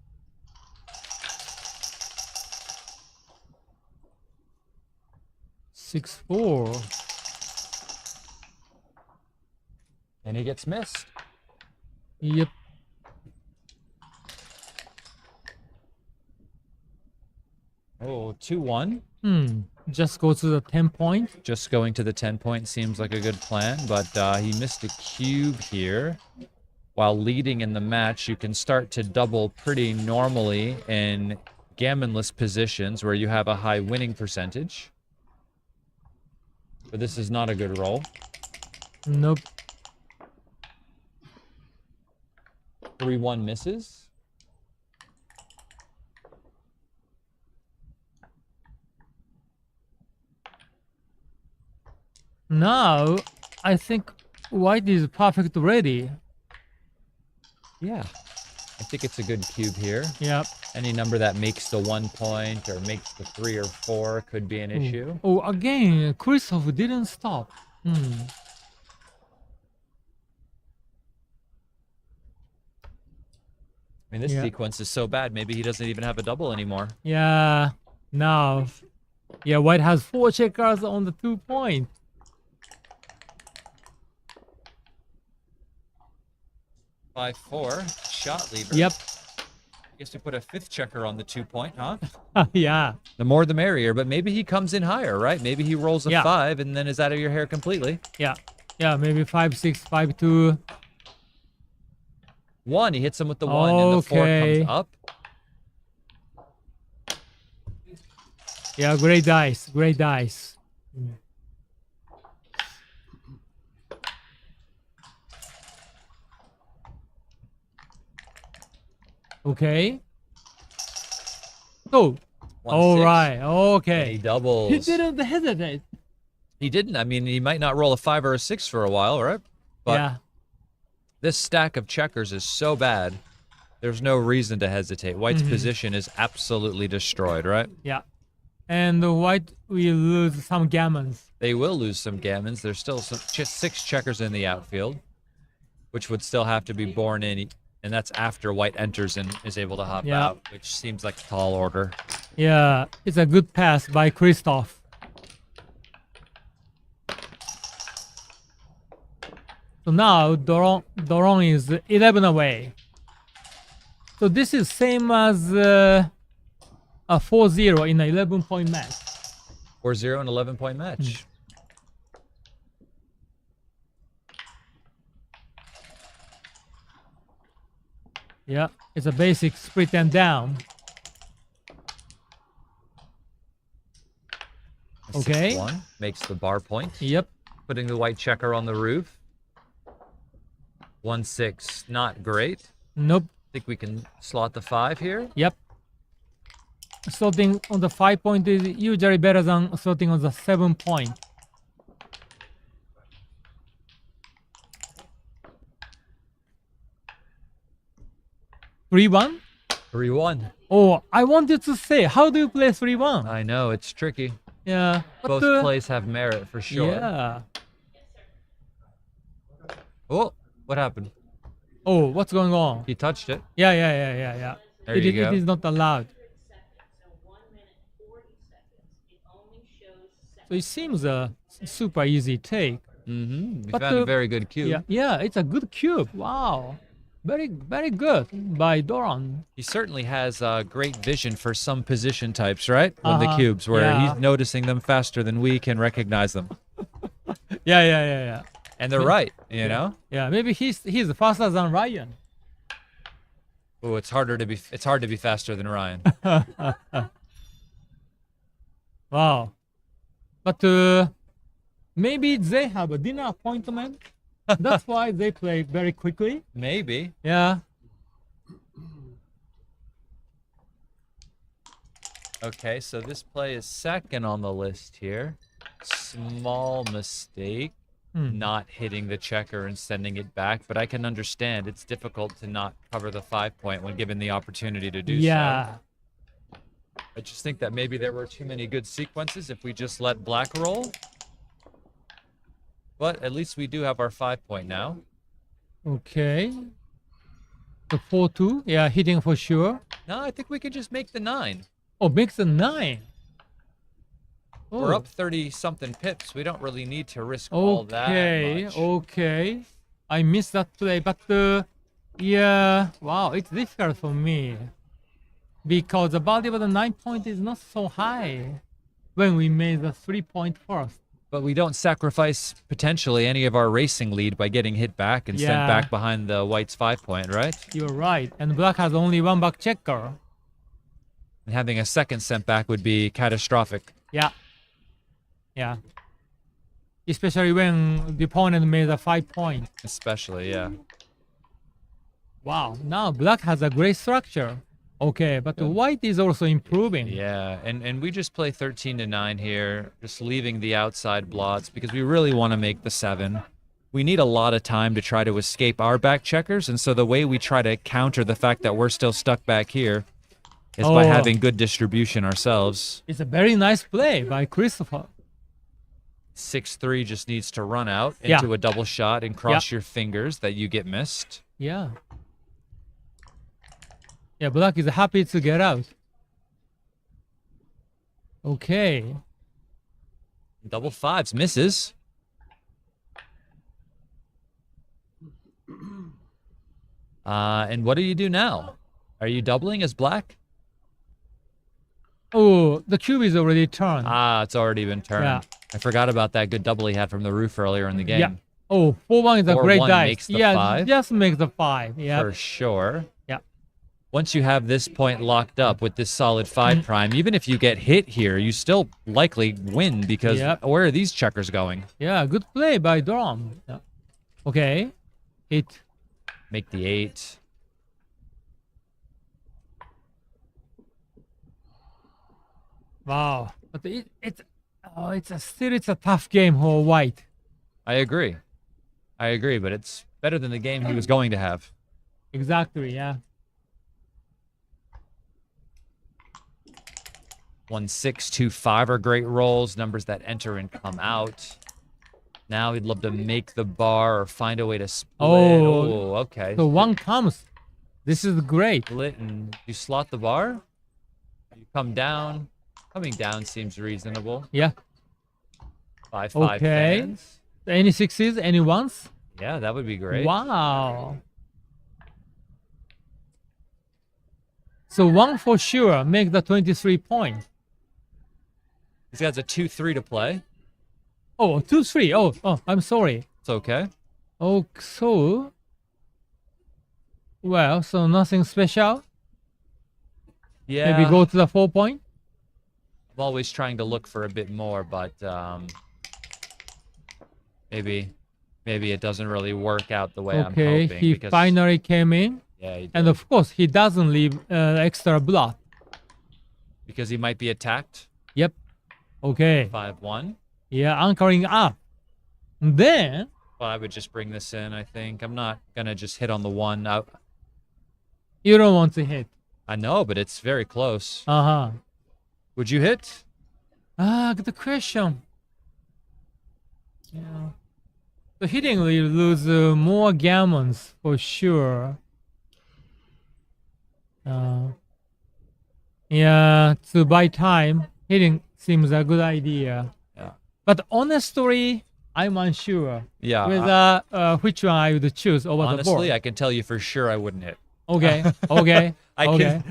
Six, 4. And he gets missed. Yep. Oh, 2-1. Just go to the 10 point. Just going to the 10 point seems like a good plan, but he missed a cube here. While leading in the match, you can start to double pretty normally in gammonless positions where you have a high winning percentage. But this is not a good roll. Nope. 3-1 misses. Now, I think white is perfect ready. Yeah. I think it's a good cube here. Yep. Any number that makes the 1 point or makes the 3 or 4 could be an issue. Oh, again, Christoph didn't stop. I mean, this sequence is so bad, maybe he doesn't even have a double anymore. Yeah, now. Yeah, white has 4 checkers on the 2 point. 5-4, shot lever. Yep. I guess we put a 5th checker on the 2 point, huh? Yeah. The more the merrier, but maybe he comes in higher, right? Maybe he rolls a 5 and then is out of your hair completely. Yeah. Yeah, maybe 5-6, 5-2. 1, he hits him with the 1 and the 4 comes up. Yeah, great dice, great dice. Okay. Oh. All right. Okay. And he doubles. He didn't hesitate. He didn't. I mean, he might not roll a 5 or a 6 for a while, right? But this stack of checkers is so bad, there's no reason to hesitate. White's position is absolutely destroyed, right? Yeah. And white will lose some gammons. They will lose some gammons. There's still just 6 checkers in the outfield, which would still have to be born in And that's after white enters and is able to hop out, which seems like a tall order. Yeah, it's a good pass by Christoph. So now Doron is 11 away. So this is same as a 4-0 in an 11-point match. 4-0 and 11-point match. Yeah, it's a basic split and down. Okay. 6-1 makes the bar point. Yep. Putting the white checker on the roof. 1-6, not great. Nope. Think we can slot the 5 here? Yep. Slotting on the 5-point is usually better than slotting on the 7-point. Three-one? 3-1. Oh, I wanted to say, how do you play 3-1? I know, it's tricky. Yeah. Both plays have merit for sure. Yeah. Oh, what happened? Oh, what's going on? He touched it. Yeah. There you go. It is not allowed. So it seems a super easy take. Mm-hmm. We found a very good cube. Yeah, it's a good cube. Wow. Very good by Doron. He certainly has great vision for some position types, right? On the cubes, where he's noticing them faster than we can recognize them. Yeah. And they're right, you know? Yeah, maybe he's faster than Ryan. Oh, it's hard to be faster than Ryan. Wow. But maybe they have a dinner appointment. That's why they play very quickly. Maybe. Yeah. Okay, so this play is second on the list here. Small mistake. Not hitting the checker and sending it back, but I can understand it's difficult to not cover the 5-point when given the opportunity to do so. I just think that maybe there were too many good sequences if we just let black roll. But at least we do have our 5-point now. Okay. The 4-2, yeah, hitting for sure. No, I think we could just make the 9. Oh, makes a 9. We're up 30-something pips. We don't really need to risk all that much. Okay. I missed that play, but yeah, wow, it's difficult for me. Because the value of the 9-point is not so high when we made the 3-point first. But we don't sacrifice potentially any of our racing lead by getting hit back and sent back behind the white's 5-point, right? You're right. And black has only 1 back checker. And having a second sent back would be catastrophic. Yeah. Especially when the opponent made a 5-point. Especially, yeah. Wow. Now black has a great structure. Okay, but the white is also improving. Yeah, and we just play 13-9 here, just leaving the outside blots because we really want to make the 7. We need a lot of time to try to escape our back checkers, and so the way we try to counter the fact that we're still stuck back here is by having good distribution ourselves. It's a very nice play by Christopher. 6-3 just needs to run out into a double shot and cross your fingers that you get missed. Yeah, black is happy to get out. Okay. Double 5s misses. And what do you do now? Are you doubling as black? Oh, the cube is already turned. It's already been turned. Yeah. I forgot about that good double he had from the roof earlier in the game. Yeah. Oh, 4-1 is a great dice. Makes the 5. Just makes the 5. Yeah. For sure. Yeah. Once you have this point locked up with this solid 5 prime, even if you get hit here, you still likely win because where are these checkers going? Yeah, good play by Doron. Yeah. Okay. Hit. Make the 8. Wow. But it's a tough game for white. I agree, but it's better than the game he was going to have. Exactly, yeah. 1-6, 2-5 are great rolls, numbers that enter and come out. Now he'd love to make the bar or find a way to split. Oh, okay. So 1 comes. This is great. Split and you slot the bar. You come down. Coming down seems reasonable. Yeah. 5-5 Okay. fans. Any sixes? Any ones? Yeah, that would be great. Wow. So one for sure. Make the 23 point. He's got a 2-3 to play. Oh, 2-3. Oh, I'm sorry. It's okay. Oh, so. Well, so nothing special. Yeah. Maybe go to the 4 point. I'm always trying to look for a bit more, but maybe it doesn't really work out the way I'm Okay, hoping. he finally came in. Yeah, he and did. of course, he doesn't leave extra block. Because he might be attacked. Yep. Okay. 5-1. Yeah, anchoring up. Then. Well, I would just bring this in, I think. I'm not going to just hit on the 1. You don't want to hit. I know, but it's very close. Uh-huh. Would you hit? Good question. Yeah. So hitting will lose more gammons for sure. Yeah, to buy time, hitting seems a good idea. Yeah. But honestly, I'm unsure. Yeah. Whether which one I would choose over the board. Honestly, I can tell you for sure I wouldn't hit. Okay. Okay. Okay.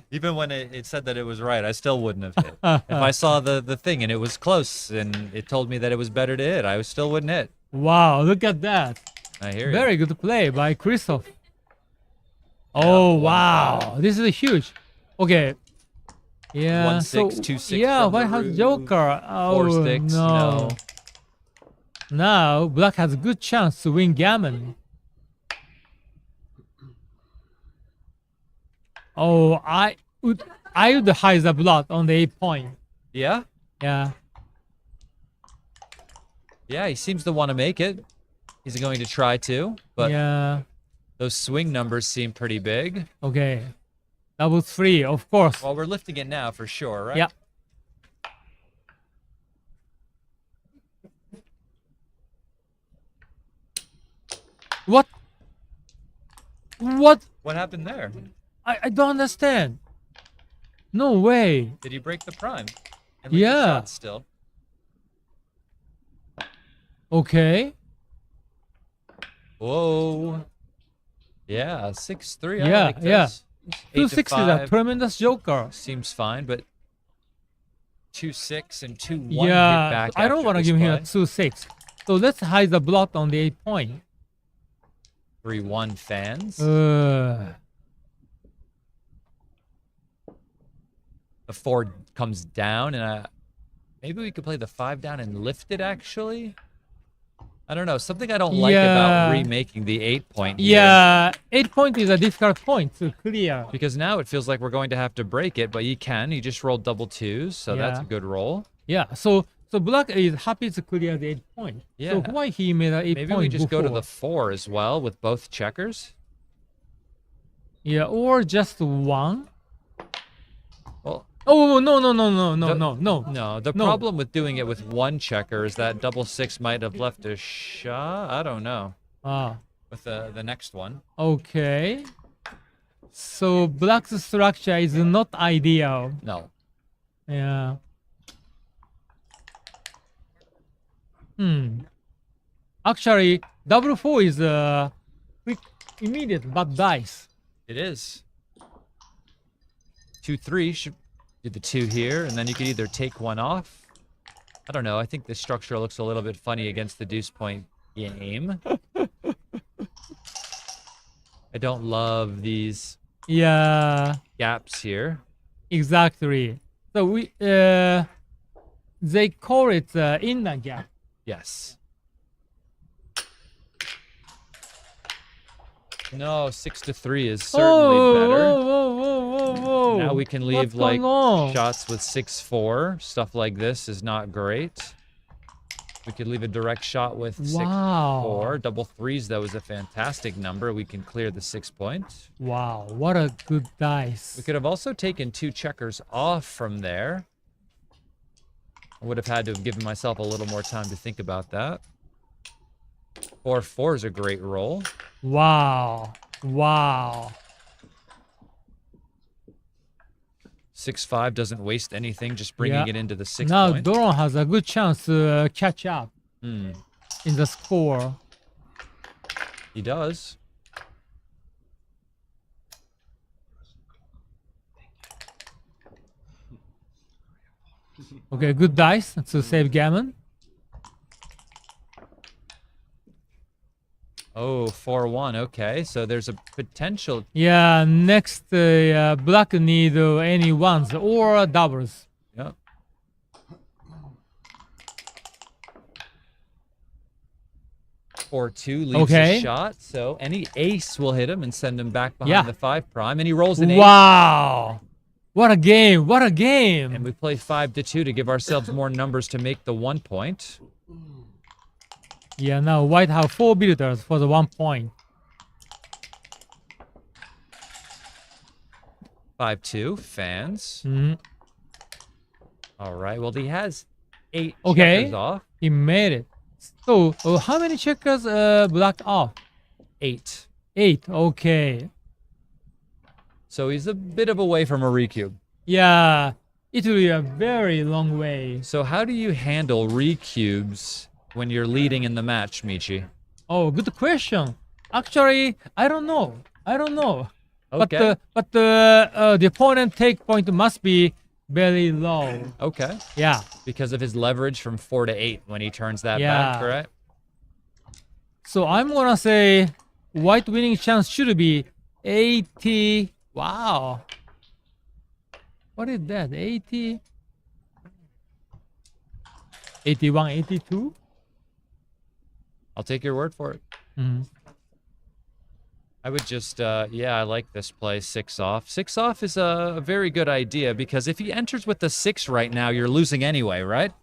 Even when it said that it was right, I still wouldn't have hit. If I saw the thing and it was close and it told me that it was better to hit, I still wouldn't hit. Wow, look at that. I hear you. Very good play by Christoph. Oh, wow. This is huge. Okay. Yeah. 1-6, 2-6 yeah, from white the has root, Joker. Oh, 4-6, no. no. Now, black has a good chance to win Gammon. Oh, I would hide the block on the 8 point. Yeah? Yeah. Yeah, he seems to want to make it. He's going to try to, but yeah. Those swing numbers seem pretty big. Okay. Double 3, of course. Well, we're lifting it now for sure, right? Yeah. What? What? What happened there? I don't understand. No way. Did he break the prime? And Yeah. shot still. Okay. Whoa. Yeah, 6-3. I Yeah, like yeah. this. 2-6 is a 8-5 tremendous joker. seems fine, but 2-6 and 2-1 hit Yeah, back. I don't after want to this give him a play. 2-6. So let's hide the block on the 8 point. 3-1 fans. Uh, The 4 comes down, and maybe we could play the 5 down and lift it, actually. I don't know. Something I don't like about remaking the 8 point here. yeah, 8 point is a difficult point to clear. Because now it feels like we're going to have to break it, but you can. You just rolled double 2s, so that's a Yeah. good roll. Yeah, so black is happy to clear the 8 point. Yeah. So why he made an 8 Maybe point we just go to before? the 4 as well with both checkers. Yeah, or just 1. Well, Oh, no. No, the problem with doing it with 1 checker is that double 6 might have left a shot. I don't know. With the next one. Okay. So black's structure is not ideal. No. Yeah. Actually, double 4 is quick, immediate bad dice. It is. 2-3 should do the 2 here, and then you could either take 1 off. I don't know. I think the structure looks a little bit funny against the deuce point game. I don't love these gaps here. Exactly. So we they call it inner gap. Yes. No, 6-3 is certainly better. Whoa. Now we can leave What's going on? shots with 6-4. Stuff like this is not great. We could leave a direct shot with 6-4. Double 3s, though, is a fantastic number. We can clear the 6 point. Wow, what a good dice. We could have also taken 2 checkers off from there. I would have had to have given myself a little more time to think about that. 4-4 is a great roll. Wow. 6-5 doesn't waste anything, just bringing it into the 6 Now point. Doron has a good chance to catch up in the score. He does. Okay, good dice to save Gammon. Oh, 4-1. Okay, so there's a potential. Yeah, next black need any ones or doubles. Yep. Or 2 leaves a shot, so any ace will hit him and send him back behind the 5 prime, and he rolls an 8. Wow! What a game! What a game! And we play 5-2 to give ourselves more numbers to make the 1 point. Yeah, now white have 4 builders for the 1 point. 5-2, fans. All right, well, he has 8 Okay, checkers off. he made it. So, how many checkers black off? 8. 8, okay. So he's a bit of a way from a recube. Yeah, it will be a very long way. So how do you handle recubes when you're leading in the match, Michi? Oh, good question. Actually, I don't know. I don't know. Okay. But the opponent take point must be very low. Okay. Yeah. Because of his leverage from 4 to 8 when he turns that Yeah. back, correct? So I'm gonna say white winning chance should be 80. Wow. What is that? 80? 81, 82? I'll take your word for it. I would just, yeah, I like this play, 6 off. 6 off is a very good idea because if he enters with the 6 right now, you're losing anyway, right?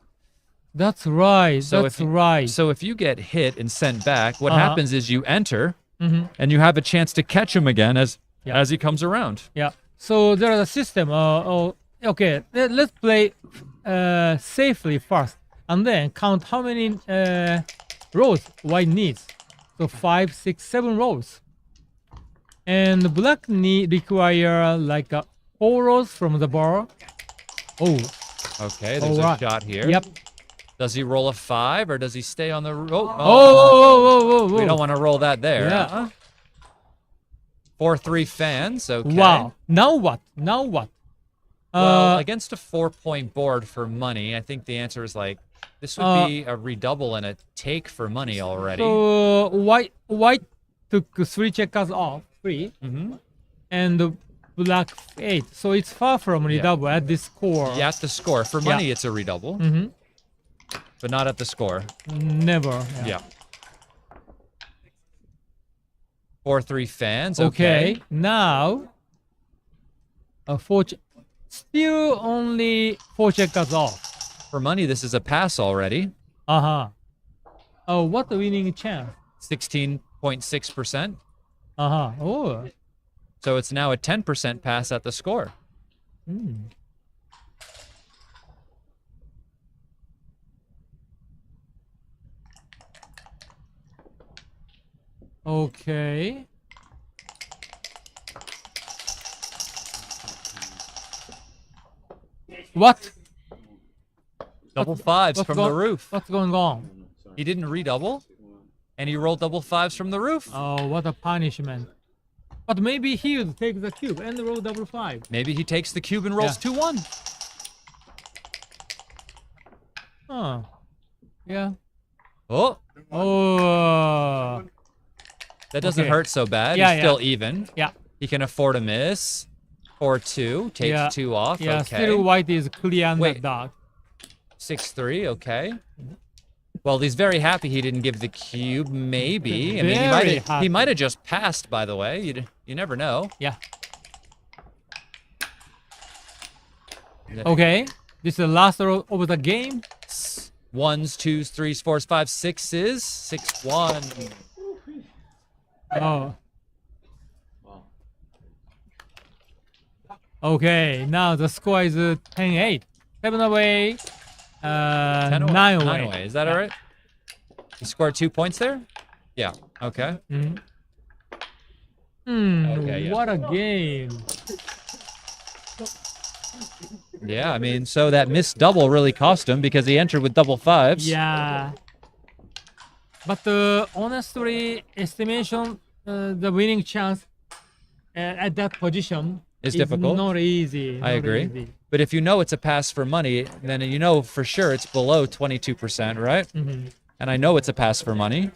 That's right. So that's right. So if you get hit and sent back, what happens is you enter Mhm. and you have a chance to catch him again as he comes around. Yeah. So there is a system. Okay, let's play safely first, and then count how many rows white needs. So 5, 6, 7 rows, and black require like 4 rows from the bar. Oh. Okay, there's a shot here. Yep. Does he roll a 5 or does he stay on the rope? Oh. We don't want to roll that there. Yeah. 4-3 fans. Okay. Wow. Now what? Now what? Well, against a 4-point board for money, I think the answer is like this would be a redouble and a take for money already. So white took 3 checkers off, 3, and the black 8. So it's far from redouble at this score. Yeah, at the score. For money, it's a redouble. But not at the score. Never. Yeah. 4-3 fans. Okay. Now, still only 4 checkers off. For money, this is a pass already. Oh, what a winning chance. 16.6%. Oh. So it's now a 10% pass at the score. Okay. What? Double 5s from the roof. What's going on? He didn't redouble, and he rolled double 5s from the roof. Oh, what a punishment. But maybe he will take the cube and roll double 5. Maybe he takes the cube and rolls 2-1. Huh. Yeah. Oh. Oh. That doesn't Okay. hurt so bad. Yeah, He's still even. Yeah. He can afford a miss. 4-2. Takes 2 off. Yeah, okay. still white is clear and Wait. dark. 6-3. Okay. Well, he's very happy he didn't give the cube. Maybe. I mean, Very he might have just passed. By the way, you never know. Yeah. Okay. This is the last row of the game. 1s, 2s, 3s, 4s, 5s, 6s. 6-1. Oh. Okay, now the score is 10-8. 7 away, 10 away. 9 away. 9 away. Is that all right? He scored 2 points there? Yeah. Okay. Okay, yeah. What a game. Yeah, I mean, so that missed double really cost him because he entered with double fives. Yeah. But honestly, estimation, the winning chance at that position is difficult. Not easy. I agree. Easy. But if you know it's a pass for money, then you know for sure it's below 22%, right? And I know it's a pass for money.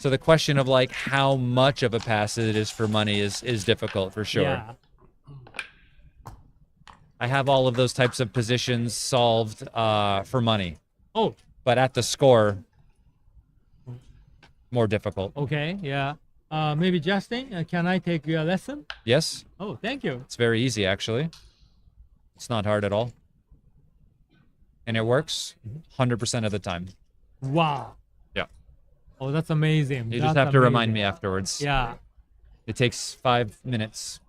So the question of like how much of a pass it is for money is difficult for sure. Yeah. I have all of those types of positions solved for money. Oh. But at the score, more difficult. Okay, yeah. Maybe Justin, can I take your lesson? Yes. Oh, thank you. It's very easy, actually. It's not hard at all. And it works 100% of the time. Wow. Yeah. Oh, that's amazing. You just have to remind me afterwards. Yeah. It takes 5 minutes.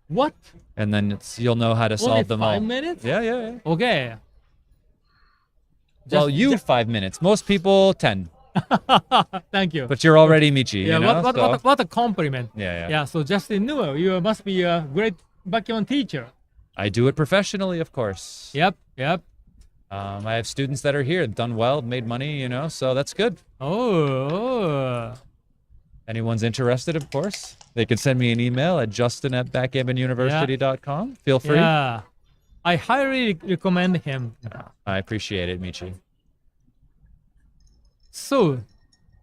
What? And then you'll know how to solve them all. 5 minutes? Yeah. Okay. Well, you 5 minutes. Most people 10. Thank you. But you're already Michi. Yeah, you know? what a compliment. Yeah. Yeah, so Justin Newell, you must be a great backgammon teacher. I do it professionally, of course. Yep. I have students that are here, done well, made money, you know, so that's good. Oh. Anyone's interested, of course, they can send me an email at justin@backgammonuniversity.com. Feel free. Yeah. I highly recommend him. I appreciate it, Michi. So,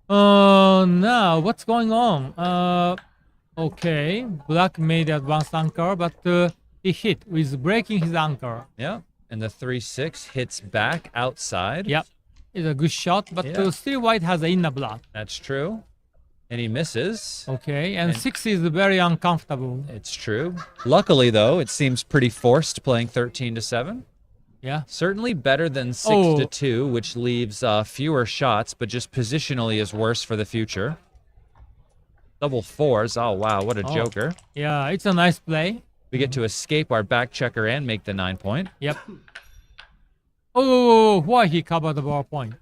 now what's going on? Okay, Black made advanced anchor, but he hit with breaking his anchor. Yeah, and the 3-6 hits back outside. Yep, it's a good shot, but still White has an inner block. That's true. And he misses. Okay, and 6 is very uncomfortable. It's true. Luckily, though, it seems pretty forced playing 13-7. Yeah. Certainly better than 6-2, which leaves fewer shots, but just positionally is worse for the future. Double fours. Oh, wow, what a joker. Yeah, it's a nice play. We get to escape our back checker and make the 9-point. Yep. Oh, why he covered the ball point?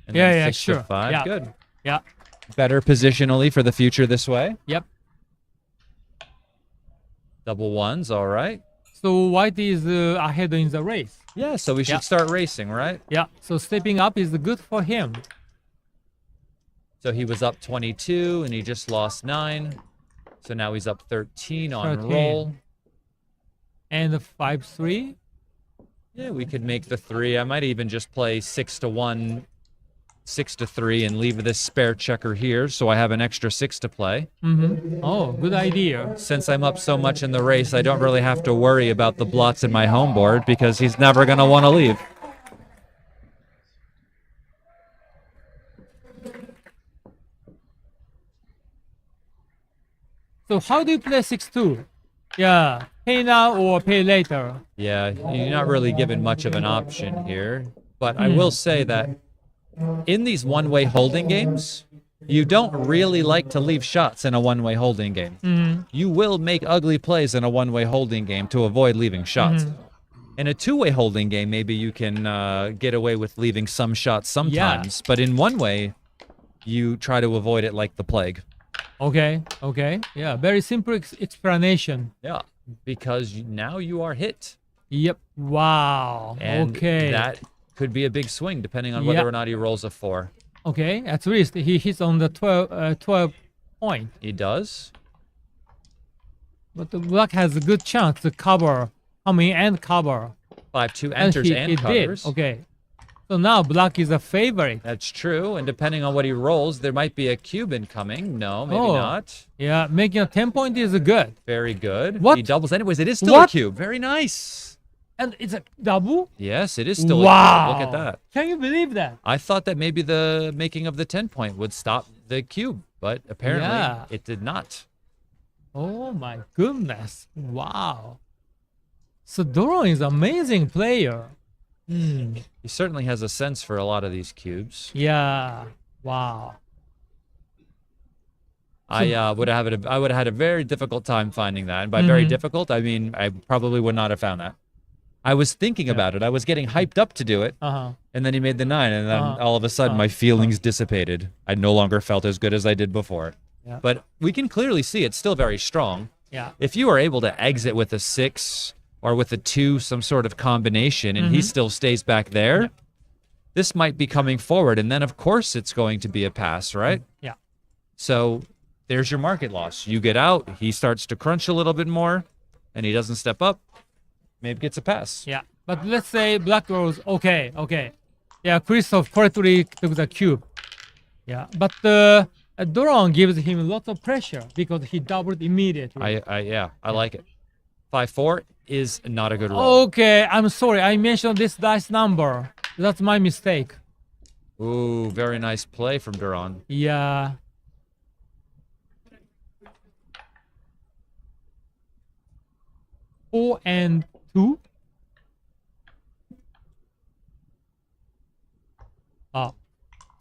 And then 6 sure. to 5. Yeah. Good. Yeah. Better positionally for the future this way. Yep. Double ones, all right. So White is ahead in the race. Yeah, so we should start racing, right? Yeah, so stepping up is good for him. So he was up 22 and he just lost 9. So now he's up 13 on roll. And the 5-3. Yeah, we could make the 3. I might even just play 6-1, 6-3, and leave this spare checker here so I have an extra 6 to play. Oh, good idea. Since I'm up so much in the race, I don't really have to worry about the blots in my home board because he's never going to want to leave. So how do you play 6-2? Yeah, pay now or pay later. Yeah, you're not really given much of an option here. But I will say that in these one-way holding games, you don't really like to leave shots in a one-way holding game. You will make ugly plays in a one-way holding game to avoid leaving shots. In a two-way holding game, maybe you can get away with leaving some shots sometimes. But in one way, you try to avoid it like the plague. Okay. Yeah, very simple explanation. Yeah, because now you are hit. Yep. Wow. And that could be a big swing depending on whether or not he rolls a 4. Okay, at least he hits on the 12 point. He does. But the Black has a good chance to cover, come in and cover. 5-2 enters and covers. Did. Okay. So now Black is a favorite. That's true. And depending on what he rolls, there might be a cube incoming. No, maybe not. Yeah, making a 10 point is good. Very good. What? He doubles. Anyways, it is still a cube. Very nice. And it's a double? Yes, it is still a cube. Look at that. Can you believe that? I thought that maybe the making of the 10 point would stop the cube, but apparently it did not. Oh my goodness. Wow. So Doron is an amazing player. He certainly has a sense for a lot of these cubes. Yeah. Wow. I would have had a very difficult time finding that. And by very difficult, I mean I probably would not have found that. I was thinking about it. I was getting hyped up to do it. And then he made the 9, and then all of a sudden my feelings dissipated. I no longer felt as good as I did before. Yeah. But we can clearly see it's still very strong. Yeah. If you are able to exit with a 6 or with a 2, some sort of combination, and he still stays back there, this might be coming forward. And then, of course, it's going to be a pass, right? Yeah. So there's your market loss. You get out, he starts to crunch a little bit more, and he doesn't step up. Maybe gets a pass. Yeah. But let's say black goes, okay. Yeah, Christoph correctly took the cube. Yeah. But a drone gives him lots of pressure because he doubled immediately. I like it. 5-4 is not a good roll. Okay, I'm sorry. I mentioned this dice number. That's my mistake. Ooh, very nice play from Duran. Yeah. Four and 2.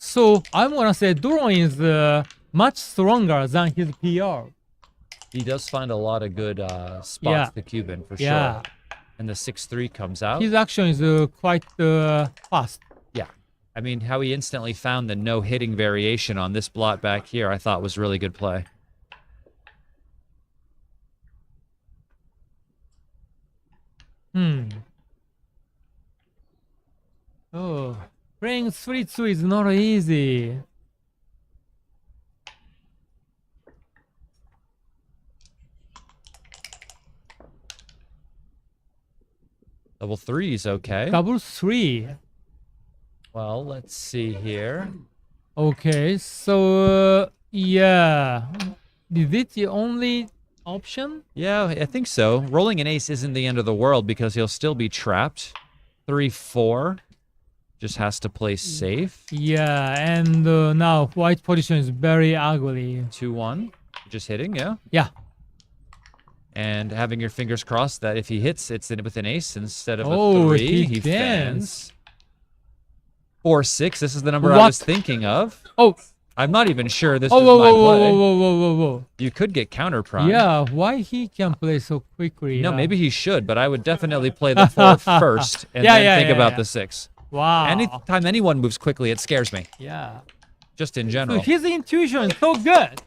So I'm gonna say Duran is much stronger than his PR. He does find a lot of good spots to cube in for sure. And the 6-3 comes out. His action is quite fast. Yeah. I mean, how he instantly found the no hitting variation on this blot back here, I thought was really good play. Oh, playing 3-2 is not easy. Double 3 is okay. Double 3. Well, let's see here. Okay, so yeah. Is it the only option? Yeah, I think so. Rolling an ace isn't the end of the world because he'll still be trapped. 3-4. Just has to play safe. Yeah, and now white position is very ugly. 2-1. Just hitting, yeah? Yeah. And having your fingers crossed that if he hits, it's with an ace instead of a 3. He fans. 4-6. This is the number I was thinking of. Oh. I'm not even sure this is my play. Whoa. You could get counter prime. Yeah, why he can play so quickly? No, maybe he should, but I would definitely play the 4 first and then think about the 6. Wow. Anytime anyone moves quickly, it scares me. Yeah. Just in general. So his intuition is so good.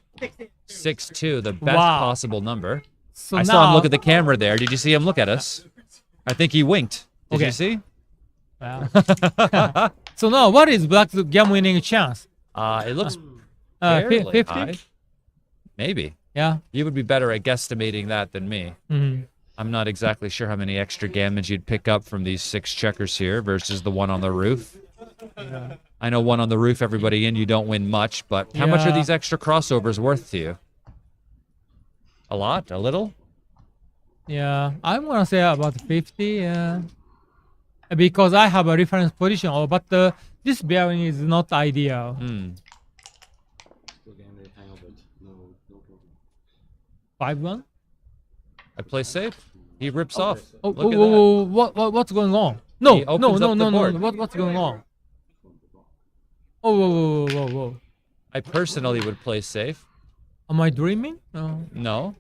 6-2, the best possible number. So I saw him look at the camera there. Did you see him look at us? I think he winked. Did you see? Wow. So now, what is Black's game winning chance? It looks fairly 50? high. Maybe. Yeah. You would be better at guesstimating that than me. I'm not exactly sure how many extra gammons you'd pick up from these 6 checkers here versus the one on the roof. Yeah. I know one on the roof, everybody in, you don't win much, but how much are these extra crossovers worth to you? A lot? A little? Yeah, I'm gonna say about 50. Yeah, because I have a reference position. But this bearing is not ideal. Still getting the hang of it. No problem. 5-1. I play safe. He rips off. Oh, Look at that. what's going on? No. He opens up the board. What's going on? Oh, whoa. I personally would play safe. Am I dreaming? No. No.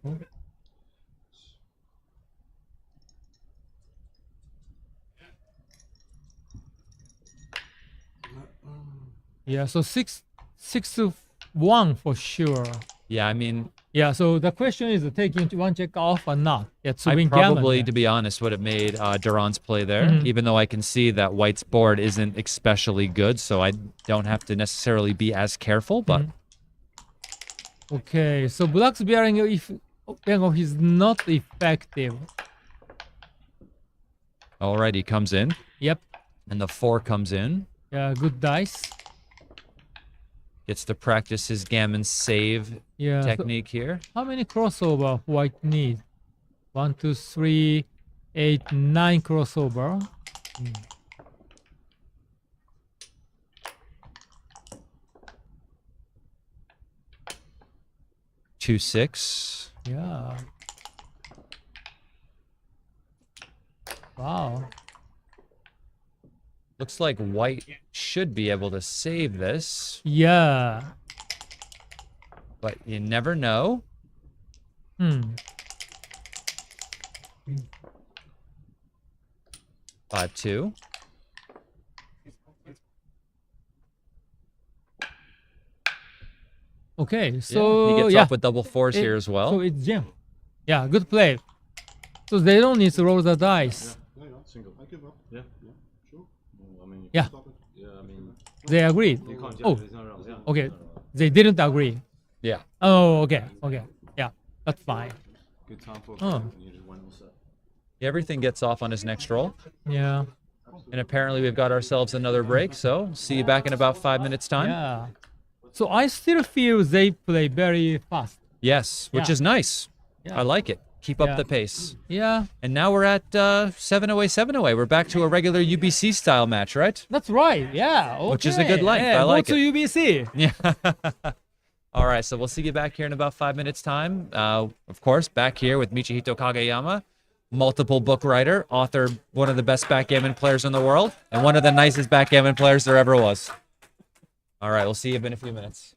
Yeah, so 6-1 for sure. Yeah, I mean. Yeah, so the question is taking one check off or not. Yeah, to I win probably, Gammon, to be honest, would have made Duran's play there, even though I can see that White's board isn't especially good, so I don't have to necessarily be as careful, but. Okay, so Black's bearing if is not effective. Alright, he comes in. Yep. And the 4 comes in. Yeah, good dice. Gets to practice his gammon save technique here. How many crossover White need? 1, 2, 3, 8, 9 crossover. 2-6. Yeah. Wow. Looks like White should be able to save this. Yeah. But you never know. 5-2. Okay, so he gets off with double 4s here as well. So it's jam. Yeah, good play. So they don't need to roll the dice. Yeah, single. I give up. Yeah, sure. I mean, you Yeah. can stop it. Yeah, I mean, They agreed. you can't judge. Oh, There's no rules. Yeah. okay. They didn't agree. Yeah. Oh, okay. Yeah, that's fine. Good time for a Oh. and you just win all set. Everything gets off on his next roll. Yeah. And apparently we've got ourselves another break, so see you back in about 5 minutes time. Yeah. So I still feel they play very fast. Yes, which Yeah. is nice. Yeah. I like it. Keep up Yeah. the pace. Yeah, And now we're at 7-away, 7-away. We're back to a regular UBC style match, right? that's right. Yeah. Okay. Which is a good length. Yeah, I like go to it. UBC. Yeah. All right, so we'll see you back here in about 5 minutes time. Of course, back here with Michihito Kageyama, multiple book writer, author, one of the best backgammon players in the world, and one of the nicest backgammon players there ever was. All right, we'll see you in a few minutes.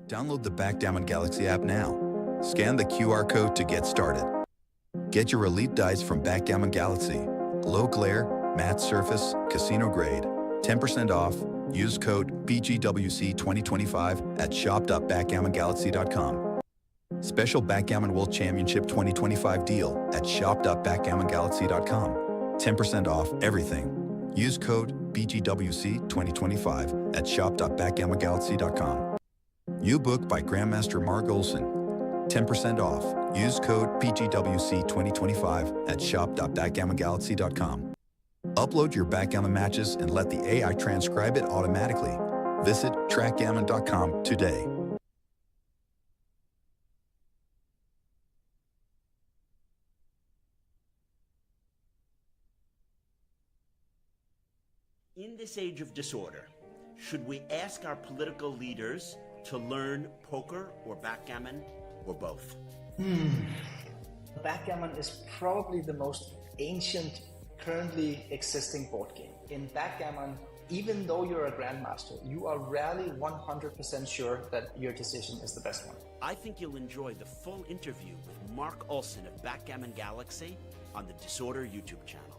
Download the Backgammon Galaxy app now. Scan the QR code to get started. Get your elite dice from Backgammon Galaxy. Low glare, matte surface, casino grade. 10% off. Use code BGWC 2025 at shop.backgammongalaxy.com. Special Backgammon World Championship 2025 deal at shop.backgammongalaxy.com. 10% off everything. Use code BGWC 2025 at shop.backgammongalaxy.com. New book by Grandmaster Mark Olson. 10% off. Use code BGWC 2025 at shop.backgammongalaxy.com. Upload your backgammon matches and let the AI transcribe it automatically. Visit trackgammon.com today. In this age of disorder, should we ask our political leaders to learn poker or backgammon or both? Backgammon is probably the most ancient currently existing board game. In backgammon, even though you're a grandmaster, you are rarely 100% sure that your decision is the best one. I think you'll enjoy the full interview with Mark Olson of Backgammon Galaxy on the Disorder YouTube channel.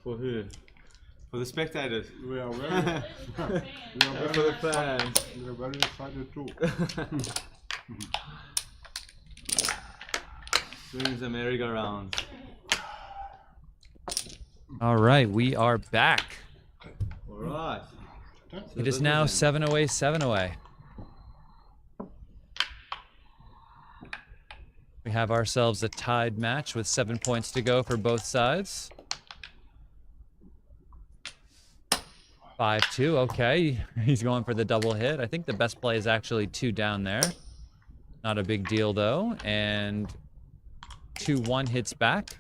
For who? For the spectators. We are very, For the fans. we are very excited too. Swings the merry-go-round. All right, we are back. All right. It is now 7 away, 7 away. We have ourselves a tied match with 7 points to go for both sides. 5-2, okay. He's going for the double hit. I think the best play is actually 2 down there. Not a big deal though. And 2-1 hits back.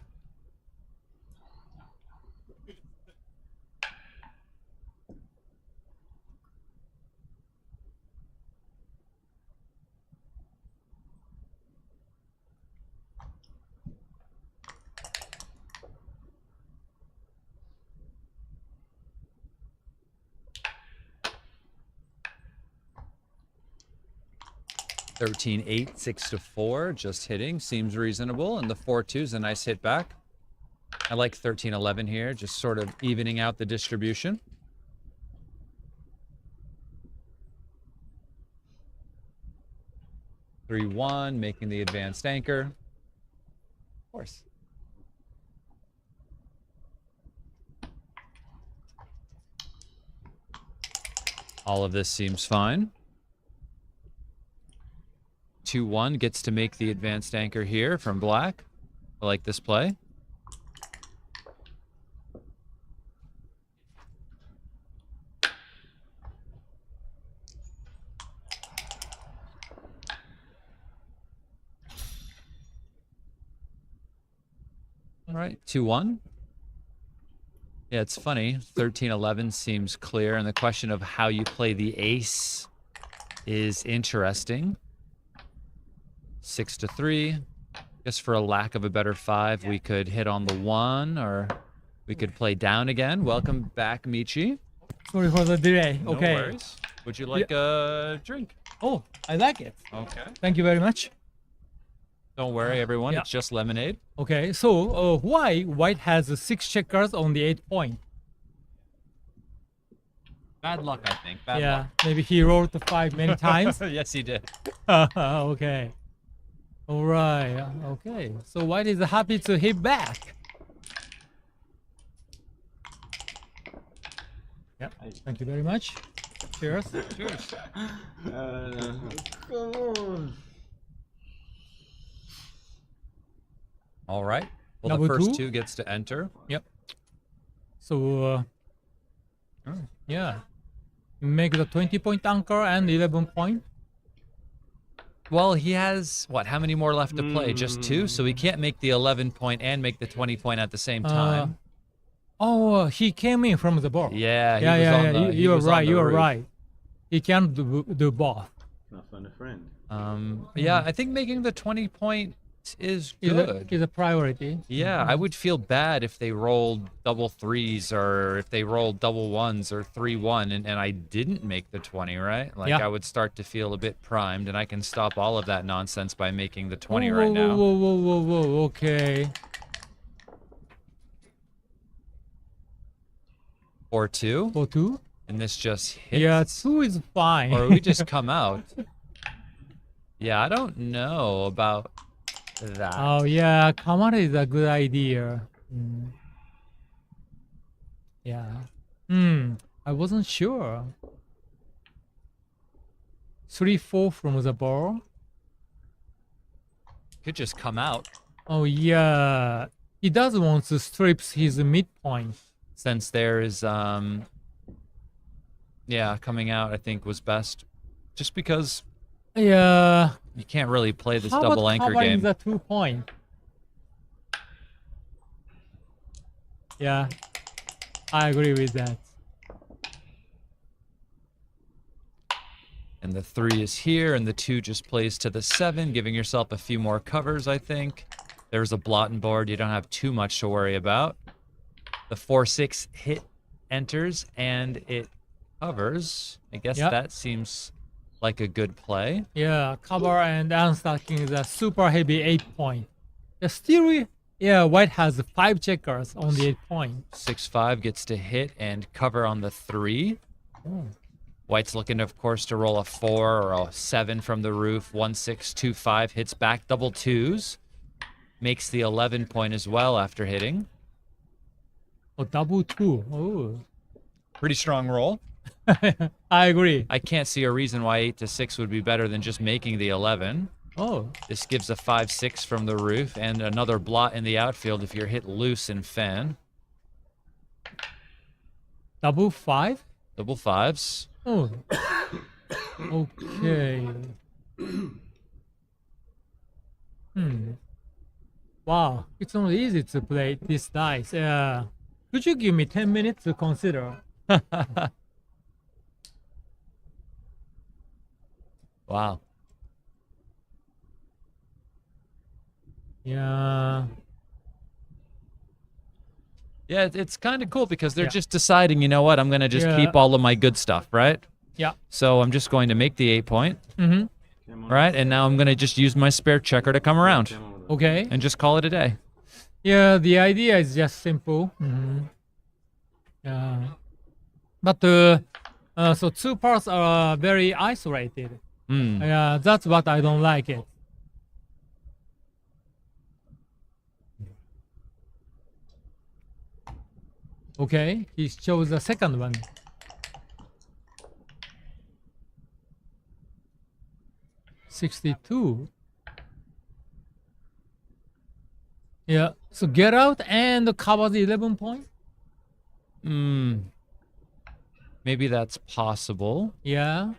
$13-8, 6-4, just hitting, seems reasonable, and the 4-2 is a nice hit back. I like 13-11 here, just sort of evening out the distribution. (3-1), making the advanced anchor. Of course. All of this seems fine. 2-1 gets to make the advanced anchor here from black. I like this play. All right, 2-1. Yeah, it's funny. 13-11 seems clear, and the question of how you play the ace is interesting. 6-3. I guess for a lack of a better 5, we could hit on the 1, or we could play down again. Welcome back, Michi. Sorry for the delay. No Okay. worries. Would you like a drink? Oh, I like it. Okay. Thank you very much. Don't worry, everyone. Yeah. It's just lemonade. Okay, so why white has 6 checkers on the 8 point? Bad luck, I think. Bad Yeah, luck. maybe he rolled the 5 many times. Yes, he did. Okay. All right. Okay. So white is happy to hit back. Yep. Thank you very much. Cheers. Cheers. Come on. All right. Well, Number the first 2 2 gets to enter. Yep. So, yeah. Make the 20-point anchor and 11 point. Well, he has, what, how many more left to play? Just 2? So he can't make the 11 point and make the 20 point at the same time. Oh, he came in from the ball. Yeah, he yeah, was yeah, on yeah. the You are right. You are roof. right. He can't do both. Can I find a friend? Yeah, I think making the 20 point is good. Is a priority. Yeah, I would feel bad if they rolled double 3s or if they rolled double 1s or 3-1 and I didn't make the 20, right? Like, Yeah. I would start to feel a bit primed, and I can stop all of that nonsense by making the 20 whoa, right whoa, now. Whoa, okay. 4-2. 4-2? And this just hits. Yeah, 2 is fine. Or we just come out. Yeah, I don't know about that. Oh yeah, Kamara is a good idea. Yeah. I wasn't sure. 3-4 from the ball. Could just come out. Oh yeah. He does want to strip his midpoint. Since there is yeah, coming out I think was best. Just because Yeah. you can't really play this How double about anchor covering game. the 2 point? Yeah. I agree with that. And the 3 is here, and the 2 just plays to the 7, giving yourself a few more covers, I think. There's a blotting board you don't have too much to worry about. The 4-6 hit enters, and it covers. I guess Yep. that seems like a good play. Yeah, cover and unstacking is a super heavy 8 point. Yeah, still Yeah, white has 5 checkers on the 8 point. 6-5 gets to hit and cover on the 3. Oh. White's looking, of course, to roll a 4 or a 7 from the roof. 1-6, 2-5 hits back, double 2s. Makes the 11 point as well after hitting. Oh, double 2. Oh. Pretty strong roll. I agree. I can't see a reason why 8-6 would be better than just making the 11. Oh. This gives a 5-6 from the roof and another blot in the outfield if you're hit loose and fan. Double 5? Double 5s. Oh. Okay. Wow, it's not easy to play this dice. Could you give me 10 minutes to consider? Wow. Yeah. Yeah, it's kind of cool because they're just deciding, you know what, I'm going to just keep all of my good stuff, right? Yeah. So I'm just going to make the 8 point. Right? And now I'm going to just use my spare checker to come around. Okay. And just call it a day. Yeah, the idea is just simple. Yeah. But so 2 parts are very isolated. Yeah, that's what I don't like it. Okay, he chose the second one. $62. Yeah, so get out and cover the 11 point. Maybe that's possible. Yeah,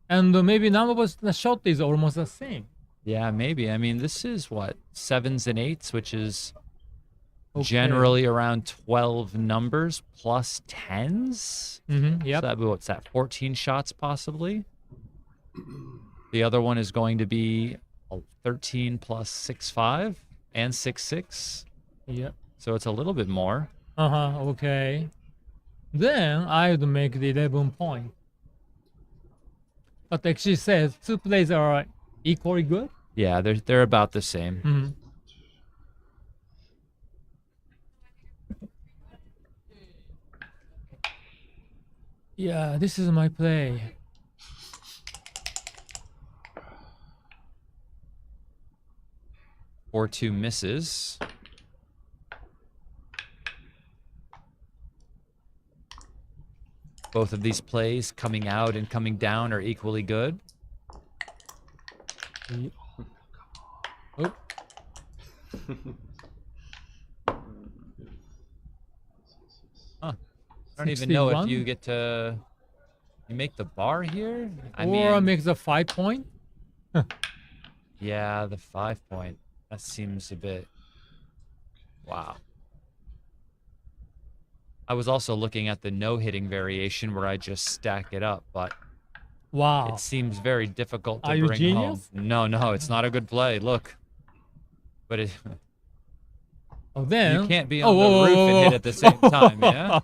and maybe number of the shot is almost the same. Yeah, maybe. I mean, this is what, 7s and 8s, which is generally around 12 numbers plus 10s. Yep. So what's that? 14 shots possibly. The other one is going to be 13 plus 6-5 and 6-6. Yep. So it's a little bit more. Okay. Then I would make the 11 point. But actually says 2 plays are equally good. Yeah, they're about the same. Yeah, this is my play. Or 2 misses. Both of these plays coming out and coming down are equally good. Oh. I don't even know if you get to... You make the bar here? Or make the 5 point? Yeah, the 5 point. That seems a bit... Wow. I was also looking at the no-hitting variation where I just stack it up, but... Wow. It seems very difficult to Are you bring genius? home. No, it's not a good play. Look. But it... Oh, then... You can't be on the roof and hit at the same time, yeah?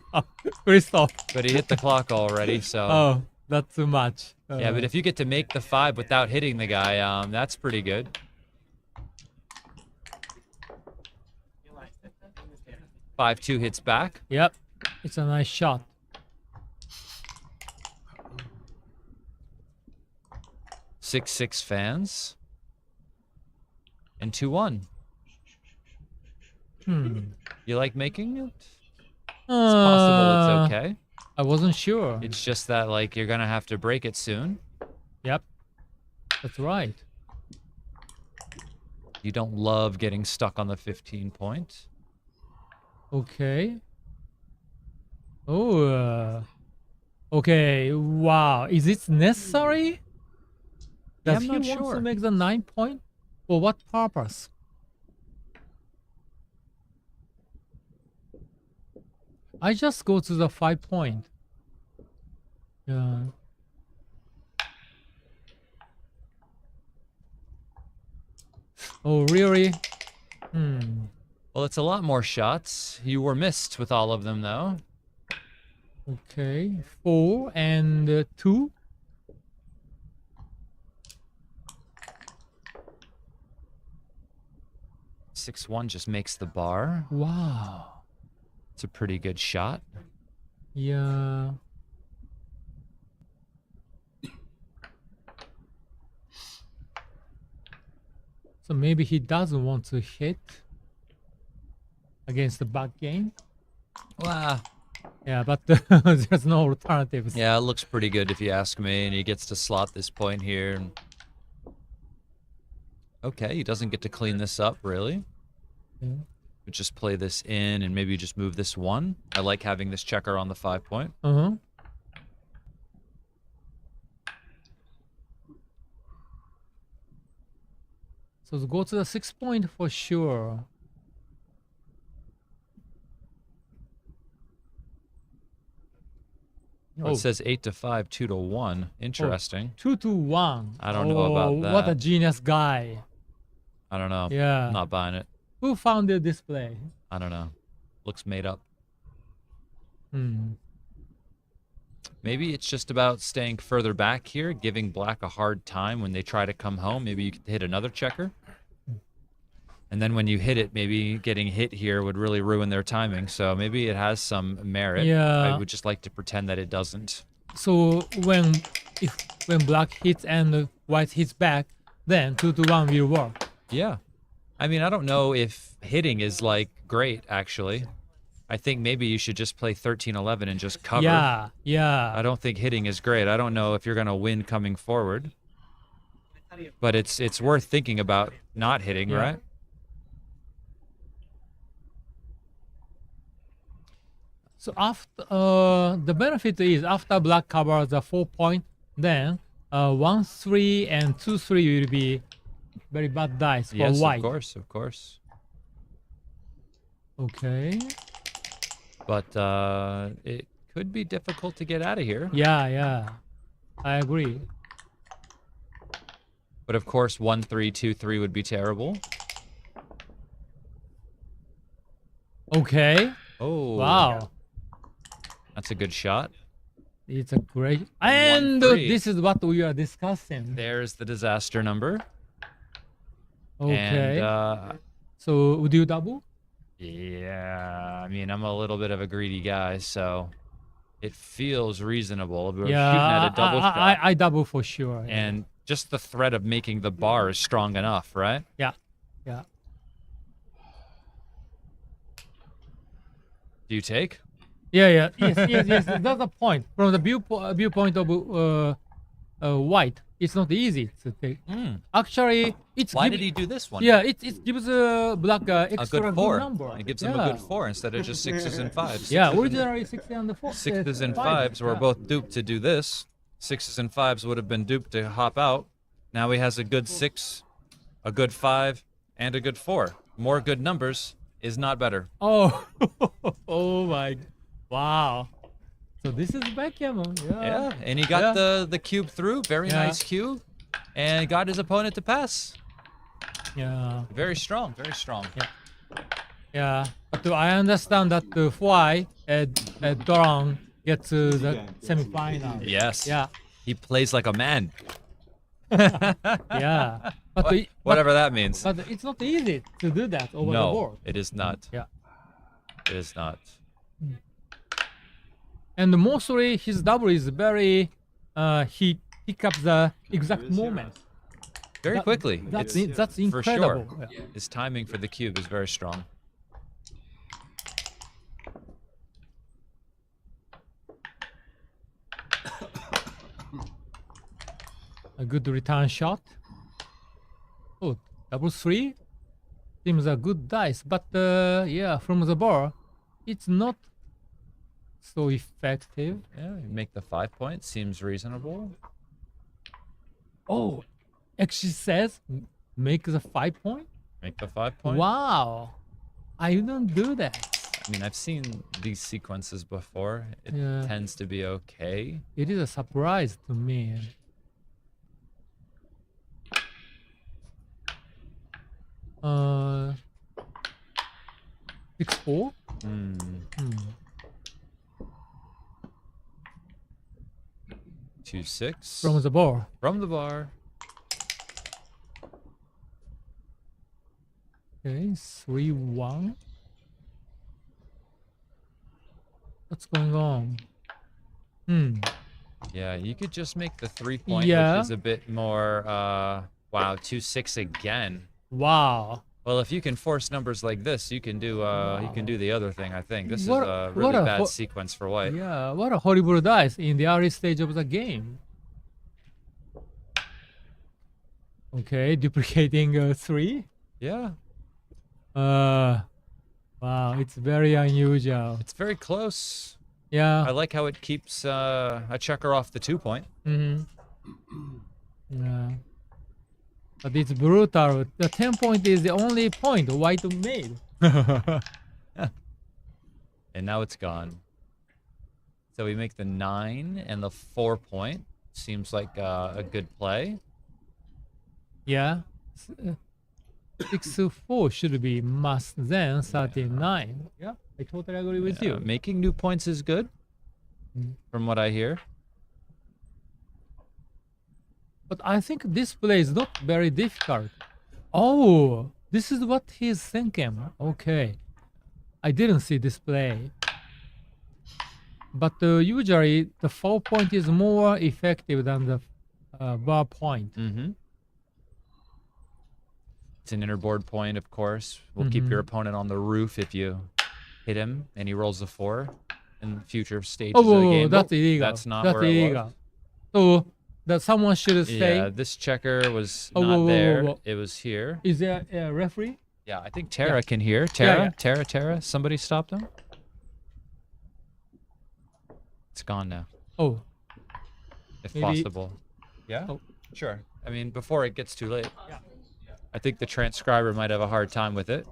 Christoph. But he hit the clock already, so... Oh, that's too much. Yeah, but if you get to make the 5 without hitting the guy, that's pretty good. 5-2 hits back. Yep, it's a nice shot. Six fans. And 2-1. You like making it? It's possible it's okay. I wasn't sure. It's just that, like, you're gonna have to break it soon. Yep, that's right. You don't love getting stuck on the 15 point. Okay. Oh. Okay. Wow. Is it necessary? Yeah, Does I'm he not want sure. to make the 9 point? For what purpose? I just go to the 5 point. Yeah. Oh, really? Well, it's a lot more shots. You were missed with all of them, though. Okay. 4 and 2. 6-1 just makes the bar. Wow. It's a pretty good shot. Yeah. So maybe he doesn't want to hit against the back game. Wow. Yeah, but there's no alternatives. Yeah, it looks pretty good if you ask me, and he gets to slot this point here. Okay, he doesn't get to clean this up, really. Yeah. But just play this in and maybe just move this one. I like having this checker on the 5-point. Uh-huh. So go to the 6-point for sure. Oh, it says 8-5, 2-1. Interesting. 2-1. I don't know about that. What a genius guy. I don't know. Yeah. I'm not buying it. Who founded this play? I don't know. Looks made up. Maybe it's just about staying further back here, giving black a hard time when they try to come home. Maybe you could hit another checker. And then when you hit it, maybe getting hit here would really ruin their timing. So maybe it has some merit. Yeah. I would just like to pretend that it doesn't. So when black hits and white hits back, then 2-1 will work. Yeah. I mean, I don't know if hitting is like great, actually. I think maybe you should just play 13-11 and just cover. Yeah, yeah. I don't think hitting is great. I don't know if you're going to win coming forward. But it's worth thinking about not hitting, Yeah. right? So after the benefit is after black covers the 4-point, then 1-3 and 2-3 will be very bad dice for Yes, white. of course, of course. Okay. But it could be difficult to get out of here. Yeah, yeah. I agree. But of course, 1-3, 2-3 would be terrible. Okay. Oh. Wow. That's a good shot. It's a great... And 1-3. this is what we are discussing. There's the disaster number. Okay. And, so would you double? yeah, I mean, I'm a little bit of a greedy guy, so it feels reasonable. We're Yeah, shooting at a double shot. I double for sure. And just the threat of making the bar is strong enough, right? Yeah, yeah. Do you take? Yeah, yeah. Yes. That's the point. From the viewpoint of white, it's not easy to take. Actually, it's Why did he do this one? Yeah, it gives black extra a good 4. number. It gives him a good 4 instead of just 6s and 5s. Yeah, originally 6 and 4. 6s and 5s were both duped to do this. 6s and 5s would have been duped to hop out. Now he has a good 6, a good 5, and a good 4. More good numbers is not better. Oh, oh my, wow. So this is backgammon. Yeah, and he got the cube through. Very nice cube. And got his opponent to pass. Yeah. Very strong, very strong. Yeah. Yeah, but I understand that why Doran gets to the semifinal. Yes. Yeah. He plays like a man. Yeah. But whatever that means. But it's not easy to do that over the board. No, it is not. Yeah. It is not. And mostly his double is very, he picks up the exact moment. Very quickly. That's For incredible. sure. Yeah. His timing for the cube is very strong. A good return shot. Oh, double 3 seems a good dice, but yeah, from the bar, it's not so effective. Yeah, you make the 5 point. Seems reasonable. Oh, actually says make the 5 point. Make the 5 point. Wow, I don't do that. I mean, I've seen these sequences before. It tends to be okay. It is a surprise to me. Uh, 6-4. 2-6. From the bar. From the bar. Okay, 3-1. What's going on? Yeah, you could just make the 3-point, Yeah. which is a bit more. Wow, 2-6 again. Wow. Well, if you can force numbers like this, you can do the other thing. I think this What- is a what really a bad ho- sequence for White. Yeah, what a horrible dice in the early stage of the game. Okay, duplicating 3. Yeah, Wow, it's very unusual. it's very close. Yeah. I like how it keeps a checker off the 2-point. Yeah. But it's brutal. The 10-point is the only point White made. And now it's gone. So we make the 9 and the 4-point. Seems like a good play. Yeah. 6-4 should be must then 39. Yeah, I totally agree with you. Making new points is good, from what I hear. But I think this play is not very difficult. Oh, this is what he's thinking. Okay. I didn't see this play. But usually the 4-point is more effective than the bar point. It's an inner-board point, of course. Will keep your opponent on the roof if you hit him and he rolls a 4 in future stages of the game. That's illegal. That's not That's where illegal. it So that someone should say. Yeah, this checker was not there. It was here. Is there a referee? Yeah, I think Tara can hear. Tara, Yeah. Tara. Somebody stopped him. It's gone now. Oh. If Maybe- possible. Yeah. Oh. Sure. I mean, before it gets too late. I think the transcriber might have a hard time with it.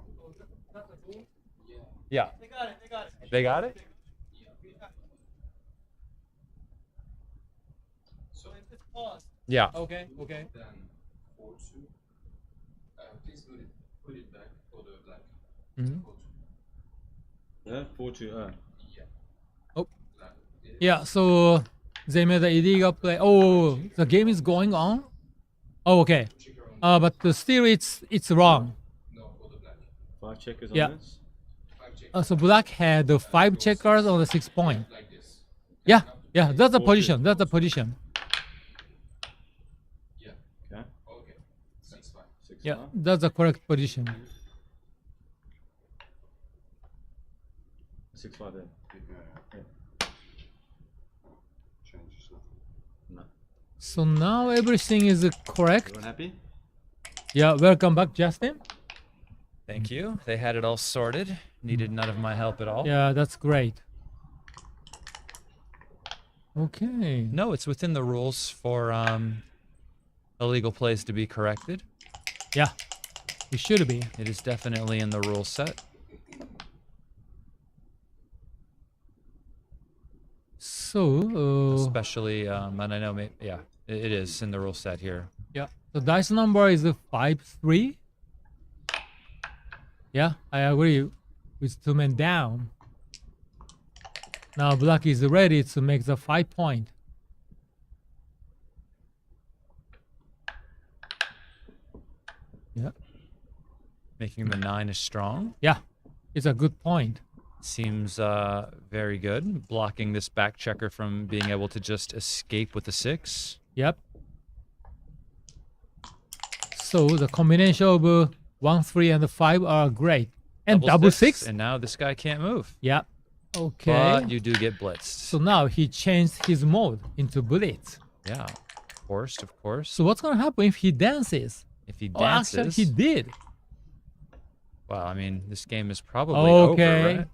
Yeah. They got it. They got it? So if it's paused. Yeah. Okay. Then 4-2. Please put it back for the black. 4-2. Yeah, 4-2. Oh. Yeah, so they made an illegal play. Oh, the game is going on? Oh, okay. But still it's wrong. No, for the black. 5 checkers Yeah. on this. 5 checkers. So black had 5 checkers on the 6-point. Like this. Yeah, that's the position. That's the position. Yeah. Okay. Okay. 6-5. 6 Yeah, that's the correct position. 6-5 there. No. So now everything is correct. Everyone happy? Yeah, welcome back, Justin. Thank you. They had it all sorted. Needed none of my help at all. Yeah, that's great. Okay. No, it's within the rules for illegal plays to be corrected. Yeah, it should be. It is definitely in the rule set. So, Especially, and I know, yeah, it is in the rule set here. yeah, the dice number is 5-3. Yeah, I agree with 2 men down. Now black is ready to make the 5-point. Yeah. Making the 9 is strong. Yeah, it's a good point. Seems very good. Blocking this back checker from being able to just escape with the 6. Yep. So the combination of 1, 3, and 5 are great. And double 6. And now this guy can't move. Yeah. Okay. But you do get blitzed. So now he changed his mode into blitz. Yeah. Of course, of course. So what's gonna happen if he dances? If he Oh, actually, dances. he did. Well, I mean, this game is probably Okay. over, right?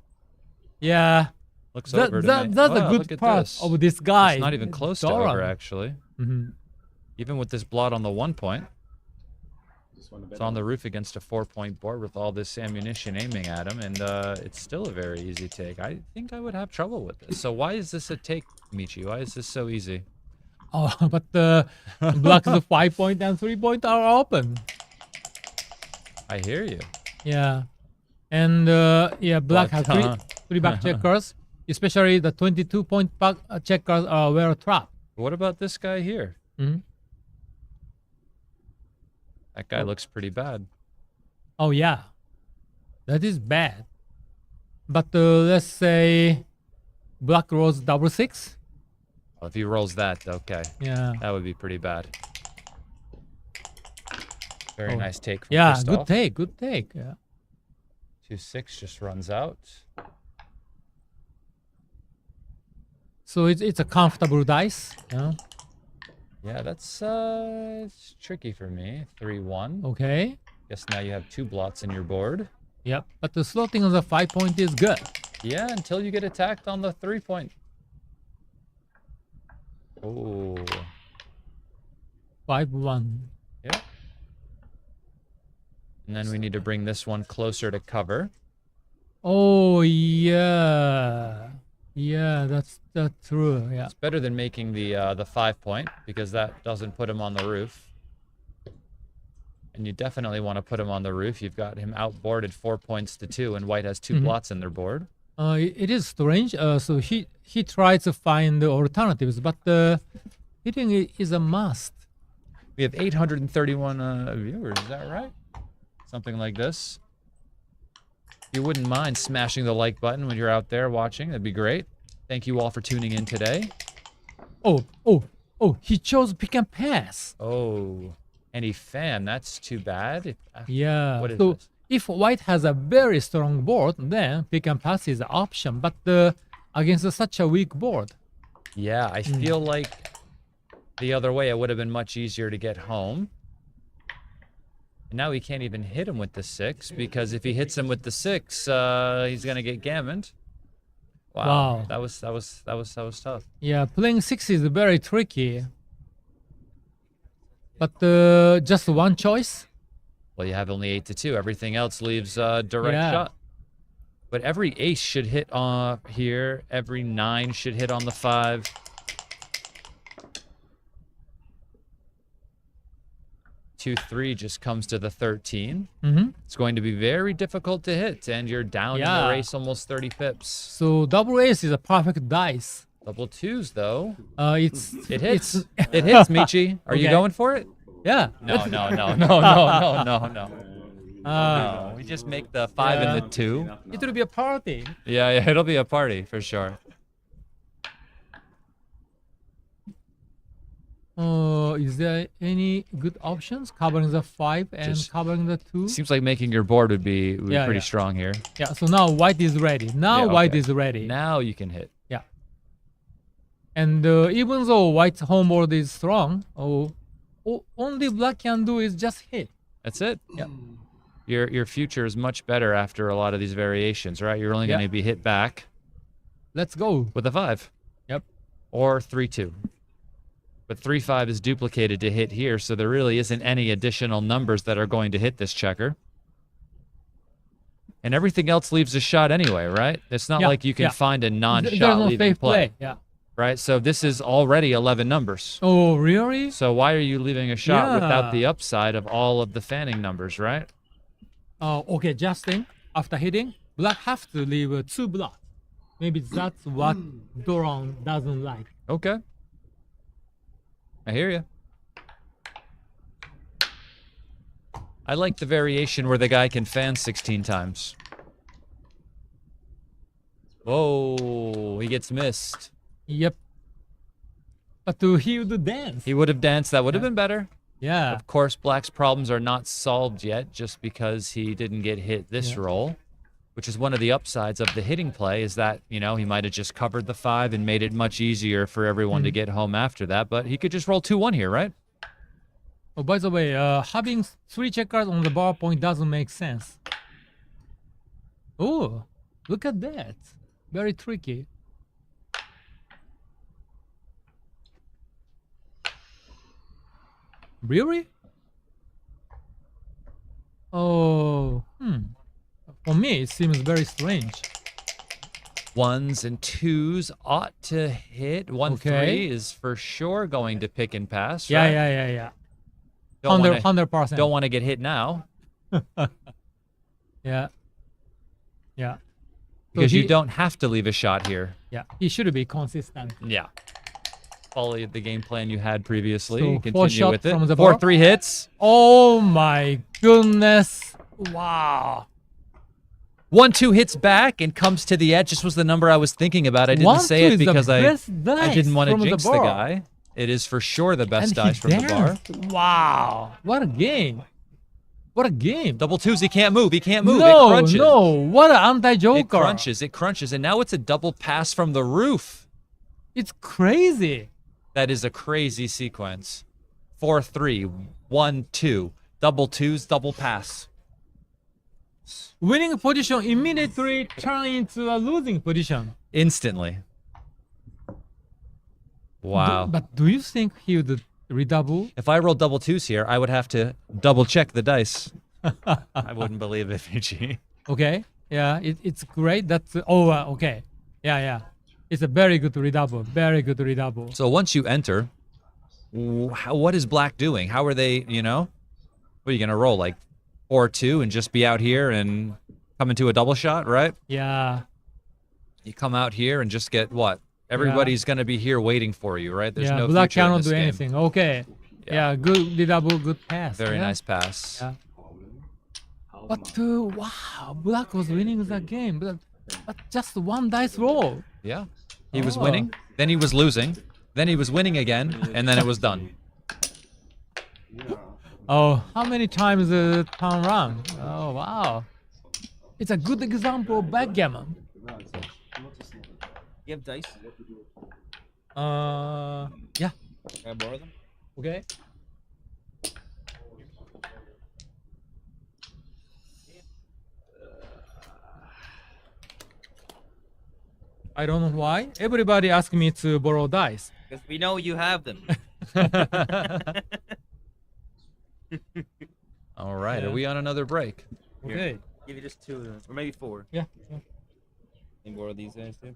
Yeah. Looks That- over to that- me. that's the Wow, good look at part this. of this guy, It's not even close to Doran. over, actually. Mhm. Even with this blot on the 1-point. This one a It's on the roof against a 4-point board with all this ammunition aiming at him, and it's still a very easy take. I think I would have trouble with this. So why is this a take, Michi? Why is this so easy? Oh, but the black's 5-point and 3-point are open. I hear you. Yeah. And yeah, black But, has three back checkers. Especially the 22-point back checkers are well trapped. What about this guy here? Mhm. That guy looks pretty bad. Oh yeah. That is bad. But let's say black rolls double six. Well, if he rolls that, okay. Yeah. That would be pretty bad. Very nice take from Yeah, Christoph. good take, good take. Yeah. 2-6 just runs out. So it's a comfortable dice. Yeah. Yeah, that's it's tricky for me. 3-1. Okay. Guess now you have 2 blots in your board. Yep. But the slotting on the 5-point is good. Yeah, until you get attacked on the 3-point. Oh. 5-1. Yeah. And then we need to bring this one closer to cover. Oh yeah. Yeah, that's true. Yeah. It's better than making the 5-point because that doesn't put him on the roof. And you definitely want to put him on the roof. You've got him outboarded 4 points to 2, and white has 2 blots in their board. It is strange. So he tries to find the alternatives, but hitting is a must. We have 831 viewers. Is that right? Something like this. If you wouldn't mind smashing the like button when you're out there watching, that'd be great. Thank you all for tuning in today. Oh, he chose pick and pass. Oh, any fan, that's too bad. Yeah. What is so this? if white has a very strong board, then pick and pass is an option. But against such a weak board. Yeah, I feel like the other way, it would have been much easier to get home. And now he can't even hit him with the 6 because if he hits him with the 6, he's gonna get gammoned. Wow. That was tough. Yeah, playing 6 is very tricky. But just one choice. Well, you have only 8-2. Everything else leaves direct shot. But every ace should hit here. Every 9 should hit on the 5. Two, 3 just comes to the 13. It's going to be very difficult to hit, and you're down in the race almost 30 pips. So double ace is a perfect dice. Double 2s though. It hits. It hits, Michi. Are you going for it? Yeah. No. No, we just make the 5 and the 2. It will be a party. Yeah, it'll be a party for sure. Is there any good options covering the 5 and covering the 2? Seems like making your board would be pretty strong here. Yeah, so now white is ready. White is ready. Now you can hit. Yeah. And even though white's home board is strong, only black can do is just hit. That's it. Yeah. Your future is much better after a lot of these variations, right? You're only going to be hit back. Let's go. With a 5. Yep. Or 3-2. But 3-5 is duplicated to hit here, so there really isn't any additional numbers that are going to hit this checker. And everything else leaves a shot anyway, right? It's not like you can find a non-shot leaving play. Yeah. Right? So this is already 11 numbers. Oh, really? So why are you leaving a shot without the upside of all of the fanning numbers, right? Okay, just think, after hitting, black have to leave 2 blocks. Maybe that's what Doron doesn't like. Okay. I hear you. I like the variation where the guy can fan 16 times. Whoa, he gets missed. Yep. But he would dance. He would have danced. That would have been better. Yeah. Of course, black's problems are not solved yet just because he didn't get hit this roll, which is one of the upsides of the hitting play is that, you know, he might have just covered the 5 and made it much easier for everyone to get home after that. But he could just roll 2-1 here, right? Oh, by the way, having 3 checkers on the bar point doesn't make sense. Oh, look at that. Very tricky. Really? Oh, For me, it seems very strange. 1s and 2s ought to hit. 1-3 is for sure going to pick and pass, right? Yeah. 100%. Don't want to get hit now. Yeah. Because you don't have to leave a shot here. Yeah, he should be consistent. Yeah. Follow the game plan you had previously. So Continue with it. 4 4 3 hits. Oh my goodness. Wow. 1-2 hits back and comes to the edge. This was the number I was thinking about. I didn't say it because I didn't want to jinx the guy. It is for sure the best dice from the bar. Wow. What a game. What a game. Double twos, he can't move. He can't move. No, it crunches. no. What an anti-joker. It crunches. It crunches. And now it's a double pass from the roof. It's crazy. That is a crazy sequence. 4-3, 1-2. Double twos, double pass. Winning position immediately turn into a losing position. Instantly. Wow. But do you think he would redouble? If I rolled double twos here, I would have to double check the dice. I wouldn't believe it, Michi. Okay. Yeah, it's great. That's okay. Yeah. It's a very good redouble. Very good redouble. So once you enter, what is black doing? How are they, What are you going to roll? Like 4-2 and just be out here and come into a double shot, right? Yeah. You come out here and just get what? Everybody's going to be here waiting for you, right? There's no black future in cannot this do game. anything. Okay. Yeah, good redouble, good pass. Very nice pass. Yeah. But wow, black was winning the game, but just one dice roll. Yeah. He was winning, then he was losing, then he was winning again, and then it was done. Oh, how many times turn around? Oh, wow. It's a good example of backgammon. You have dice? Yeah. Can I borrow them? Okay. I don't know why. Everybody asks me to borrow dice. Because we know you have them. All right, are we on another break? Okay. Here, give you just 2 of them, or maybe 4. Yeah. Can you borrow these guys too?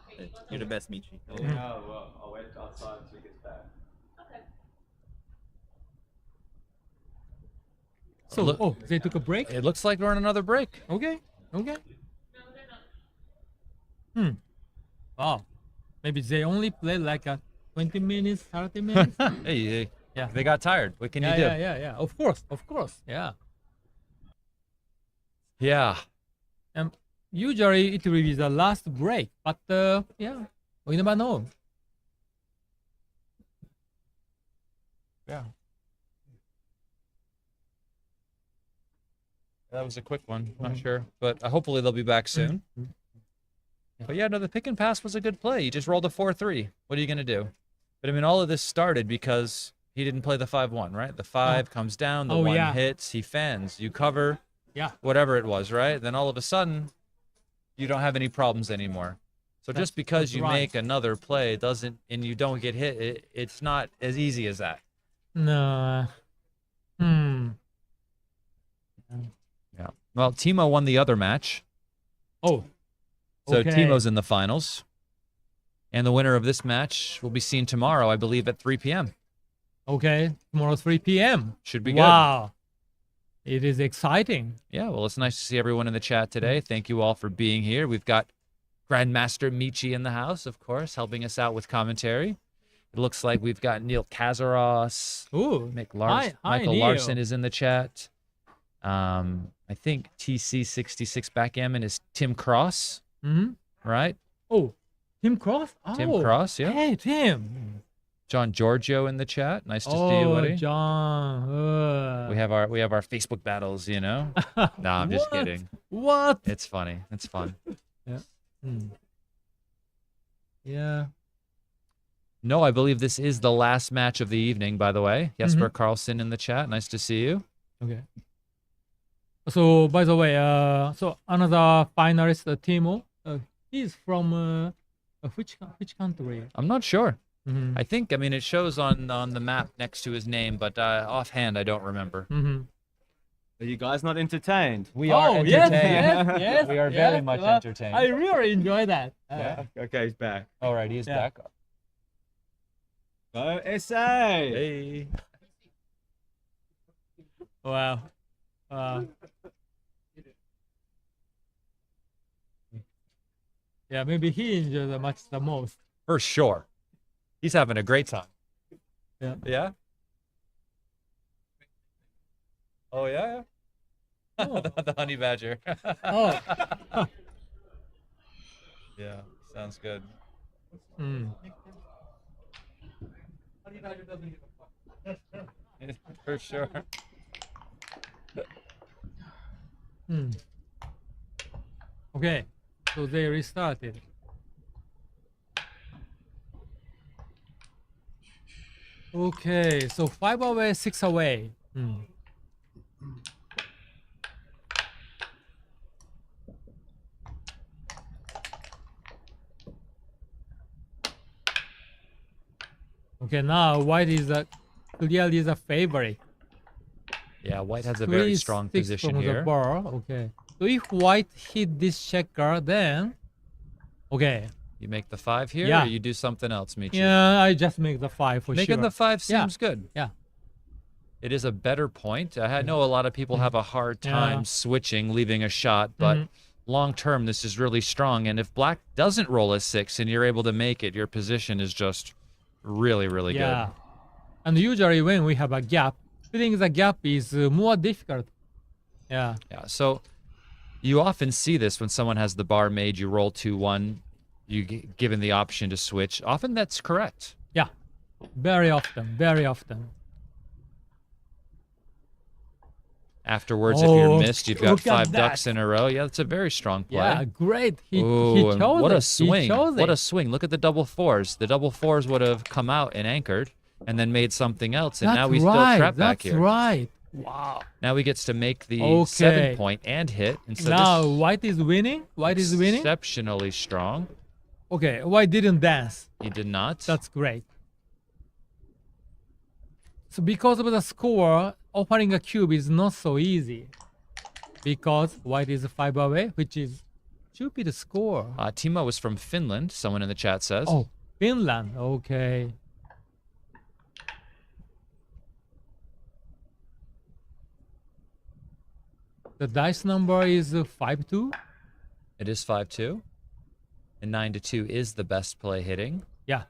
Hey, you're the best, Michi. Yeah, well, I'll wait outside until he gets back. So, they took a break? It looks like we're on another break. Okay. Wow. Maybe they only play like 20 minutes, 30 minutes. Hey, yeah. They got tired. What can you do? Yeah. Of course. Yeah. Yeah. Usually it will be the last break, but yeah, we never know. Yeah. That was a quick one. Not sure, but hopefully they'll be back soon. But yeah, no, the pick and pass was a good play. You just rolled a 4-3. What are you going to do? But I mean, all of this started because he didn't play the 5-1, right? The 5 comes down, the 1 hits, he fans, you cover, whatever it was, right? Then all of a sudden, you don't have any problems anymore. So just because you make another play and you don't get hit, it's not as easy as that. No. Yeah. Well, Teemo won the other match. Oh. So Teemo's in the finals. And the winner of this match will be seen tomorrow, I believe, at 3 p.m. Okay. Tomorrow, 3 p.m. Should be good. Wow. It is exciting. Yeah, well, it's nice to see everyone in the chat today. Thank you all for being here. We've got Grandmaster Michi in the house, of course, helping us out with commentary. It looks like we've got Neil Kazaros. Ooh. Michael Larson is in the chat. I think TC66 Backgammon is Tim Cross. Right? Oh, Tim Cross? Oh, Tim Cross, yeah. Hey, Tim. John Giorgio in the chat. Nice to see you, buddy. John. We have our Facebook battles, No, I'm just kidding. What? It's funny. It's fun. Yeah. Yeah. No, I believe this is the last match of the evening, by the way. Jesper Carlson in the chat. Nice to see you. Okay. So, by the way, so another finalist, Teemo, he's from which country? I'm not sure. I think, it shows on the map next to his name, but offhand, I don't remember. Are you guys not entertained? We are entertained. Yes, we are very much entertained. I really enjoy that. Yeah. Okay, he's back. All right, he's back. Go SA! Hey. Wow. Yeah, maybe he enjoyed the match the most. For sure. He's having a great time. Yeah. Yeah? Oh, yeah? The honey badger. Oh. Yeah, sounds good. For sure. Okay, so they restarted. Okay, so 5 away, 6 away. Okay, now white is clearly the favorite. Yeah, white has a very strong 3-6 position from here. The bar. Okay, so if white hit this checker, then okay. You make the 5 here, Yeah. or you do something else, Michi? Yeah, I just make the 5 for Making sure. the 5 Yeah. seems good. Yeah. It is a better point. I know a lot of people have a hard time Yeah. switching, leaving a shot, but long term, this is really strong. And if black doesn't roll a 6 and you're able to make it, your position is just really, really Yeah. good. And usually when we have a gap, filling the gap is more difficult. Yeah. Yeah. So you often see this when someone has the bar made, you roll 2-1, you given the option to switch. Often that's correct. Yeah. Very often. Very often. Afterwards, if you're Oh, missed, you've got look at 5 ducks that. in a row. Yeah, that's a very strong play. Yeah, great. He Ooh, and chose what it. a swing. He chose What it. a swing. Look at the double 4s. The double 4s would have come out and anchored and then made something else. And That's now we right. still trap back That's here. right. Wow. Now he gets to make the Okay. 7 point and hit. And so Now this white is winning. White is winning. exceptionally strong. Okay, white didn't dance. He did not. That's great. So because of the score, opening a cube is not so easy. Because white is 5 away, which is stupid score. Teemo was from Finland, someone in the chat says. Oh, Finland. Okay. The dice number is 5-2. It is 5-2. And 9-2 is the best play hitting. Yeah,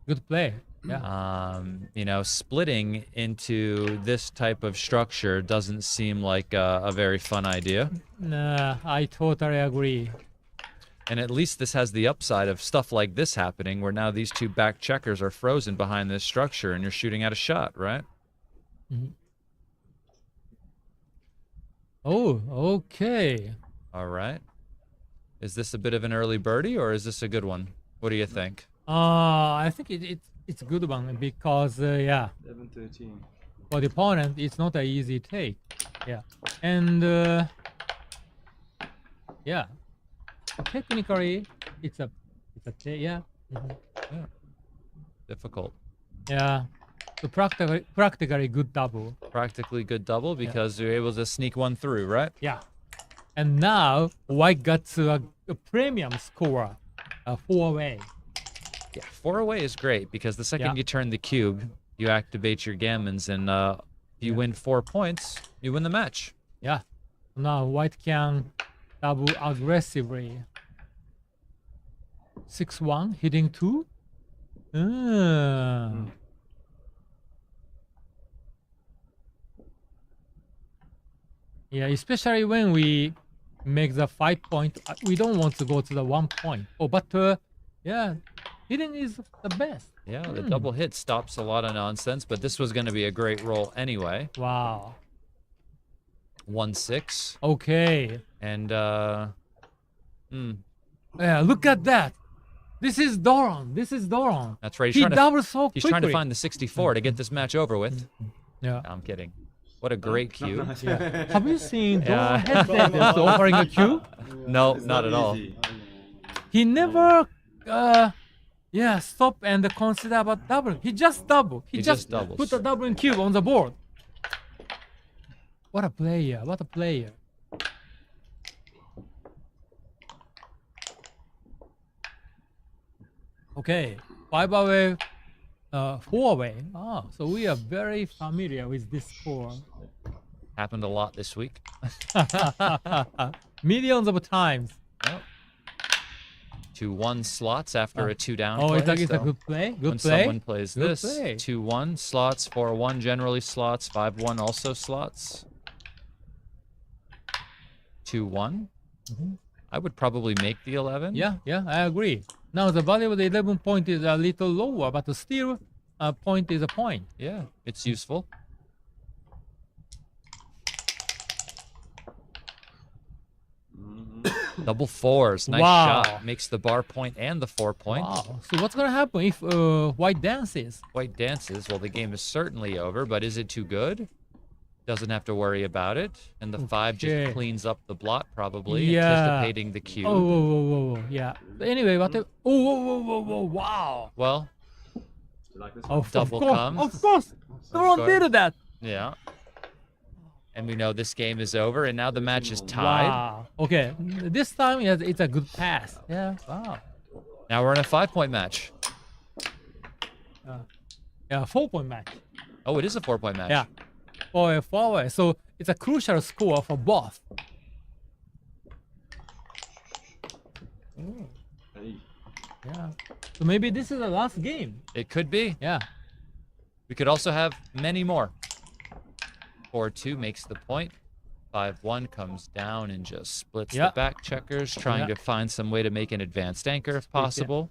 good play. Yeah. You know, splitting into this type of structure doesn't seem like a very fun idea. Nah, I totally agree. And at least this has the upside of stuff like this happening, where now these 2 back checkers are frozen behind this structure and you're shooting at a shot, right? Oh, okay. All right. Is this a bit of an early birdie or is this a good one? What do you think? I think it's a good one because, yeah. 11-13. For the opponent, it's not an easy take. Yeah. And, yeah. Technically, it's a yeah. Yeah. Difficult. Yeah. So practically good double. Practically good double because you're able to sneak one through, right? Yeah. And now white got a premium score, 4 away. Yeah, 4 away is great because the second Yeah. you turn the cube, you activate your gammons, and if you win 4 points, you win the match. Yeah. Now white can double aggressively. 6-1, hitting 2. Yeah, especially when we make the 5 point, we don't want to go to the 1 point. Oh, but yeah, hitting is the best. Yeah, the double hit stops a lot of nonsense, but this was going to be a great roll anyway. Wow. 1-6. Okay. And yeah, look at that. This is Doron. This is Doron. that's right. He doubles so He's quickly. trying to find the 64 to get this match over with. Yeah. No, I'm kidding. What a great cube. Yeah. Have you seen Yeah. Doron hesitate offering a cube? No, not at all. He never, yeah, stop and consider about double. He just double. He just doubles. put a doubling cube on the board. What a player! What a player! Okay, 5 away, 4 away. Oh, so we are very familiar with this score. Happened a lot this week. Millions of times. Yep. 2-1 slots after a 2-down Oh, play. it's a good play. Good when play. someone plays Good this, play. 2-1 slots, 4-1 generally slots, 5-1 also slots. 2-1. I would probably make the 11. Yeah, I agree. Now the value of the 11 point is a little lower, but still a point is a point. Yeah, it's useful. Double fours. Nice shot. Makes the bar point and the 4 point. Wow. So what's going to happen if white dances? White dances. Well, the game is certainly over, but is it too good? Doesn't have to worry about it. And the 5 just cleans up the blot, probably, anticipating the cube. Whoa. Yeah. But anyway, what the... Whoa. Wow. Well, double comes. Of course. Don't do that. Yeah. And we know this game is over, and now the match is tied. Wow. Okay. This time, it's a good pass. Yeah. Wow. Now we're in a 5-point match. Yeah, 4-point match. Oh, it is a 4-point match. Yeah. Or a 4-way. So it's a crucial score for both. Yeah. So maybe this is the last game. It could be. Yeah. We could also have many more. 4-2 makes the point. 5-1 comes down and just splits the back checkers, trying to find some way to make an advanced anchor if possible.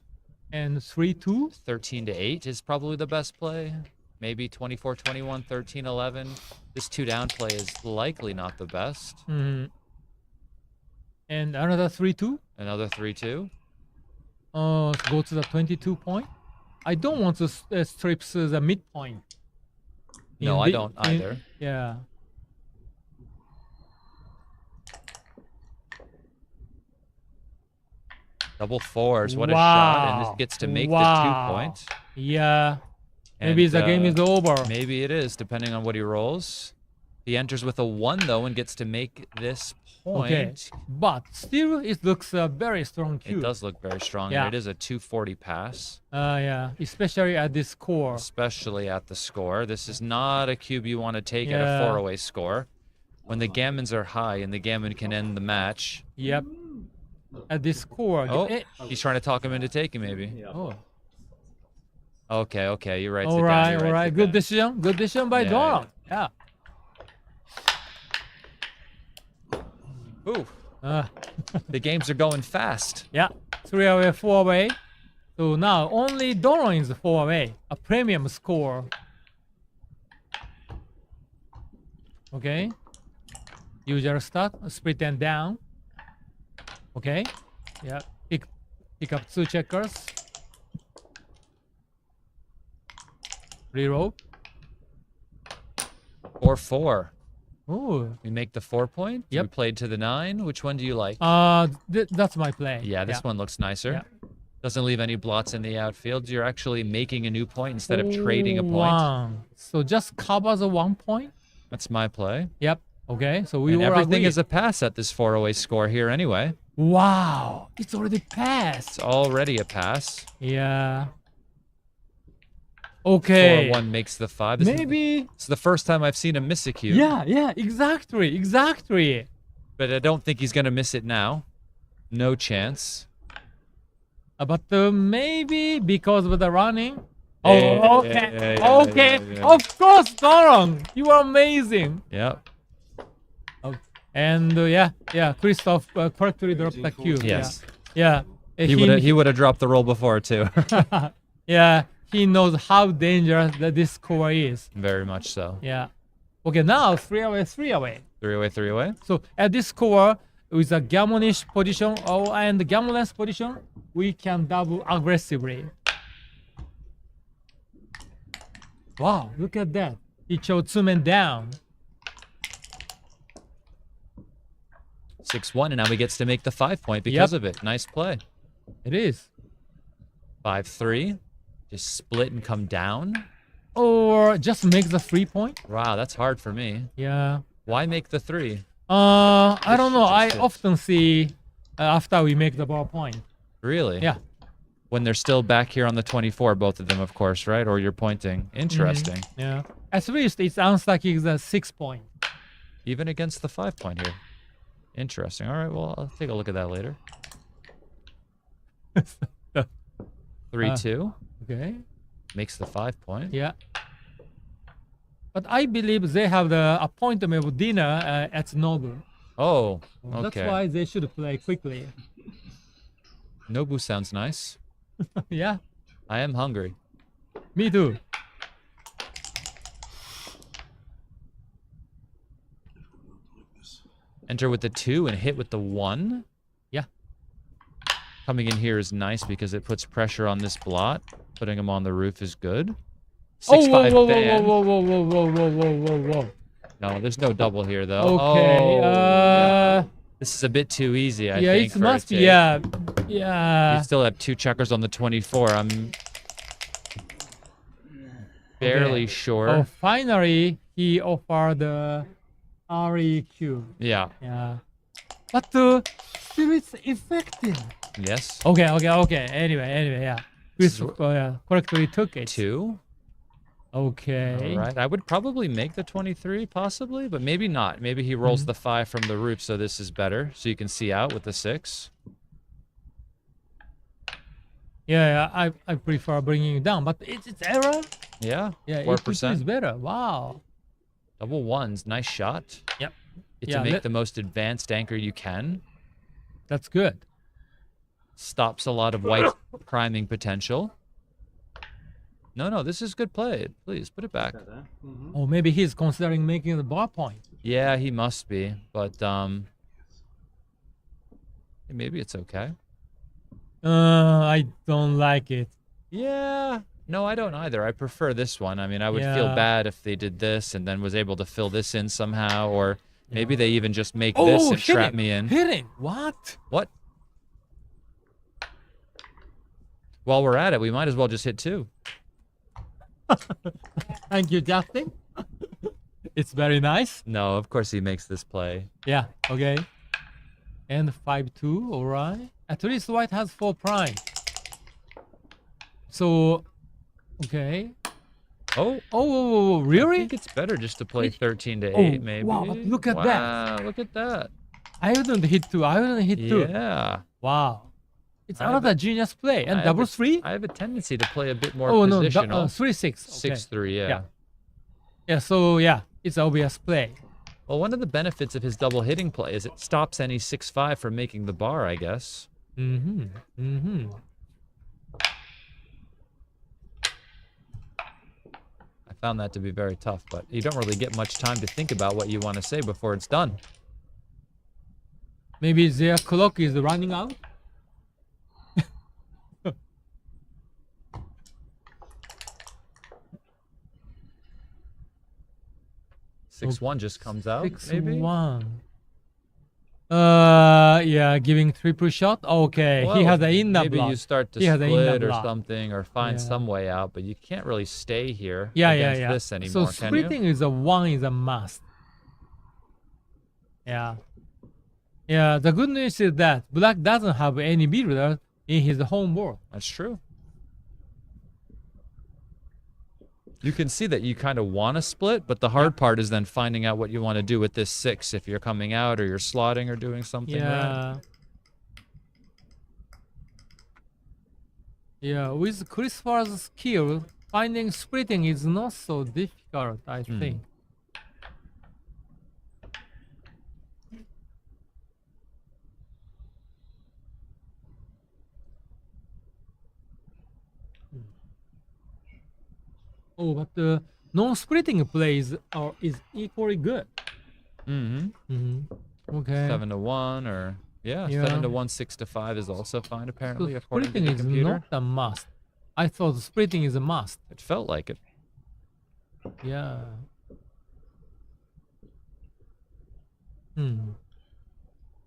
And 3-2? 13-8 is probably the best play. Maybe 24-21, 13-11. This 2-down play is likely not the best. And another 3-2? Another 3-2. Go to the 22 point. I don't want to strip the midpoint. No, I don't either. Yeah. Double fours. What a shot. And this gets to make the 2 points. Yeah. Maybe the game is over. Maybe it is, depending on what he rolls. He enters with a 1, though, and gets to make this point. Okay. But still, it looks a very strong cube. It does look very strong. Yeah. And it is a 240 pass. Yeah. Especially at this score. Especially at the score. This is not a cube you want to take at a 4-away score. When the gammons are high and the gammon can end the match. Yep. At this score. Oh, he's trying to talk him into taking, maybe. Oh. Okay. You're right. All right. Good decision. Good decision by Donald. Yeah. Ooh. The games are going fast. Yeah. 3-away, 4-away. So now only Donald is 4-away. A premium score. Okay. Usual start. Split and down. Okay. Yeah. Pick up 2 checkers. Reroll. 4-4. Oh. We make the 4 point. Yep. We played to the 9. Which one do you like? That's my play. Yeah, this one looks nicer. Yeah. Doesn't leave any blots in the outfield. You're actually making a new point instead of trading a point. Wow. So just cover the 1 point. That's my play. Yep. Okay. So we and were everything agreed. is a pass at this 4-away score here anyway. Wow. It's already passed. It's already a pass. Yeah. Okay. 4-1 makes the 5. Maybe. It's the first time I've seen him miss a cube. Yeah. Exactly. But I don't think he's going to miss it now. No chance. But maybe because of the running. Okay. Of course, Donald. You are amazing. Yep. And Christoph correctly dropped the cube. Yes. Yeah. He would have dropped the roll before too. Yeah. He knows how dangerous this score is. Very much so. Yeah. Okay, now 3-away. 3-away. So at this score, with a gammonish position and gammonless position, we can double aggressively. Wow, look at that. He chose 2 men down. 6-1, and now he gets to make the 5 point because of it. Nice play. It is. 5-3. Just split and come down. Or just make the 3 point. Wow, that's hard for me. Yeah. Why make the 3? I don't know. I often see after we make the ball point. Really? Yeah. When they're still back here on the 24, both of them, of course, right? Or you're pointing. Interesting. Yeah. At least it's unstacking the 6 point. Even against the 5 point here. Interesting. All right, well, I'll take a look at that later. 3-2. Okay. Makes the 5 point. Yeah. But I believe they have the appointment of dinner at Nobu. Oh, That's okay. why they should play quickly. Nobu sounds nice. Yeah, I am hungry. me too. Enter with the 2 and hit with the 1. Yeah. Coming in here is nice because it puts pressure on this blot. Putting him on the roof is good. 6-5 whoa, fan. whoa. No, there's no double here though. Okay. Oh, this is a bit too easy, I yeah, think. it must be. Yeah. You still have 2 checkers on the 24. I'm barely sure. Oh, finally he offered the REQ. Yeah. Yeah. But still it's effective. Yes. Okay. Anyway, yeah. Chris correctly took it. 2. Okay. All right. I would probably make the 23, possibly, but maybe not. Maybe he rolls the 5 from the roof, so this is better. So you can see out with the 6. Yeah, I prefer bringing it down, but it's error. Yeah. Yeah, 4%. is better. Wow. Double 1s. Nice shot. Yep. To make the most advanced anchor you can. That's good. Stops a lot of white priming potential. No, this is good play. Please, put it back. Oh, maybe he's considering making the bar point. Yeah, he must be, but maybe it's okay. I don't like it. Yeah. No, I don't either. I prefer this one. I mean, I would feel bad if they did this and then was able to fill this in somehow, or maybe they even just make this and trap me in. Hitting. What? What? While we're at it, we might as well just hit 2. Thank you, Justin. It's very nice. No, of course he makes this play. Yeah, okay. And 5-2, all right. At least white has 4 prime. So, okay. Oh, really? I think it's better just to play 13 to 8, maybe. Wow, but look at that. Wow, look at that. I wouldn't hit 2. Yeah. Wow. It's another genius play. And double 3? I have a tendency to play a bit more Oh, positional. no, 3-6. 6-3, yeah. Yeah, so yeah, it's obvious play. Well, one of the benefits of his double hitting play is it stops any 6-5 from making the bar, I guess. Mm-hmm. I found that to be very tough, but you don't really get much time to think about what you want to say before it's done. Maybe their clock is running out? 6-1 just comes out, maybe? 6-1. Yeah, giving triple shot. Okay, Well, he has an inner maybe block. you start to He has an inner split or block. something, or find Yeah. some way out, but you can't really stay here Yeah. against this anymore, So can you? splitting is a must. Yeah. Yeah, the good news is that black doesn't have any builder in his home board. That's true. You can see that you kind of want to split, but the hard part is then finding out what you want to do with this 6 if you're coming out or you're slotting or doing something. Yeah. Right? Yeah, with Christopher's skill, finding splitting is not so difficult, I think. Oh, but the non-splitting plays is equally good. Okay. 7-1 or Yeah. 7-1, 6-5 is also fine apparently So according to splitting the is computer. not a must. I thought splitting is a must. It felt like it. Yeah.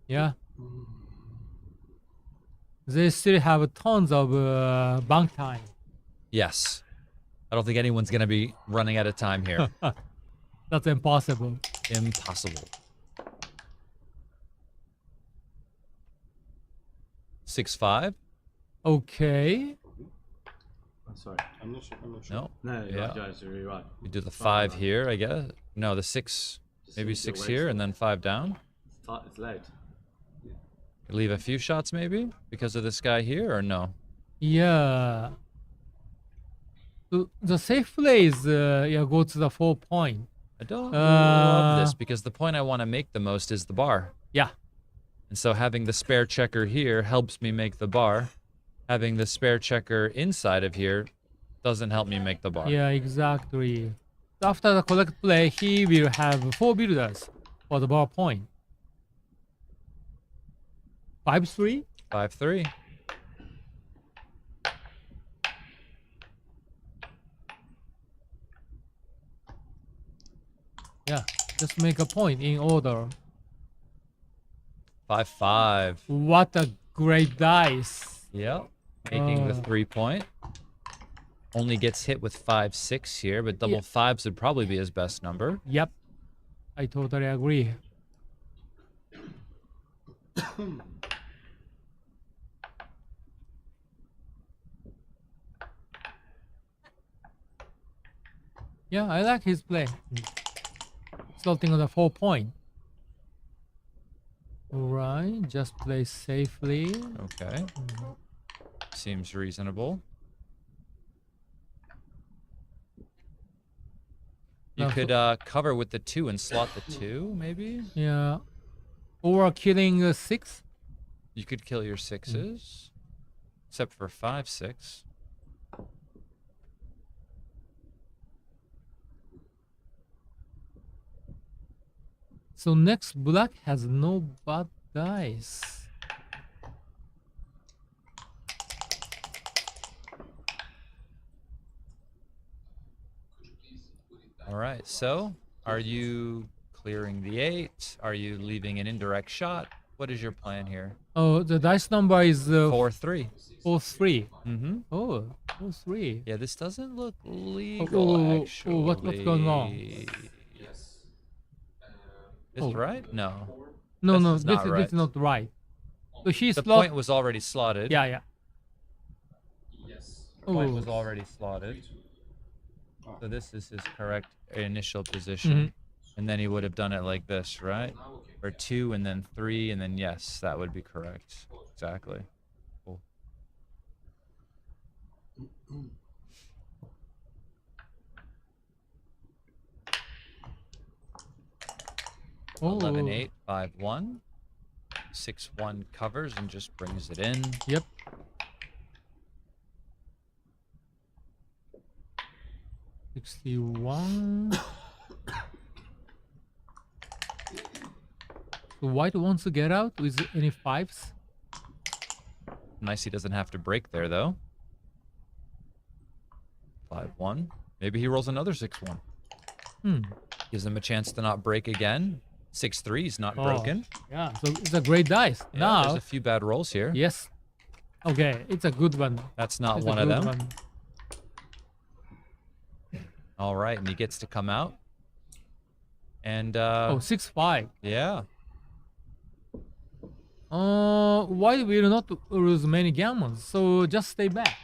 Yeah. They still have tons of bank time. Yes. I don't think anyone's going to be running out of time here. That's impossible. Impossible. 6-5. Okay. I'm sorry. I'm not sure. No. No, Yeah. you're right. You do the 5 here, I guess. No, the 6, maybe Just 6 wait here for and then 5 down. It's late. Leave a few shots maybe because of this guy here or no? Yeah. The safe play is go to the 4 point. I don't love this because the point I want to make the most is the bar. Yeah. And so having the spare checker here helps me make the bar. Having the spare checker inside of here doesn't help me make the bar. Yeah, exactly. After the correct play, he will have 4 builders for the bar point. 5-3? 5-3. Yeah, just make a point in order. 5-5. What a great dice. Yep. Making the 3-point. Only gets hit with 5-6 here, but double fives would probably be his best number. Yep. I totally agree. Yeah, I like his play. Starting on the 4-point. Alright, just play safely. Okay. Seems reasonable. You could cover with the 2 and slot the 2, maybe? Yeah. Or killing 6? You could kill your 6s. Except for 5-6. So next black has no bad dice. All right, so are you clearing the 8? Are you leaving an indirect shot? What is your plan here? Oh, the dice number is 4-3. 4-3. Mm-hmm. Oh, 4-3. Yeah, this doesn't look legal, actually. What's going on? Is it right? No. No, this this is is not right. So he's the point was already slotted. Yeah, yeah. The point was already slotted. So this is his correct initial position. And then he would have done it like this, right? Or 2 and then 3 and then yes, that would be correct. Exactly. Cool. Oh. 11-8, 5-1. 6-1 covers and just brings it in. Yep. $61. So white wants to get out with any 5s. Nice he doesn't have to break there though. 5-1. Maybe he rolls another 6-1. Gives him a chance to not break again. 6-3 is not broken. Yeah, so it's a great dice. Yeah, now there's a few bad rolls here. Yes. Okay, it's a good one. That's not one of them. All right, and he gets to come out. And oh, 6-5. Yeah. White will not lose many gammons, so just stay back.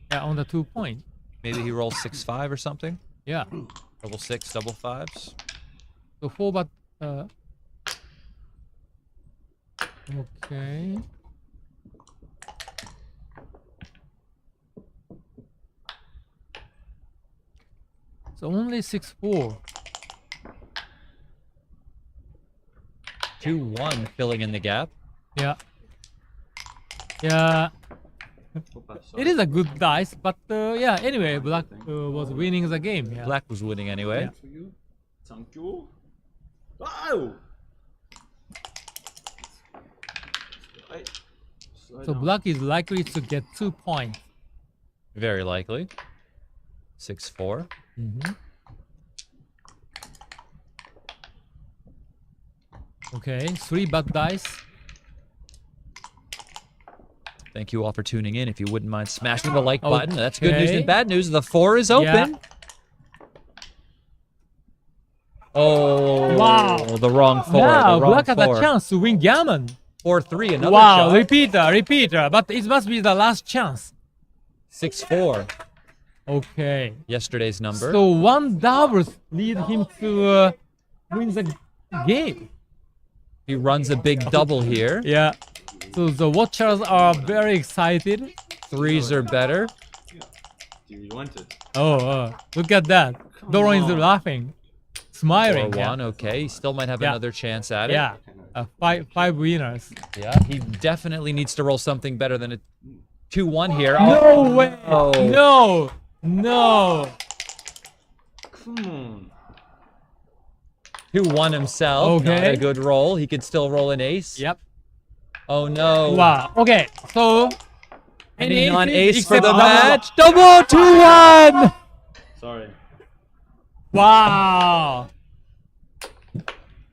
Yeah, on the 2-point. Maybe he rolls 6-5 or something. Yeah. Double 6, double 5s. So 4, but okay. So only 6-4. 2-1 filling in the gap. Yeah. Yeah. It is a good dice, but yeah, anyway, black was winning the game. Yeah. Black was winning anyway. Yeah. Thank you. Wow! So black is likely to get 2 points. Very likely. 6-4. Okay, 3 bad dice. Thank you all for tuning in. If you wouldn't mind smashing the like button. That's good news and bad news. The 4 is open. Yeah. Oh, wow. The wrong 4. Now, the wrong black has a chance to win gammon. 4-3, another wow, shot. repeater. But it must be the last chance. 6-4. Okay. Yesterday's number. So 1 doubles lead him to win the game. He runs a big double here. Yeah. So the watchers are very excited. 3s are better. Do you want it? Oh, look at that. Doran is laughing, smiling. 4-1, okay. He still might have another chance at it. Yeah. five winners. Yeah, he definitely needs to roll something better than a 2-1 here. No way! Oh. No! No! Come on. 2-1 himself. Not Okay. a good roll. He could still roll an ace. Yep. Oh no. Wow. Okay. So. Any non-ace for except the double. match. Double 2-1. Sorry. Wow.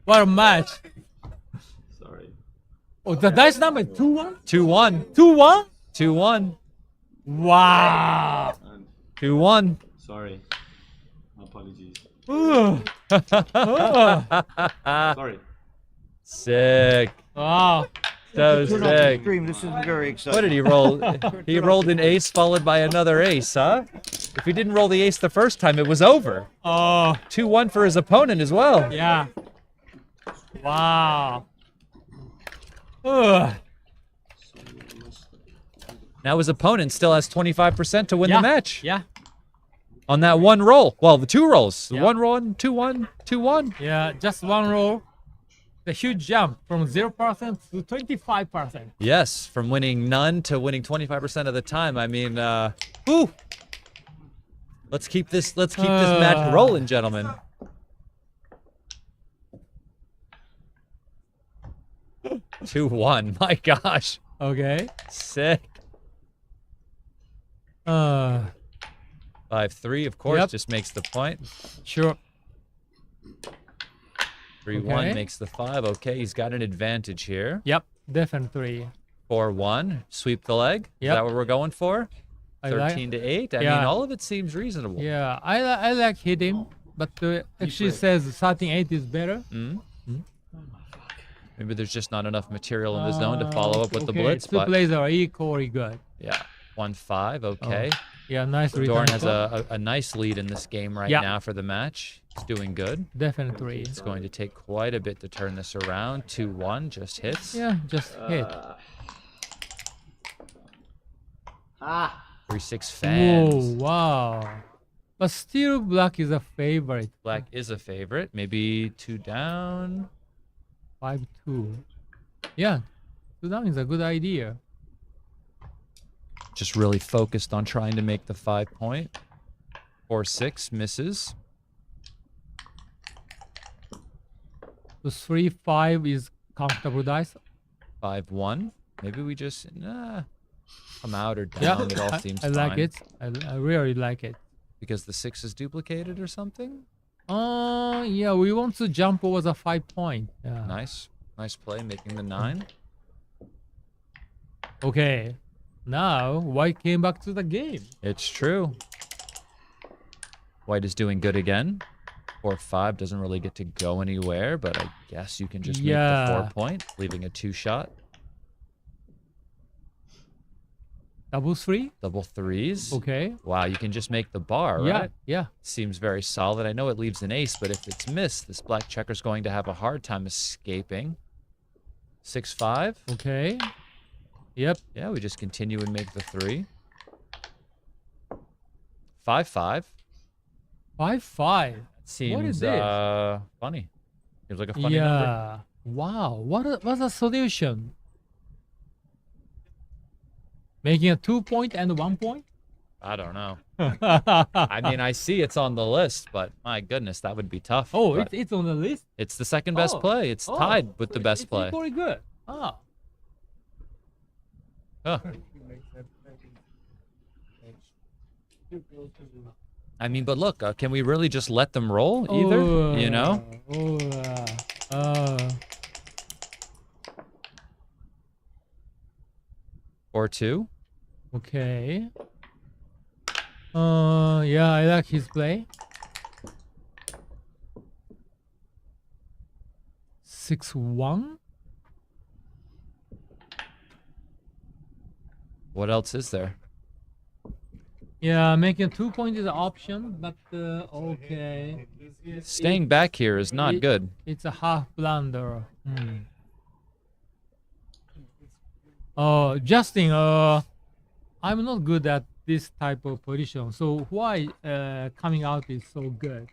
What a match. Sorry. Oh, the dice number 2-1. 2-1. 2-1. 2-1. Wow. And 2-1. sorry. Apologies. Ugh. Sorry. Sick. Wow. So Turn off the sick. stream. This isn't very exciting. What did he roll? He rolled an ace followed by another ace, huh? If he didn't roll the ace the first time, it was over. Oh. 2-1 for his opponent as well. Yeah. Wow. Ugh. Now his opponent still has 25% to win Yeah. the match. Yeah. On that one roll. Well, the two rolls. The Yeah. one roll, 2-1, 2-1. Yeah. Just one roll. The huge jump from 0% to 25%. Yes, from winning none to winning 25% of the time. I mean, whew. Let's keep this match rolling, gentlemen. Two 2-1. My gosh. Okay. Sick. 5-3, of course, Yep. just makes the point. Sure. 3-1 Okay. makes the 5. Okay, he's got an advantage here. Yep. Definitely. 4-1. Sweep the leg. Is Yep. that what we're going for? I like- 13-8. I Yeah. mean, all of it seems reasonable. Yeah. I like hitting, but if she says 13-8 is better. Maybe there's just not enough material in the zone to follow up with the okay, blitz. Two But plays are equally good. yeah, 1-5. Okay. Yeah, nice return. Dorn has call. a nice lead in this game right Yeah. now for the match. He's doing good. Definitely. It's going to take quite a bit to turn this around. 2-1 just hits. Yeah, just hit. 3-6 fans. Whoa, wow. But still, black is a favorite. Black is a favorite. Maybe 2 down. 5-2. Yeah, 2 down is a good idea. Just really focused on trying to make the 5 point. 4-6 misses. So 3-5 is comfortable dice. 5-1. Maybe we just come out or down. Yeah, It all seems I like fine. it. I really like it. Because the 6 is duplicated or something? Yeah, we want to jump over the 5 point. Yeah. Nice. Nice play, making the 9. Okay. Now, White came back to the game. It's true. White is doing good again. 4-5 doesn't really get to go anywhere, but I guess you can just make the 4 point, leaving a 2 shot. Double 3? Double 3s. Okay. Wow, you can just make the bar, Yeah, right? yeah. Seems very solid. I know it leaves an ace, but if it's missed, this black checker's going to have a hard time escaping. 6-5. Okay. Yep. Yeah, we just continue and make the 3. 5-5. 5-5. Seems What is this? funny. Seems like a funny Yeah. number. Wow. What's a solution? Making a 2 point and 1 point? I don't know. I mean, I see it's on the list, but my goodness, that would be tough. Oh, But it's on the list? it's the second best Oh. play. It's Oh, tied with the it's best play. equally good. Ah. Oh. I mean, but look, can we really just let them roll either? You know? Or 2. Okay. Yeah, I like his play. 6-1. What else is there? Yeah, making 2 point is an option, but okay. Staying back here is not good. It's a half blunder. Oh, Justin, I'm not good at this type of position. So why coming out is so good?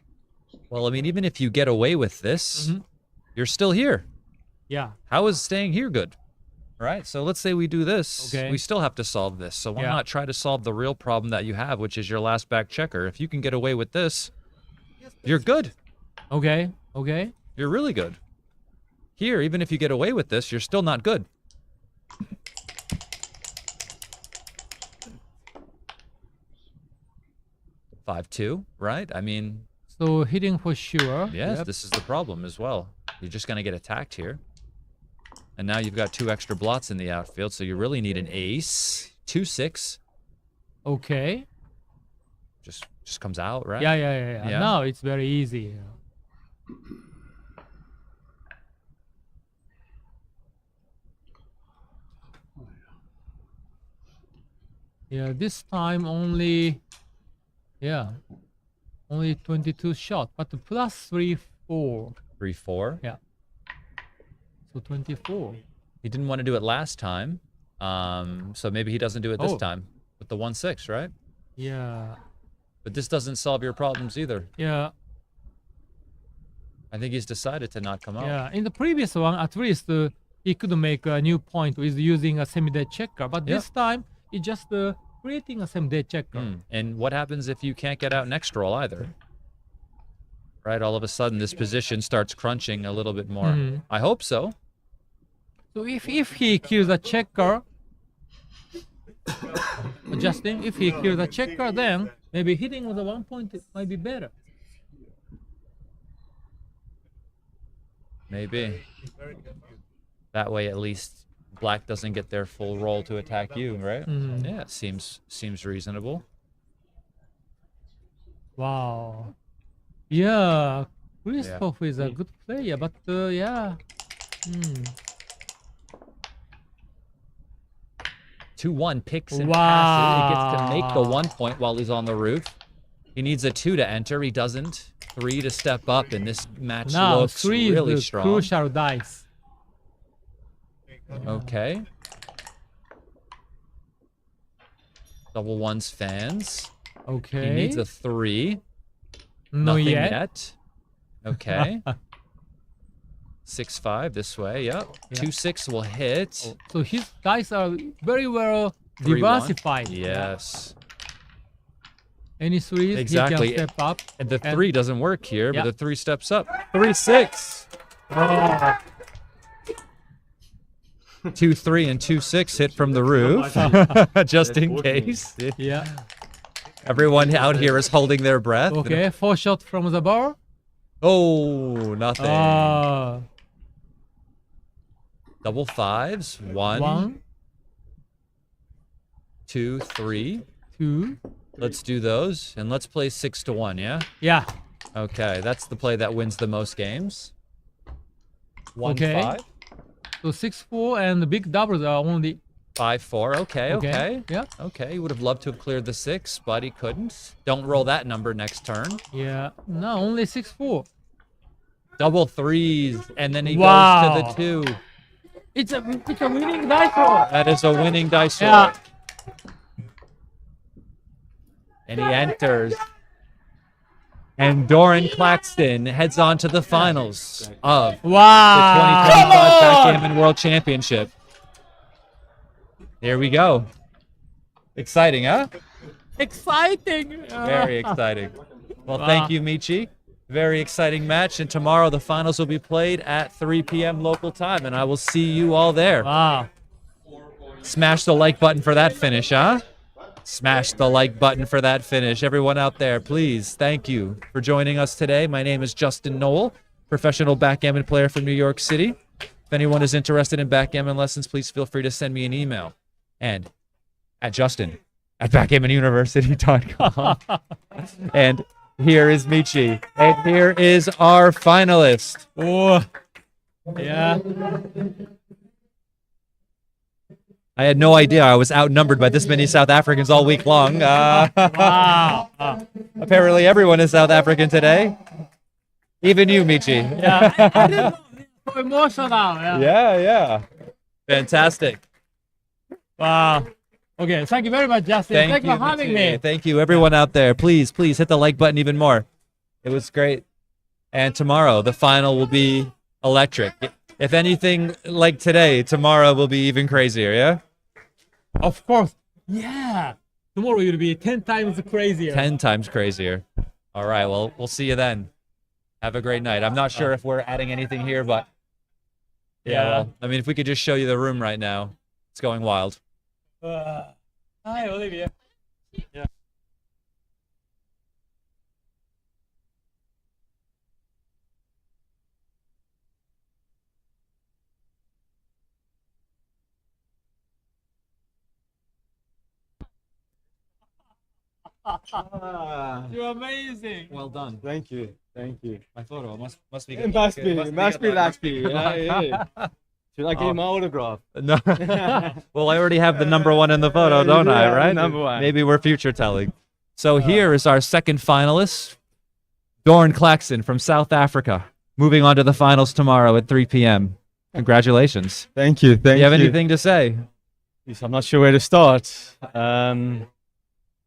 Well, I mean, even if you get away with this, you're still here. Yeah. How is staying here good? Right? So let's say we do this. Okay. We still have to solve this. So why Yeah. not try to solve the real problem that you have, which is your last back checker? If you can get away with this, you're good. Okay. Okay. You're really good. Here, even if you get away with this, you're still not good. Five-two, right? I mean, So hitting for sure. yes, Yep. this is the problem as well. You're just going to get attacked here. And now you've got 2 extra blots in the outfield, so you really need an ace. 2-6. Okay. Just comes out, right? Yeah. Now it's very easy. Yeah, this time only, only 22 shot, but plus 3, 4. 3-4. Yeah. So 24. He didn't want to do it last time, so maybe he doesn't do it this Oh. time with the 1-6, right? Yeah. But this doesn't solve your problems either. Yeah. I think he's decided to not come out. Yeah. In the previous one, at least he could make a new point with using a semi-dead checker, but this time it's just creating a semi-dead checker. And what happens if you can't get out next roll either? Right, all of a sudden this position starts crunching a little bit more. Mhm. I hope so. So if he kills a checker, adjusting, if he kills a checker, then maybe hitting with a 1 point might be better. Maybe. That way at least black doesn't get their full roll to attack you, right? Mhm. Yeah, seems reasonable. Wow. Yeah, Christoph is a good player, but yeah. 2-1 picks and Wow. passes. He gets to make the 1 point while he's on the roof. He needs a 2 to enter. He doesn't. 3 to step up, and this match Now looks 3 really is the strong. crucial dice. Okay. Double ones fans. Okay. He needs a 3. No Nothing yet. yet. Okay. 6-5 this way. Yep. Yeah. 2-6 will hit. So his dice are very well 3-1. diversified. Yes. Any threes, Exactly. he can step up. And the 3 doesn't work here, Yeah. but the 3 steps up. 3-6. 2-3 and 2-6 hit from the roof, just in case. Yeah. Everyone out here is holding their breath. Okay, 4 shot from the bar. Oh, nothing. Ah. Double fives. 1, 1, 2, 3. 2. Let's do those, and let's play 6-1. Yeah. Yeah. Okay, that's the play that wins the most games. 1-5. Okay. So 6-4 and the big doubles are only 5-4. Okay. Okay. Yeah. Okay. He would have loved to have cleared the 6, but he couldn't. Don't roll that number next turn. Yeah. No, only 6-4. Double 3s, and then he Wow. goes to the 2. It's a winning dice roll. That is a winning dice roll. Yeah. And he enters. And Doran Claxton heads on to the finals of the 2025 Backgammon World Championship. Here we go. Exciting, huh? Exciting. Very exciting. Well, Wow. thank you, Michi. Very exciting match. And tomorrow the finals will be played at 3 p.m. local time. And I will see you all there. Wow. Smash the like button for that finish, huh? Smash the like button for that finish. Everyone out there, please, thank you for joining us today. My name is Justin Knoll, professional backgammon player from New York City. If anyone is interested in backgammon lessons, please feel free to send me an email. And at justin@backgammonuniversity.com. And here is Michi. And here is our finalist. Oh, yeah. I had no idea I was outnumbered by this many South Africans all week long. Wow. Apparently everyone is South African today. Even you, Michi. Yeah. I didn't know. So emotional. Yeah. Yeah. Fantastic. Wow. Okay. Thank you very much, Justin. Thank you for having Michi. me. Thank you, everyone out there. Please hit the like button even more. It was great. And tomorrow, the final will be electric. if anything like today, tomorrow will be even crazier, yeah? Of course. Yeah. Tomorrow will be 10 times crazier. 10 times crazier. All right, well, we'll see you then. Have a great night. I'm not sure if we're adding anything here, but yeah, well, I mean, if we could just show you the room right now, it's going wild. Hi, Olivia. Yeah. You're amazing. Well done. Thank you. Thank you. My photo must be. It must be. Yeah. Should I give my autograph? No. Well, I already have the #1 in the photo, don't I? Right? #1. Maybe we're future telling. So here is our second finalist, Dorn Claxton from South Africa, moving on to the finals tomorrow at 3 p.m. Congratulations. Thank you. Do you have anything to say? Yes, I'm not sure where to start.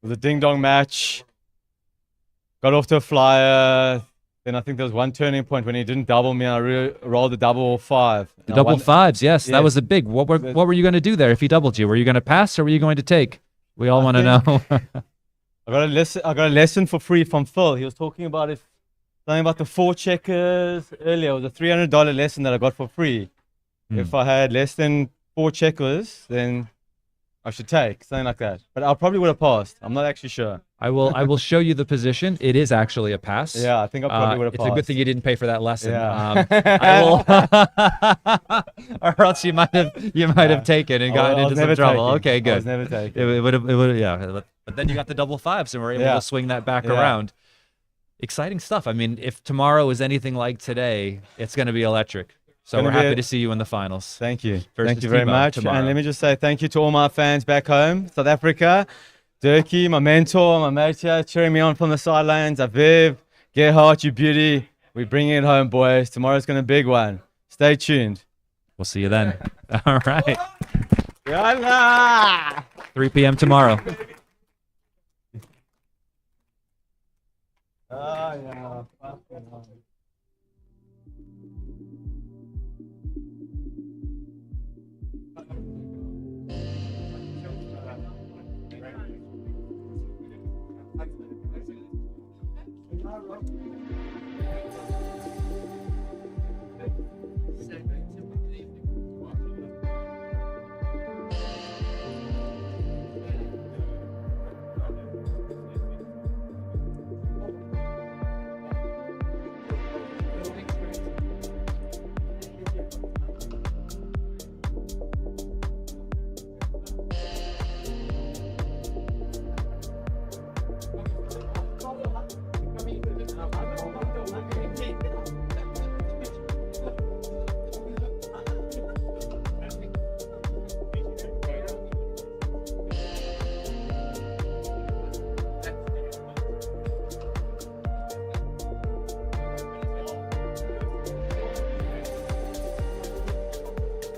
It was a ding-dong match. Got off to a flyer. Then I think there was one turning point when he didn't double me. And I rolled the double 5. The double 5s, yes. That was a big. What were you going to do there if he doubled you? Were you going to pass or were you going to take? We all want to know. I got a lesson for free from Phil. He was talking about something about the 4 checkers earlier. It was a $300 lesson that I got for free. If I had less than 4 checkers, then I should take something like that. But I probably would have passed. I'm not actually sure. I will show you the position. It is actually a pass. Yeah, I think I probably would have passed. It's a good thing you didn't pay for that lesson. Yeah. I will, or else you might have taken and gotten into some trouble. Okay, good. I was never taken. It would yeah. But then you got the double 5s and were able to swing that back around. Exciting stuff. I mean, if tomorrow is anything like today, it's going to be electric. So we're happy to see you in the finals. Thank you. Versus Thank you very Teemo much. tomorrow. And let me just say thank you to all my fans back home, South Africa. Dirkie, my mentor, my mate here, cheering me on from the sidelines. Aviv, Gerhard, you beauty. We're bringing it home, boys. Tomorrow's going to be a big one. Stay tuned. We'll see you then. All right. Yalla! 3 p.m. tomorrow. Oh, yeah.